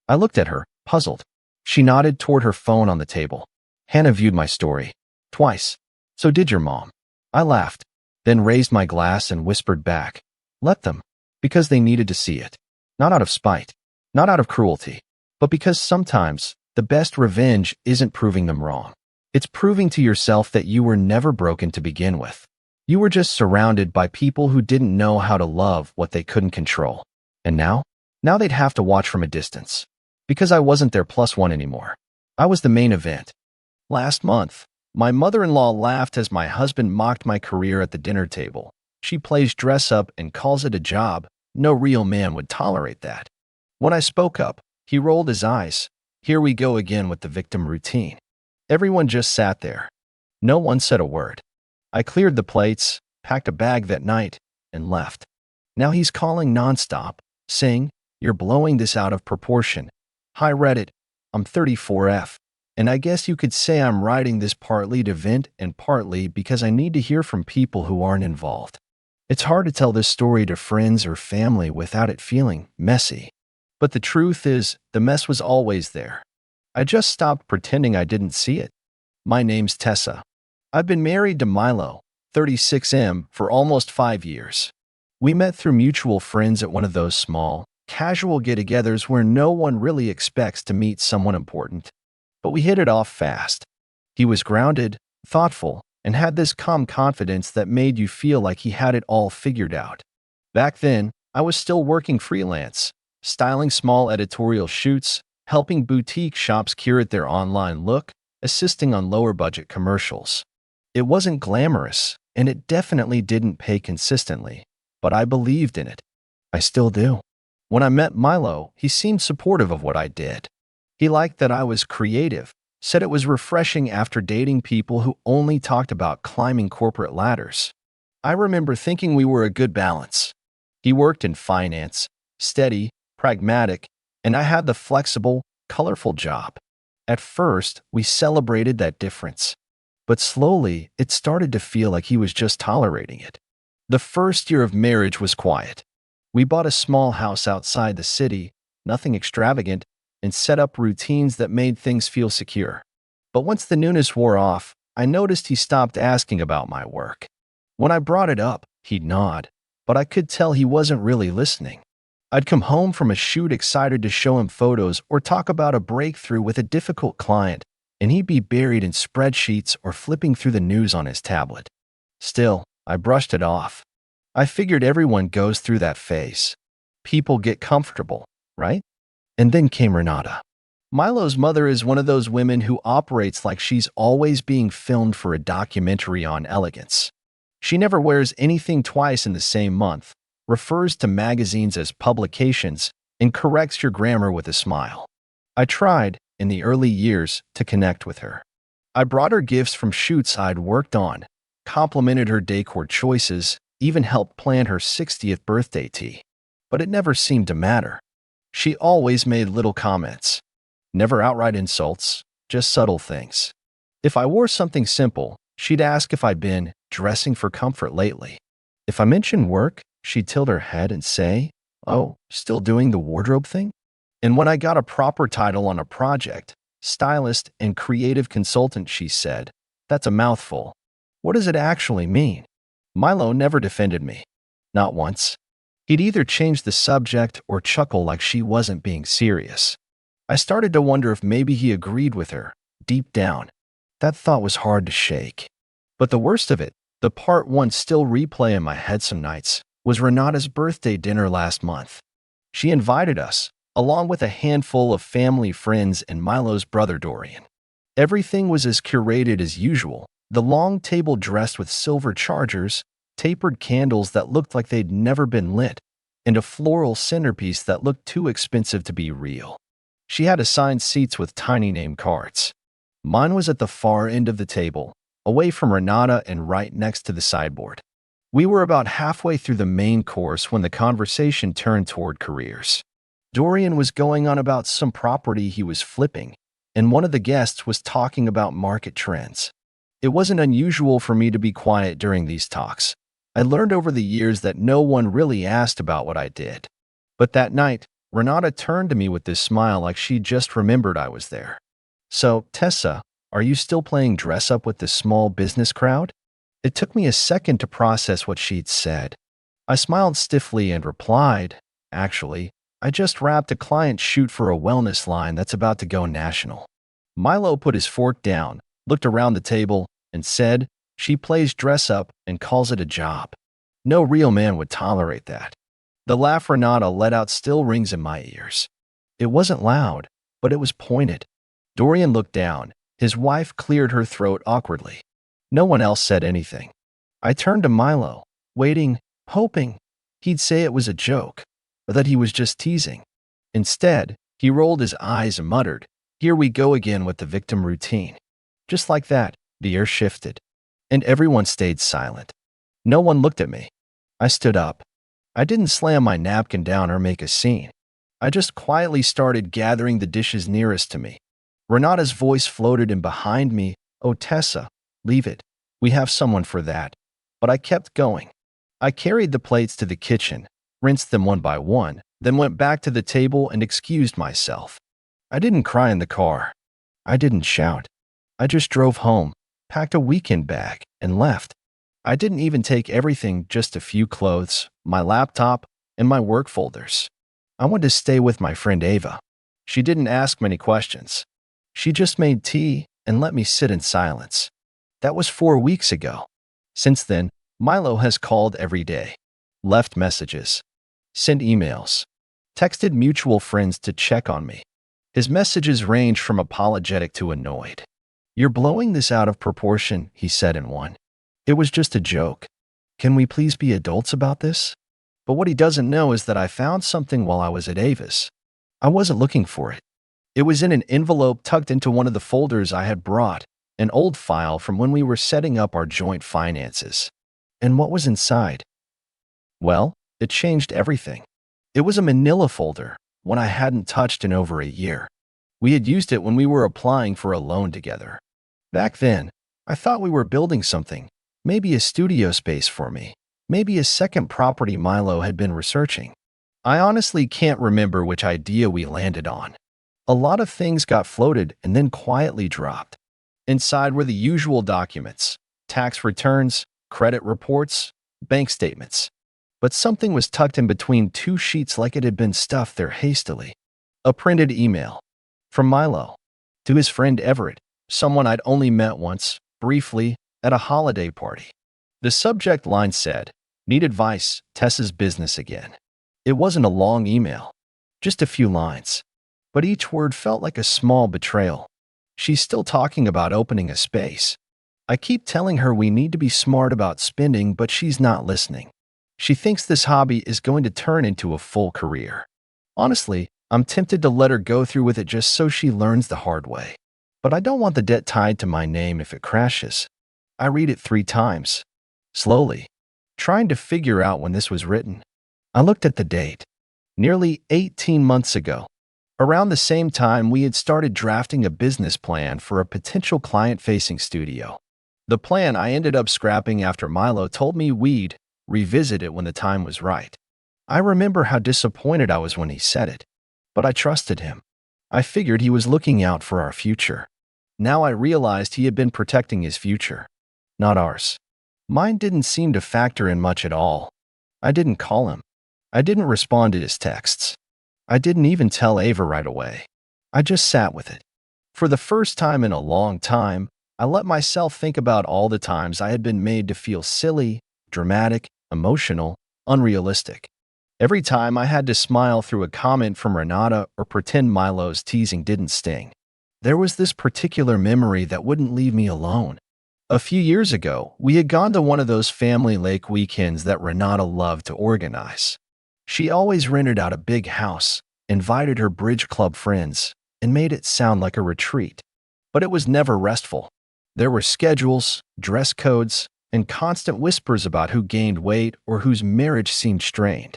I looked at her, puzzled. She nodded toward her phone on the table. Hannah viewed my story. Twice. So did your mom. I laughed, then raised my glass and whispered back, Let them. Because they needed to see it. Not out of spite. Not out of cruelty. But because sometimes, the best revenge isn't proving them wrong. It's proving to yourself that you were never broken to begin with. You were just surrounded by people who didn't know how to love what they couldn't control. And now they'd have to watch from a distance. Because I wasn't their +1 anymore. I was the main event. Last month, my mother-in-law laughed as my husband mocked my career at the dinner table. She plays dress-up and calls it a job. No real man would tolerate that. When I spoke up, he rolled his eyes. Here we go again with the victim routine. Everyone just sat there. No one said a word. I cleared the plates, packed a bag that night, and left. Now he's calling nonstop, saying, You're blowing this out of proportion. Hi Reddit, I'm 34F. And I guess you could say I'm writing this partly to vent and partly because I need to hear from people who aren't involved. It's hard to tell this story to friends or family without it feeling messy. But the truth is, the mess was always there. I just stopped pretending I didn't see it. My name's Tessa. I've been married to Milo, 36M, for almost 5 years. We met through mutual friends at one of those small, casual get-togethers where no one really expects to meet someone important. But we hit it off fast. He was grounded, thoughtful, and had this calm confidence that made you feel like he had it all figured out. Back then, I was still working freelance, styling small editorial shoots, helping boutique shops curate their online look, assisting on lower-budget commercials. It wasn't glamorous, and it definitely didn't pay consistently, but I believed in it. I still do. When I met Milo, he seemed supportive of what I did. He liked that I was creative, said it was refreshing after dating people who only talked about climbing corporate ladders. I remember thinking we were a good balance. He worked in finance, steady, pragmatic, and I had the flexible, colorful job. At first, we celebrated that difference. But slowly, it started to feel like he was just tolerating it. The first year of marriage was quiet. We bought a small house outside the city, nothing extravagant, and set up routines that made things feel secure. But once the newness wore off, I noticed he stopped asking about my work. When I brought it up, he'd nod, but I could tell he wasn't really listening. I'd come home from a shoot excited to show him photos or talk about a breakthrough with a difficult client, and he'd be buried in spreadsheets or flipping through the news on his tablet. Still, I brushed it off. I figured everyone goes through that phase. People get comfortable, right? And then came Renata. Milo's mother is one of those women who operates like she's always being filmed for a documentary on elegance. She never wears anything twice in the same month, refers to magazines as publications, and corrects your grammar with a smile. I tried, in the early years, to connect with her. I brought her gifts from shoots I'd worked on, complimented her decor choices, even helped plan her 60th birthday tea. But it never seemed to matter. She always made little comments. Never outright insults, just subtle things. If I wore something simple, she'd ask if I'd been dressing for comfort lately. If I mentioned work, she'd tilt her head and say, "Oh, still doing the wardrobe thing?" And when I got a proper title on a project, stylist and creative consultant, she said, "That's a mouthful. What does it actually mean?" Milo never defended me. Not once. He'd either change the subject or chuckle like she wasn't being serious. I started to wonder if maybe he agreed with her, deep down. That thought was hard to shake. But the worst of it, the part one still replay in my head some nights, was Renata's birthday dinner last month. She invited us, along with a handful of family friends and Milo's brother Dorian. Everything was as curated as usual, the long table dressed with silver chargers, tapered candles that looked like they'd never been lit, and a floral centerpiece that looked too expensive to be real. She had assigned seats with tiny name cards. Mine was at the far end of the table, away from Renata and right next to the sideboard. We were about halfway through the main course when the conversation turned toward careers. Dorian was going on about some property he was flipping, and one of the guests was talking about market trends. It wasn't unusual for me to be quiet during these talks. I learned over the years that no one really asked about what I did. But that night, Renata turned to me with this smile like she just remembered I was there. "So, Tessa, are you still playing dress-up with the small business crowd?" It took me a second to process what she'd said. I smiled stiffly and replied, "Actually, I just wrapped a client shoot for a wellness line that's about to go national." Milo put his fork down, looked around the table, and said, "She plays dress-up and calls it a job. No real man would tolerate that." The laugh Renata let out still rings in my ears. It wasn't loud, but it was pointed. Dorian looked down. His wife cleared her throat awkwardly. No one else said anything. I turned to Milo, waiting, hoping he'd say it was a joke, or that he was just teasing. Instead, he rolled his eyes and muttered, "Here we go again with the victim routine." Just like that, the air shifted, and everyone stayed silent. No one looked at me. I stood up. I didn't slam my napkin down or make a scene. I just quietly started gathering the dishes nearest to me. Renata's voice floated in behind me, "Oh, Tessa, leave it. We have someone for that." But I kept going. I carried the plates to the kitchen, rinsed them one by one, then went back to the table and excused myself. I didn't cry in the car. I didn't shout. I just drove home, packed a weekend bag, and left. I didn't even take everything, just a few clothes, my laptop, and my work folders. I wanted to stay with my friend Ava. She didn't ask many questions. She just made tea and let me sit in silence. That was 4 weeks ago. Since then, Milo has called every day, left messages, sent emails, texted mutual friends to check on me. His messages range from apologetic to annoyed. "You're blowing this out of proportion," he said in one. "It was just a joke. Can we please be adults about this?" But what he doesn't know is that I found something while I was at Ava's. I wasn't looking for it. It was in an envelope tucked into one of the folders I had brought, an old file from when we were setting up our joint finances. And what was inside? Well, it changed everything. It was a manila folder, one I hadn't touched in over a year. We had used it when we were applying for a loan together. Back then, I thought we were building something, maybe a studio space for me, maybe a second property Milo had been researching. I honestly can't remember which idea we landed on. A lot of things got floated and then quietly dropped. Inside were the usual documents: tax returns, credit reports, bank statements. But something was tucked in between two sheets like it had been stuffed there hastily. A printed email from Milo to his friend Everett, someone I'd only met once, briefly, at a holiday party. The subject line said, "Need advice, Tessa's business again." It wasn't a long email, just a few lines. But each word felt like a small betrayal. She's still talking about opening a space. I keep telling her we need to be smart about spending, but she's not listening. She thinks this hobby is going to turn into a full career. Honestly, I'm tempted to let her go through with it just so she learns the hard way. But I don't want the debt tied to my name if it crashes. I read it 3 times, slowly, trying to figure out when this was written. I looked at the date. Nearly 18 months ago. Around the same time, we had started drafting a business plan for a potential client-facing studio. The plan I ended up scrapping after Milo told me we'd revisit it when the time was right. I remember how disappointed I was when he said it, but I trusted him. I figured he was looking out for our future. Now I realized he had been protecting his future, not ours. Mine didn't seem to factor in much at all. I didn't call him. I didn't respond to his texts. I didn't even tell Ava right away. I just sat with it. For the first time in a long time, I let myself think about all the times I had been made to feel silly, dramatic, emotional, unrealistic. Every time I had to smile through a comment from Renata or pretend Milo's teasing didn't sting. There was this particular memory that wouldn't leave me alone. A few years ago, we had gone to one of those family lake weekends that Renata loved to organize. She always rented out a big house, invited her bridge club friends, and made it sound like a retreat. But it was never restful. There were schedules, dress codes, and constant whispers about who gained weight or whose marriage seemed strained.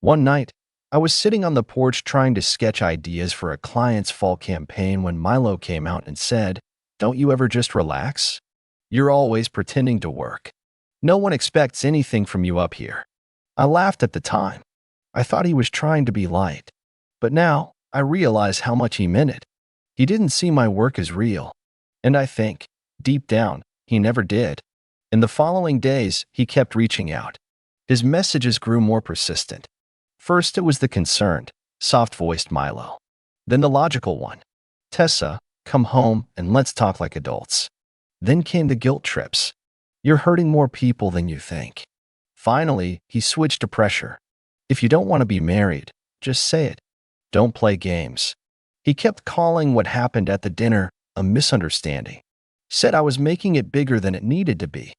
One night, I was sitting on the porch trying to sketch ideas for a client's fall campaign when Milo came out and said, "Don't you ever just relax? You're always pretending to work. No one expects anything from you up here." I laughed at the time. I thought he was trying to be light. But now, I realize how much he meant it. He didn't see my work as real. And I think, deep down, he never did. In the following days, he kept reaching out. His messages grew more persistent. First, it was the concerned, soft-voiced Milo. Then the logical one. "Tessa, come home and let's talk like adults." Then came the guilt trips. "You're hurting more people than you think." Finally, he switched to pressure. "If you don't want to be married, just say it. Don't play games." He kept calling what happened at the dinner a misunderstanding. Said I was making it bigger than it needed to be.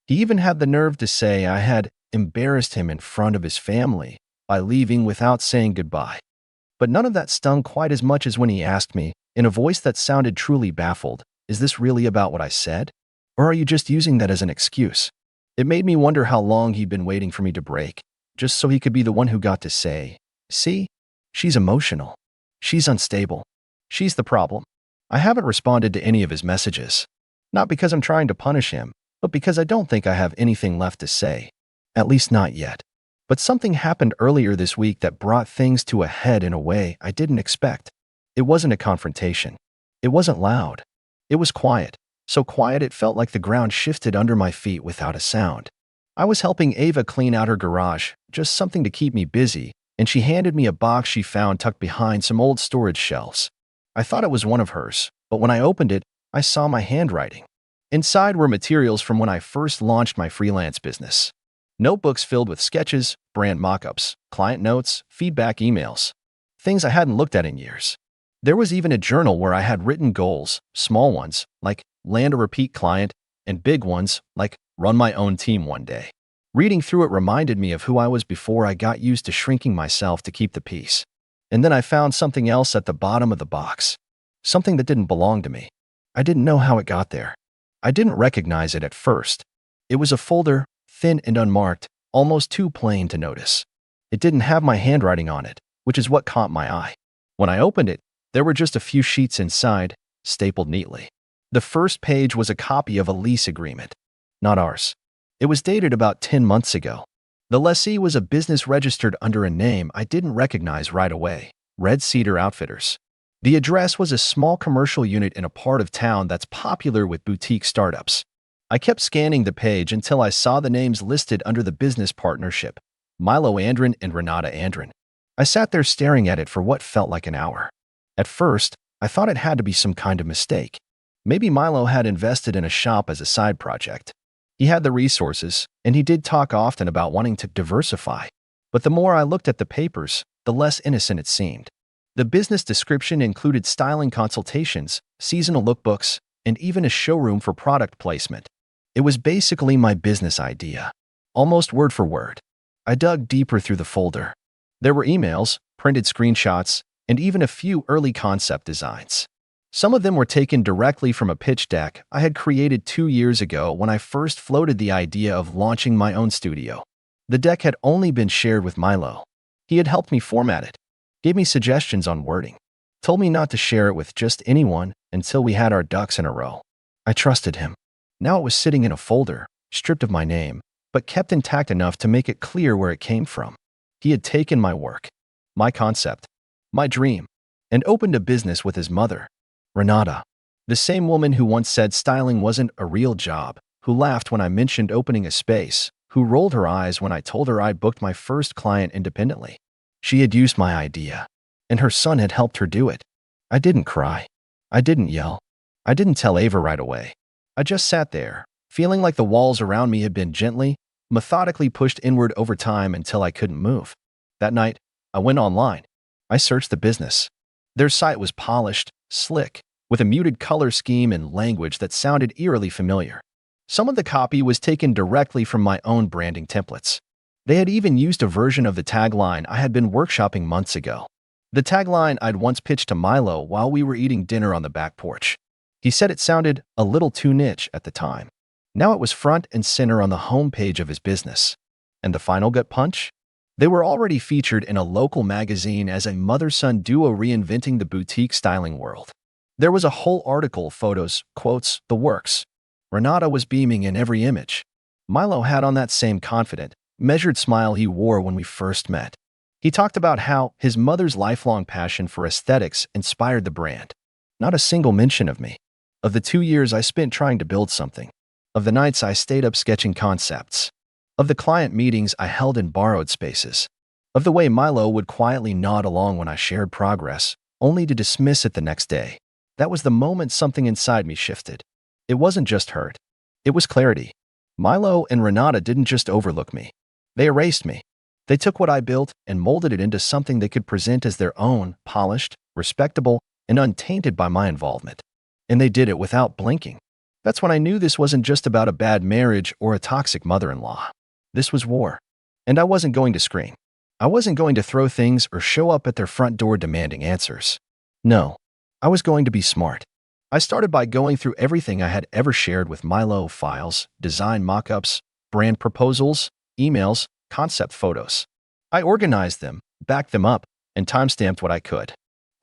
He even had the nerve to say I had embarrassed him in front of his family by leaving without saying goodbye. But none of that stung quite as much as when he asked me, in a voice that sounded truly baffled, "Is this really about what I said? Or are you just using that as an excuse?" It made me wonder how long he'd been waiting for me to break, just so he could be the one who got to say, "See, she's emotional. She's unstable. She's the problem." I haven't responded to any of his messages. Not because I'm trying to punish him, but because I don't think I have anything left to say. At least not yet. But something happened earlier this week that brought things to a head in a way I didn't expect. It wasn't a confrontation. It wasn't loud. It was quiet. So quiet it felt like the ground shifted under my feet without a sound. I was helping Ava clean out her garage, just something to keep me busy, and she handed me a box she found tucked behind some old storage shelves. I thought it was one of hers, but when I opened it, I saw my handwriting. Inside were materials from when I first launched my freelance business. Notebooks filled with sketches, brand mock-ups, client notes, feedback emails. Things I hadn't looked at in years. There was even a journal where I had written goals, small ones, like land a repeat client, and big ones, like run my own team one day. Reading through it reminded me of who I was before I got used to shrinking myself to keep the peace. And then I found something else at the bottom of the box. Something that didn't belong to me. I didn't know how it got there. I didn't recognize it at first. It was a folder thin and unmarked, almost too plain to notice. It didn't have my handwriting on it, which is what caught my eye. When I opened it, there were just a few sheets inside, stapled neatly. The first page was a copy of a lease agreement. Not ours. It was dated about 10 months ago. The lessee was a business registered under a name I didn't recognize right away, Red Cedar Outfitters. The address was a small commercial unit in a part of town that's popular with boutique startups. I kept scanning the page until I saw the names listed under the business partnership, Milo Andrin and Renata Andrin. I sat there staring at it for what felt like an hour. At first, I thought it had to be some kind of mistake. Maybe Milo had invested in a shop as a side project. He had the resources, and he did talk often about wanting to diversify. But the more I looked at the papers, the less innocent it seemed. The business description included styling consultations, seasonal lookbooks, and even a showroom for product placement. It was basically my business idea, almost word for word. I dug deeper through the folder. There were emails, printed screenshots, and even a few early concept designs. Some of them were taken directly from a pitch deck I had created 2 years ago when I first floated the idea of launching my own studio. The deck had only been shared with Milo. He had helped me format it, gave me suggestions on wording, told me not to share it with just anyone until we had our ducks in a row. I trusted him. Now it was sitting in a folder, stripped of my name, but kept intact enough to make it clear where it came from. He had taken my work, my concept, my dream, and opened a business with his mother, Renata, the same woman who once said styling wasn't a real job, who laughed when I mentioned opening a space, who rolled her eyes when I told her I'd booked my first client independently. She had used my idea, and her son had helped her do it. I didn't cry. I didn't yell. I didn't tell Ava right away. I just sat there, feeling like the walls around me had been gently, methodically pushed inward over time until I couldn't move. That night, I went online. I searched the business. Their site was polished, slick, with a muted color scheme and language that sounded eerily familiar. Some of the copy was taken directly from my own branding templates. They had even used a version of the tagline I had been workshopping months ago. The tagline I'd once pitched to Milo while we were eating dinner on the back porch. He said it sounded a little too niche at the time. Now it was front and center on the homepage of his business. And the final gut punch? They were already featured in a local magazine as a mother-son duo reinventing the boutique styling world. There was a whole article, photos, quotes, the works. Renata was beaming in every image. Milo had on that same confident, measured smile he wore when we first met. He talked about how his mother's lifelong passion for aesthetics inspired the brand. Not a single mention of me. Of the 2 years I spent trying to build something. Of the nights I stayed up sketching concepts. Of the client meetings I held in borrowed spaces. Of the way Milo would quietly nod along when I shared progress, only to dismiss it the next day. That was the moment something inside me shifted. It wasn't just hurt. It was clarity. Milo and Renata didn't just overlook me. They erased me. They took what I built and molded it into something they could present as their own, polished, respectable, and untainted by my involvement. And they did it without blinking. That's when I knew this wasn't just about a bad marriage or a toxic mother-in-law. This was war. And I wasn't going to scream. I wasn't going to throw things or show up at their front door demanding answers. No, I was going to be smart. I started by going through everything I had ever shared with Milo: files, design mock-ups, brand proposals, emails, concept photos. I organized them, backed them up, and timestamped what I could.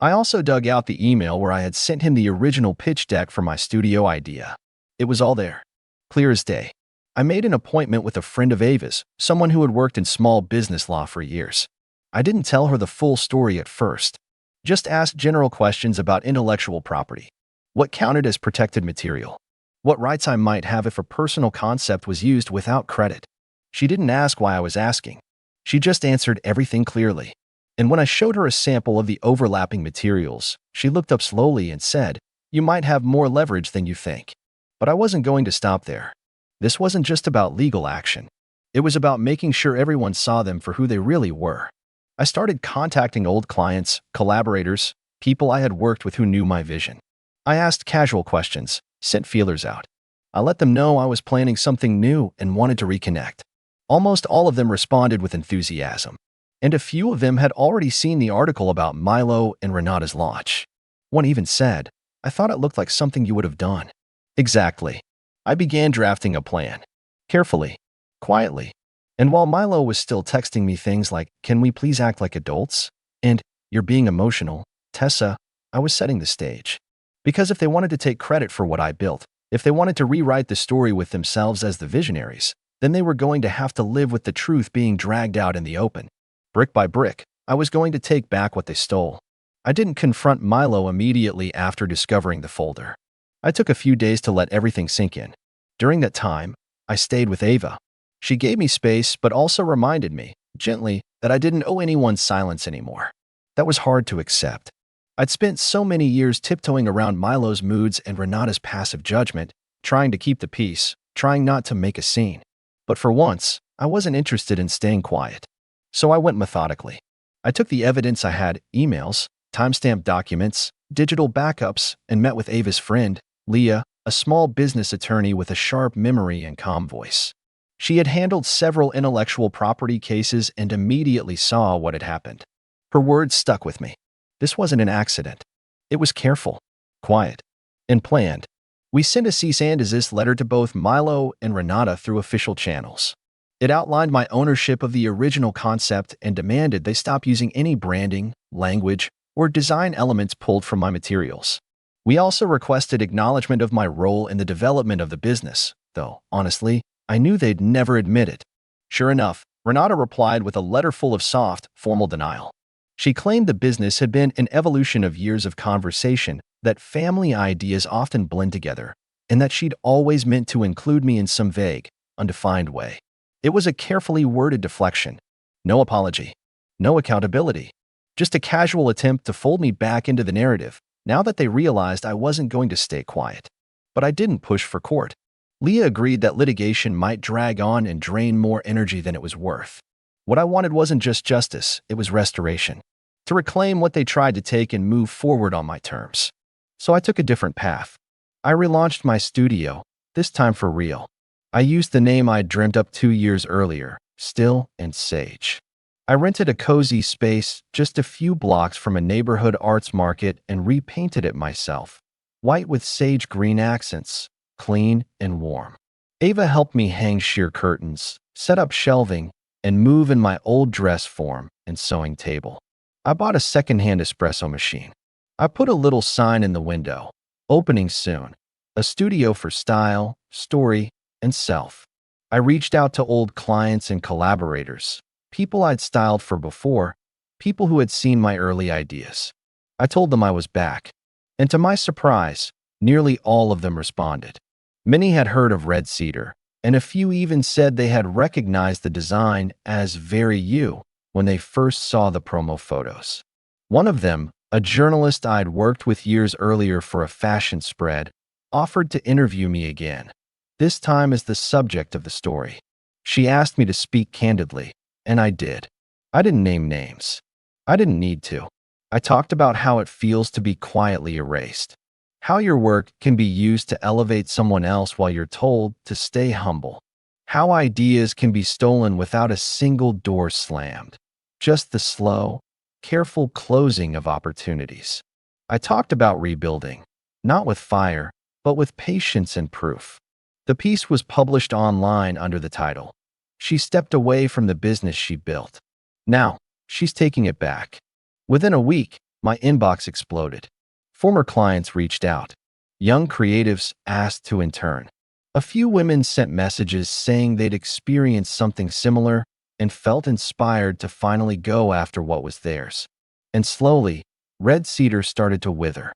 I also dug out the email where I had sent him the original pitch deck for my studio idea. It was all there, clear as day. I made an appointment with a friend of Ava's, someone who had worked in small business law for years. I didn't tell her the full story at first, just asked general questions about intellectual property. What counted as protected material? What rights I might have if a personal concept was used without credit? She didn't ask why I was asking. She just answered everything clearly. And when I showed her a sample of the overlapping materials, she looked up slowly and said, "You might have more leverage than you think." But I wasn't going to stop there. This wasn't just about legal action. It was about making sure everyone saw them for who they really were. I started contacting old clients, collaborators, people I had worked with who knew my vision. I asked casual questions, sent feelers out. I let them know I was planning something new and wanted to reconnect. Almost all of them responded with enthusiasm. And a few of them had already seen the article about Milo and Renata's launch. One even said, "I thought it looked like something you would have done." Exactly. I began drafting a plan. Carefully. quietly. And while Milo was still texting me things like, "Can we please act like adults?" and "You're being emotional, Tessa," I was setting the stage. Because if they wanted to take credit for what I built, if they wanted to rewrite the story with themselves as the visionaries, then they were going to have to live with the truth being dragged out in the open. Brick by brick, I was going to take back what they stole. I didn't confront Milo immediately after discovering the folder. I took a few days to let everything sink in. During that time, I stayed with Ava. She gave me space, but also reminded me, gently, that I didn't owe anyone silence anymore. That was hard to accept. I'd spent so many years tiptoeing around Milo's moods and Renata's passive judgment, trying to keep the peace, trying not to make a scene. But for once, I wasn't interested in staying quiet. So I went methodically. I took the evidence I had, emails, timestamped documents, digital backups, and met with Ava's friend, Leah, a small business attorney with a sharp memory and calm voice. She had handled several intellectual property cases and immediately saw what had happened. Her words stuck with me. This wasn't an accident. It was careful, quiet, and planned. We sent a cease and desist letter to both Milo and Renata through official channels. It outlined my ownership of the original concept and demanded they stop using any branding, language, or design elements pulled from my materials. We also requested acknowledgement of my role in the development of the business, though, honestly, I knew they'd never admit it. Sure enough, Renata replied with a letter full of soft, formal denial. She claimed the business had been an evolution of years of conversation, that family ideas often blend together, and that she'd always meant to include me in some vague, undefined way. It was a carefully worded deflection. No apology. No accountability. Just a casual attempt to fold me back into the narrative, now that they realized I wasn't going to stay quiet. But I didn't push for court. Leah agreed that litigation might drag on and drain more energy than it was worth. What I wanted wasn't just justice, it was restoration. To reclaim what they tried to take and move forward on my terms. So I took a different path. I relaunched my studio, this time for real. I used the name I'd dreamt up 2 years earlier, Still and Sage. I rented a cozy space just a few blocks from a neighborhood arts market and repainted it myself. White with sage green accents, clean and warm. Ava helped me hang sheer curtains, set up shelving, and move in my old dress form and sewing table. I bought a secondhand espresso machine. I put a little sign in the window, opening soon, a studio for style, story, and self. I reached out to old clients and collaborators, people I'd styled for before, people who had seen my early ideas. I told them I was back, and to my surprise, nearly all of them responded. Many had heard of Red Cedar, and a few even said they had recognized the design as very you when they first saw the promo photos. One of them, a journalist I'd worked with years earlier for a fashion spread, offered to interview me again, this time as the subject of the story. She asked me to speak candidly, and I did. I didn't name names. I didn't need to. I talked about how it feels to be quietly erased, how your work can be used to elevate someone else while you're told to stay humble, how ideas can be stolen without a single door slammed, just the slow, careful closing of opportunities. I talked about rebuilding, not with fire, but with patience and proof. The piece was published online under the title, "She Stepped Away from the Business She Built. Now, she's taking it back." Within a week, my inbox exploded. Former clients reached out. Young creatives asked to intern. A few women sent messages saying they'd experienced something similar and felt inspired to finally go after what was theirs. And slowly, Red Cedar started to wither.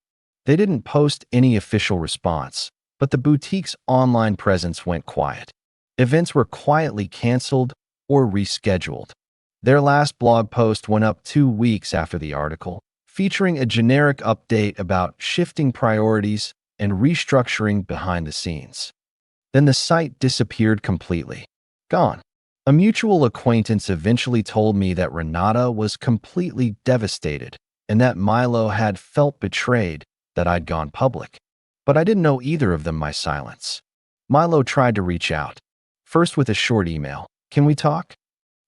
They didn't post any official response, but the boutique's online presence went quiet. Events were quietly canceled or rescheduled. Their last blog post went up 2 weeks after the article, featuring a generic update about shifting priorities and restructuring behind the scenes. Then the site disappeared completely. Gone. A mutual acquaintance eventually told me that Renata was completely devastated and that Milo had felt betrayed that I'd gone public. But I didn't know either of them my silence. Milo tried to reach out, first with a short email, "Can we talk?"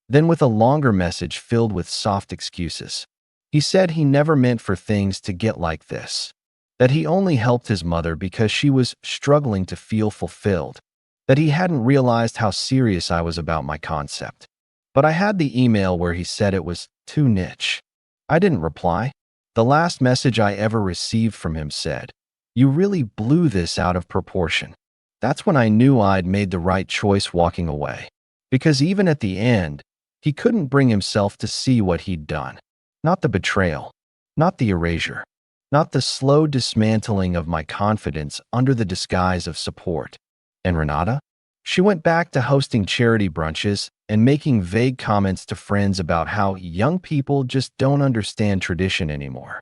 Then with a longer message filled with soft excuses. He said he never meant for things to get like this, that he only helped his mother because she was struggling to feel fulfilled, that he hadn't realized how serious I was about my concept. But I had the email where he said it was too niche. I didn't reply. The last message I ever received from him said, "You really blew this out of proportion." That's when I knew I'd made the right choice walking away. Because even at the end, he couldn't bring himself to see what he'd done. Not the betrayal, not the erasure, not the slow dismantling of my confidence under the disguise of support. And Renata? She went back to hosting charity brunches and making vague comments to friends about how young people just don't understand tradition anymore.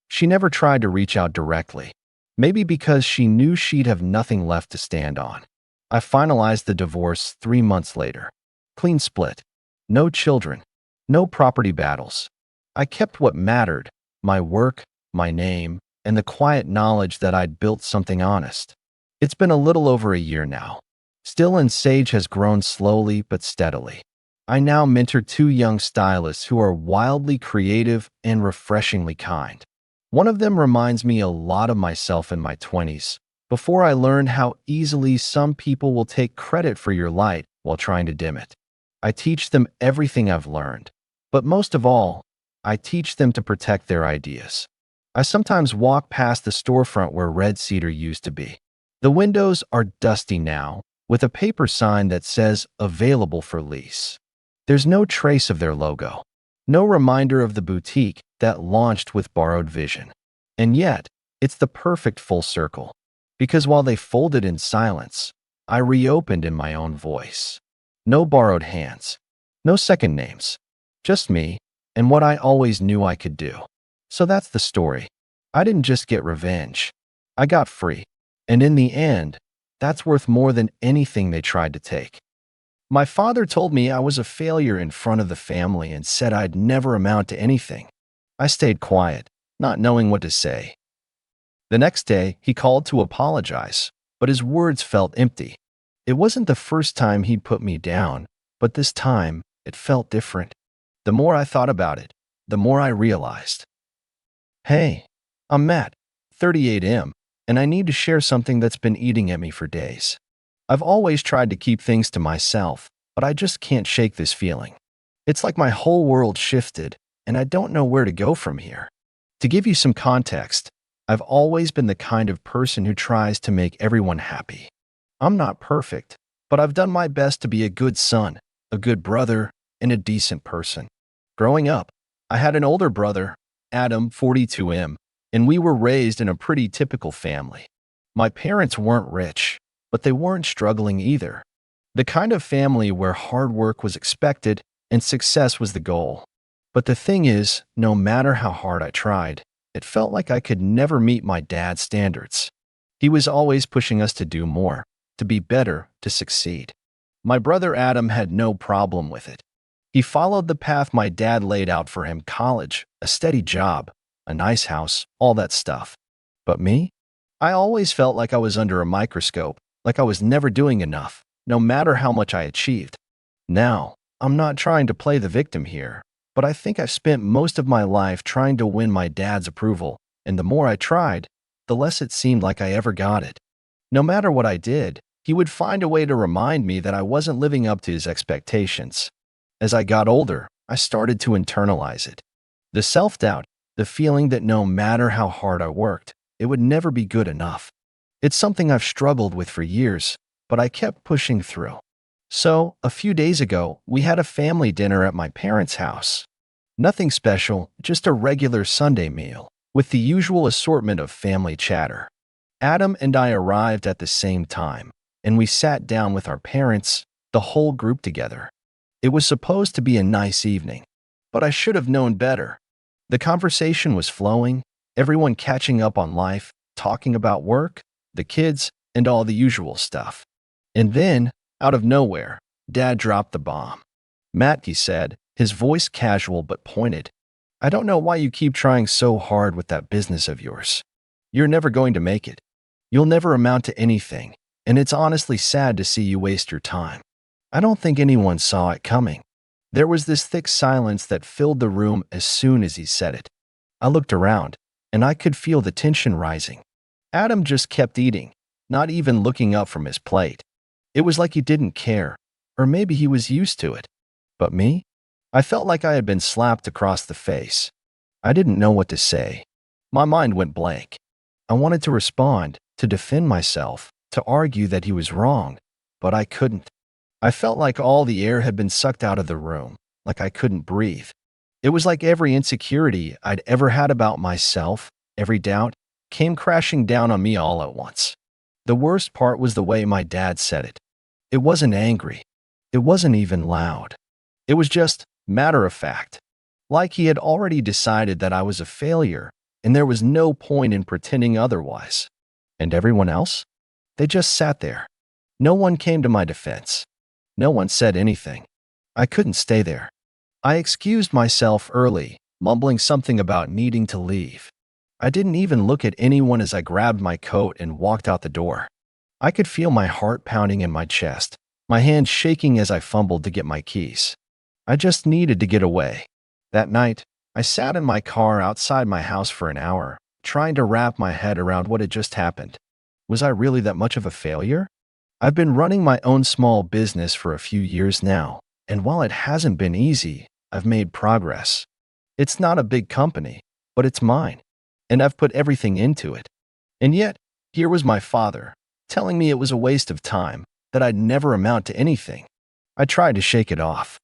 She never tried to reach out directly, maybe because she knew she'd have nothing left to stand on. I finalized the divorce 3 months later. Clean split. No children. No property battles. I kept what mattered, my work, my name, and the quiet knowledge that I'd built something honest. It's been a little over a year now. Still and Sage has grown slowly but steadily. I now mentor 2 young stylists who are wildly creative and refreshingly kind. One of them reminds me a lot of myself in my 20s, before I learned how easily some people will take credit for your light while trying to dim it. I teach them everything I've learned, but most of all, I teach them to protect their ideas. I sometimes walk past the storefront where Red Cedar used to be. The windows are dusty now, with a paper sign that says "Available for lease." There's no trace of their logo, no reminder of the boutique that launched with borrowed vision. And yet, it's the perfect full circle, because while they folded in silence, I reopened in my own voice. No borrowed hands, no second names, just me and what I always knew I could do. So that's the story. I didn't just get revenge. I got free. And in the end, that's worth more than anything they tried to take. My father told me I was a failure in front of the family and said I'd never amount to anything. I stayed quiet, not knowing what to say. The next day, he called to apologize, but his words felt empty. It wasn't the first time he'd put me down, but this time, it felt different. The more I thought about it, the more I realized. Hey, I'm Matt, 38M, and I need to share something that's been eating at me for days. I've always tried to keep things to myself, but I just can't shake this feeling. It's like my whole world shifted, and I don't know where to go from here. To give you some context, I've always been the kind of person who tries to make everyone happy. I'm not perfect, but I've done my best to be a good son, a good brother, and a decent person. Growing up, I had an older brother, Adam, 42M, and we were raised in a pretty typical family. My parents weren't rich, but they weren't struggling either. The kind of family where hard work was expected and success was the goal. But the thing is, no matter how hard I tried, it felt like I could never meet my dad's standards. He was always pushing us to do more, to be better, to succeed. My brother Adam had no problem with it. He followed the path my dad laid out for him: college, a steady job, a nice house, all that stuff. But me? I always felt like I was under a microscope, like I was never doing enough, no matter how much I achieved. Now, I'm not trying to play the victim here, but I think I've spent most of my life trying to win my dad's approval, and the more I tried, the less it seemed like I ever got it. No matter what I did, he would find a way to remind me that I wasn't living up to his expectations. As I got older, I started to internalize it. The self-doubt, the feeling that no matter how hard I worked, it would never be good enough. It's something I've struggled with for years, but I kept pushing through. So, a few days ago, we had a family dinner at my parents' house. Nothing special, just a regular Sunday meal, with the usual assortment of family chatter. Adam and I arrived at the same time, and we sat down with our parents, the whole group together. It was supposed to be a nice evening, but I should have known better. The conversation was flowing, everyone catching up on life, talking about work, the kids, and all the usual stuff. And then, out of nowhere, Dad dropped the bomb. "Matt," he said, his voice casual but pointed, "I don't know why you keep trying so hard with that business of yours. You're never going to make it. You'll never amount to anything, and it's honestly sad to see you waste your time." I don't think anyone saw it coming. There was this thick silence that filled the room as soon as he said it. I looked around, and I could feel the tension rising. Adam just kept eating, not even looking up from his plate. It was like he didn't care, or maybe he was used to it. But me? I felt like I had been slapped across the face. I didn't know what to say. My mind went blank. I wanted to respond, to defend myself, to argue that he was wrong, but I couldn't. I felt like all the air had been sucked out of the room, like I couldn't breathe. It was like every insecurity I'd ever had about myself, every doubt, came crashing down on me all at once. The worst part was the way my dad said it. It wasn't angry. It wasn't even loud. It was just matter of fact. Like he had already decided that I was a failure, and there was no point in pretending otherwise. And everyone else? They just sat there. No one came to my defense. No one said anything. I couldn't stay there. I excused myself early, mumbling something about needing to leave. I didn't even look at anyone as I grabbed my coat and walked out the door. I could feel my heart pounding in my chest, my hands shaking as I fumbled to get my keys. I just needed to get away. That night, I sat in my car outside my house for an hour, trying to wrap my head around what had just happened. Was I really that much of a failure? I've been running my own small business for a few years now, and while it hasn't been easy, I've made progress. It's not a big company, but it's mine, and I've put everything into it. And yet, here was my father, telling me it was a waste of time, that I'd never amount to anything. I tried to shake it off.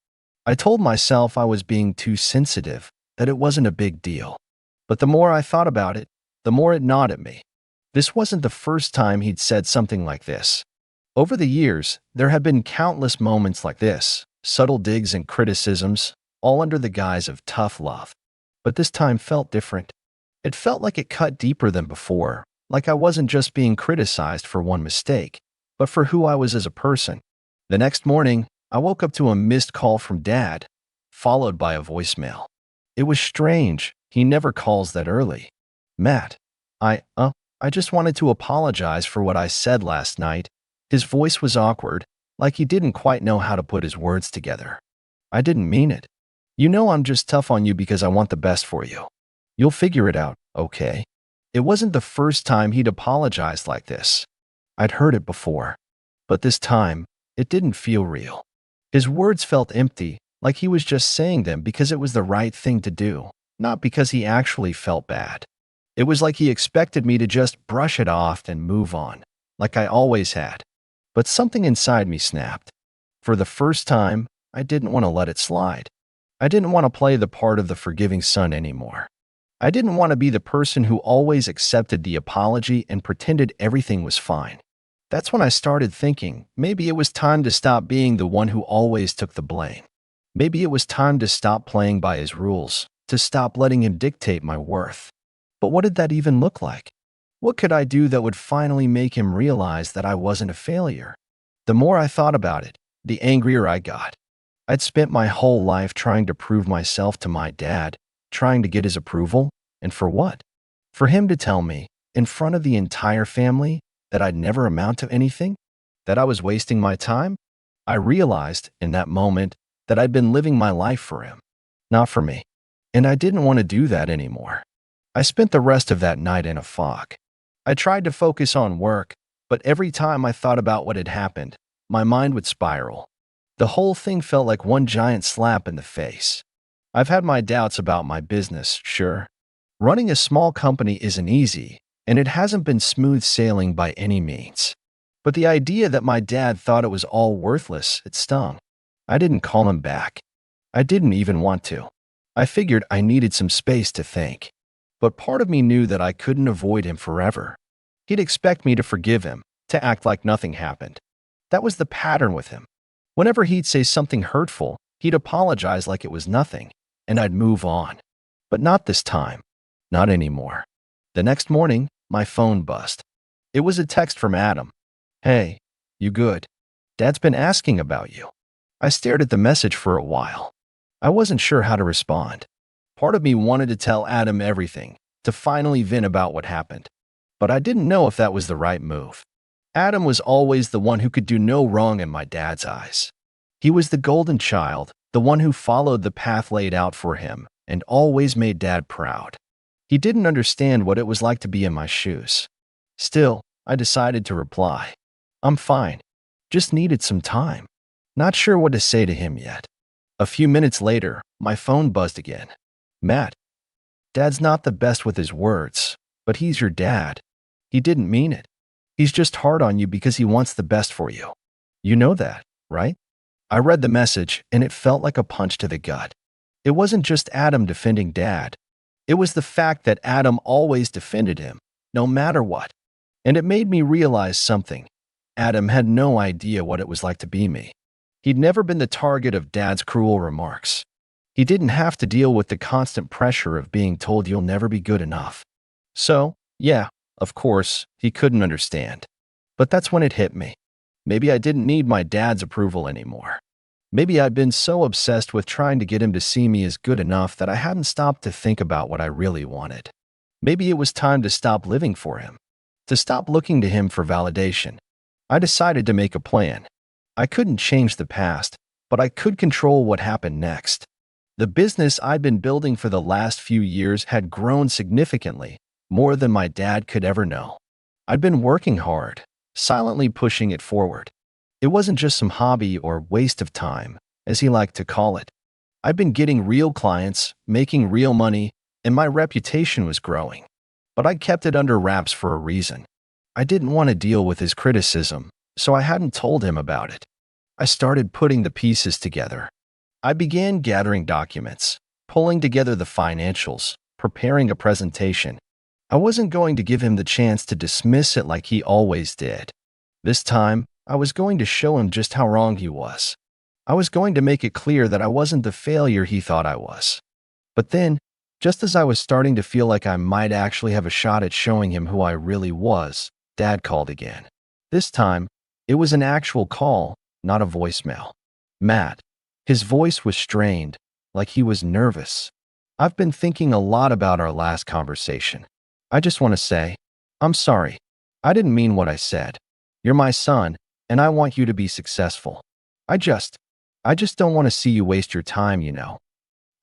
I told myself I was being too sensitive, that it wasn't a big deal. But the more I thought about it, the more it gnawed at me. This wasn't the first time he'd said something like this. Over the years, there had been countless moments like this, subtle digs and criticisms, all under the guise of tough love. But this time felt different. It felt like it cut deeper than before, like I wasn't just being criticized for one mistake, but for who I was as a person. The next morning, I woke up to a missed call from Dad, followed by a voicemail. It was strange. He never calls that early. Matt, I just wanted to apologize for what I said last night. His voice was awkward, like he didn't quite know how to put his words together. I didn't mean it. You know I'm just tough on you because I want the best for you. You'll figure it out, okay? It wasn't the first time he'd apologized like this. I'd heard it before. But this time, it didn't feel real. His words felt empty, like he was just saying them because it was the right thing to do, not because he actually felt bad. It was like he expected me to just brush it off and move on, like I always had. But something inside me snapped. For the first time, I didn't want to let it slide. I didn't want to play the part of the forgiving son anymore. I didn't want to be the person who always accepted the apology and pretended everything was fine. That's when I started thinking maybe it was time to stop being the one who always took the blame. Maybe it was time to stop playing by his rules, to stop letting him dictate my worth. But what did that even look like? What could I do that would finally make him realize that I wasn't a failure? The more I thought about it, the angrier I got. I'd spent my whole life trying to prove myself to my dad, trying to get his approval, and for what? For him to tell me, in front of the entire family, that I'd never amount to anything? That I was wasting my time? I realized, in that moment, that I'd been living my life for him, not for me. And I didn't want to do that anymore. I spent the rest of that night in a fog. I tried to focus on work, but every time I thought about what had happened, my mind would spiral. The whole thing felt like one giant slap in the face. I've had my doubts about my business, sure. Running a small company isn't easy, and it hasn't been smooth sailing by any means. But the idea that my dad thought it was all worthless, it stung. I didn't call him back. I didn't even want to. I figured I needed some space to think. But part of me knew that I couldn't avoid him forever. He'd expect me to forgive him, to act like nothing happened. That was the pattern with him. Whenever he'd say something hurtful, he'd apologize like it was nothing, and I'd move on. But not this time. Not anymore. The next morning, my phone buzzed. It was a text from Adam. Hey, you good? Dad's been asking about you. I stared at the message for a while. I wasn't sure how to respond. Part of me wanted to tell Adam everything, to finally vent about what happened. But I didn't know if that was the right move. Adam was always the one who could do no wrong in my dad's eyes. He was the golden child, the one who followed the path laid out for him, and always made Dad proud. He didn't understand what it was like to be in my shoes. Still, I decided to reply. I'm fine. Just needed some time. Not sure what to say to him yet. A few minutes later, my phone buzzed again. Matt, Dad's not the best with his words, but he's your dad. He didn't mean it. He's just hard on you because he wants the best for you. You know that, right? I read the message and it felt like a punch to the gut. It wasn't just Adam defending Dad. It was the fact that Adam always defended him, no matter what. And it made me realize something. Adam had no idea what it was like to be me. He'd never been the target of Dad's cruel remarks. He didn't have to deal with the constant pressure of being told you'll never be good enough. So, yeah, of course, he couldn't understand. But that's when it hit me. Maybe I didn't need my dad's approval anymore. Maybe I'd been so obsessed with trying to get him to see me as good enough that I hadn't stopped to think about what I really wanted. Maybe it was time to stop living for him, to stop looking to him for validation. I decided to make a plan. I couldn't change the past, but I could control what happened next. The business I'd been building for the last few years had grown significantly, more than my dad could ever know. I'd been working hard, silently pushing it forward. It wasn't just some hobby or waste of time, as he liked to call it. I'd been getting real clients, making real money, and my reputation was growing. But I kept it under wraps for a reason. I didn't want to deal with his criticism, so I hadn't told him about it. I started putting the pieces together. I began gathering documents, pulling together the financials, preparing a presentation. I wasn't going to give him the chance to dismiss it like he always did. This time, I was going to show him just how wrong he was. I was going to make it clear that I wasn't the failure he thought I was. But then, just as I was starting to feel like I might actually have a shot at showing him who I really was, Dad called again. This time, it was an actual call, not a voicemail. Matt. His voice was strained, like he was nervous. I've been thinking a lot about our last conversation. I just want to say, I'm sorry. I didn't mean what I said. You're my son, and I want you to be successful. I just don't want to see you waste your time, you know.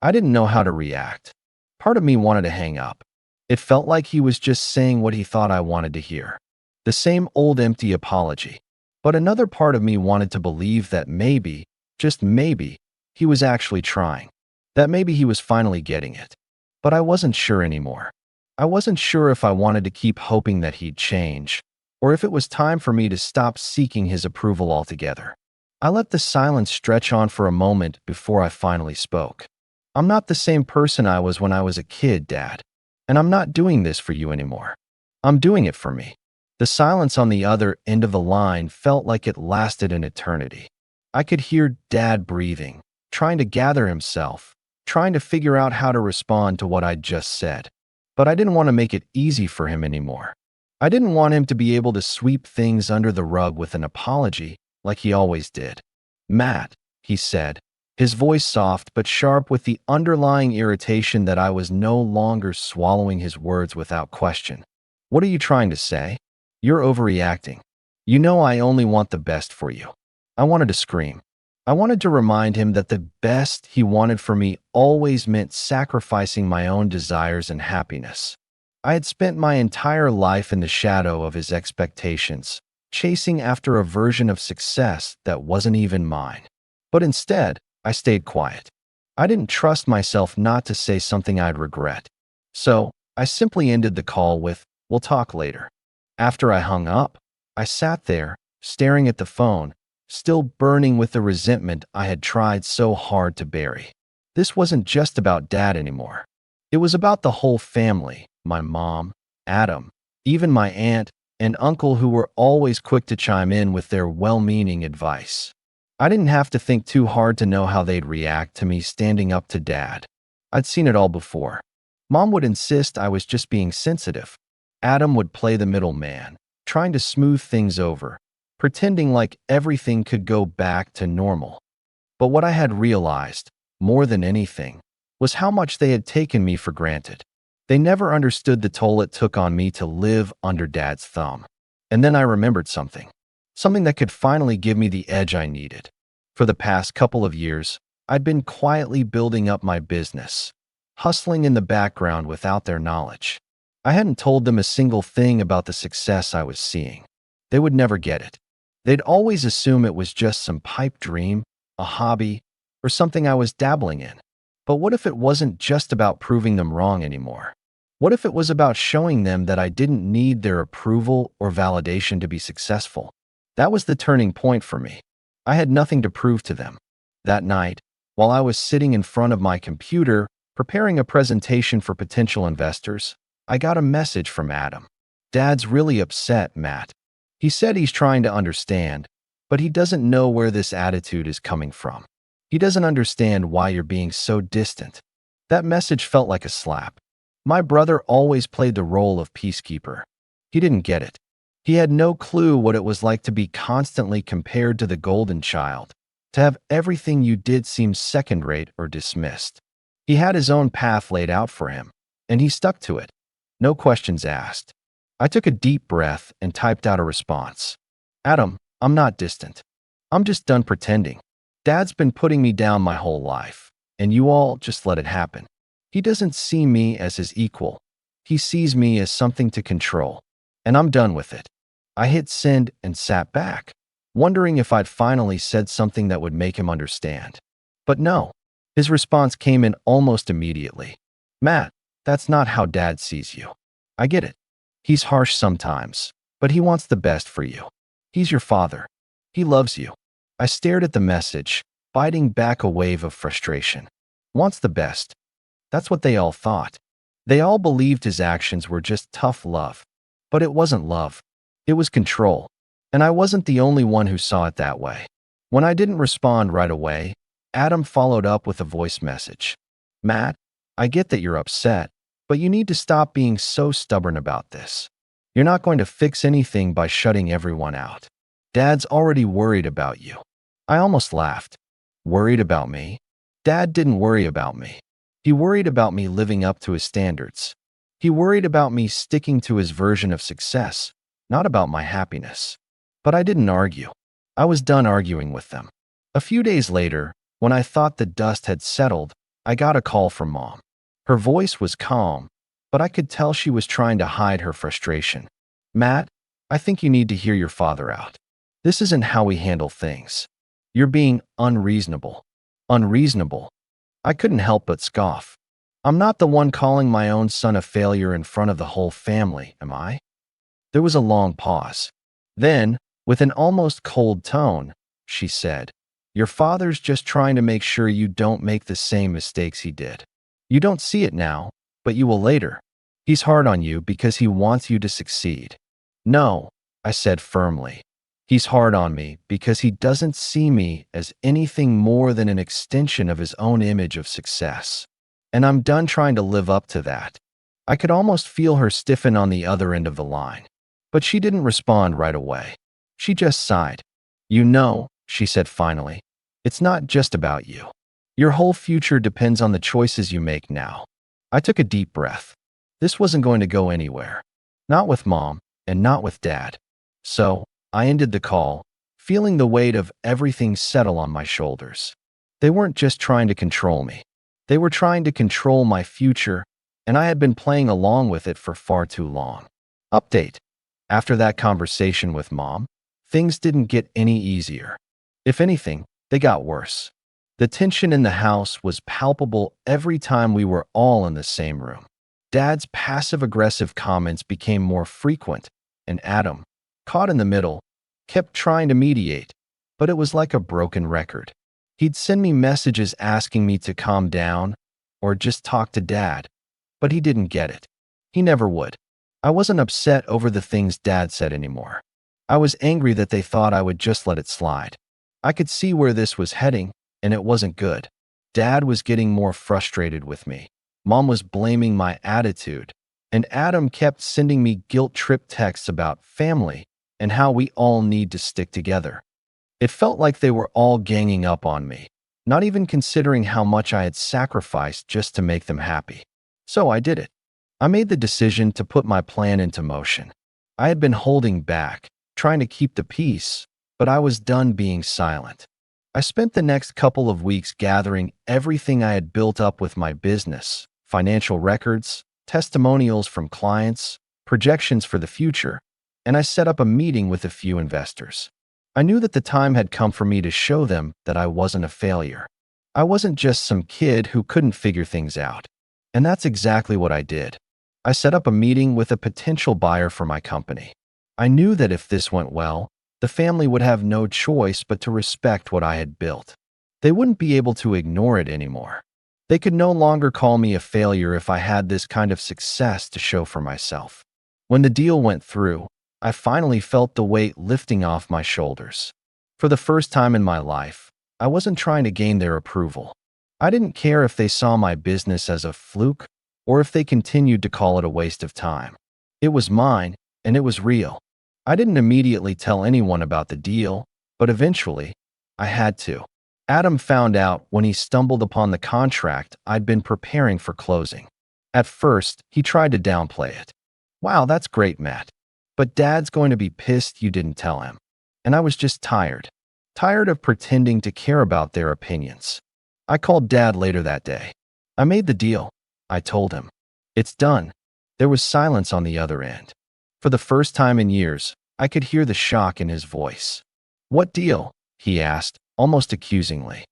I didn't know how to react. Part of me wanted to hang up. It felt like he was just saying what he thought I wanted to hear. The same old empty apology. But another part of me wanted to believe that maybe, just maybe, he was actually trying. That maybe he was finally getting it. But I wasn't sure anymore. I wasn't sure if I wanted to keep hoping that he'd change, or if it was time for me to stop seeking his approval altogether. I let the silence stretch on for a moment before I finally spoke. I'm not the same person I was when I was a kid, Dad. And I'm not doing this for you anymore. I'm doing it for me. The silence on the other end of the line felt like it lasted an eternity. I could hear Dad breathing, trying to gather himself, trying to figure out how to respond to what I'd just said. But I didn't want to make it easy for him anymore. I didn't want him to be able to sweep things under the rug with an apology like he always did. Matt, he said, his voice soft but sharp with the underlying irritation that I was no longer swallowing his words without question. What are you trying to say? You're overreacting. You know I only want the best for you. I wanted to scream. I wanted to remind him that the best he wanted for me always meant sacrificing my own desires and happiness. I had spent my entire life in the shadow of his expectations, chasing after a version of success that wasn't even mine. But instead, I stayed quiet. I didn't trust myself not to say something I'd regret. So, I simply ended the call with, "We'll talk later." After I hung up, I sat there, staring at the phone, still burning with the resentment I had tried so hard to bury. This wasn't just about Dad anymore. It was about the whole family, my mom, Adam, even my aunt and uncle who were always quick to chime in with their well-meaning advice. I didn't have to think too hard to know how they'd react to me standing up to Dad. I'd seen it all before. Mom would insist I was just being sensitive. Adam would play the middleman, trying to smooth things over, pretending like everything could go back to normal. But what I had realized, more than anything, was how much they had taken me for granted. They never understood the toll it took on me to live under Dad's thumb. And then I remembered something that could finally give me the edge I needed. For the past couple of years, I'd been quietly building up my business, hustling in the background without their knowledge. I hadn't told them a single thing about the success I was seeing. They would never get it. They'd always assume it was just some pipe dream, a hobby, or something I was dabbling in. But what if it wasn't just about proving them wrong anymore? What if it was about showing them that I didn't need their approval or validation to be successful? That was the turning point for me. I had nothing to prove to them. That night, while I was sitting in front of my computer, preparing a presentation for potential investors, I got a message from Adam. "Dad's really upset, Matt. He said he's trying to understand, but he doesn't know where this attitude is coming from. He doesn't understand why you're being so distant." That message felt like a slap. My brother always played the role of peacekeeper. He didn't get it. He had no clue what it was like to be constantly compared to the golden child, to have everything you did seem second-rate or dismissed. He had his own path laid out for him, and he stuck to it. No questions asked. I took a deep breath and typed out a response. "Adam, I'm not distant. I'm just done pretending. Dad's been putting me down my whole life, and you all just let it happen. He doesn't see me as his equal. He sees me as something to control, and I'm done with it." I hit send and sat back, wondering if I'd finally said something that would make him understand. But no, his response came in almost immediately. "Matt, that's not how Dad sees you. I get it. He's harsh sometimes, but he wants the best for you. He's your father. He loves you." I stared at the message, fighting back a wave of frustration. Wants the best. That's what they all thought. They all believed his actions were just tough love. But it wasn't love. It was control. And I wasn't the only one who saw it that way. When I didn't respond right away, Adam followed up with a voice message. "Matt, I get that you're upset, but you need to stop being so stubborn about this. You're not going to fix anything by shutting everyone out. Dad's already worried about you." I almost laughed. Worried about me? Dad didn't worry about me. He worried about me living up to his standards. He worried about me sticking to his version of success, not about my happiness. But I didn't argue. I was done arguing with them. A few days later, when I thought the dust had settled, I got a call from Mom. Her voice was calm, but I could tell she was trying to hide her frustration. "Matt, I think you need to hear your father out. This isn't how we handle things. You're being unreasonable." Unreasonable? I couldn't help but scoff. I'm not the one calling my own son a failure in front of the whole family, am I? There was a long pause. Then, with an almost cold tone, she said, "Your father's just trying to make sure you don't make the same mistakes he did. You don't see it now, but you will later. He's hard on you because he wants you to succeed." "No," I said firmly. "He's hard on me because he doesn't see me as anything more than an extension of his own image of success. And I'm done trying to live up to that." I could almost feel her stiffen on the other end of the line. But she didn't respond right away. She just sighed. "You know," she said finally, "it's not just about you. Your whole future depends on the choices you make now." I took a deep breath. This wasn't going to go anywhere. Not with Mom, and not with Dad. So, I ended the call, feeling the weight of everything settle on my shoulders. They weren't just trying to control me. They were trying to control my future, and I had been playing along with it for far too long. Update. After that conversation with Mom, things didn't get any easier. If anything, they got worse. The tension in the house was palpable every time we were all in the same room. Dad's passive-aggressive comments became more frequent, and Adam, caught in the middle, kept trying to mediate, but it was like a broken record. He'd send me messages asking me to calm down or just talk to Dad, but he didn't get it. He never would. I wasn't upset over the things Dad said anymore. I was angry that they thought I would just let it slide. I could see where this was heading, and it wasn't good. Dad was getting more frustrated with me. Mom was blaming my attitude, and Adam kept sending me guilt-trip texts about family and how we all need to stick together. It felt like they were all ganging up on me, not even considering how much I had sacrificed just to make them happy. So I did it. I made the decision to put my plan into motion. I had been holding back, trying to keep the peace, but I was done being silent. I spent the next couple of weeks gathering everything I had built up with my business, financial records, testimonials from clients, projections for the future, and I set up a meeting with a few investors. I knew that the time had come for me to show them that I wasn't a failure. I wasn't just some kid who couldn't figure things out. And that's exactly what I did. I set up a meeting with a potential buyer for my company. I knew that if this went well, the family would have no choice but to respect what I had built. They wouldn't be able to ignore it anymore. They could no longer call me a failure if I had this kind of success to show for myself. When the deal went through, I finally felt the weight lifting off my shoulders. For the first time in my life, I wasn't trying to gain their approval. I didn't care if they saw my business as a fluke or if they continued to call it a waste of time. It was mine, and it was real. I didn't immediately tell anyone about the deal, but eventually, I had to. Adam found out when he stumbled upon the contract I'd been preparing for closing. At first, he tried to downplay it. "Wow, that's great, Matt. But Dad's going to be pissed you didn't tell him." And I was just tired. Tired of pretending to care about their opinions. I called Dad later that day. "I made the deal," I told him. "It's done." There was silence on the other end. For the first time in years, I could hear the shock in his voice. "What deal?" he asked, almost accusingly.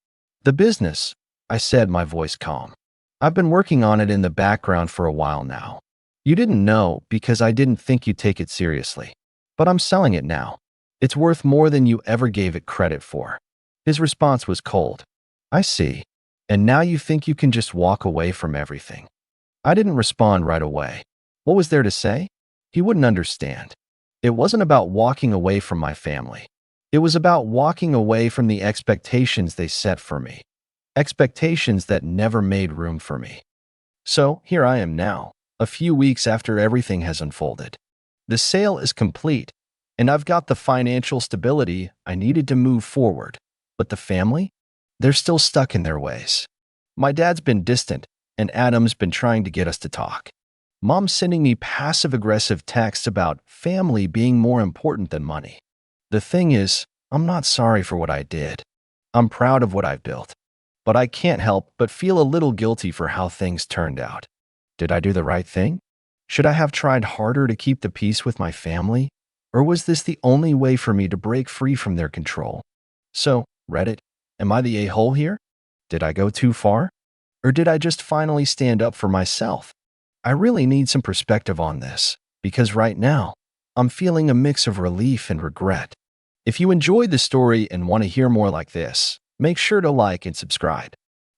"The business," I said, my voice calm. "I've been working on it in the background for a while now. You didn't know because I didn't think you'd take it seriously. But I'm selling it now. It's worth more than you ever gave it credit for." His response was cold. "I see. And now you think you can just walk away from everything?" I didn't respond right away. What was there to say? He wouldn't understand. It wasn't about walking away from my family. It was about walking away from the expectations they set for me. Expectations that never made room for me. So here I am now, a few weeks after everything has unfolded. The sale is complete, and I've got the financial stability I needed to move forward. But the family? They're still stuck in their ways. My dad's been distant, and Adam's been trying to get us to talk. Mom's sending me passive-aggressive texts about family being more important than money. The thing is, I'm not sorry for what I did. I'm proud of what I've built. But I can't help but feel a little guilty for how things turned out. Did I do the right thing? Should I have tried harder to keep the peace with my family? Or was this the only way for me to break free from their control? So, Reddit, am I the a-hole here? Did I go too far? Or did I just finally stand up for myself? I really need some perspective on this, because right now, I'm feeling a mix of relief and regret. If you enjoyed the story and want to hear more like this, make sure to like and subscribe.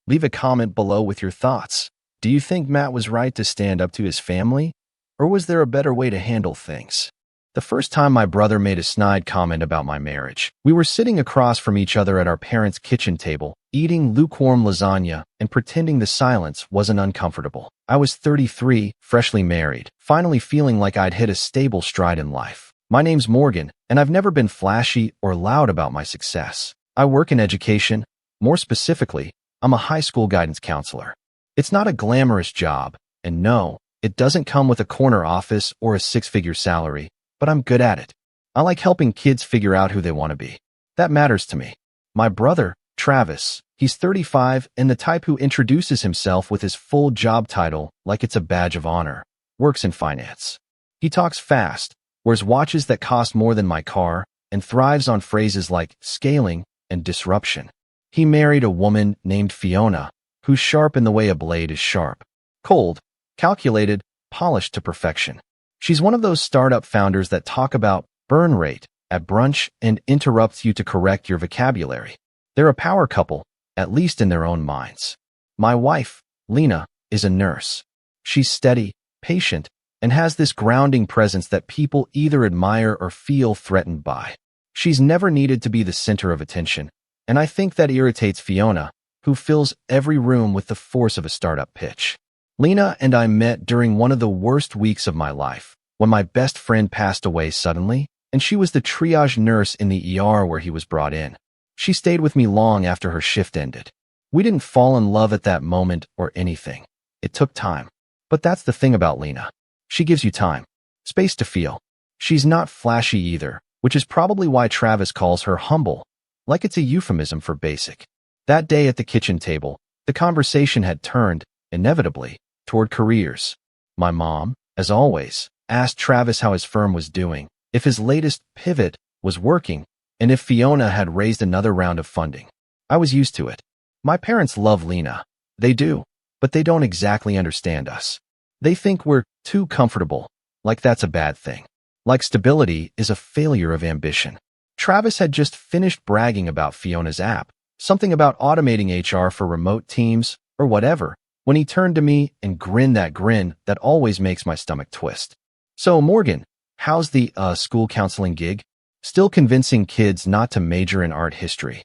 Leave a comment below with your thoughts. Do you think Matt was right to stand up to his family? Or was there a better way to handle things? The first time my brother made a snide comment about my marriage, we were sitting across from each other at our parents' kitchen table, eating lukewarm lasagna and pretending the silence wasn't uncomfortable. I was 33, freshly married, finally feeling like I'd hit a stable stride in life. My name's Morgan, and I've never been flashy or loud about my success. I work in education. More specifically, I'm a high school guidance counselor. It's not a glamorous job, and no, it doesn't come with a corner office or a six-figure salary, but I'm good at it. I like helping kids figure out who they want to be. That matters to me. My brother, Travis, he's 35 and the type who introduces himself with his full job title like it's a badge of honor, works in finance. He talks fast, wears watches that cost more than my car, and thrives on phrases like scaling and disruption. He married a woman named Fiona, who's sharp in the way a blade is sharp. Cold, calculated, polished to perfection. She's one of those startup founders that talk about burn rate at brunch and interrupts you to correct your vocabulary. They're a power couple, at least in their own minds. My wife, Lena, is a nurse. She's steady, patient, and has this grounding presence that people either admire or feel threatened by. She's never needed to be the center of attention, and I think that irritates Fiona, who fills every room with the force of a startup pitch. Lena and I met during one of the worst weeks of my life, when my best friend passed away suddenly, and she was the triage nurse in the ER where he was brought in. She stayed with me long after her shift ended. We didn't fall in love at that moment or anything. It took time. But that's the thing about Lena. She gives you time, space to feel. She's not flashy either, which is probably why Travis calls her humble, like it's a euphemism for basic. That day at the kitchen table, the conversation had turned, inevitably, toward careers. My mom, as always, asked Travis how his firm was doing, if his latest pivot was working, And if Fiona had raised another round of funding, I was used to it. My parents love Lena. They do, but they don't exactly understand us. They think we're too comfortable, like that's a bad thing. Like stability is a failure of ambition. Travis had just finished bragging about Fiona's app, something about automating HR for remote teams, or whatever, when he turned to me and grinned that grin that always makes my stomach twist. So, Morgan, how's the school counseling gig? Still convincing kids not to major in art history.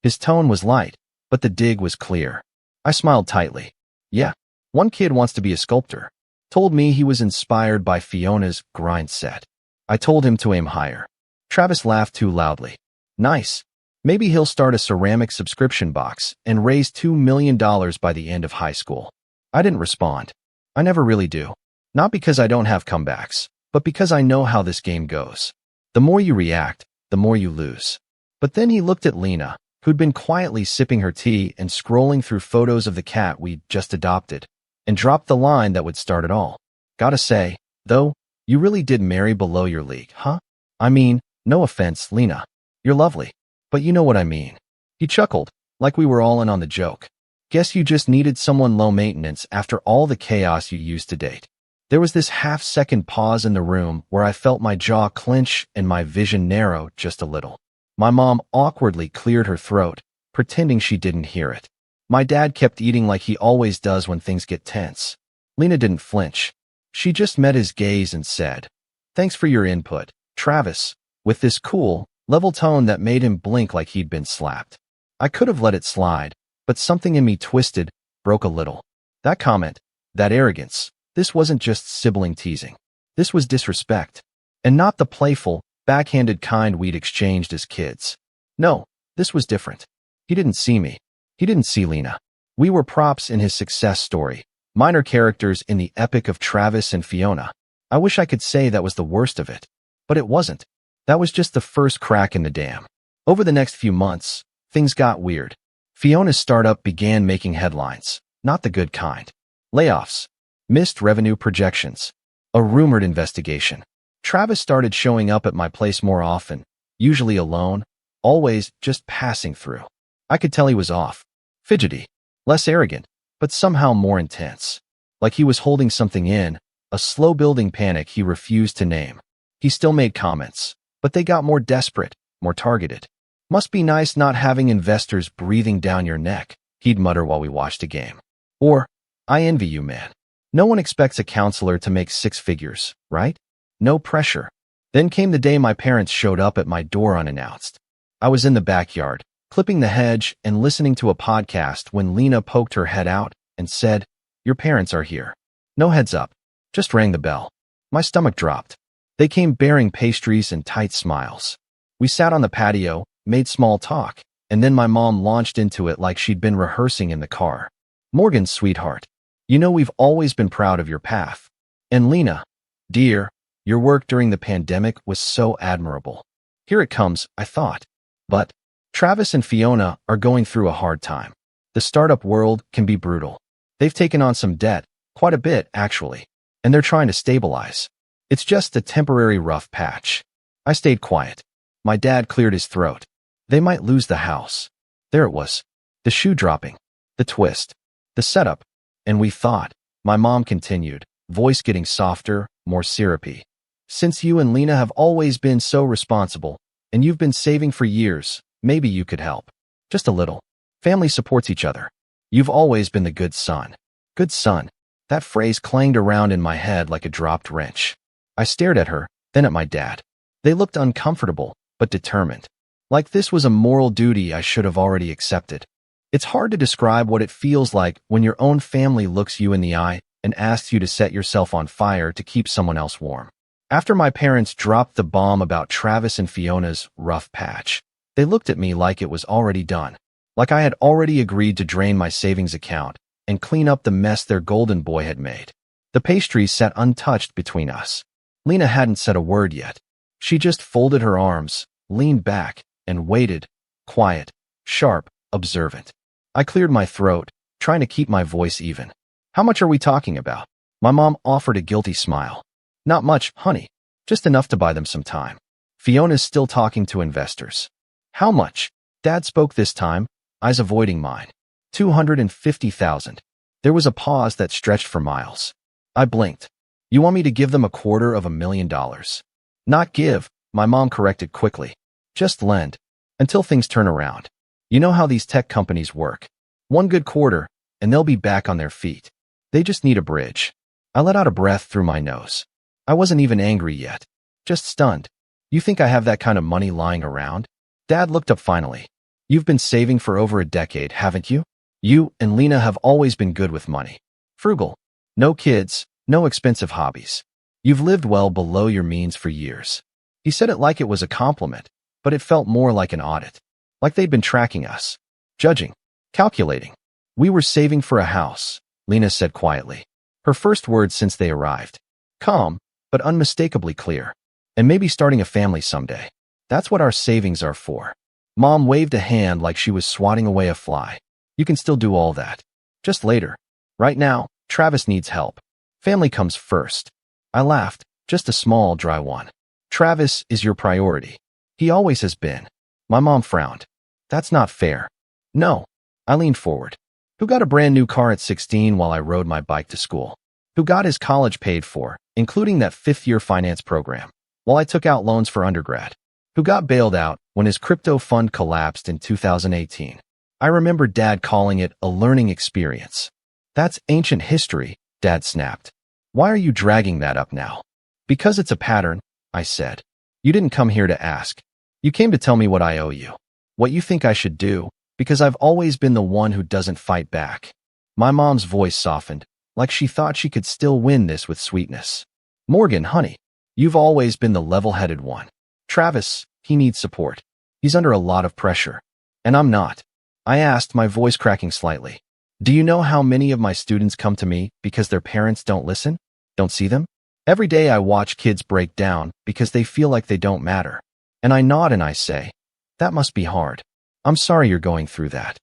His tone was light, but the dig was clear. I smiled tightly. Yeah, one kid wants to be a sculptor. Told me he was inspired by Fiona's grind set. I told him to aim higher. Travis laughed too loudly. Nice. Maybe he'll start a ceramic subscription box and raise $2 million by the end of high school. I didn't respond. I never really do. Not because I don't have comebacks, but because I know how this game goes. The more you react, the more you lose. But then he looked at Lena, who'd been quietly sipping her tea and scrolling through photos of the cat we'd just adopted, and dropped the line that would start it all. Gotta say, though, you really did marry below your league, huh? I mean, no offense, Lena. You're lovely. But you know what I mean. He chuckled, like we were all in on the joke. Guess you just needed someone low maintenance after all the chaos you used to date. There was this half-second pause in the room where I felt my jaw clench and my vision narrow just a little. My mom awkwardly cleared her throat, pretending she didn't hear it. My dad kept eating like he always does when things get tense. Lena didn't flinch. She just met his gaze and said, "Thanks for your input, Travis," with this cool, level tone that made him blink like he'd been slapped. I could have let it slide, but something in me twisted, broke a little. That comment, that arrogance, this wasn't just sibling teasing. This was disrespect. And not the playful, backhanded kind we'd exchanged as kids. No, this was different. He didn't see me. He didn't see Lena. We were props in his success story, minor characters in the epic of Travis and Fiona. I wish I could say that was the worst of it, but it wasn't. That was just the first crack in the dam. Over the next few months, things got weird. Fiona's startup began making headlines, not the good kind. Layoffs, missed revenue projections, a rumored investigation. Travis started showing up at my place more often, usually alone, always just passing through. I could tell he was off. Fidgety, less arrogant, but somehow more intense. Like he was holding something in, a slow-building panic he refused to name. He still made comments, but they got more desperate, more targeted. "Must be nice not having investors breathing down your neck," he'd mutter while we watched a game. Or, "I envy you, man. No one expects a counselor to make six figures, right? No pressure." Then came the day my parents showed up at my door unannounced. I was in the backyard, clipping the hedge and listening to a podcast when Lena poked her head out and said, "Your parents are here." No heads up, just rang the bell. My stomach dropped. They came bearing pastries and tight smiles. We sat on the patio, made small talk, and then my mom launched into it like she'd been rehearsing in the car. "Morgan, sweetheart, you know we've always been proud of your path. And Lena, dear, your work during the pandemic was so admirable." Here it comes, I thought. But Travis and Fiona are going through a hard time. The startup world can be brutal. They've taken on some debt, quite a bit, actually, and they're trying to stabilize. It's just a temporary rough patch. I stayed quiet. My dad cleared his throat. They might lose the house. There it was. The shoe dropping. The twist. The setup. And we thought, my mom continued, voice getting softer, more syrupy. "Since you and Lena have always been so responsible, and you've been saving for years, maybe you could help. Just a little. Family supports each other. You've always been the good son." Good son. That phrase clanged around in my head like a dropped wrench. I stared at her, then at my dad. They looked uncomfortable, but determined. Like this was a moral duty I should have already accepted. It's hard to describe what it feels like when your own family looks you in the eye and asks you to set yourself on fire to keep someone else warm. After my parents dropped the bomb about Travis and Fiona's rough patch, they looked at me like it was already done. Like I had already agreed to drain my savings account and clean up the mess their golden boy had made. The pastries sat untouched between us. Lena hadn't said a word yet. She just folded her arms, leaned back, and waited, quiet, sharp, observant. I cleared my throat, trying to keep my voice even. "How much are we talking about?" My mom offered a guilty smile. "Not much, honey. Just enough to buy them some time." Fiona's still talking to investors. How much? Dad spoke this time, eyes avoiding mine. 250,000. There was a pause that stretched for miles. I blinked. You want me to give them $250,000? Not give, my mom corrected quickly. Just lend. Until things turn around. You know how these tech companies work. One good quarter, and they'll be back on their feet. They just need a bridge. I let out a breath through my nose. I wasn't even angry yet. Just stunned. You think I have that kind of money lying around? Dad looked up finally. You've been saving for over a decade, haven't you? You and Lena have always been good with money. Frugal. No kids, no expensive hobbies. You've lived well below your means for years. He said it like it was a compliment, but it felt more like an audit. Like they'd been tracking us. Judging. Calculating. We were saving for a house, Lena said quietly. Her first words since they arrived. Calm, but unmistakably clear. And maybe starting a family someday. That's what our savings are for. Mom waved a hand like she was swatting away a fly. You can still do all that. Just later. Right now, Travis needs help. Family comes first. I laughed, just a small, dry one. Travis is your priority. He always has been. My mom frowned. That's not fair. No. I leaned forward. Who got a brand new car at 16 while I rode my bike to school? Who got his college paid for, including that fifth-year finance program, while I took out loans for undergrad? Who got bailed out when his crypto fund collapsed in 2018? I remember Dad calling it a learning experience. That's ancient history, Dad snapped. Why are you dragging that up now? Because it's a pattern, I said. You didn't come here to ask. You came to tell me what I owe you. What you think I should do, because I've always been the one who doesn't fight back. My mom's voice softened, like she thought she could still win this with sweetness. Morgan, honey, you've always been the level-headed one. Travis, he needs support. He's under a lot of pressure. And I'm not. I asked, my voice cracking slightly. Do you know how many of my students come to me because their parents don't listen? Don't see them? Every day I watch kids break down because they feel like they don't matter. And I nod and I say, that must be hard. I'm sorry you're going through that.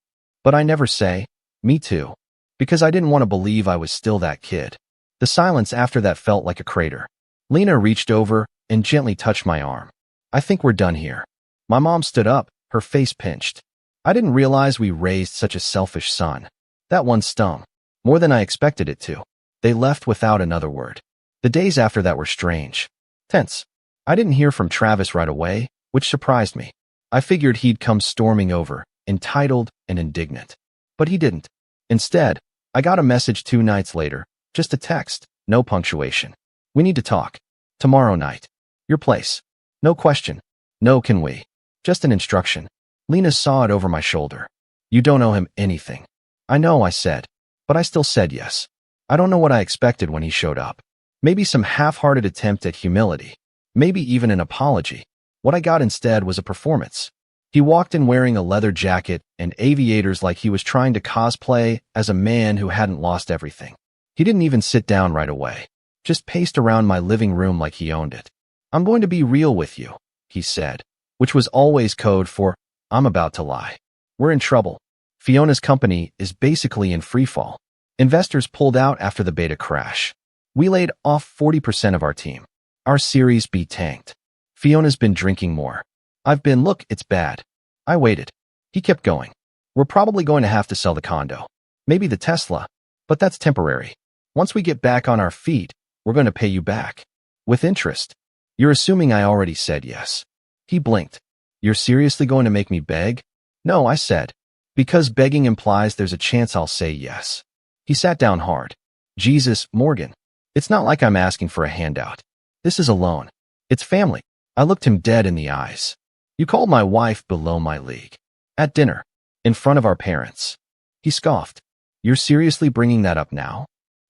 But I never say, me too. Because I didn't want to believe I was still that kid. The silence after that felt like a crater. Lena reached over and gently touched my arm. I think we're done here. My mom stood up, her face pinched. I didn't realize we raised such a selfish son. That one stung. More than I expected it to. They left without another word. The days after that were strange. Tense. I didn't hear from Travis right away, which surprised me. I figured he'd come storming over, entitled and indignant. But he didn't. Instead, I got a message 2 nights later. Just a text, no punctuation. We need to talk. Tomorrow night. Your place. No question. No can we. Just an instruction. Lena saw it over my shoulder. You don't owe him anything. I know, I said. But I still said yes. I don't know what I expected when he showed up. Maybe some half-hearted attempt at humility. Maybe even an apology. What I got instead was a performance. He walked in wearing a leather jacket and aviators like he was trying to cosplay as a man who hadn't lost everything. He didn't even sit down right away. Just paced around my living room like he owned it. I'm going to be real with you, he said, which was always code for, I'm about to lie. We're in trouble. Fiona's company is basically in freefall. Investors pulled out after the beta crash. We laid off 40% of our team. Our Series B tanked. Fiona's been drinking more. Look, it's bad. I waited. He kept going. We're probably going to have to sell the condo. Maybe the Tesla. But that's temporary. Once we get back on our feet, we're going to pay you back. With interest. You're assuming I already said yes. He blinked. You're seriously going to make me beg? No, I said. Because begging implies there's a chance I'll say yes. He sat down hard. Jesus, Morgan. It's not like I'm asking for a handout. This is a loan. It's family. I looked him dead in the eyes. You called my wife below my league. At dinner. In front of our parents. He scoffed. You're seriously bringing that up now?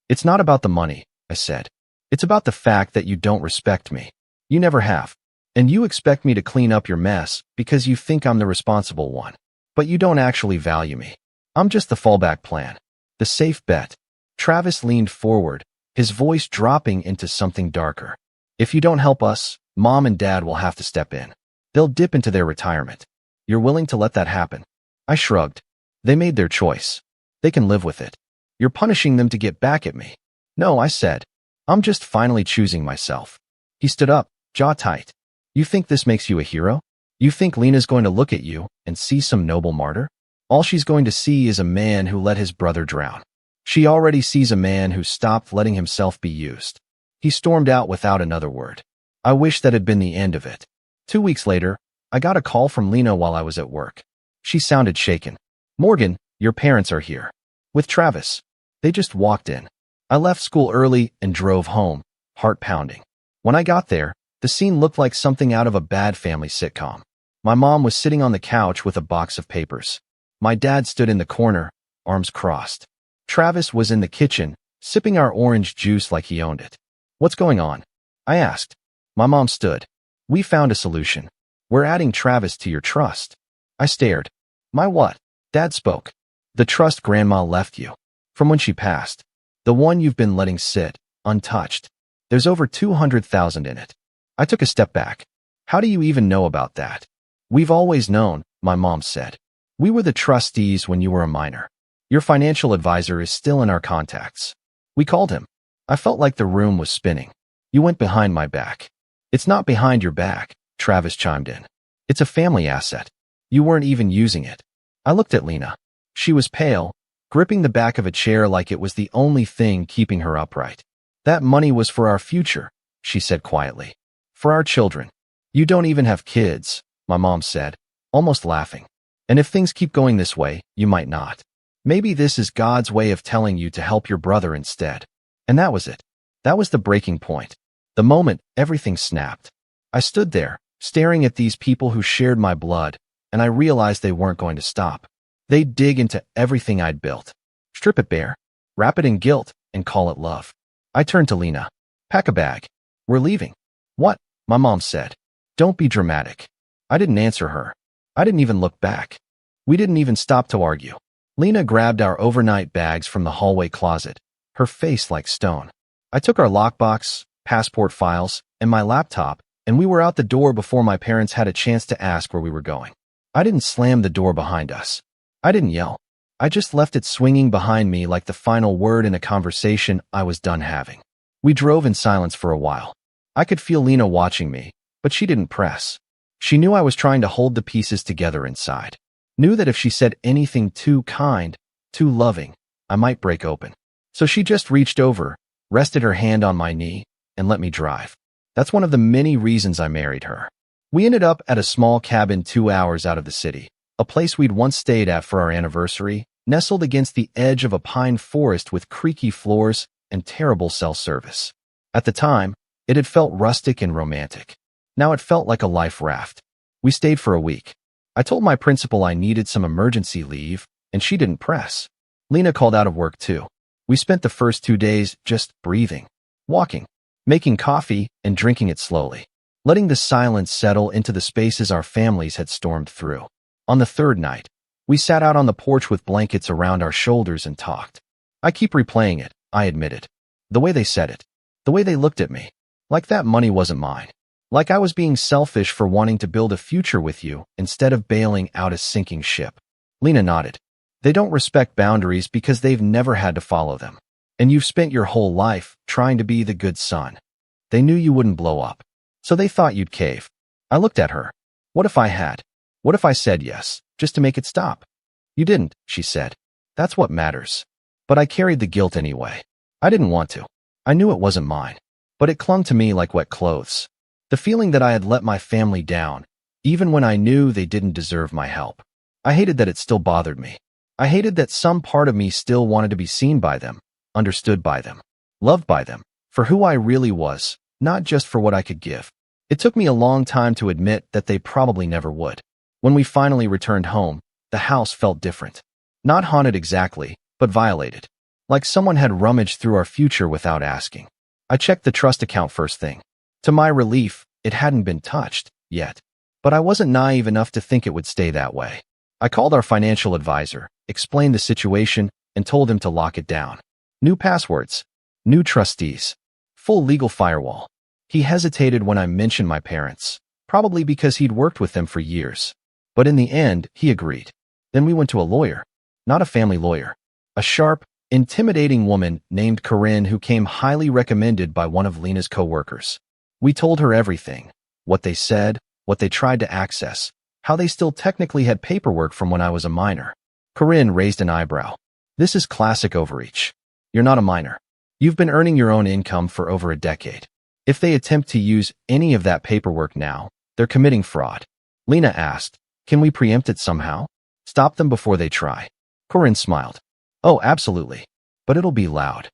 It's not about the money, I said. It's about the fact that you don't respect me. You never have. And you expect me to clean up your mess because you think I'm the responsible one. But you don't actually value me. I'm just the fallback plan. The safe bet. Travis leaned forward, his voice dropping into something darker. If you don't help us, Mom and Dad will have to step in. They'll dip into their retirement. You're willing to let that happen? I shrugged. They made their choice. They can live with it. You're punishing them to get back at me. No, I said. I'm just finally choosing myself. He stood up, jaw tight. You think this makes you a hero? You think Lena's going to look at you and see some noble martyr? All she's going to see is a man who let his brother drown. She already sees a man who stopped letting himself be used. He stormed out without another word. I wish that had been the end of it. 2 weeks later, I got a call from Lena while I was at work. She sounded shaken. "Morgan, your parents are here. With Travis." They just walked in. I left school early and drove home, heart pounding. When I got there, the scene looked like something out of a bad family sitcom. My mom was sitting on the couch with a box of papers. My dad stood in the corner, arms crossed. Travis was in the kitchen, sipping our orange juice like he owned it. "What's going on?" I asked. My mom stood. "We found a solution. We're adding Travis to your trust." I stared. "My what?" Dad spoke. "The trust Grandma left you. From when she passed. The one you've been letting sit, untouched. There's over 200,000 in it." I took a step back. "How do you even know about that?" "We've always known," my mom said. "We were the trustees when you were a minor. Your financial advisor is still in our contacts. We called him." I felt like the room was spinning. "You went behind my back." "It's not behind your back," Travis chimed in. "It's a family asset. You weren't even using it." I looked at Lena. She was pale, gripping the back of a chair like it was the only thing keeping her upright. "That money was for our future," she said quietly. "For our children." "You don't even have kids," my mom said, almost laughing. "And if things keep going this way, you might not. Maybe this is God's way of telling you to help your brother instead." And that was it. That was the breaking point. The moment everything snapped. I stood there, staring at these people who shared my blood, and I realized they weren't going to stop. They'd dig into everything I'd built. Strip it bare, wrap it in guilt, and call it love. I turned to Lena. "Pack a bag. We're leaving." "What?" my mom said. "Don't be dramatic." I didn't answer her. I didn't even look back. We didn't even stop to argue. Lena grabbed our overnight bags from the hallway closet, her face like stone. I took our lockbox, passport files, and my laptop, and we were out the door before my parents had a chance to ask where we were going. I didn't slam the door behind us. I didn't yell. I just left it swinging behind me like the final word in a conversation I was done having. We drove in silence for a while. I could feel Lena watching me, but she didn't press. She knew I was trying to hold the pieces together inside. Knew that if she said anything too kind, too loving, I might break open. So she just reached over, rested her hand on my knee, and let me drive. That's one of the many reasons I married her. We ended up at a small cabin 2 hours out of the city, a place we'd once stayed at for our anniversary, nestled against the edge of a pine forest with creaky floors and terrible cell service. At the time, it had felt rustic and romantic. Now it felt like a life raft. We stayed for a week. I told my principal I needed some emergency leave, and she didn't press. Lena called out of work too. We spent the first 2 days just breathing, walking, making coffee, and drinking it slowly, letting the silence settle into the spaces our families had stormed through. On the third night, we sat out on the porch with blankets around our shoulders and talked. I keep replaying it, I admitted. The way they said it, the way they looked at me, like that money wasn't mine. Like I was being selfish for wanting to build a future with you instead of bailing out a sinking ship. Lena nodded. They don't respect boundaries because they've never had to follow them. And you've spent your whole life trying to be the good son. They knew you wouldn't blow up, so they thought you'd cave. I looked at her. What if I had? What if I said yes, just to make it stop? You didn't, she said. That's what matters. But I carried the guilt anyway. I didn't want to. I knew it wasn't mine. But it clung to me like wet clothes. The feeling that I had let my family down, even when I knew they didn't deserve my help. I hated that it still bothered me. I hated that some part of me still wanted to be seen by them, understood by them, loved by them, for who I really was, not just for what I could give. It took me a long time to admit that they probably never would. When we finally returned home, the house felt different. Not haunted exactly, but violated. Like someone had rummaged through our future without asking. I checked the trust account first thing. To my relief, it hadn't been touched yet. But I wasn't naive enough to think it would stay that way. I called our financial advisor, explained the situation, and told him to lock it down. New passwords, new trustees, full legal firewall. He hesitated when I mentioned my parents, probably because he'd worked with them for years. But in the end, he agreed. Then we went to a lawyer, not a family lawyer, a sharp, intimidating woman named Corinne who came highly recommended by one of Lena's co-workers. We told her everything. what they said, what they tried to access, how they still technically had paperwork from when I was a minor. Corinne raised an eyebrow. This is classic overreach. You're not a minor. You've been earning your own income for over a decade. If they attempt to use any of that paperwork now, they're committing fraud. Lena asked, can we preempt it somehow? Stop them before they try. Corinne smiled. Oh, absolutely. But it'll be loud.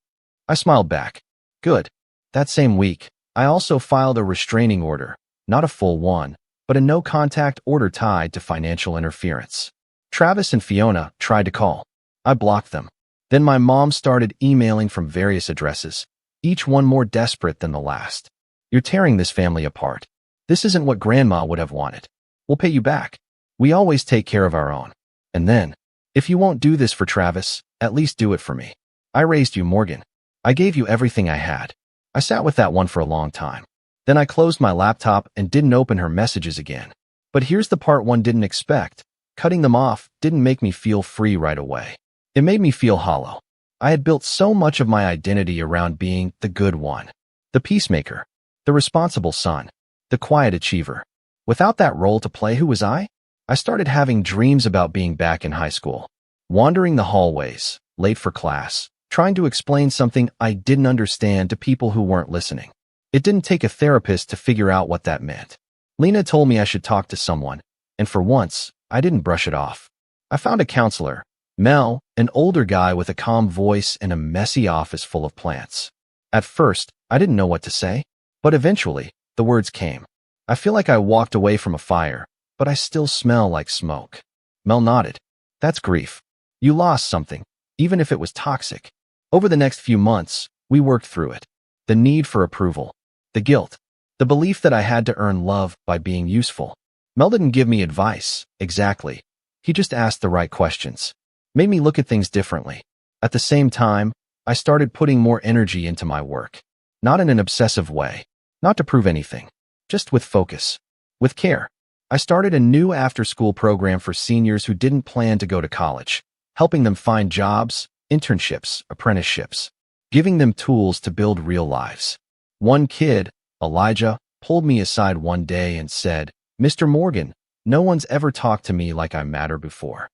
I smiled back. Good. That same week, I also filed a restraining order, not a full one, but a no-contact order tied to financial interference. Travis and Fiona tried to call. I blocked them. Then my mom started emailing from various addresses, each one more desperate than the last. You're tearing this family apart. This isn't what Grandma would have wanted. We'll pay you back. We always take care of our own. And then, if you won't do this for Travis, at least do it for me. I raised you, Morgan. I gave you everything I had. I sat with that one for a long time. Then I closed my laptop and didn't open her messages again. But here's the part one didn't expect. Cutting them off didn't make me feel free right away. It made me feel hollow. I had built so much of my identity around being the good one, the peacemaker, the responsible son, the quiet achiever. Without that role to play, who was I? I started having dreams about being back in high school, wandering the hallways, late for class, trying to explain something I didn't understand to people who weren't listening. It didn't take a therapist to figure out what that meant. Lena told me I should talk to someone, and for once, I didn't brush it off. I found a counselor, Mel, an older guy with a calm voice and a messy office full of plants. At first, I didn't know what to say, but eventually, the words came. I feel like I walked away from a fire, but I still smell like smoke. Mel nodded. That's grief. You lost something, even if it was toxic. Over the next few months, we worked through it. The need for approval, the guilt, the belief that I had to earn love by being useful. Mel didn't give me advice, exactly. He just asked the right questions. Made me look at things differently. At the same time, I started putting more energy into my work. Not in an obsessive way, not to prove anything, just with focus, with care. I started a new after-school program for seniors who didn't plan to go to college, helping them find jobs, internships, apprenticeships, giving them tools to build real lives. One kid, Elijah, pulled me aside one day and said, Mr. Morgan, no one's ever talked to me like I matter before.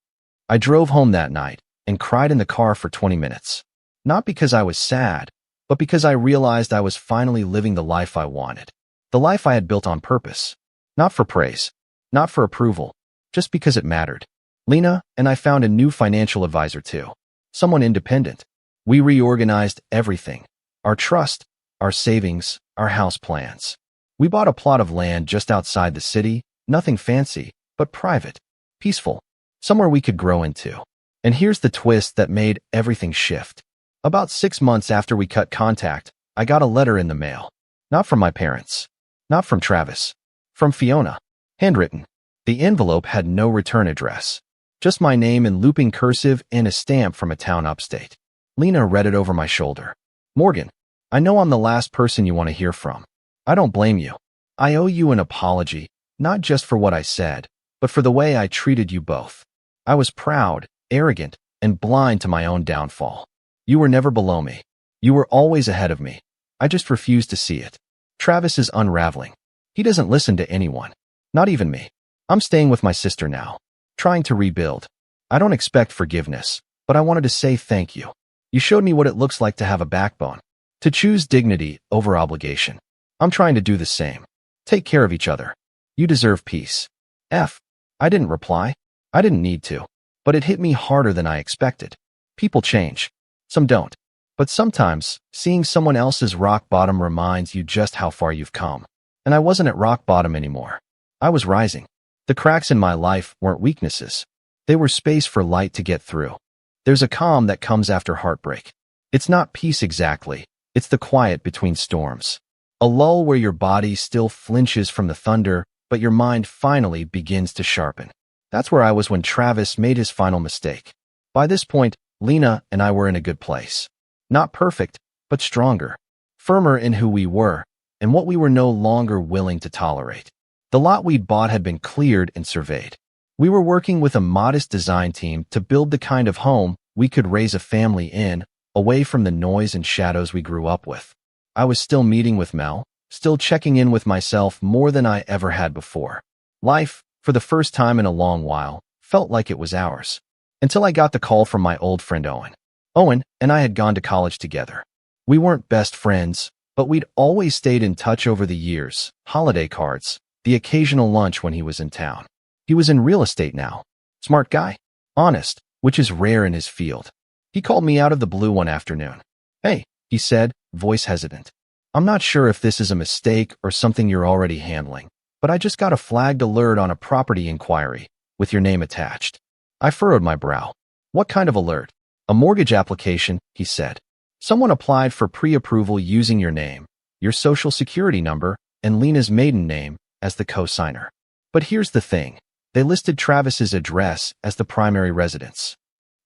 I drove home that night and cried in the car for 20 minutes. Not because I was sad, but because I realized I was finally living the life I wanted. The life I had built on purpose. Not for praise, not for approval, just because it mattered. Lena and I found a new financial advisor too. Someone independent. We reorganized everything. Our trust, our savings, our house plans. We bought a plot of land just outside the city, nothing fancy, but private, peaceful, somewhere we could grow into. And here's the twist that made everything shift. About 6 months after we cut contact, I got a letter in the mail. Not from my parents. Not from Travis. From Fiona. Handwritten. The envelope had no return address. Just my name in looping cursive and a stamp from a town upstate. Lena read it over my shoulder. Morgan, I know I'm the last person you want to hear from. I don't blame you. I owe you an apology, not just for what I said, but for the way I treated you both. I was proud, arrogant, and blind to my own downfall. You were never below me. You were always ahead of me. I just refused to see it. Travis is unraveling. He doesn't listen to anyone. Not even me. I'm staying with my sister now. Trying to rebuild. I don't expect forgiveness, but I wanted to say thank you. You showed me what it looks like to have a backbone. To choose dignity over obligation. I'm trying to do the same. Take care of each other. You deserve peace. I didn't reply. I didn't need to. But it hit me harder than I expected. People change. Some don't. But sometimes, seeing someone else's rock bottom reminds you just how far you've come. And I wasn't at rock bottom anymore. I was rising. The cracks in my life weren't weaknesses. They were space for light to get through. There's a calm that comes after heartbreak. It's not peace exactly. It's the quiet between storms. A lull where your body still flinches from the thunder, but your mind finally begins to sharpen. That's where I was when Travis made his final mistake. By this point, Lena and I were in a good place. Not perfect, but stronger. Firmer in who we were, and what we were no longer willing to tolerate. The lot we'd bought had been cleared and surveyed. We were working with a modest design team to build the kind of home we could raise a family in, away from the noise and shadows we grew up with. I was still meeting with Mel, still checking in with myself more than I ever had before. Life, for the first time in a long while, felt like it was ours. Until I got the call from my old friend Owen. Owen and I had gone to college together. We weren't best friends, but we'd always stayed in touch over the years, holiday cards, the occasional lunch when he was in town. He was in real estate now. Smart guy. Honest, which is rare in his field. He called me out of the blue one afternoon. "Hey," he said, voice hesitant. "I'm not sure if this is a mistake or something you're already handling, but I just got a flagged alert on a property inquiry, with your name attached." I furrowed my brow. "What kind of alert?" "A mortgage application," he said. "Someone applied for pre-approval using your name, your social security number, and Lena's maiden name as the co-signer. But here's the thing. They listed Travis's address as the primary residence."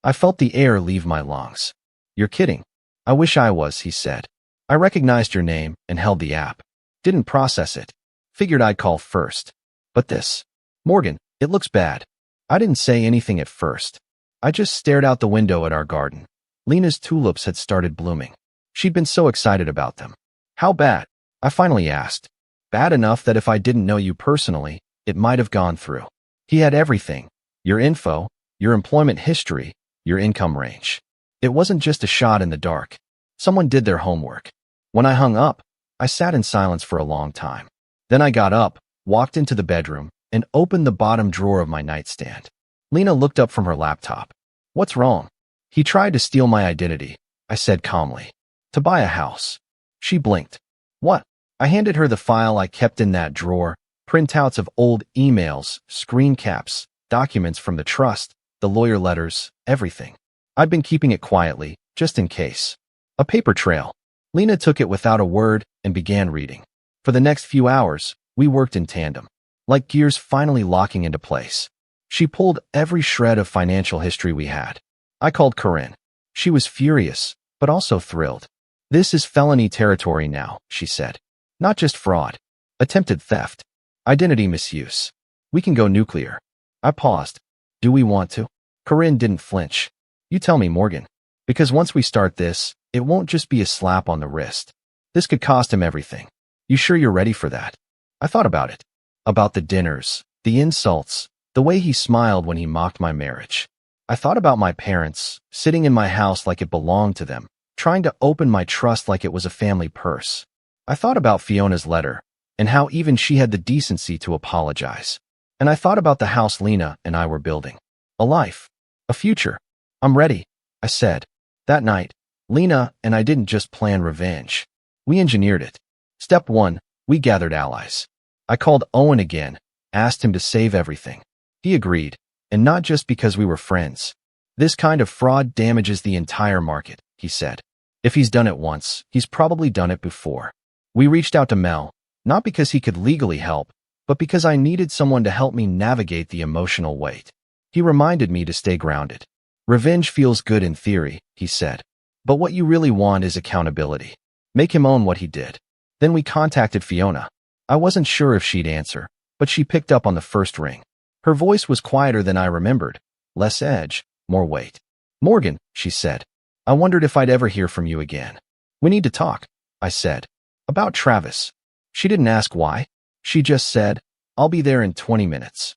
I felt the air leave my lungs. "You're kidding." "I wish I was," he said. "I recognized your name and held the app. Didn't process it. Figured I'd call first. But this. Morgan, it looks bad." I didn't say anything at first. I just stared out the window at our garden. Lena's tulips had started blooming. She'd been so excited about them. "How bad?" I finally asked. "Bad enough that if I didn't know you personally, it might have gone through." He had everything. Your info, your employment history, your income range. It wasn't just a shot in the dark. Someone did their homework. When I hung up, I sat in silence for a long time. Then I got up, walked into the bedroom, and opened the bottom drawer of my nightstand. Lena looked up from her laptop. "What's wrong?" "He tried to steal my identity," I said calmly. "To buy a house." She blinked. "What?" I handed her the file I kept in that drawer, printouts of old emails, screen caps, documents from the trust, the lawyer letters, everything. I'd been keeping it quietly, just in case. A paper trail. Lena took it without a word and began reading. For the next few hours, we worked in tandem, like gears finally locking into place. She pulled every shred of financial history we had. I called Corinne. She was furious, but also thrilled. "This is felony territory now," she said. "Not just fraud. Attempted theft. Identity misuse. We can go nuclear." I paused. "Do we want to?" Corinne didn't flinch. "You tell me, Morgan. Because once we start this, it won't just be a slap on the wrist. This could cost him everything. You sure you're ready for that?" I thought about it. About the dinners, the insults, the way he smiled when he mocked my marriage. I thought about my parents, sitting in my house like it belonged to them, trying to open my trust like it was a family purse. I thought about Fiona's letter, and how even she had the decency to apologize. And I thought about the house Lena and I were building. A life. A future. "I'm ready," I said. That night, Lena and I didn't just plan revenge. We engineered it. Step 1, we gathered allies. I called Owen again, asked him to save everything. He agreed, and not just because we were friends. "This kind of fraud damages the entire market," he said. "If he's done it once, he's probably done it before." We reached out to Mel, not because he could legally help, but because I needed someone to help me navigate the emotional weight. He reminded me to stay grounded. "Revenge feels good in theory," he said, "but what you really want is accountability. Make him own what he did." Then we contacted Fiona. I wasn't sure if she'd answer, but she picked up on the first ring. Her voice was quieter than I remembered. Less edge, more weight. "Morgan," she said. "I wondered if I'd ever hear from you again." "We need to talk," I said. "About Travis." She didn't ask why. She just said, "I'll be there in 20 minutes.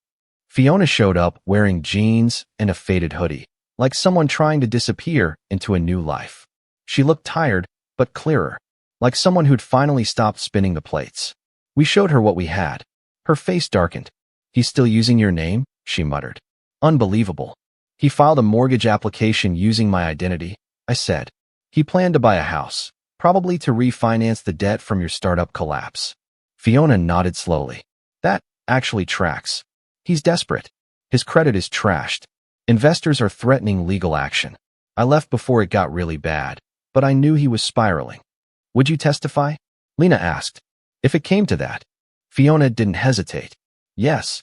Fiona showed up wearing jeans and a faded hoodie, like someone trying to disappear into a new life. She looked tired, but clearer, like someone who'd finally stopped spinning the plates. We showed her what we had. Her face darkened. "He's still using your name?" she muttered. "Unbelievable." "He filed a mortgage application using my identity," I said. "He planned to buy a house, probably to refinance the debt from your startup collapse." Fiona nodded slowly. "That actually tracks. He's desperate. His credit is trashed. Investors are threatening legal action." I left before it got really bad, but I knew he was spiraling. "Would you testify?" Lena asked. "If it came to that." Fiona didn't hesitate. "Yes."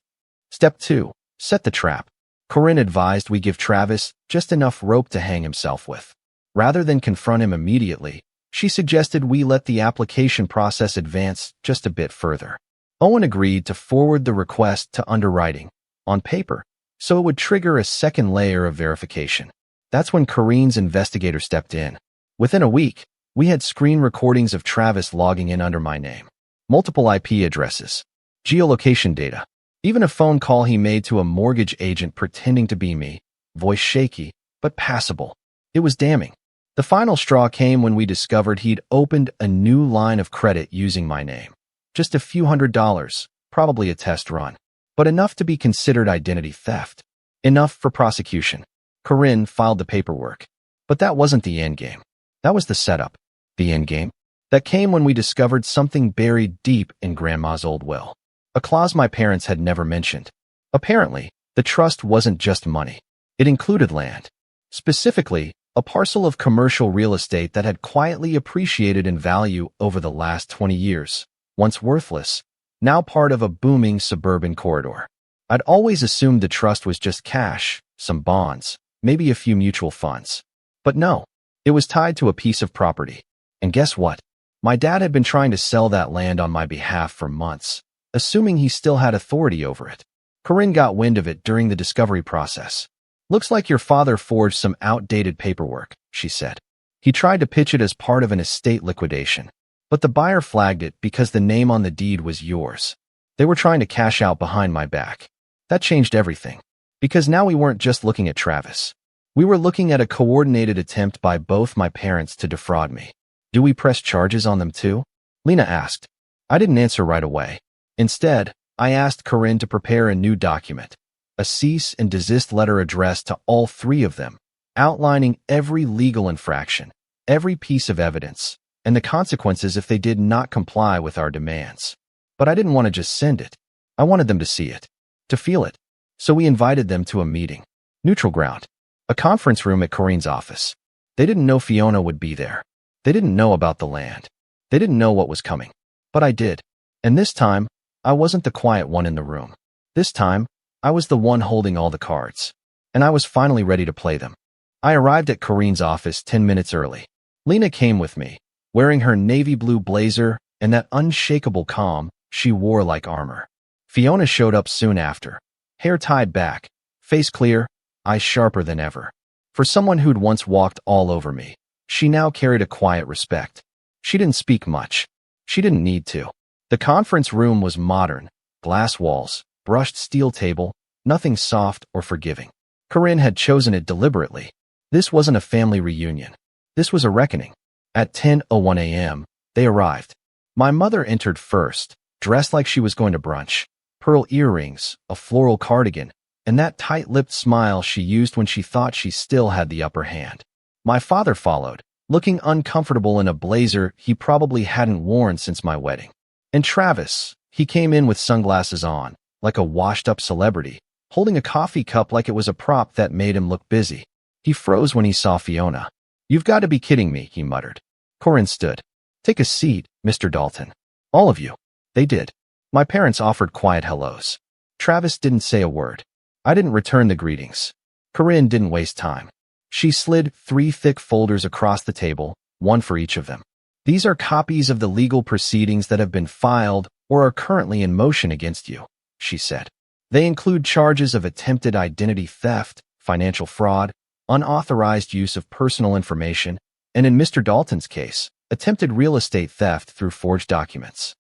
Step 2, set the trap. Corinne advised we give Travis just enough rope to hang himself with. Rather than confront him immediately, she suggested we let the application process advance just a bit further. Owen agreed to forward the request to underwriting, on paper, so it would trigger a second layer of verification. That's when Corinne's investigator stepped in. Within a week, we had screen recordings of Travis logging in under my name. multiple IP addresses, geolocation data, even a phone call he made to a mortgage agent pretending to be me, voice shaky, but passable. It was damning. The final straw came when we discovered he'd opened a new line of credit using my name. Just a few $100s, probably a test run, but enough to be considered identity theft. Enough for prosecution. Corinne filed the paperwork. But that wasn't the endgame. That was the setup. The endgame? That came when we discovered something buried deep in Grandma's old will. A clause my parents had never mentioned. Apparently, the trust wasn't just money. It included land. Specifically, a parcel of commercial real estate that had quietly appreciated in value over the last 20 years. Once worthless, now part of a booming suburban corridor. I'd always assumed the trust was just cash, some bonds, maybe a few mutual funds. But no, it was tied to a piece of property. And guess what? My dad had been trying to sell that land on my behalf for months, assuming he still had authority over it. Corinne got wind of it during the discovery process. Looks like your father forged some outdated paperwork, she said. He tried to pitch it as part of an estate liquidation, but the buyer flagged it because the name on the deed was yours. They were trying to cash out behind my back. That changed everything, because now we weren't just looking at Travis. We were looking at a coordinated attempt by both my parents to defraud me. Do we press charges on them too? Lena asked. I didn't answer right away. Instead, I asked Corinne to prepare a new document, a cease and desist letter addressed to all three of them, outlining every legal infraction, every piece of evidence, and the consequences if they did not comply with our demands. But I didn't want to just send it. I wanted them to see it, to feel it. So we invited them to a meeting. Neutral ground. A conference room at Corinne's office. They didn't know Fiona would be there. They didn't know about the land. They didn't know what was coming. But I did. And this time, I wasn't the quiet one in the room. This time, I was the one holding all the cards. And I was finally ready to play them. I arrived at Corinne's office 10 minutes early. Lena came with me, wearing her navy blue blazer and that unshakable calm she wore like armor. Fiona showed up soon after, hair tied back, face clear, eyes sharper than ever. For someone who'd once walked all over me, she now carried a quiet respect. She didn't speak much. She didn't need to. The conference room was modern, glass walls, brushed steel table, nothing soft or forgiving. Corinne had chosen it deliberately. This wasn't a family reunion. This was a reckoning. At 10:01 a.m., they arrived. My mother entered first, dressed like she was going to brunch. Pearl earrings, a floral cardigan, and that tight-lipped smile she used when she thought she still had the upper hand. My father followed, looking uncomfortable in a blazer he probably hadn't worn since my wedding. And Travis, he came in with sunglasses on, like a washed-up celebrity, holding a coffee cup like it was a prop that made him look busy. He froze when he saw Fiona. "You've got to be kidding me," he muttered. Corinne stood. "Take a seat, Mr. Dalton. All of you." They did. My parents offered quiet hellos. Travis didn't say a word. I didn't return the greetings. Corinne didn't waste time. She slid 3 thick folders across the table, one for each of them. "These are copies of the legal proceedings that have been filed or are currently in motion against you," she said. "They include charges of attempted identity theft, financial fraud, unauthorized use of personal information, and in Mr. Dalton's case, attempted real estate theft through forged documents."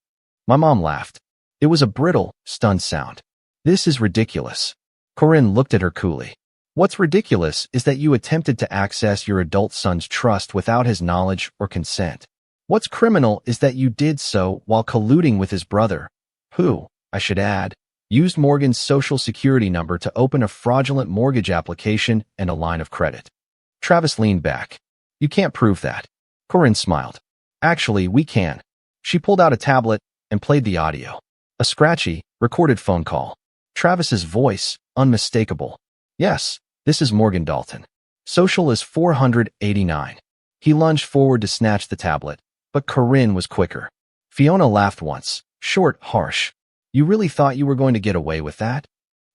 My mom laughed. It was a brittle, stunned sound. "This is ridiculous." Corinne looked at her coolly. "What's ridiculous is that you attempted to access your adult son's trust without his knowledge or consent. What's criminal is that you did so while colluding with his brother, who, I should add, used Morgan's social security number to open a fraudulent mortgage application and a line of credit." Travis leaned back. "You can't prove that." Corinne smiled. "Actually, we can." She pulled out a tablet and played the audio. A scratchy, recorded phone call. Travis's voice, unmistakable. "Yes, this is Morgan Dalton. Social is 489. He lunged forward to snatch the tablet, but Corinne was quicker. Fiona laughed once, short, harsh. "You really thought you were going to get away with that?"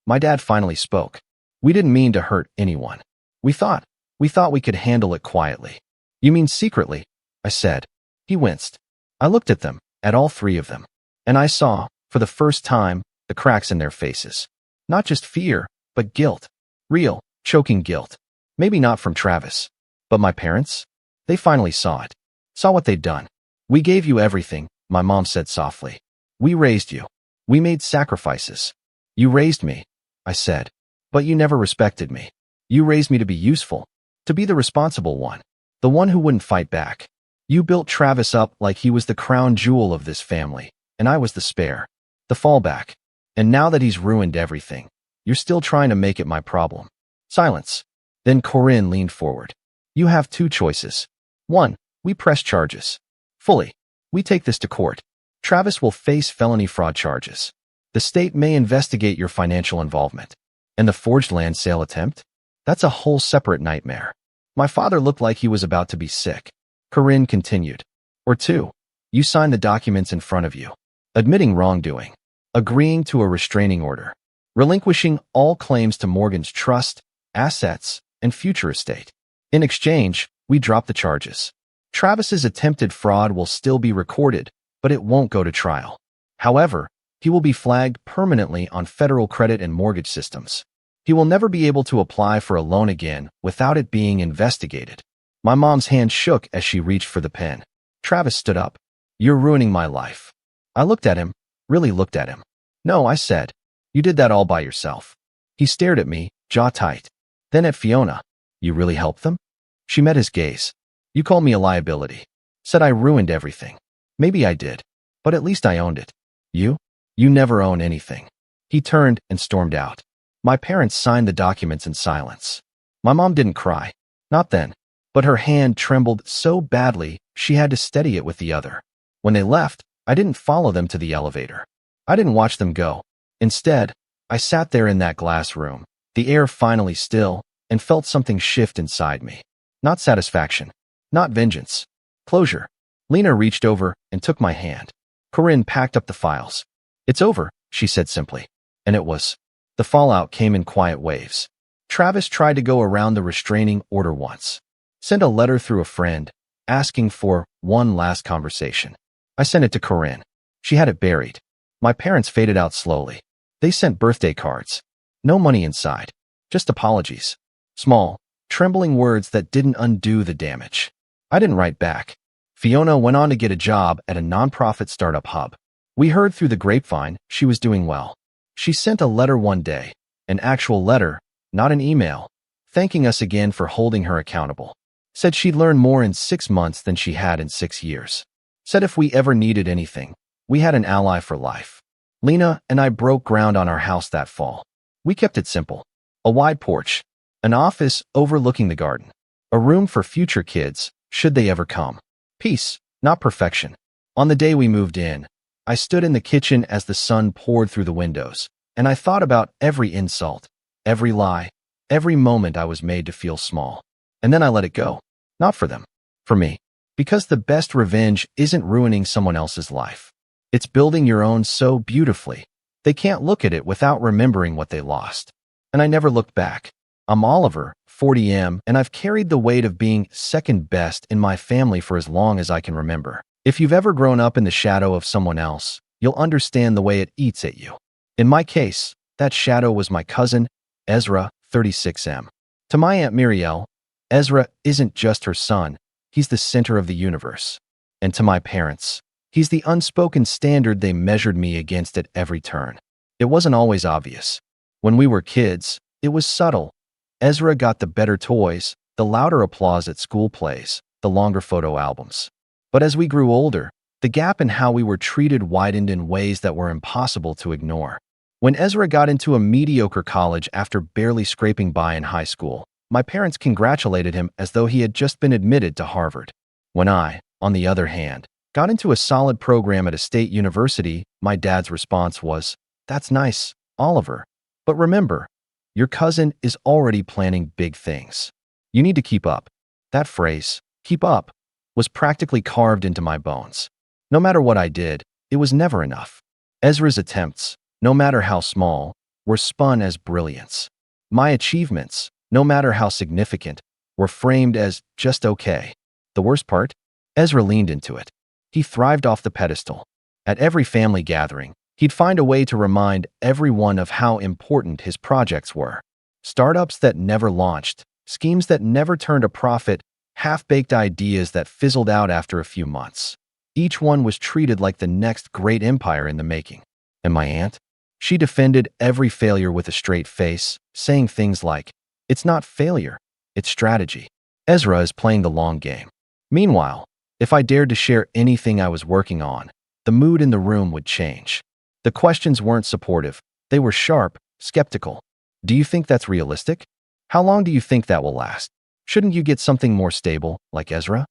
My dad finally spoke. "We didn't mean to hurt anyone. We thought we could handle it quietly." "You mean secretly?" I said. He winced. I looked at them, at all three of them, and I saw, for the first time, the cracks in their faces. Not just fear, but guilt. Real, choking guilt. Maybe not from Travis. But my parents? They finally saw it. Saw what they'd done. "We gave you everything, my mom said softly. We raised you. We made sacrifices. You raised me, I said. But you never respected me. You raised me to be useful, to be the responsible one, the one who wouldn't fight back. You built Travis up like he was the crown jewel of this family, and I was the spare, the fallback. And now that he's ruined everything, you're still trying to make it my problem. Silence. Then Corinne leaned forward. You have two choices. One, we press charges. Fully. We take this to court. Travis will face felony fraud charges. The state may investigate your financial involvement. And the forged land sale attempt? That's a whole separate nightmare. My father looked like he was about to be sick. Corinne continued. Or two, you sign the documents in front of you, admitting wrongdoing, agreeing to a restraining order, relinquishing all claims to Morgan's trust, assets, and future estate. In exchange, we drop the charges. Travis's attempted fraud will still be recorded, but it won't go to trial. However, he will be flagged permanently on federal credit and mortgage systems. He will never be able to apply for a loan again without it being investigated. My mom's hand shook as she reached for the pen. Travis stood up. You're ruining my life. I looked at him, really looked at him. No, I said. You did that all by yourself. He stared at me, jaw tight. Then at Fiona. You really helped them? She met his gaze. You called me a liability. Said I ruined everything. Maybe I did, but at least I owned it. You? You never own anything. He turned and stormed out. My parents signed the documents in silence. My mom didn't cry. Not then. But her hand trembled so badly she had to steady it with the other. When they left, I didn't follow them to the elevator. I didn't watch them go. Instead, I sat there in that glass room, the air finally still, and felt something shift inside me. Not satisfaction. Not vengeance. Closure. Lena reached over and took my hand. Corinne packed up the files. It's over, she said simply. And it was. The fallout came in quiet waves. Travis tried to go around the restraining order once. Sent a letter through a friend, asking for one last conversation. I sent it to Corinne. She had it buried. My parents faded out slowly. They sent birthday cards. No money inside. Just apologies. Small, trembling words that didn't undo the damage. I didn't write back. Fiona went on to get a job at a nonprofit startup hub. We heard through the grapevine she was doing well. She sent a letter one day, an actual letter, not an email, thanking us again for holding her accountable. Said she'd learned more in 6 months than she had in 6 years. Said if we ever needed anything, we had an ally for life. Lena and I broke ground on our house that fall. We kept it simple. A wide porch, an office overlooking the garden, a room for future kids, should they ever come. Peace, not perfection. On the day we moved in, I stood in the kitchen as the sun poured through the windows, and I thought about every insult, every lie, every moment I was made to feel small. And then I let it go. Not for them. For me. Because the best revenge isn't ruining someone else's life. It's building your own so beautifully. They can't look at it without remembering what they lost. And I never looked back. I'm Oliver, 40M, and I've carried the weight of being second best in my family for as long as I can remember. If you've ever grown up in the shadow of someone else, you'll understand the way it eats at you. In my case, that shadow was my cousin, Ezra, 36M. To my Aunt Muriel, Ezra isn't just her son, he's the center of the universe. And to my parents, he's the unspoken standard they measured me against at every turn. It wasn't always obvious. When we were kids, it was subtle. Ezra got the better toys, the louder applause at school plays, the longer photo albums. But as we grew older, the gap in how we were treated widened in ways that were impossible to ignore. When Ezra got into a mediocre college after barely scraping by in high school, my parents congratulated him as though he had just been admitted to Harvard. When I, on the other hand, got into a solid program at a state university, my dad's response was, "That's nice, Oliver. But remember, your cousin is already planning big things. You need to keep up." That phrase, keep up, was practically carved into my bones. No matter what I did, it was never enough. Ezra's attempts, no matter how small, were spun as brilliance. My achievements, no matter how significant, were framed as just okay. The worst part? Ezra leaned into it. He thrived off the pedestal. At every family gathering, he'd find a way to remind everyone of how important his projects were. Startups that never launched, schemes that never turned a profit, half-baked ideas that fizzled out after a few months. Each one was treated like the next great empire in the making. And my aunt? She defended every failure with a straight face, saying things like, "It's not failure, it's strategy. Ezra is playing the long game." Meanwhile, if I dared to share anything I was working on, the mood in the room would change. The questions weren't supportive. They were sharp, skeptical. "Do you think that's realistic? How long do you think that will last? Shouldn't you get something more stable, like Ezra?"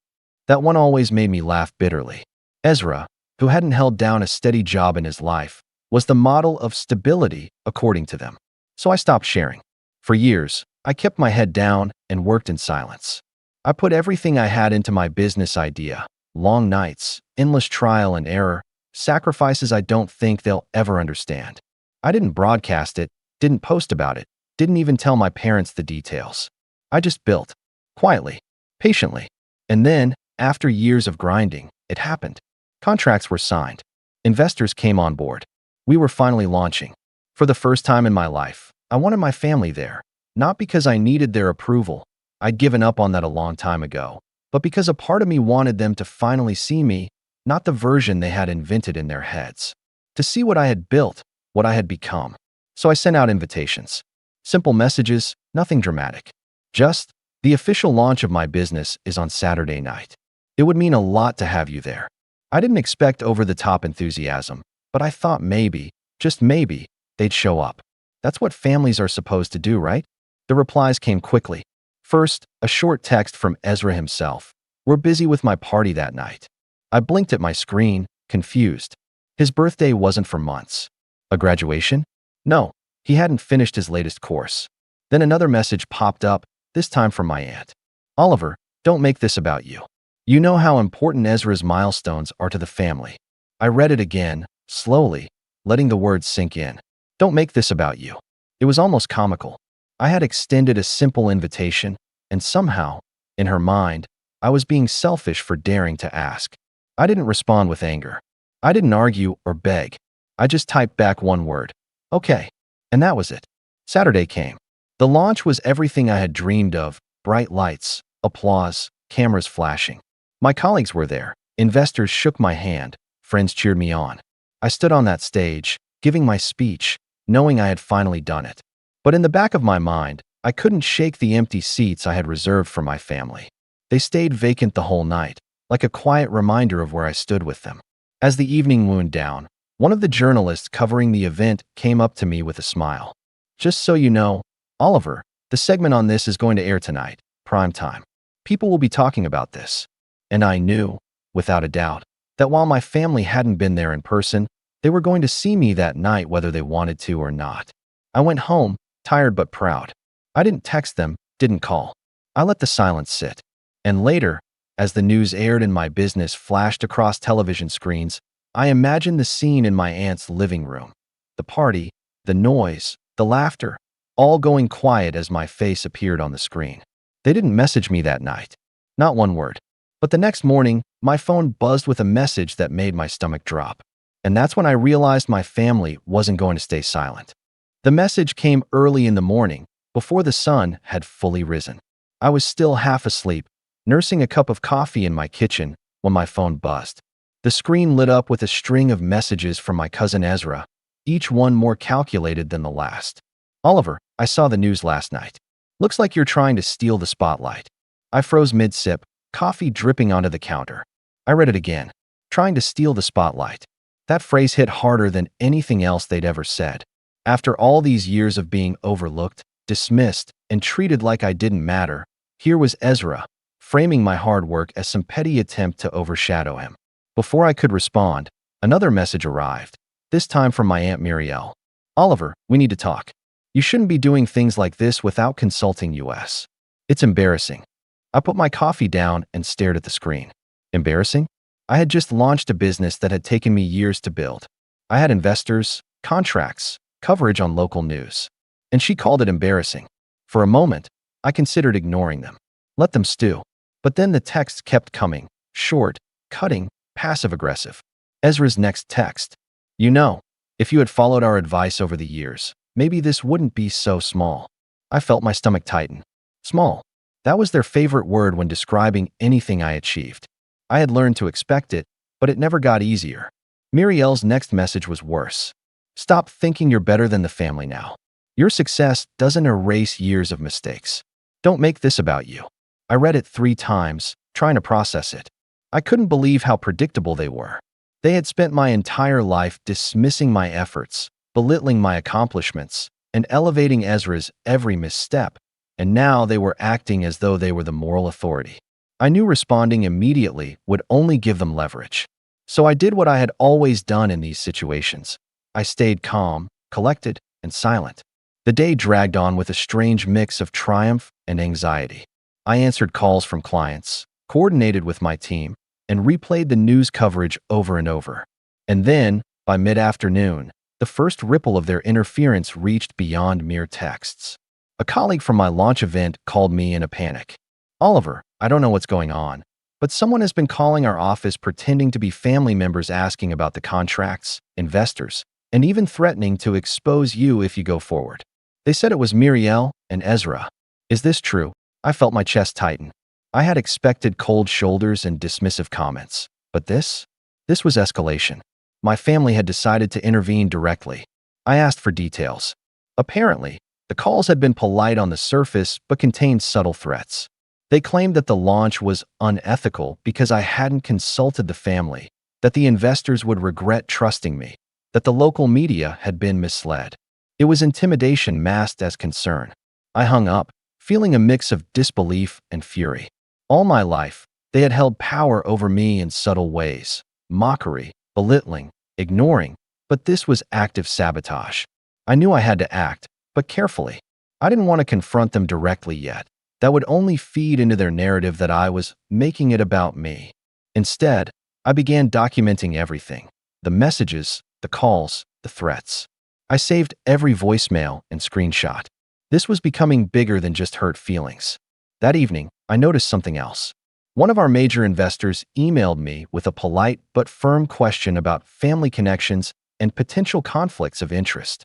That one always made me laugh bitterly. Ezra, who hadn't held down a steady job in his life, was the model of stability, according to them. So I stopped sharing. For years, I kept my head down and worked in silence. I put everything I had into my business idea: long nights, endless trial and error, sacrifices I don't think they'll ever understand. I didn't broadcast it, didn't post about it, didn't even tell my parents the details. I just built, quietly, patiently. And then, after years of grinding, it happened. Contracts were signed. Investors came on board. We were finally launching. For the first time in my life, I wanted my family there, not because I needed their approval. I'd given up on that a long time ago, but because a part of me wanted them to finally see me, not the version they had invented in their heads. To see what I had built, what I had become. So I sent out invitations. Simple messages, nothing dramatic. Just, "The official launch of my business is on Saturday night. It would mean a lot to have you there." I didn't expect over-the-top enthusiasm, but I thought maybe, just maybe, they'd show up. That's what families are supposed to do, right? The replies came quickly. First, a short text from Ezra himself. "We're busy with my party that night." I blinked at my screen, confused. His birthday wasn't for months. A graduation? No, he hadn't finished his latest course. Then another message popped up, this time from my aunt. "Oliver, don't make this about you. You know how important Ezra's milestones are to the family." I read it again, slowly, letting the words sink in. "Don't make this about you." It was almost comical. I had extended a simple invitation, and somehow, in her mind, I was being selfish for daring to ask. I didn't respond with anger. I didn't argue or beg. I just typed back one word. "Okay." And that was it. Saturday came. The launch was everything I had dreamed of: bright lights, applause, cameras flashing. My colleagues were there. Investors shook my hand. Friends cheered me on. I stood on that stage, giving my speech, knowing I had finally done it. But in the back of my mind, I couldn't shake the empty seats I had reserved for my family. They stayed vacant the whole night, like a quiet reminder of where I stood with them. As the evening wound down, one of the journalists covering the event came up to me with a smile. "Just so you know, Oliver, the segment on this is going to air tonight, prime time. People will be talking about this." And I knew, without a doubt, that while my family hadn't been there in person, they were going to see me that night whether they wanted to or not. I went home, tired but proud. I didn't text them, didn't call. I let the silence sit. And later, as the news aired and my business flashed across television screens, I imagined the scene in my aunt's living room. The party, the noise, the laughter, all going quiet as my face appeared on the screen. They didn't message me that night. Not one word. But the next morning, my phone buzzed with a message that made my stomach drop. And that's when I realized my family wasn't going to stay silent. The message came early in the morning, before the sun had fully risen. I was still half asleep, nursing a cup of coffee in my kitchen, when my phone buzzed. The screen lit up with a string of messages from my cousin Ezra, each one more calculated than the last. "Oliver, I saw the news last night. Looks like you're trying to steal the spotlight." I froze mid-sip, coffee dripping onto the counter. I read it again. Trying to steal the spotlight. That phrase hit harder than anything else they'd ever said. After all these years of being overlooked, dismissed, and treated like I didn't matter, here was Ezra, framing my hard work as some petty attempt to overshadow him. Before I could respond, another message arrived, this time from my Aunt Muriel. "Oliver, we need to talk. You shouldn't be doing things like this without consulting us. It's embarrassing." I put my coffee down and stared at the screen. Embarrassing? I had just launched a business that had taken me years to build. I had investors, contracts, coverage on local news. And she called it embarrassing. For a moment, I considered ignoring them. Let them stew. But then the texts kept coming, short, cutting, passive-aggressive. Ezra's next text. "You know, if you had followed our advice over the years, maybe this wouldn't be so small." I felt my stomach tighten. Small. That was their favorite word when describing anything I achieved. I had learned to expect it, But it never got easier. Muriel's next message was worse. Stop thinking you're better than the family now. Your success doesn't erase years of mistakes. Don't make this about you. I read it 3 times, trying to process it. I couldn't believe how predictable they were. They had spent my entire life dismissing my efforts, belittling my accomplishments, and elevating Ezra's every misstep, and now they were acting as though they were the moral authority. I knew responding immediately would only give them leverage. So I did what I had always done in these situations. I stayed calm, collected, and silent. The day dragged on with a strange mix of triumph and anxiety. I answered calls from clients, coordinated with my team, and replayed the news coverage over and over. And then, by mid-afternoon, the first ripple of their interference reached beyond mere texts. A colleague from my launch event called me in a panic. "Oliver, I don't know what's going on, but someone has been calling our office pretending to be family members asking about the contracts, investors, and even threatening to expose you if you go forward. They said it was Muriel and Ezra. Is this true?" I felt my chest tighten. I had expected cold shoulders and dismissive comments. But this was escalation. My family had decided to intervene directly. I asked for details. Apparently, the calls had been polite on the surface but contained subtle threats. They claimed that the launch was unethical because I hadn't consulted the family, that the investors would regret trusting me, that the local media had been misled. It was intimidation masked as concern. I hung up, feeling a mix of disbelief and fury. All my life, they had held power over me in subtle ways. Mockery, belittling, ignoring, but this was active sabotage. I knew I had to act, but carefully. I didn't want to confront them directly yet. That would only feed into their narrative that I was making it about me. Instead, I began documenting everything. The messages, the calls, the threats. I saved every voicemail and screenshot. This was becoming bigger than just hurt feelings. That evening, I noticed something else. One of our major investors emailed me with a polite but firm question about family connections and potential conflicts of interest.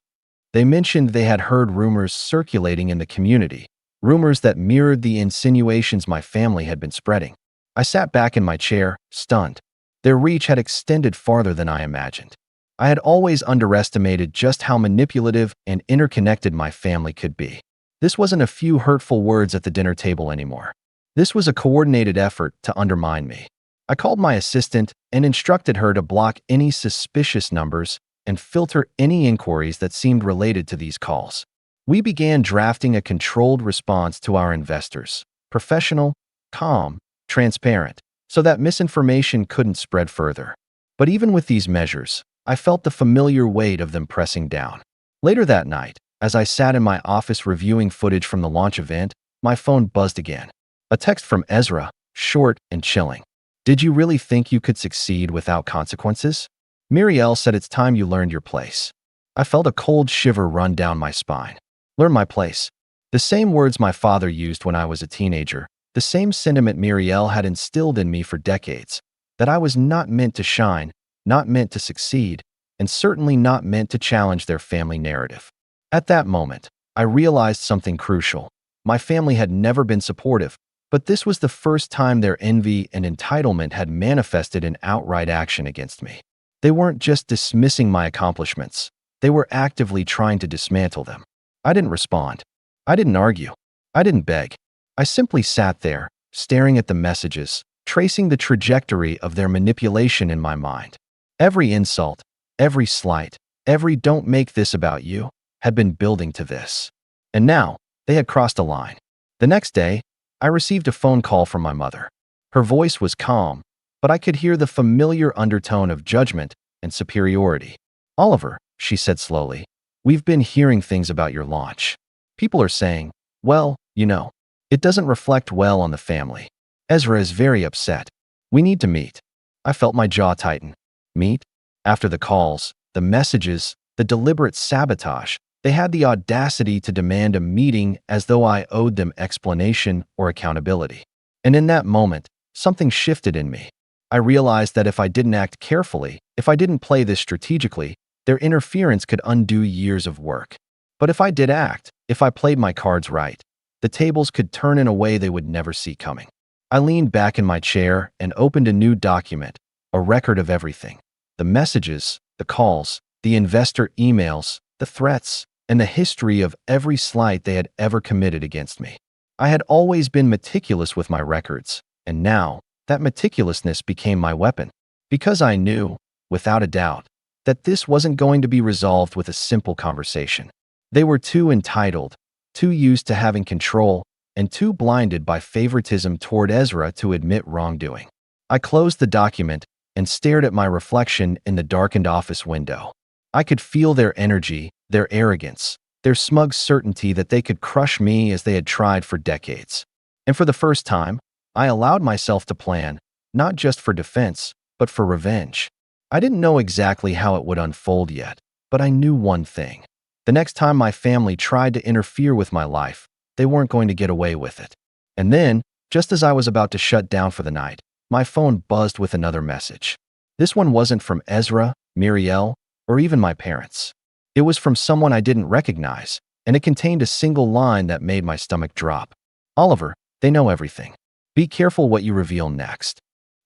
They mentioned they had heard rumors circulating in the community, rumors that mirrored the insinuations my family had been spreading. I sat back in my chair, stunned. Their reach had extended farther than I imagined. I had always underestimated just how manipulative and interconnected my family could be. This wasn't a few hurtful words at the dinner table anymore. This was a coordinated effort to undermine me. I called my assistant and instructed her to block any suspicious numbers and filter any inquiries that seemed related to these calls. We began drafting a controlled response to our investors, professional, calm, transparent, so that misinformation couldn't spread further. But even with these measures, I felt the familiar weight of them pressing down. Later that night, as I sat in my office reviewing footage from the launch event, my phone buzzed again. A text from Ezra, short and chilling. "Did you really think you could succeed without consequences? Muriel said it's time you learned your place." I felt a cold shiver run down my spine. Learn my place. The same words my father used when I was a teenager, the same sentiment Muriel had instilled in me for decades, that I was not meant to shine, not meant to succeed, and certainly not meant to challenge their family narrative. At that moment, I realized something crucial. My family had never been supportive, but this was the first time their envy and entitlement had manifested in outright action against me. They weren't just dismissing my accomplishments. They were actively trying to dismantle them. I didn't respond. I didn't argue. I didn't beg. I simply sat there, staring at the messages, tracing the trajectory of their manipulation in my mind. Every insult, every slight, every "don't make this about you" had been building to this. And now, they had crossed a line. The next day, I received a phone call from my mother. Her voice was calm, but I could hear the familiar undertone of judgment and superiority. "Oliver," she said slowly, "we've been hearing things about your launch. People are saying, well, it doesn't reflect well on the family. Ezra is very upset. We need to meet." I felt my jaw tighten. Meet? After the calls, the messages, the deliberate sabotage, they had the audacity to demand a meeting as though I owed them explanation or accountability. And in that moment, something shifted in me. I realized that if I didn't act carefully, if I didn't play this strategically, their interference could undo years of work. But if I did act, if I played my cards right, the tables could turn in a way they would never see coming. I leaned back in my chair and opened a new document, a record of everything. The messages, the calls, the investor emails, the threats, and the history of every slight they had ever committed against me. I had always been meticulous with my records, and now that meticulousness became my weapon. Because I knew, without a doubt, that this wasn't going to be resolved with a simple conversation. They were too entitled, too used to having control, and too blinded by favoritism toward Ezra to admit wrongdoing. I closed the document and stared at my reflection in the darkened office window. I could feel their energy, their arrogance, their smug certainty that they could crush me as they had tried for decades. And for the first time, I allowed myself to plan, not just for defense, but for revenge. I didn't know exactly how it would unfold yet, but I knew one thing. The next time my family tried to interfere with my life, they weren't going to get away with it. And then, just as I was about to shut down for the night, my phone buzzed with another message. This one wasn't from Ezra, Muriel, or even my parents. It was from someone I didn't recognize, and it contained a single line that made my stomach drop. Oliver, they know everything. Be careful what you reveal next.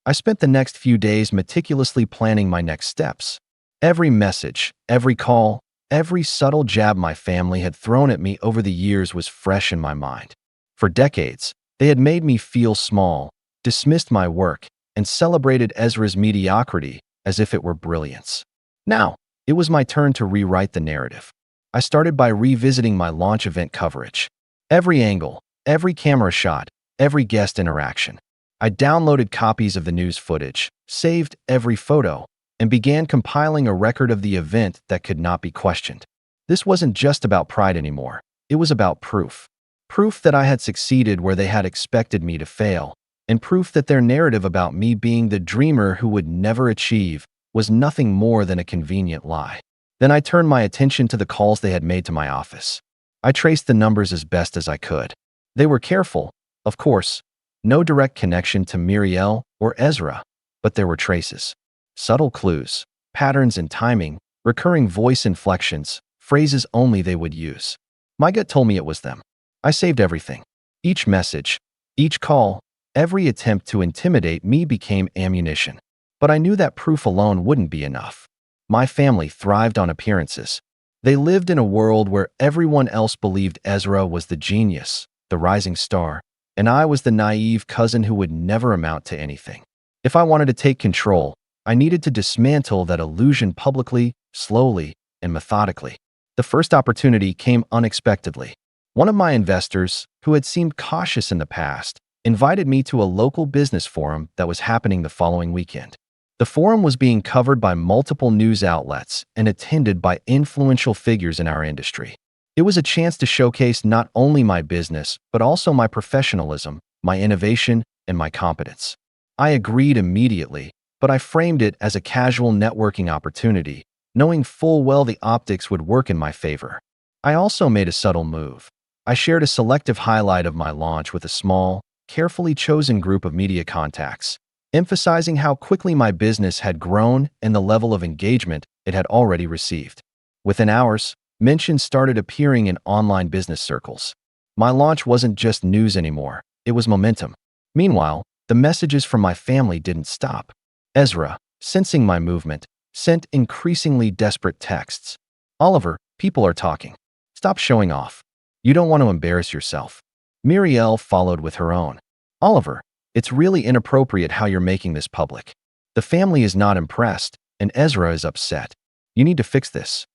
I spent the next few days meticulously planning my next steps. Every message, every call, every subtle jab my family had thrown at me over the years was fresh in my mind. For decades, they had made me feel small, dismissed my work, and celebrated Ezra's mediocrity as if it were brilliance. Now, it was my turn to rewrite the narrative. I started by revisiting my launch event coverage. Every angle, every camera shot, every guest interaction. I downloaded copies of the news footage, saved every photo, and began compiling a record of the event that could not be questioned. This wasn't just about pride anymore. It was about proof. Proof that I had succeeded where they had expected me to fail, and proof that their narrative about me being the dreamer who would never achieve was nothing more than a convenient lie. Then I turned my attention to the calls they had made to my office. I traced the numbers as best as I could. They were careful, of course. No direct connection to Muriel or Ezra, but there were traces. Subtle clues, patterns in timing, recurring voice inflections, phrases only they would use. My gut told me it was them. I saved everything. Each message, each call, every attempt to intimidate me became ammunition. But I knew that proof alone wouldn't be enough. My family thrived on appearances. They lived in a world where everyone else believed Ezra was the genius, the rising star, and I was the naive cousin who would never amount to anything. If I wanted to take control, I needed to dismantle that illusion publicly, slowly, and methodically. The first opportunity came unexpectedly. One of my investors, who had seemed cautious in the past, invited me to a local business forum that was happening the following weekend. The forum was being covered by multiple news outlets and attended by influential figures in our industry. It was a chance to showcase not only my business, but also my professionalism, my innovation, and my competence. I agreed immediately, but I framed it as a casual networking opportunity, knowing full well the optics would work in my favor. I also made a subtle move. I shared a selective highlight of my launch with a small, carefully chosen group of media contacts, emphasizing how quickly my business had grown and the level of engagement it had already received. Within hours, mentions started appearing in online business circles. My launch wasn't just news anymore, it was momentum. Meanwhile, the messages from my family didn't stop. Ezra, sensing my movement, sent increasingly desperate texts. Oliver, people are talking. Stop showing off. You don't want to embarrass yourself. Muriel followed with her own. Oliver, it's really inappropriate how you're making this public. The family is not impressed, and Ezra is upset. You need to fix this.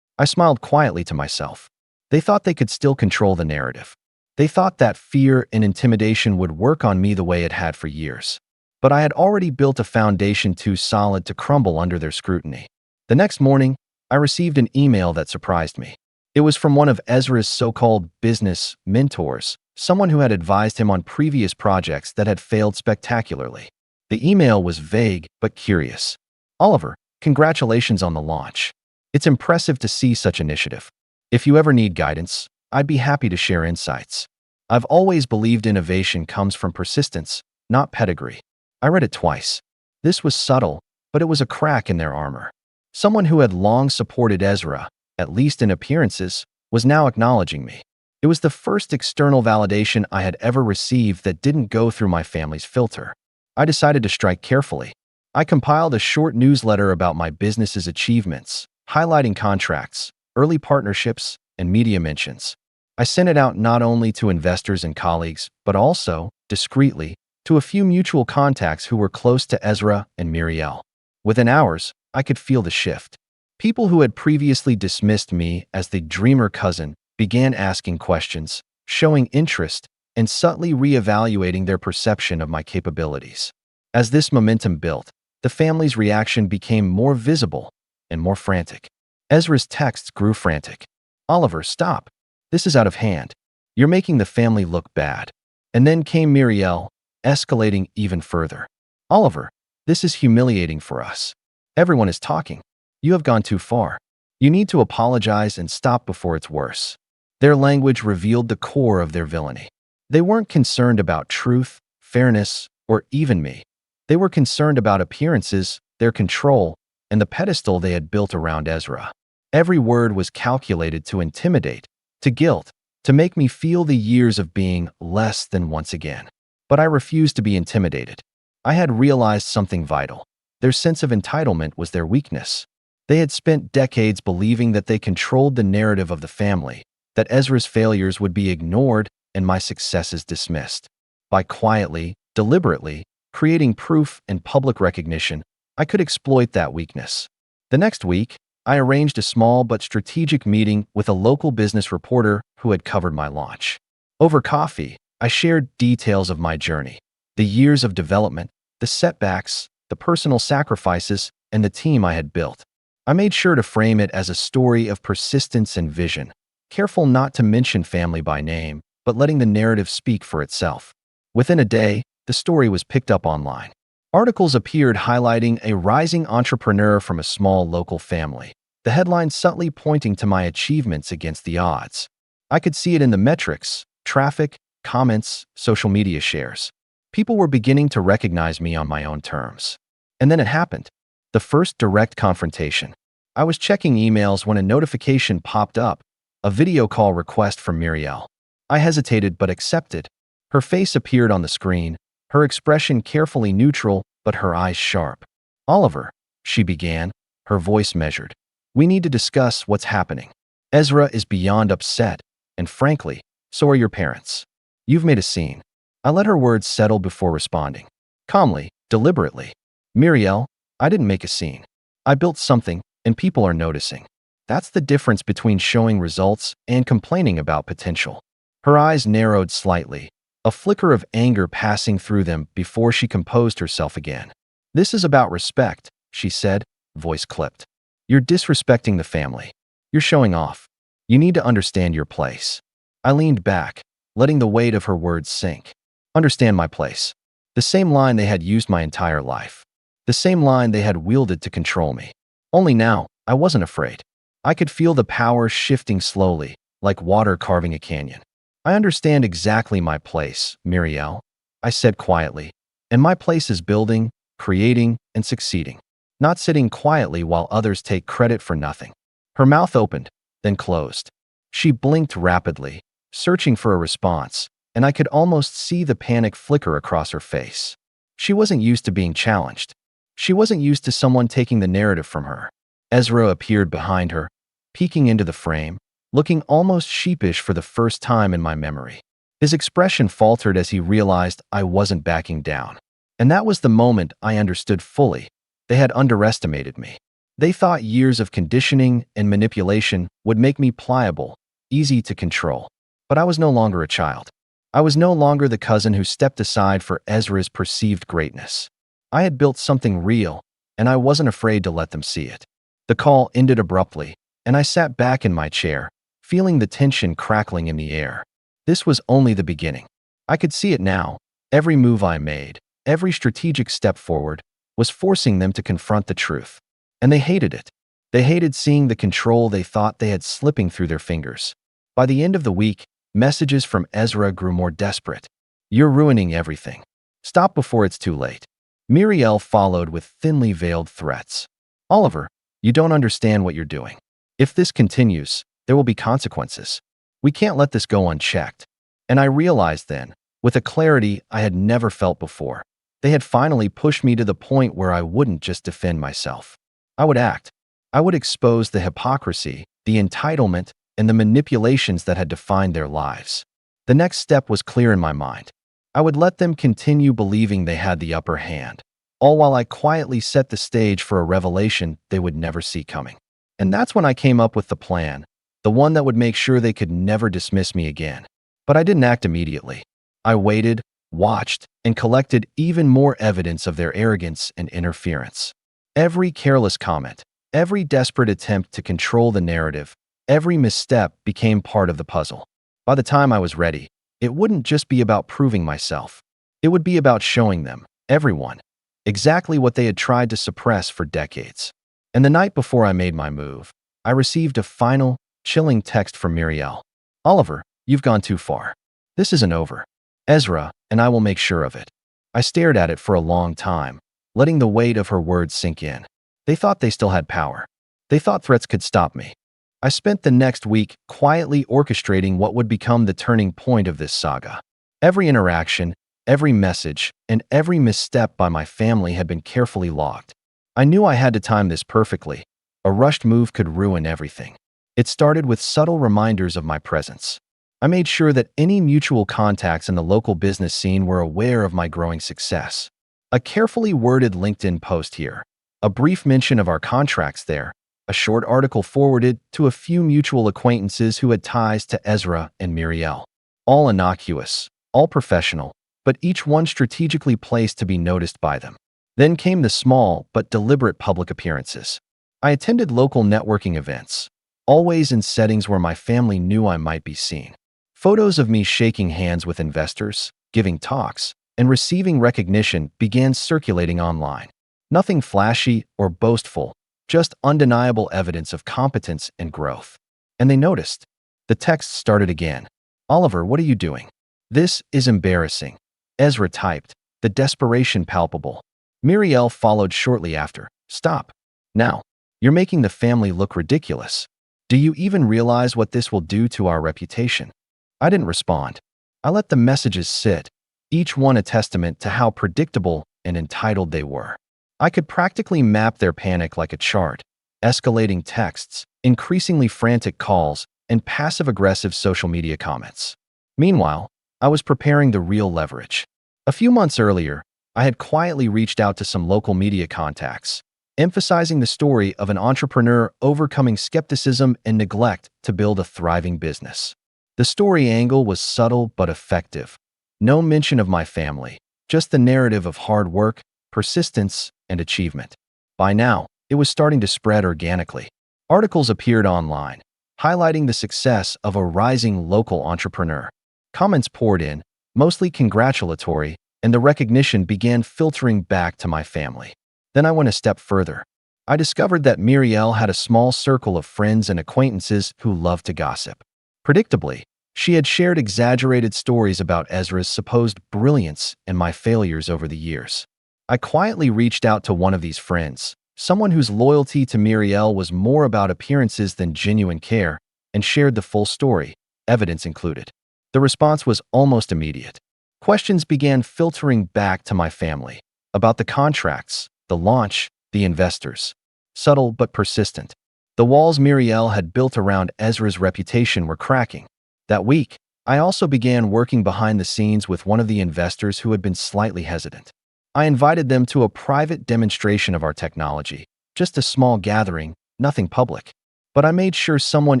I smiled quietly to myself. They thought they could still control the narrative. They thought that fear and intimidation would work on me the way it had for years. But I had already built a foundation too solid to crumble under their scrutiny. The next morning, I received an email that surprised me. It was from one of Ezra's so-called business mentors, someone who had advised him on previous projects that had failed spectacularly. The email was vague but curious. Oliver, congratulations on the launch. It's impressive to see such initiative. If you ever need guidance, I'd be happy to share insights. I've always believed innovation comes from persistence, not pedigree. I read it twice. This was subtle, but it was a crack in their armor. Someone who had long supported Ezra, at least in appearances, was now acknowledging me. It was the first external validation I had ever received that didn't go through my family's filter. I decided to strike carefully. I compiled a short newsletter about my business's achievements, highlighting contracts, early partnerships, and media mentions. I sent it out not only to investors and colleagues, but also, discreetly, to a few mutual contacts who were close to Ezra and Muriel. Within hours, I could feel the shift. People who had previously dismissed me as the dreamer cousin began asking questions, showing interest, and subtly reevaluating their perception of my capabilities. As this momentum built, the family's reaction became more visible and more frantic. Ezra's texts grew frantic. "Oliver, stop. This is out of hand. You're making the family look bad." And then came Muriel, escalating even further. "Oliver, this is humiliating for us. Everyone is talking. You have gone too far. You need to apologize and stop before it's worse." Their language revealed the core of their villainy. They weren't concerned about truth, fairness, or even me. They were concerned about appearances, their control, and the pedestal they had built around Ezra. Every word was calculated to intimidate, to guilt, to make me feel the years of being less than once again. But I refused to be intimidated. I had realized something vital. Their sense of entitlement was their weakness. They had spent decades believing that they controlled the narrative of the family, that Ezra's failures would be ignored and my successes dismissed. By quietly, deliberately, creating proof and public recognition, I could exploit that weakness. The next week, I arranged a small but strategic meeting with a local business reporter who had covered my launch. Over coffee, I shared details of my journey, the years of development, the setbacks, the personal sacrifices, and the team I had built. I made sure to frame it as a story of persistence and vision, careful not to mention family by name, but letting the narrative speak for itself. Within a day, the story was picked up online. Articles appeared highlighting a rising entrepreneur from a small local family, the headline subtly pointing to my achievements against the odds. I could see it in the metrics, traffic, comments, social media shares. People were beginning to recognize me on my own terms. And then it happened. The first direct confrontation. I was checking emails when a notification popped up, a video call request from Muriel. I hesitated but accepted. Her face appeared on the screen, her expression carefully neutral, but her eyes sharp. "Oliver," she began, her voice measured. "We need to discuss what's happening. Ezra is beyond upset, and frankly, so are your parents. You've made a scene." I let her words settle before responding. Calmly, deliberately. "Muriel, I didn't make a scene. I built something, and people are noticing. That's the difference between showing results and complaining about potential." Her eyes narrowed slightly, a flicker of anger passing through them before she composed herself again. "This is about respect," she said, voice clipped. "You're disrespecting the family. You're showing off. You need to understand your place." I leaned back, letting the weight of her words sink. Understand my place. The same line they had used my entire life. The same line they had wielded to control me. Only now, I wasn't afraid. I could feel the power shifting slowly, like water carving a canyon. "I understand exactly my place, Muriel," I said quietly. "And my place is building, creating, and succeeding. Not sitting quietly while others take credit for nothing." Her mouth opened, then closed. She blinked rapidly, searching for a response, and I could almost see the panic flicker across her face. She wasn't used to being challenged. She wasn't used to someone taking the narrative from her. Ezra appeared behind her, peeking into the frame, looking almost sheepish for the first time in my memory. His expression faltered as he realized I wasn't backing down. And that was the moment I understood fully. They had underestimated me. They thought years of conditioning and manipulation would make me pliable, easy to control. But I was no longer a child. I was no longer the cousin who stepped aside for Ezra's perceived greatness. I had built something real, and I wasn't afraid to let them see it. The call ended abruptly, and I sat back in my chair, feeling the tension crackling in the air. This was only the beginning. I could see it now. Every move I made, every strategic step forward, was forcing them to confront the truth. And they hated it. They hated seeing the control they thought they had slipping through their fingers. By the end of the week, messages from Ezra grew more desperate. "You're ruining everything. Stop before it's too late." Muriel followed with thinly veiled threats. "Oliver, you don't understand what you're doing. If this continues, there will be consequences. We can't let this go unchecked." And I realized then, with a clarity I had never felt before, They had finally pushed me to the point where I wouldn't just defend myself. I would act. I would expose the hypocrisy, the entitlement, and the manipulations that had defined their lives. The next step was clear in my mind. I would let them continue believing they had the upper hand, all while I quietly set the stage for a revelation they would never see coming. And that's when I came up with the plan, the one that would make sure they could never dismiss me again. But I didn't act immediately. I waited, watched, and collected even more evidence of their arrogance and interference. Every careless comment, every desperate attempt to control the narrative, every misstep became part of the puzzle. By the time I was ready, it wouldn't just be about proving myself. It would be about showing them, everyone, exactly what they had tried to suppress for decades. And the night before I made my move, I received a final, chilling text from Muriel. "Oliver, you've gone too far. This isn't over. Ezra and I will make sure of it." I stared at it for a long time, letting the weight of her words sink in. They thought they still had power. They thought threats could stop me. I spent the next week quietly orchestrating what would become the turning point of this saga. Every interaction, every message, and every misstep by my family had been carefully logged. I knew I had to time this perfectly. A rushed move could ruin everything. It started with subtle reminders of my presence. I made sure that any mutual contacts in the local business scene were aware of my growing success. A carefully worded LinkedIn post here, a brief mention of our contracts there, a short article forwarded to a few mutual acquaintances who had ties to Ezra and Muriel. All innocuous, all professional, but each one strategically placed to be noticed by them. Then came the small but deliberate public appearances. I attended local networking events, always in settings where my family knew I might be seen. Photos of me shaking hands with investors, giving talks, and receiving recognition began circulating online. Nothing flashy or boastful, just undeniable evidence of competence and growth. And they noticed. The text started again. "Oliver, what are you doing? This is embarrassing." Ezra typed, the desperation palpable. Muriel followed shortly after. "Stop. Now. You're making the family look ridiculous. Do you even realize what this will do to our reputation?" I didn't respond. I let the messages sit, each one a testament to how predictable and entitled they were. I could practically map their panic like a chart, escalating texts, increasingly frantic calls, and passive-aggressive social media comments. Meanwhile, I was preparing the real leverage. A few months earlier, I had quietly reached out to some local media contacts, emphasizing the story of an entrepreneur overcoming skepticism and neglect to build a thriving business. The story angle was subtle but effective. No mention of my family, just the narrative of hard work, persistence, and achievement. By now, it was starting to spread organically. Articles appeared online, highlighting the success of a rising local entrepreneur. Comments poured in, mostly congratulatory, and the recognition began filtering back to my family. Then I went a step further. I discovered that Muriel had a small circle of friends and acquaintances who loved to gossip. Predictably, she had shared exaggerated stories about Ezra's supposed brilliance and my failures over the years. I quietly reached out to one of these friends, someone whose loyalty to Muriel was more about appearances than genuine care, and shared the full story, evidence included. The response was almost immediate. Questions began filtering back to my family about the contracts, the launch, the investors. Subtle but persistent. The walls Muriel had built around Ezra's reputation were cracking. That week, I also began working behind the scenes with one of the investors who had been slightly hesitant. I invited them to a private demonstration of our technology, just a small gathering, nothing public. But I made sure someone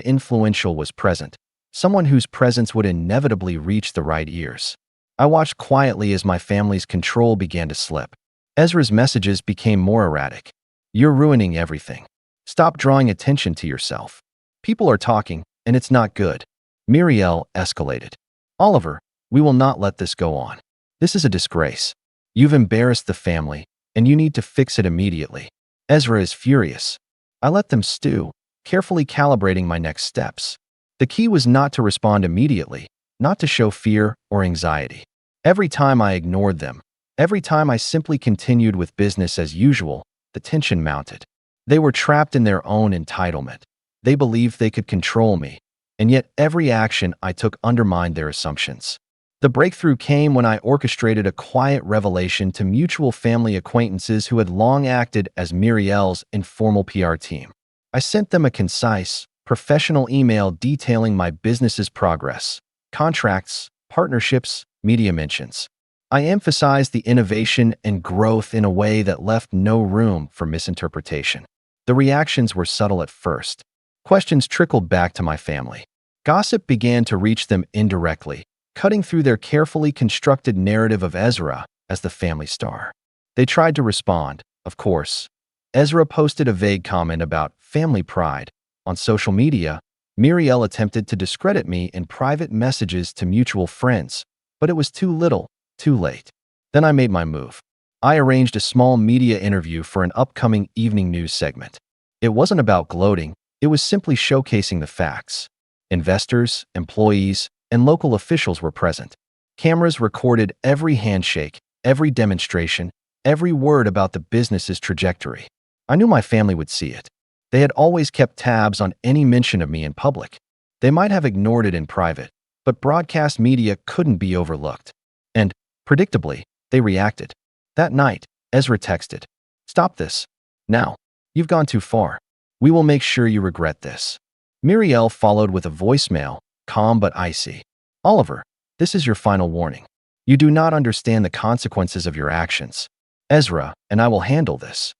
influential was present, someone whose presence would inevitably reach the right ears. I watched quietly as my family's control began to slip. Ezra's messages became more erratic. "You're ruining everything. Stop drawing attention to yourself. People are talking, and it's not good." Muriel escalated. "Oliver, we will not let this go on. This is a disgrace. You've embarrassed the family, and you need to fix it immediately." Ezra is furious. I let them stew, carefully calibrating my next steps. The key was not to respond immediately, not to show fear or anxiety. Every time I ignored them, every time I simply continued with business as usual, the tension mounted. They were trapped in their own entitlement. They believed they could control me, and yet every action I took undermined their assumptions. The breakthrough came when I orchestrated a quiet revelation to mutual family acquaintances who had long acted as Muriel's informal PR team. I sent them a concise, professional email detailing my business's progress, contracts, partnerships, media mentions. I emphasized the innovation and growth in a way that left no room for misinterpretation. The reactions were subtle at first. Questions trickled back to my family. Gossip began to reach them indirectly, cutting through their carefully constructed narrative of Ezra as the family star. They tried to respond, of course. Ezra posted a vague comment about family pride. On social media, Muriel attempted to discredit me in private messages to mutual friends, but it was too little, too late. Then I made my move. I arranged a small media interview for an upcoming evening news segment. It wasn't about gloating, it was simply showcasing the facts. Investors, employees, and local officials were present. Cameras recorded every handshake, every demonstration, every word about the business's trajectory. I knew my family would see it. They had always kept tabs on any mention of me in public. They might have ignored it in private, but broadcast media couldn't be overlooked. And, predictably, they reacted. That night, Ezra texted, "Stop this. Now. You've gone too far. We will make sure you regret this." Muriel followed with a voicemail, calm but icy. "Oliver, this is your final warning. You do not understand the consequences of your actions. Ezra and I will handle this."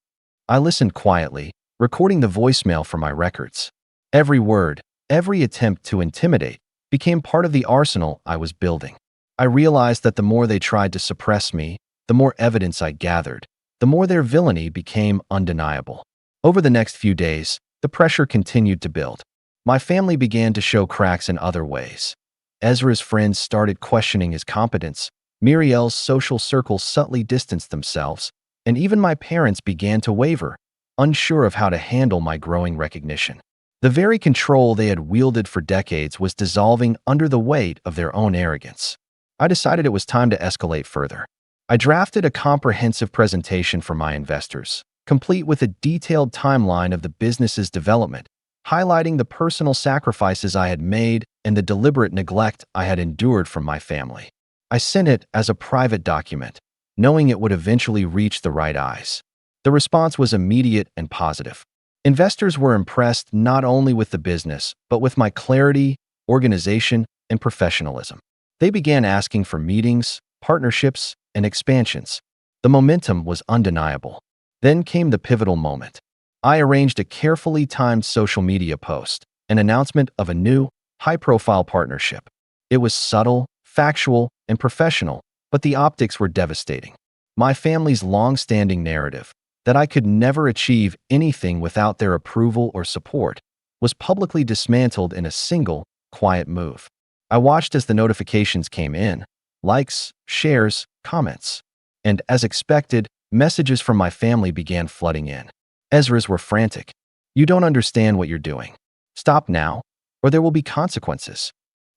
I listened quietly, recording the voicemail for my records. Every word, every attempt to intimidate, became part of the arsenal I was building. I realized that the more they tried to suppress me, the more evidence I gathered, the more their villainy became undeniable. Over the next few days, the pressure continued to build. My family began to show cracks in other ways. Ezra's friends started questioning his competence, Muriel's social circles subtly distanced themselves, and even my parents began to waver, unsure of how to handle my growing recognition. The very control they had wielded for decades was dissolving under the weight of their own arrogance. I decided it was time to escalate further. I drafted a comprehensive presentation for my investors, complete with a detailed timeline of the business's development, highlighting the personal sacrifices I had made and the deliberate neglect I had endured from my family. I sent it as a private document, knowing it would eventually reach the right eyes. The response was immediate and positive. Investors were impressed not only with the business, but with my clarity, organization, and professionalism. They began asking for meetings, partnerships, and expansions. The momentum was undeniable. Then came the pivotal moment. I arranged a carefully timed social media post, an announcement of a new, high-profile partnership. It was subtle, factual, and professional, but the optics were devastating. My family's long-standing narrative, that I could never achieve anything without their approval or support, was publicly dismantled in a single, quiet move. I watched as the notifications came in, likes, shares, comments. And as expected, messages from my family began flooding in. Ezra's were frantic. "You don't understand what you're doing. Stop now, or there will be consequences."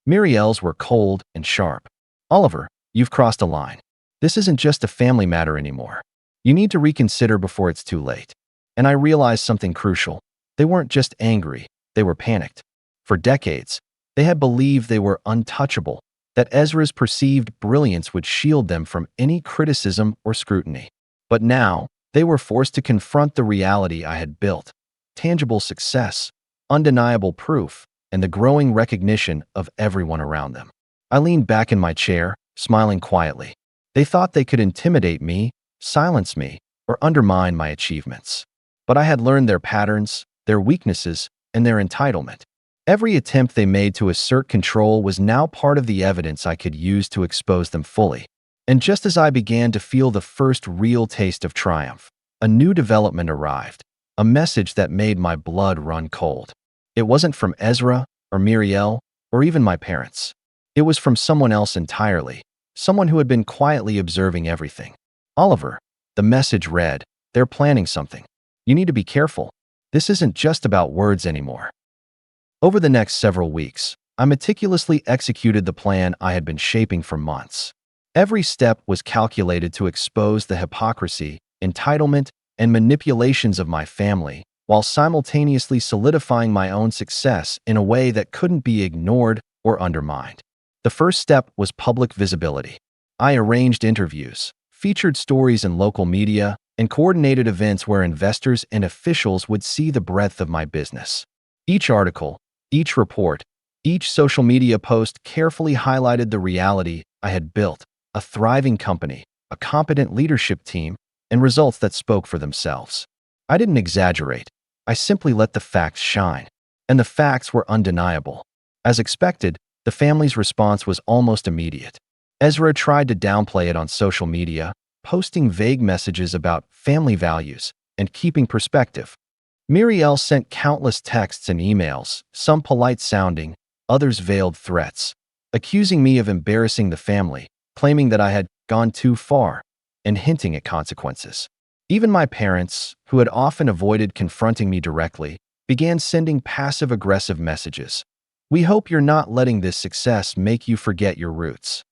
Muriel's were cold and sharp. "Oliver, you've crossed a line. This isn't just a family matter anymore. You need to reconsider before it's too late." And I realized something crucial. They weren't just angry, they were panicked. For decades, they had believed they were untouchable, that Ezra's perceived brilliance would shield them from any criticism or scrutiny. But now, they were forced to confront the reality I had built: tangible success, undeniable proof, and the growing recognition of everyone around them. I leaned back in my chair, smiling quietly. They thought they could intimidate me, silence me, or undermine my achievements. But I had learned their patterns, their weaknesses, and their entitlement. Every attempt they made to assert control was now part of the evidence I could use to expose them fully. And just as I began to feel the first real taste of triumph, a new development arrived, a message that made my blood run cold. It wasn't from Ezra or Muriel or even my parents. It was from someone else entirely, someone who had been quietly observing everything. "Oliver," the message read, "they're planning something. You need to be careful. This isn't just about words anymore." Over the next several weeks, I meticulously executed the plan I had been shaping for months. Every step was calculated to expose the hypocrisy, entitlement, and manipulations of my family, while simultaneously solidifying my own success in a way that couldn't be ignored or undermined. The first step was public visibility. I arranged interviews, featured stories in local media, and coordinated events where investors and officials would see the breadth of my business. Each article, each report, each social media post carefully highlighted the reality I had built: a thriving company, a competent leadership team, and results that spoke for themselves. I didn't exaggerate. I simply let the facts shine. And the facts were undeniable. As expected, the family's response was almost immediate. Ezra tried to downplay it on social media, posting vague messages about family values and keeping perspective. Muriel sent countless texts and emails, some polite-sounding, others veiled threats, accusing me of embarrassing the family, claiming that I had gone too far, and hinting at consequences. Even my parents, who had often avoided confronting me directly, began sending passive-aggressive messages. "We hope you're not letting this success make you forget your roots."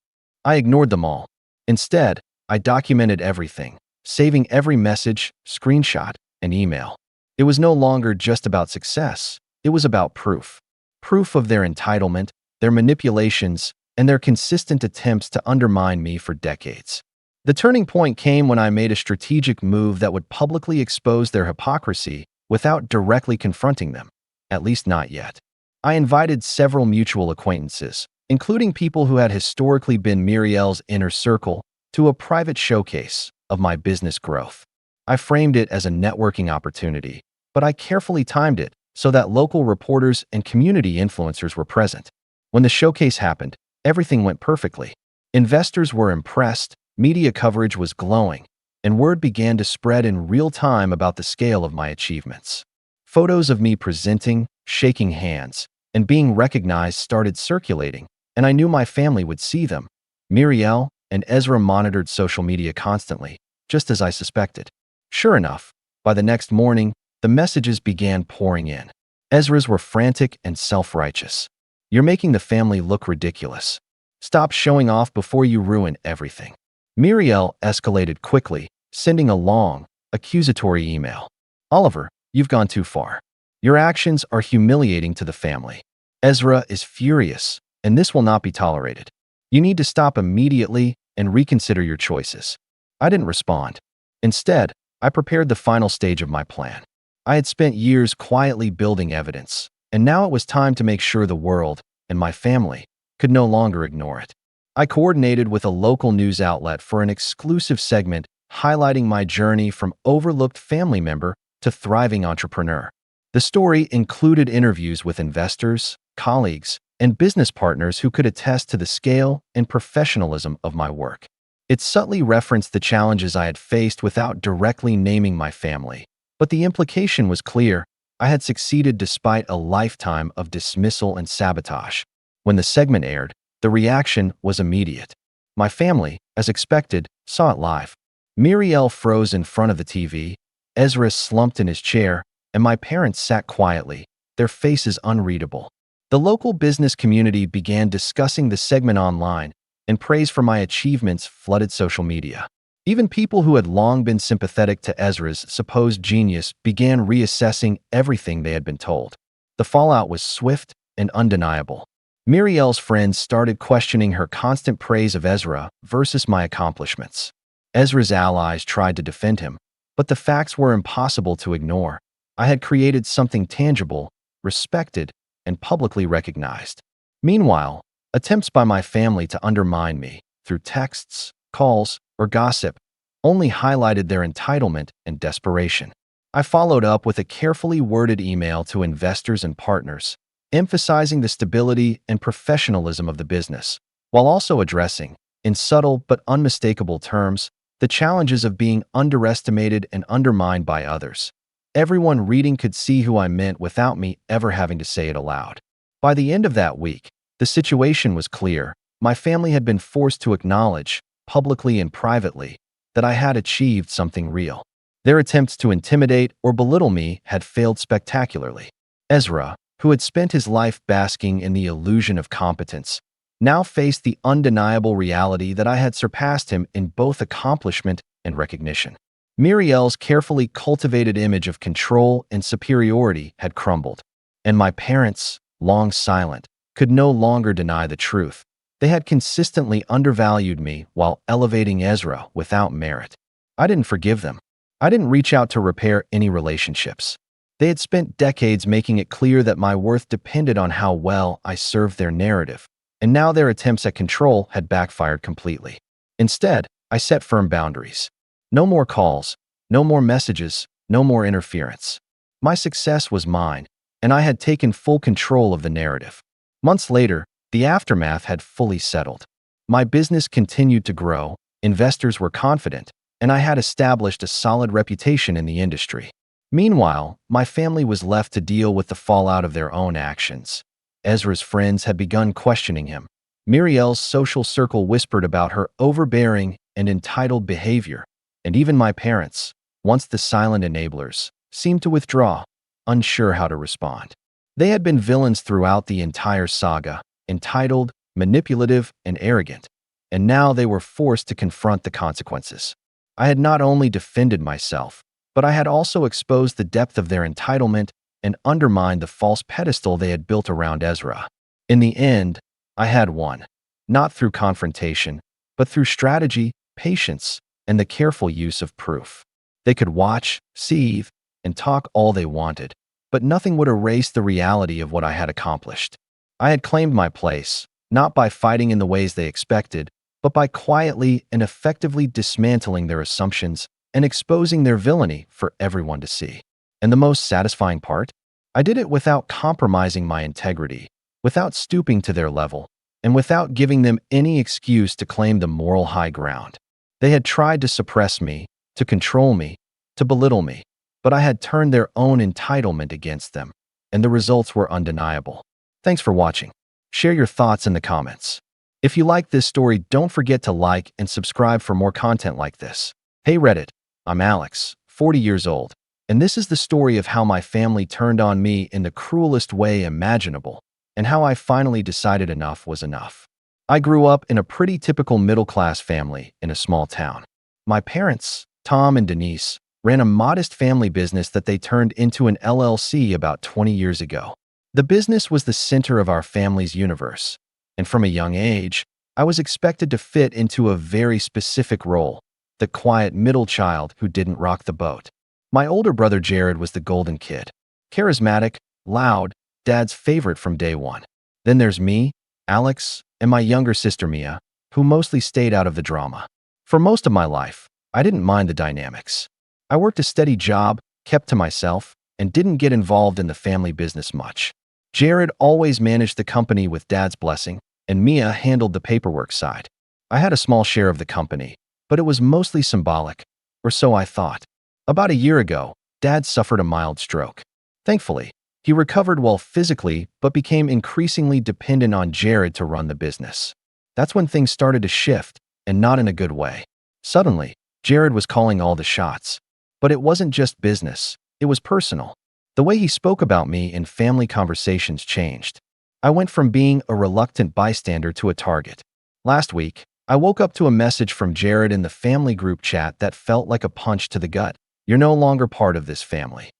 I ignored them all. Instead, I documented everything, saving every message, screenshot, and email. It was no longer just about success. It was about proof. Proof of their entitlement, their manipulations, and their consistent attempts to undermine me for decades. The turning point came when I made a strategic move that would publicly expose their hypocrisy without directly confronting them, at least not yet. I invited several mutual acquaintances, including people who had historically been Muriel's inner circle, to a private showcase of my business growth. I framed it as a networking opportunity, but I carefully timed it so that local reporters and community influencers were present. When the showcase happened, everything went perfectly. Investors were impressed, media coverage was glowing, and word began to spread in real time about the scale of my achievements. Photos of me presenting, shaking hands, and being recognized started circulating, and I knew my family would see them. Muriel and Ezra monitored social media constantly, just as I suspected. Sure enough, by the next morning, the messages began pouring in. Ezra's were frantic and self-righteous. "You're making the family look ridiculous. Stop showing off before you ruin everything." Muriel escalated quickly, sending a long, accusatory email. "Oliver, you've gone too far. Your actions are humiliating to the family. Ezra is furious, and this will not be tolerated. You need to stop immediately and reconsider your choices." I didn't respond. Instead, I prepared the final stage of my plan. I had spent years quietly building evidence, and now it was time to make sure the world, and my family, could no longer ignore it. I coordinated with a local news outlet for an exclusive segment highlighting my journey from overlooked family member to thriving entrepreneur. The story included interviews with investors, colleagues, and business partners who could attest to the scale and professionalism of my work. It subtly referenced the challenges I had faced without directly naming my family, but the implication was clear: I had succeeded despite a lifetime of dismissal and sabotage. When the segment aired, the reaction was immediate. My family, as expected, saw it live. Muriel froze in front of the TV, Ezra slumped in his chair, and my parents sat quietly, their faces unreadable. The local business community began discussing the segment online, and praise for my achievements flooded social media. Even people who had long been sympathetic to Ezra's supposed genius began reassessing everything they had been told. The fallout was swift and undeniable. Muriel's friends started questioning her constant praise of Ezra versus my accomplishments. Ezra's allies tried to defend him, but the facts were impossible to ignore. I had created something tangible, respected, and publicly recognized. Meanwhile, attempts by my family to undermine me, through texts, calls, or gossip, only highlighted their entitlement and desperation. I followed up with a carefully worded email to investors and partners, emphasizing the stability and professionalism of the business, while also addressing, in subtle but unmistakable terms, the challenges of being underestimated and undermined by others. Everyone reading could see who I meant without me ever having to say it aloud. By the end of that week, the situation was clear. My family had been forced to acknowledge, publicly and privately, that I had achieved something real. Their attempts to intimidate or belittle me had failed spectacularly. Ezra, who had spent his life basking in the illusion of competence, now faced the undeniable reality that I had surpassed him in both accomplishment and recognition. Muriel's carefully cultivated image of control and superiority had crumbled, and my parents, long silent, could no longer deny the truth. They had consistently undervalued me while elevating Ezra without merit. I didn't forgive them. I didn't reach out to repair any relationships. They had spent decades making it clear that my worth depended on how well I served their narrative, and now their attempts at control had backfired completely. Instead, I set firm boundaries. No more calls, no more messages, no more interference. My success was mine, and I had taken full control of the narrative. Months later, the aftermath had fully settled. My business continued to grow, investors were confident, and I had established a solid reputation in the industry. Meanwhile, my family was left to deal with the fallout of their own actions. Ezra's friends had begun questioning him. Muriel's social circle whispered about her overbearing and entitled behavior, and even my parents, once the silent enablers, seemed to withdraw, unsure how to respond. They had been villains throughout the entire saga, entitled, manipulative, and arrogant, and now they were forced to confront the consequences. I had not only defended myself, but I had also exposed the depth of their entitlement and undermined the false pedestal they had built around Ezra. In the end, I had won, not through confrontation, but through strategy, patience, and the careful use of proof. They could watch, seethe, and talk all they wanted, but nothing would erase the reality of what I had accomplished. I had claimed my place, not by fighting in the ways they expected, but by quietly and effectively dismantling their assumptions and exposing their villainy for everyone to see. And the most satisfying part? I did it without compromising my integrity, without stooping to their level, and without giving them any excuse to claim the moral high ground. They had tried to suppress me, to control me, to belittle me, but I had turned their own entitlement against them, and the results were undeniable. Thanks for watching. Share your thoughts in the comments. If you like this story, don't forget to like and subscribe for more content like this. Hey Reddit, I'm Alex, 40 years old, and this is the story of how my family turned on me in the cruelest way imaginable, and how I finally decided enough was enough. I grew up in a pretty typical middle-class family in a small town. My parents, Tom and Denise, ran a modest family business that they turned into an LLC about 20 years ago. The business was the center of our family's universe, and from a young age, I was expected to fit into a very specific role, the quiet middle child who didn't rock the boat. My older brother Jared was the golden kid. Charismatic, loud, dad's favorite from day one. Then there's me, Alex, and my younger sister Mia, who mostly stayed out of the drama. For most of my life, I didn't mind the dynamics. I worked a steady job, kept to myself, and didn't get involved in the family business much. Jared always managed the company with dad's blessing, and Mia handled the paperwork side. I had a small share of the company, but it was mostly symbolic, or so I thought. About a year ago, dad suffered a mild stroke. Thankfully, he recovered well physically, but became increasingly dependent on Jared to run the business. That's when things started to shift, and not in a good way. Suddenly, Jared was calling all the shots. But it wasn't just business, it was personal. The way he spoke about me in family conversations changed. I went from being a reluctant bystander to a target. Last week, I woke up to a message from Jared in the family group chat that felt like a punch to the gut. You're no longer part of this family.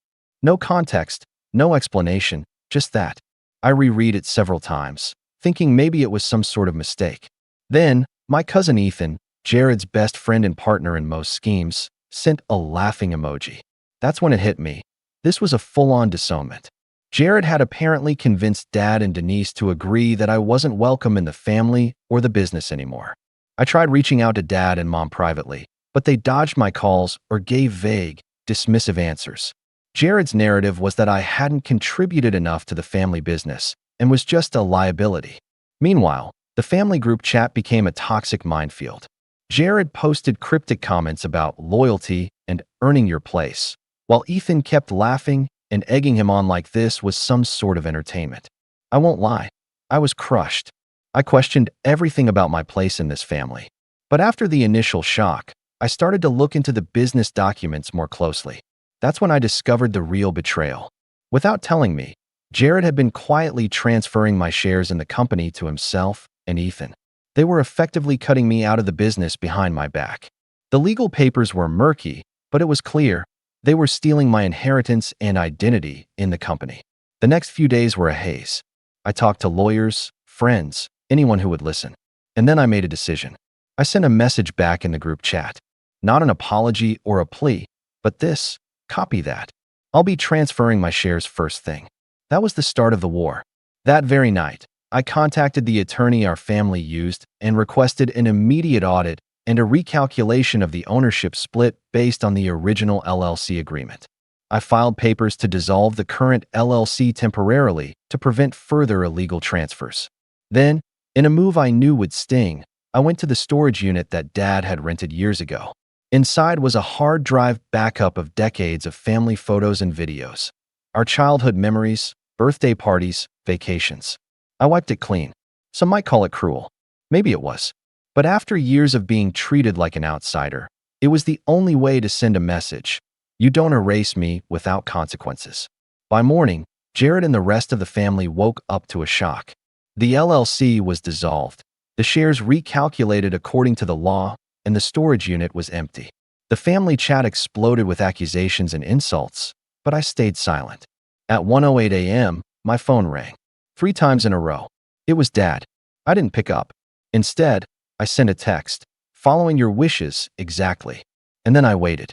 No context, no explanation, just that. I reread it several times, thinking maybe it was some sort of mistake. Then, my cousin Ethan, Jared's best friend and partner in most schemes, sent a laughing emoji. That's when it hit me. This was a full-on disownment. Jared had apparently convinced Dad and Denise to agree that I wasn't welcome in the family or the business anymore. I tried reaching out to Dad and Mom privately, but they dodged my calls or gave vague, dismissive answers. Jared's narrative was that I hadn't contributed enough to the family business and was just a liability. Meanwhile, the family group chat became a toxic minefield. Jared posted cryptic comments about loyalty and earning your place, while Ethan kept laughing and egging him on like this was some sort of entertainment. I won't lie, I was crushed. I questioned everything about my place in this family. But after the initial shock, I started to look into the business documents more closely. That's when I discovered the real betrayal. Without telling me, Jared had been quietly transferring my shares in the company to himself and Ethan. They were effectively cutting me out of the business behind my back. The legal papers were murky, but it was clear they were stealing my inheritance and identity in the company. The next few days were a haze. I talked to lawyers, friends, anyone who would listen. And then I made a decision. I sent a message back in the group chat. Not an apology or a plea, but this: copy that. I'll be transferring my shares first thing. That was the start of the war. That very night, I contacted the attorney our family used and requested an immediate audit and a recalculation of the ownership split based on the original LLC agreement. I filed papers to dissolve the current LLC temporarily to prevent further illegal transfers. Then, in a move I knew would sting, I went to the storage unit that Dad had rented years ago. Inside was a hard drive backup of decades of family photos and videos. Our childhood memories, birthday parties, vacations. I wiped it clean. Some might call it cruel. Maybe it was. But after years of being treated like an outsider, it was the only way to send a message: you don't erase me without consequences. By morning, Jared and the rest of the family woke up to a shock. The LLC was dissolved, the shares recalculated according to the law, and the storage unit was empty. The family chat exploded with accusations and insults, but I stayed silent. At 1:08 a.m., my phone rang. 3 times in a row. It was Dad. I didn't pick up. Instead, I sent a text: following your wishes, exactly. And then I waited.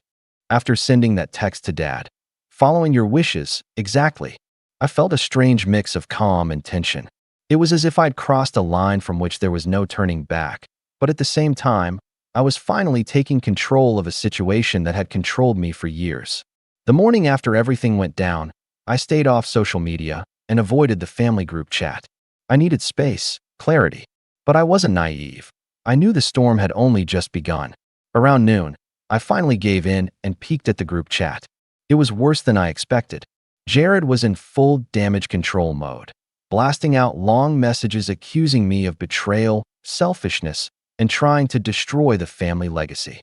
After sending that text to Dad, following your wishes, exactly, I felt a strange mix of calm and tension. It was as if I'd crossed a line from which there was no turning back, but at the same time, I was finally taking control of a situation that had controlled me for years. The morning after everything went down, I stayed off social media and avoided the family group chat. I needed space, clarity. But I wasn't naive. I knew the storm had only just begun. Around noon, I finally gave in and peeked at the group chat. It was worse than I expected. Jared was in full damage control mode, blasting out long messages accusing me of betrayal, selfishness, and trying to destroy the family legacy.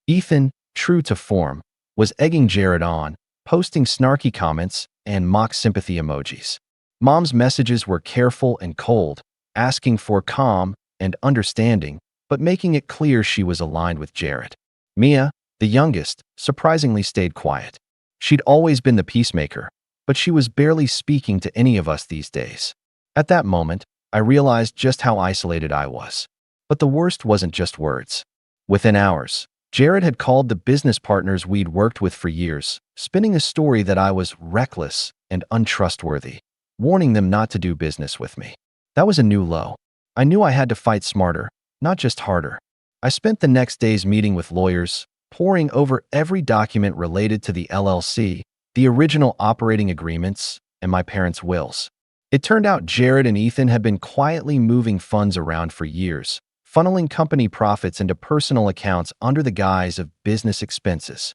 Ethan, true to form, was egging Jared on, posting snarky comments and mock sympathy emojis. Mom's messages were careful and cold, asking for calm and understanding, but making it clear she was aligned with Jared. Mia, the youngest, surprisingly stayed quiet. She'd always been the peacemaker, but she was barely speaking to any of us these days. At that moment, I realized just how isolated I was. But the worst wasn't just words. Within hours, Jared had called the business partners we'd worked with for years, spinning a story that I was reckless and untrustworthy, warning them not to do business with me. That was a new low. I knew I had to fight smarter, not just harder. I spent the next days meeting with lawyers, poring over every document related to the LLC, the original operating agreements, and my parents' wills. It turned out Jared and Ethan had been quietly moving funds around for years, funneling company profits into personal accounts under the guise of business expenses.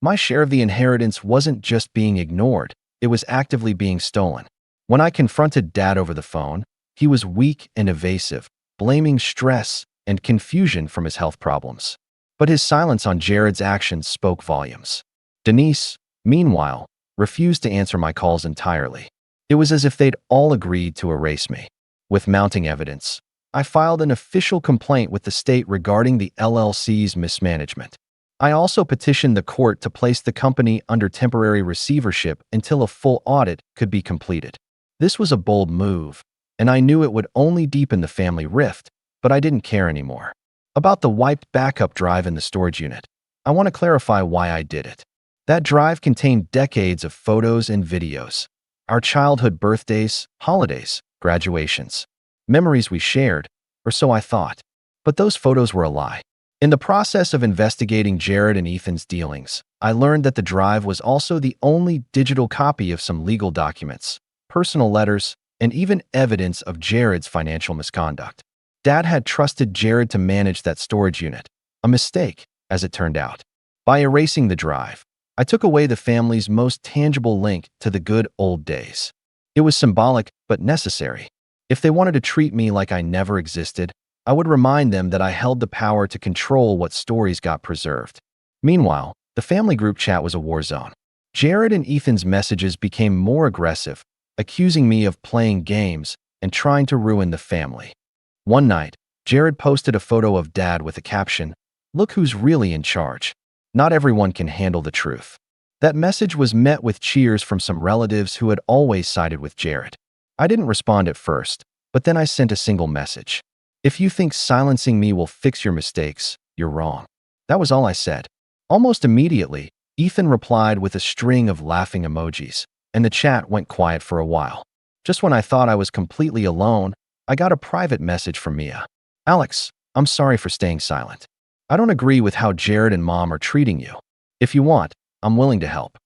My share of the inheritance wasn't just being ignored, it was actively being stolen. When I confronted Dad over the phone, he was weak and evasive, blaming stress and confusion from his health problems. But his silence on Jared's actions spoke volumes. Denise, meanwhile, refused to answer my calls entirely. It was as if they'd all agreed to erase me. With mounting evidence, I filed an official complaint with the state regarding the LLC's mismanagement. I also petitioned the court to place the company under temporary receivership until a full audit could be completed. This was a bold move, and I knew it would only deepen the family rift, but I didn't care anymore. About the wiped backup drive in the storage unit, I want to clarify why I did it. That drive contained decades of photos and videos. Our childhood birthdays, holidays, graduations. Memories we shared, or so I thought. But those photos were a lie. In the process of investigating Jared and Ethan's dealings, I learned that the drive was also the only digital copy of some legal documents, personal letters, and even evidence of Jared's financial misconduct. Dad had trusted Jared to manage that storage unit, a mistake, as it turned out. By erasing the drive, I took away the family's most tangible link to the good old days. It was symbolic, but necessary. If they wanted to treat me like I never existed, I would remind them that I held the power to control what stories got preserved. Meanwhile, the family group chat was a war zone. Jared and Ethan's messages became more aggressive, accusing me of playing games and trying to ruin the family. One night, Jared posted a photo of Dad with a caption, "Look who's really in charge. Not everyone can handle the truth." That message was met with cheers from some relatives who had always sided with Jared. I didn't respond at first, but then I sent a single message. If you think silencing me will fix your mistakes, you're wrong. That was all I said. Almost immediately, Ethan replied with a string of laughing emojis, and the chat went quiet for a while. Just when I thought I was completely alone, I got a private message from Mia. "Alex, I'm sorry for staying silent. I don't agree with how Jared and Mom are treating you. If you want, I'm willing to help."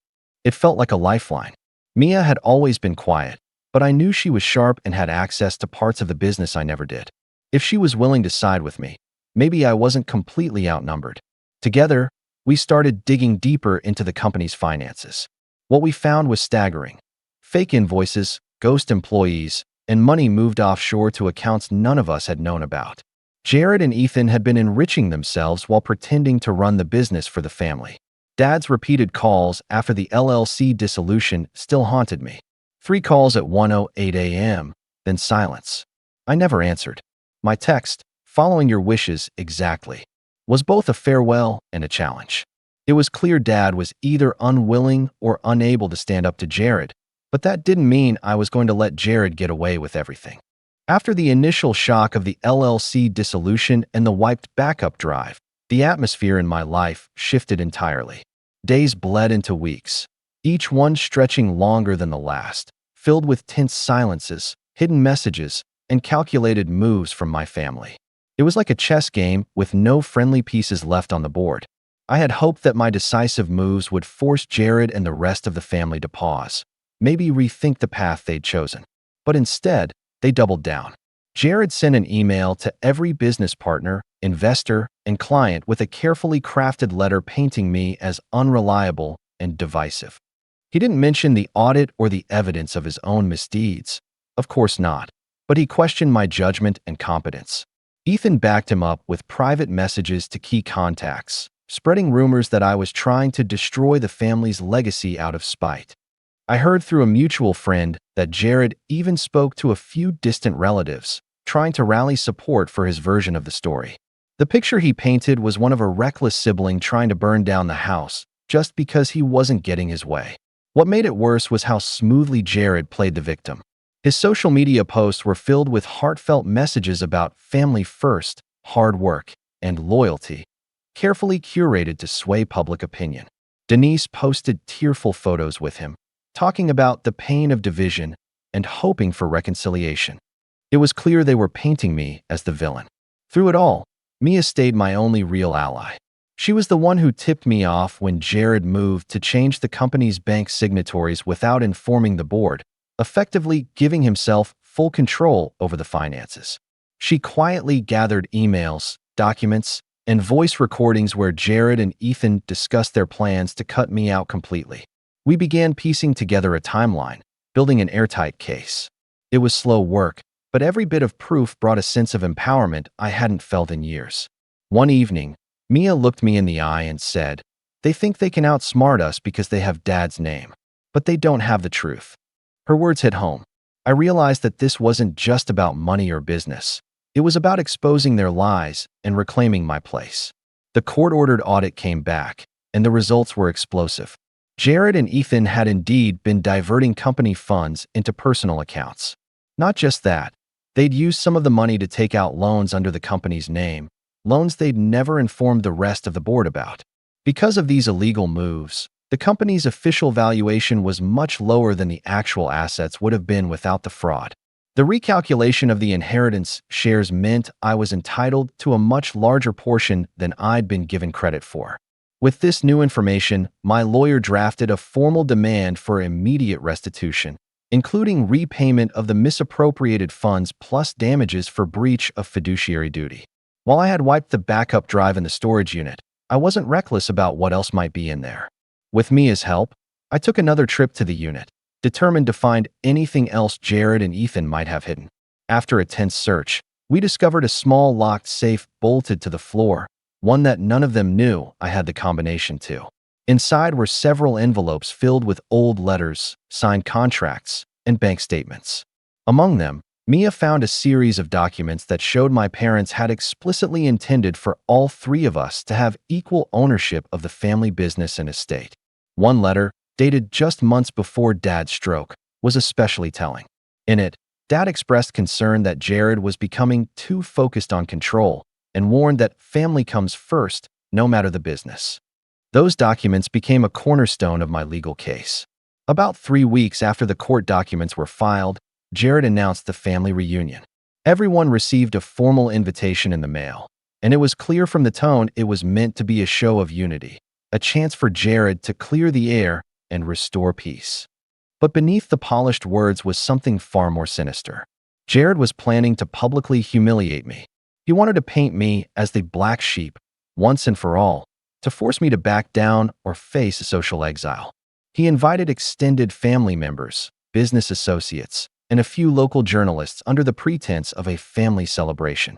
It felt like a lifeline. Mia had always been quiet, but I knew she was sharp and had access to parts of the business I never did. If she was willing to side with me, maybe I wasn't completely outnumbered. Together, we started digging deeper into the company's finances. What we found was staggering. Fake invoices, ghost employees, and money moved offshore to accounts none of us had known about. Jared and Ethan had been enriching themselves while pretending to run the business for the family. Dad's repeated calls after the LLC dissolution still haunted me. 3 calls at 1:08 a.m., then silence. I never answered. My text, "Following your wishes exactly," was both a farewell and a challenge. It was clear Dad was either unwilling or unable to stand up to Jared, but that didn't mean I was going to let Jared get away with everything. After the initial shock of the LLC dissolution and the wiped backup drive, the atmosphere in my life shifted entirely. Days bled into weeks, each one stretching longer than the last, filled with tense silences, hidden messages, and calculated moves from my family. It was like a chess game with no friendly pieces left on the board. I had hoped that my decisive moves would force Jared and the rest of the family to pause, maybe rethink the path they'd chosen. But instead, they doubled down. Jared sent an email to every business partner, investor, and client with a carefully crafted letter painting me as unreliable and divisive. He didn't mention the audit or the evidence of his own misdeeds. Of course not. But he questioned my judgment and competence. Ethan backed him up with private messages to key contacts, spreading rumors that I was trying to destroy the family's legacy out of spite. I heard through a mutual friend that Jared even spoke to a few distant relatives, trying to rally support for his version of the story. The picture he painted was one of a reckless sibling trying to burn down the house just because he wasn't getting his way. What made it worse was how smoothly Jared played the victim. His social media posts were filled with heartfelt messages about family first, hard work, and loyalty, carefully curated to sway public opinion. Denise posted tearful photos with him, talking about the pain of division and hoping for reconciliation. It was clear they were painting me as the villain. Through it all, Mia stayed my only real ally. She was the one who tipped me off when Jared moved to change the company's bank signatories without informing the board, effectively giving himself full control over the finances. She quietly gathered emails, documents, and voice recordings where Jared and Ethan discussed their plans to cut me out completely. We began piecing together a timeline, building an airtight case. It was slow work, but every bit of proof brought a sense of empowerment I hadn't felt in years. One evening, Mia looked me in the eye and said, "They think they can outsmart us because they have Dad's name, but they don't have the truth." Her words hit home. I realized that this wasn't just about money or business. It was about exposing their lies and reclaiming my place. The court-ordered audit came back, and the results were explosive. Jared and Ethan had indeed been diverting company funds into personal accounts. Not just that, they'd used some of the money to take out loans under the company's name, loans they'd never informed the rest of the board about. Because of these illegal moves, the company's official valuation was much lower than the actual assets would have been without the fraud. The recalculation of the inheritance shares meant I was entitled to a much larger portion than I'd been given credit for. With this new information, my lawyer drafted a formal demand for immediate restitution, including repayment of the misappropriated funds plus damages for breach of fiduciary duty. While I had wiped the backup drive in the storage unit, I wasn't reckless about what else might be in there. With Mia's help, I took another trip to the unit, determined to find anything else Jared and Ethan might have hidden. After a tense search, we discovered a small locked safe bolted to the floor, one that none of them knew I had the combination to. Inside were several envelopes filled with old letters, signed contracts, and bank statements. Among them, Mia found a series of documents that showed my parents had explicitly intended for all 3 of us to have equal ownership of the family business and estate. One letter, dated just months before Dad's stroke, was especially telling. In it, Dad expressed concern that Jared was becoming too focused on control and warned that family comes first, no matter the business. Those documents became a cornerstone of my legal case. About 3 weeks after the court documents were filed, Jared announced the family reunion. Everyone received a formal invitation in the mail, and it was clear from the tone it was meant to be a show of unity, a chance for Jared to clear the air and restore peace. But beneath the polished words was something far more sinister. Jared was planning to publicly humiliate me. He wanted to paint me as the black sheep, once and for all, to force me to back down or face social exile. He invited extended family members, business associates, and a few local journalists under the pretense of a family celebration.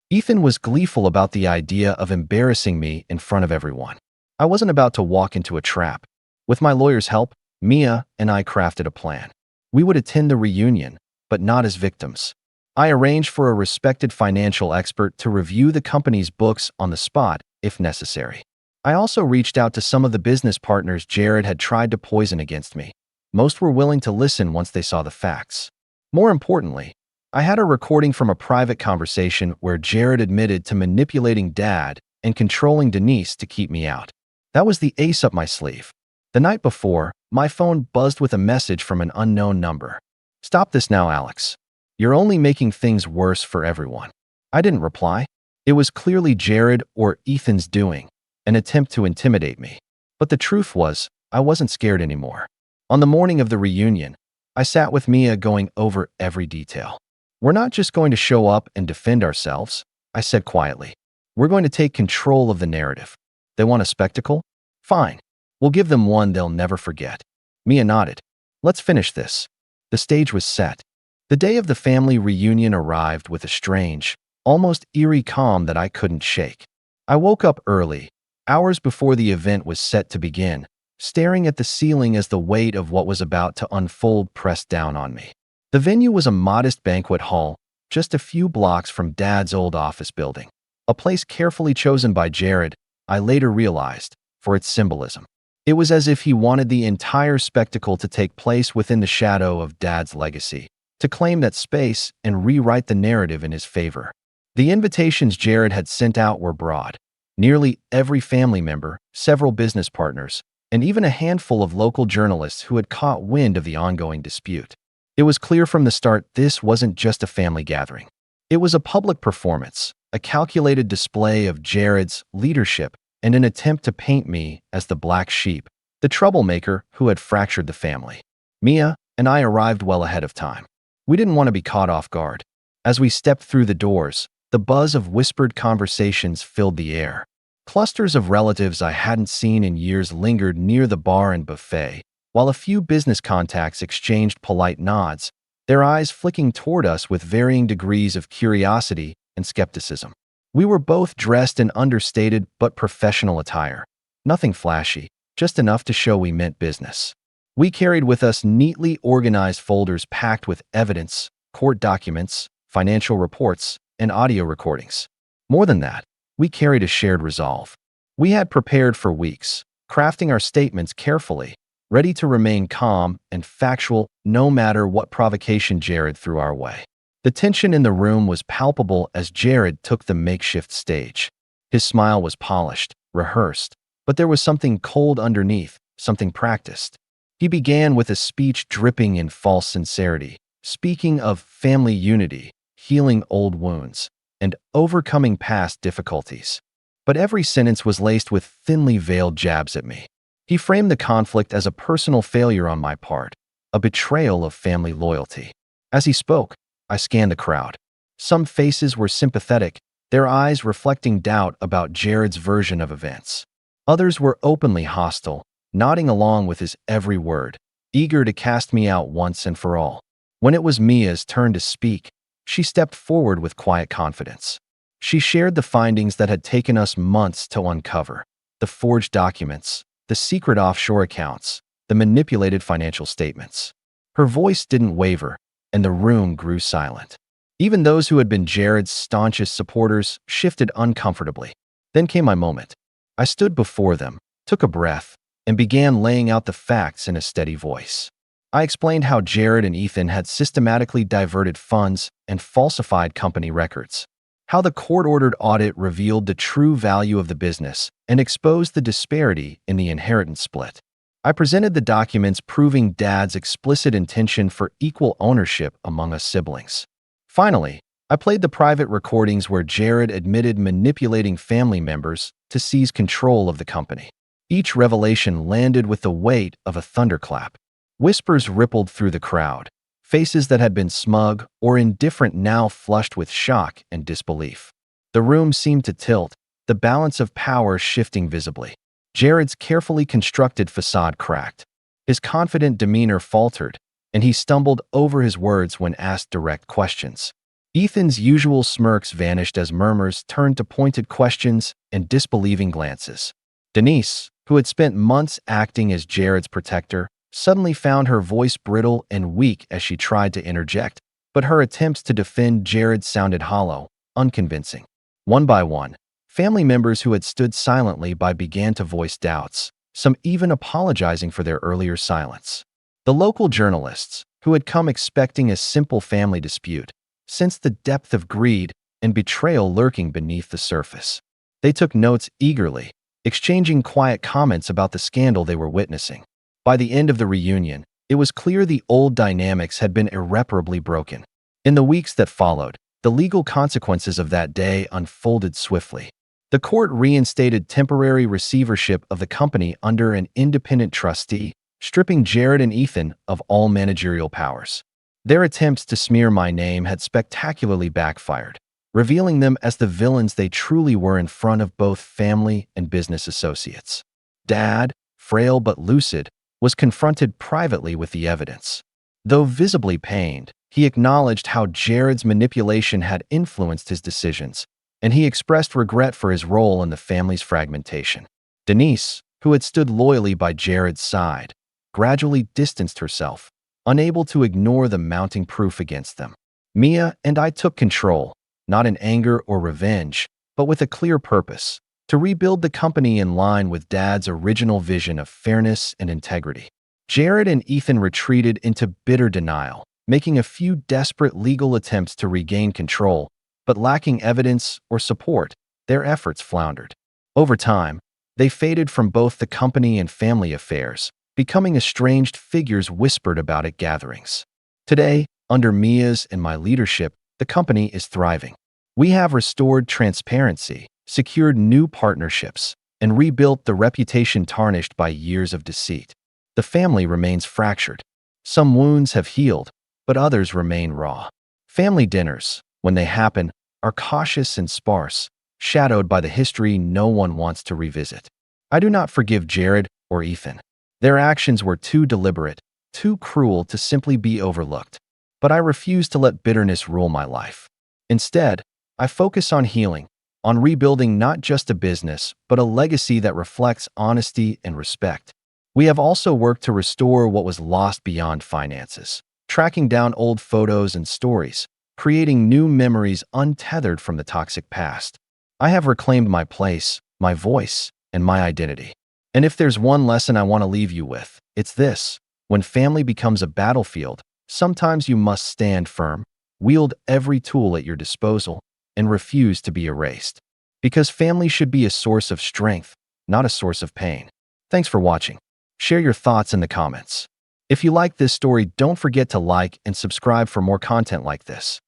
Ethan was gleeful about the idea of embarrassing me in front of everyone. I wasn't about to walk into a trap. With my lawyer's help, Mia and I crafted a plan. We would attend the reunion, but not as victims. I arranged for a respected financial expert to review the company's books on the spot, if necessary. I also reached out to some of the business partners Jared had tried to poison against me. Most were willing to listen once they saw the facts. More importantly, I had a recording from a private conversation where Jared admitted to manipulating Dad and controlling Denise to keep me out. That was the ace up my sleeve. The night before, my phone buzzed with a message from an unknown number. "Stop this now, Alex. You're only making things worse for everyone." I didn't reply. It was clearly Jared or Ethan's doing, an attempt to intimidate me. But the truth was, I wasn't scared anymore. On the morning of the reunion, I sat with Mia going over every detail. "We're not just going to show up and defend ourselves," I said quietly. "We're going to take control of the narrative. They want a spectacle? Fine. We'll give them one they'll never forget." Mia nodded. "Let's finish this." The stage was set. The day of the family reunion arrived with a strange, almost eerie calm that I couldn't shake. I woke up early, hours before the event was set to begin, staring at the ceiling as the weight of what was about to unfold pressed down on me. The venue was a modest banquet hall, just a few blocks from Dad's old office building. A place carefully chosen by Jared, I later realized, for its symbolism. It was as if he wanted the entire spectacle to take place within the shadow of Dad's legacy, to claim that space and rewrite the narrative in his favor. The invitations Jared had sent out were broad. Nearly every family member, several business partners, and even a handful of local journalists who had caught wind of the ongoing dispute. It was clear from the start this wasn't just a family gathering. It was a public performance, a calculated display of Jared's leadership and an attempt to paint me as the black sheep, the troublemaker who had fractured the family. Mia and I arrived well ahead of time. We didn't want to be caught off guard. As we stepped through the doors, the buzz of whispered conversations filled the air. Clusters of relatives I hadn't seen in years lingered near the bar and buffet, while a few business contacts exchanged polite nods, their eyes flicking toward us with varying degrees of curiosity and skepticism. We were both dressed in understated but professional attire. Nothing flashy, just enough to show we meant business. We carried with us neatly organized folders packed with evidence, court documents, financial reports, and audio recordings. More than that, we carried a shared resolve. We had prepared for weeks, crafting our statements carefully, ready to remain calm and factual no matter what provocation Jared threw our way. The tension in the room was palpable as Jared took the makeshift stage. His smile was polished, rehearsed, but there was something cold underneath, something practiced. He began with a speech dripping in false sincerity, speaking of family unity, healing old wounds, and overcoming past difficulties. But every sentence was laced with thinly veiled jabs at me. He framed the conflict as a personal failure on my part, a betrayal of family loyalty. As he spoke, I scanned the crowd. Some faces were sympathetic, their eyes reflecting doubt about Jared's version of events. Others were openly hostile, nodding along with his every word, eager to cast me out once and for all. When it was Mia's turn to speak, she stepped forward with quiet confidence. She shared the findings that had taken us months to uncover: the forged documents, the secret offshore accounts, the manipulated financial statements. Her voice didn't waver, and the room grew silent. Even those who had been Jared's staunchest supporters shifted uncomfortably. Then came my moment. I stood before them, took a breath, and began laying out the facts in a steady voice. I explained how Jared and Ethan had systematically diverted funds and falsified company records, how the court-ordered audit revealed the true value of the business and exposed the disparity in the inheritance split. I presented the documents proving Dad's explicit intention for equal ownership among us siblings. Finally, I played the private recordings where Jared admitted manipulating family members to seize control of the company. Each revelation landed with the weight of a thunderclap. Whispers rippled through the crowd. Faces that had been smug or indifferent now flushed with shock and disbelief. The room seemed to tilt, the balance of power shifting visibly. Jared's carefully constructed facade cracked. His confident demeanor faltered, and he stumbled over his words when asked direct questions. Ethan's usual smirks vanished as murmurs turned to pointed questions and disbelieving glances. Denise, who had spent months acting as Jared's protector, suddenly found her voice brittle and weak as she tried to interject, but her attempts to defend Jared sounded hollow, unconvincing. One by one, family members who had stood silently by began to voice doubts, some even apologizing for their earlier silence. The local journalists, who had come expecting a simple family dispute, sensed the depth of greed and betrayal lurking beneath the surface. They took notes eagerly, exchanging quiet comments about the scandal they were witnessing. By the end of the reunion, it was clear the old dynamics had been irreparably broken. In the weeks that followed, the legal consequences of that day unfolded swiftly. The court reinstated temporary receivership of the company under an independent trustee, stripping Jared and Ethan of all managerial powers. Their attempts to smear my name had spectacularly backfired, revealing them as the villains they truly were in front of both family and business associates. Dad, frail but lucid, was confronted privately with the evidence. Though visibly pained, he acknowledged how Jared's manipulation had influenced his decisions, and he expressed regret for his role in the family's fragmentation. Denise, who had stood loyally by Jared's side, gradually distanced herself, unable to ignore the mounting proof against them. Mia and I took control, not in anger or revenge, but with a clear purpose: to rebuild the company in line with Dad's original vision of fairness and integrity. Jared and Ethan retreated into bitter denial, making a few desperate legal attempts to regain control, but lacking evidence or support, their efforts floundered. Over time, they faded from both the company and family affairs, becoming estranged figures whispered about at gatherings. Today, under Mia's and my leadership, the company is thriving. We have restored transparency, secured new partnerships, and rebuilt the reputation tarnished by years of deceit. The family remains fractured. Some wounds have healed, but others remain raw. Family dinners, when they happen, are cautious and sparse, shadowed by the history no one wants to revisit. I do not forgive Jared or Ethan. Their actions were too deliberate, too cruel to simply be overlooked. But I refuse to let bitterness rule my life. Instead, I focus on healing, on rebuilding not just a business, but a legacy that reflects honesty and respect. We have also worked to restore what was lost beyond finances, tracking down old photos and stories, creating new memories untethered from the toxic past. I have reclaimed my place, my voice, and my identity. And if there's one lesson I want to leave you with, it's this: when family becomes a battlefield, sometimes you must stand firm, wield every tool at your disposal, and refuse to be erased. Because family should be a source of strength, not a source of pain. Thanks for watching. Share your thoughts in the comments. If you like this story, don't forget to like and subscribe for more content like this.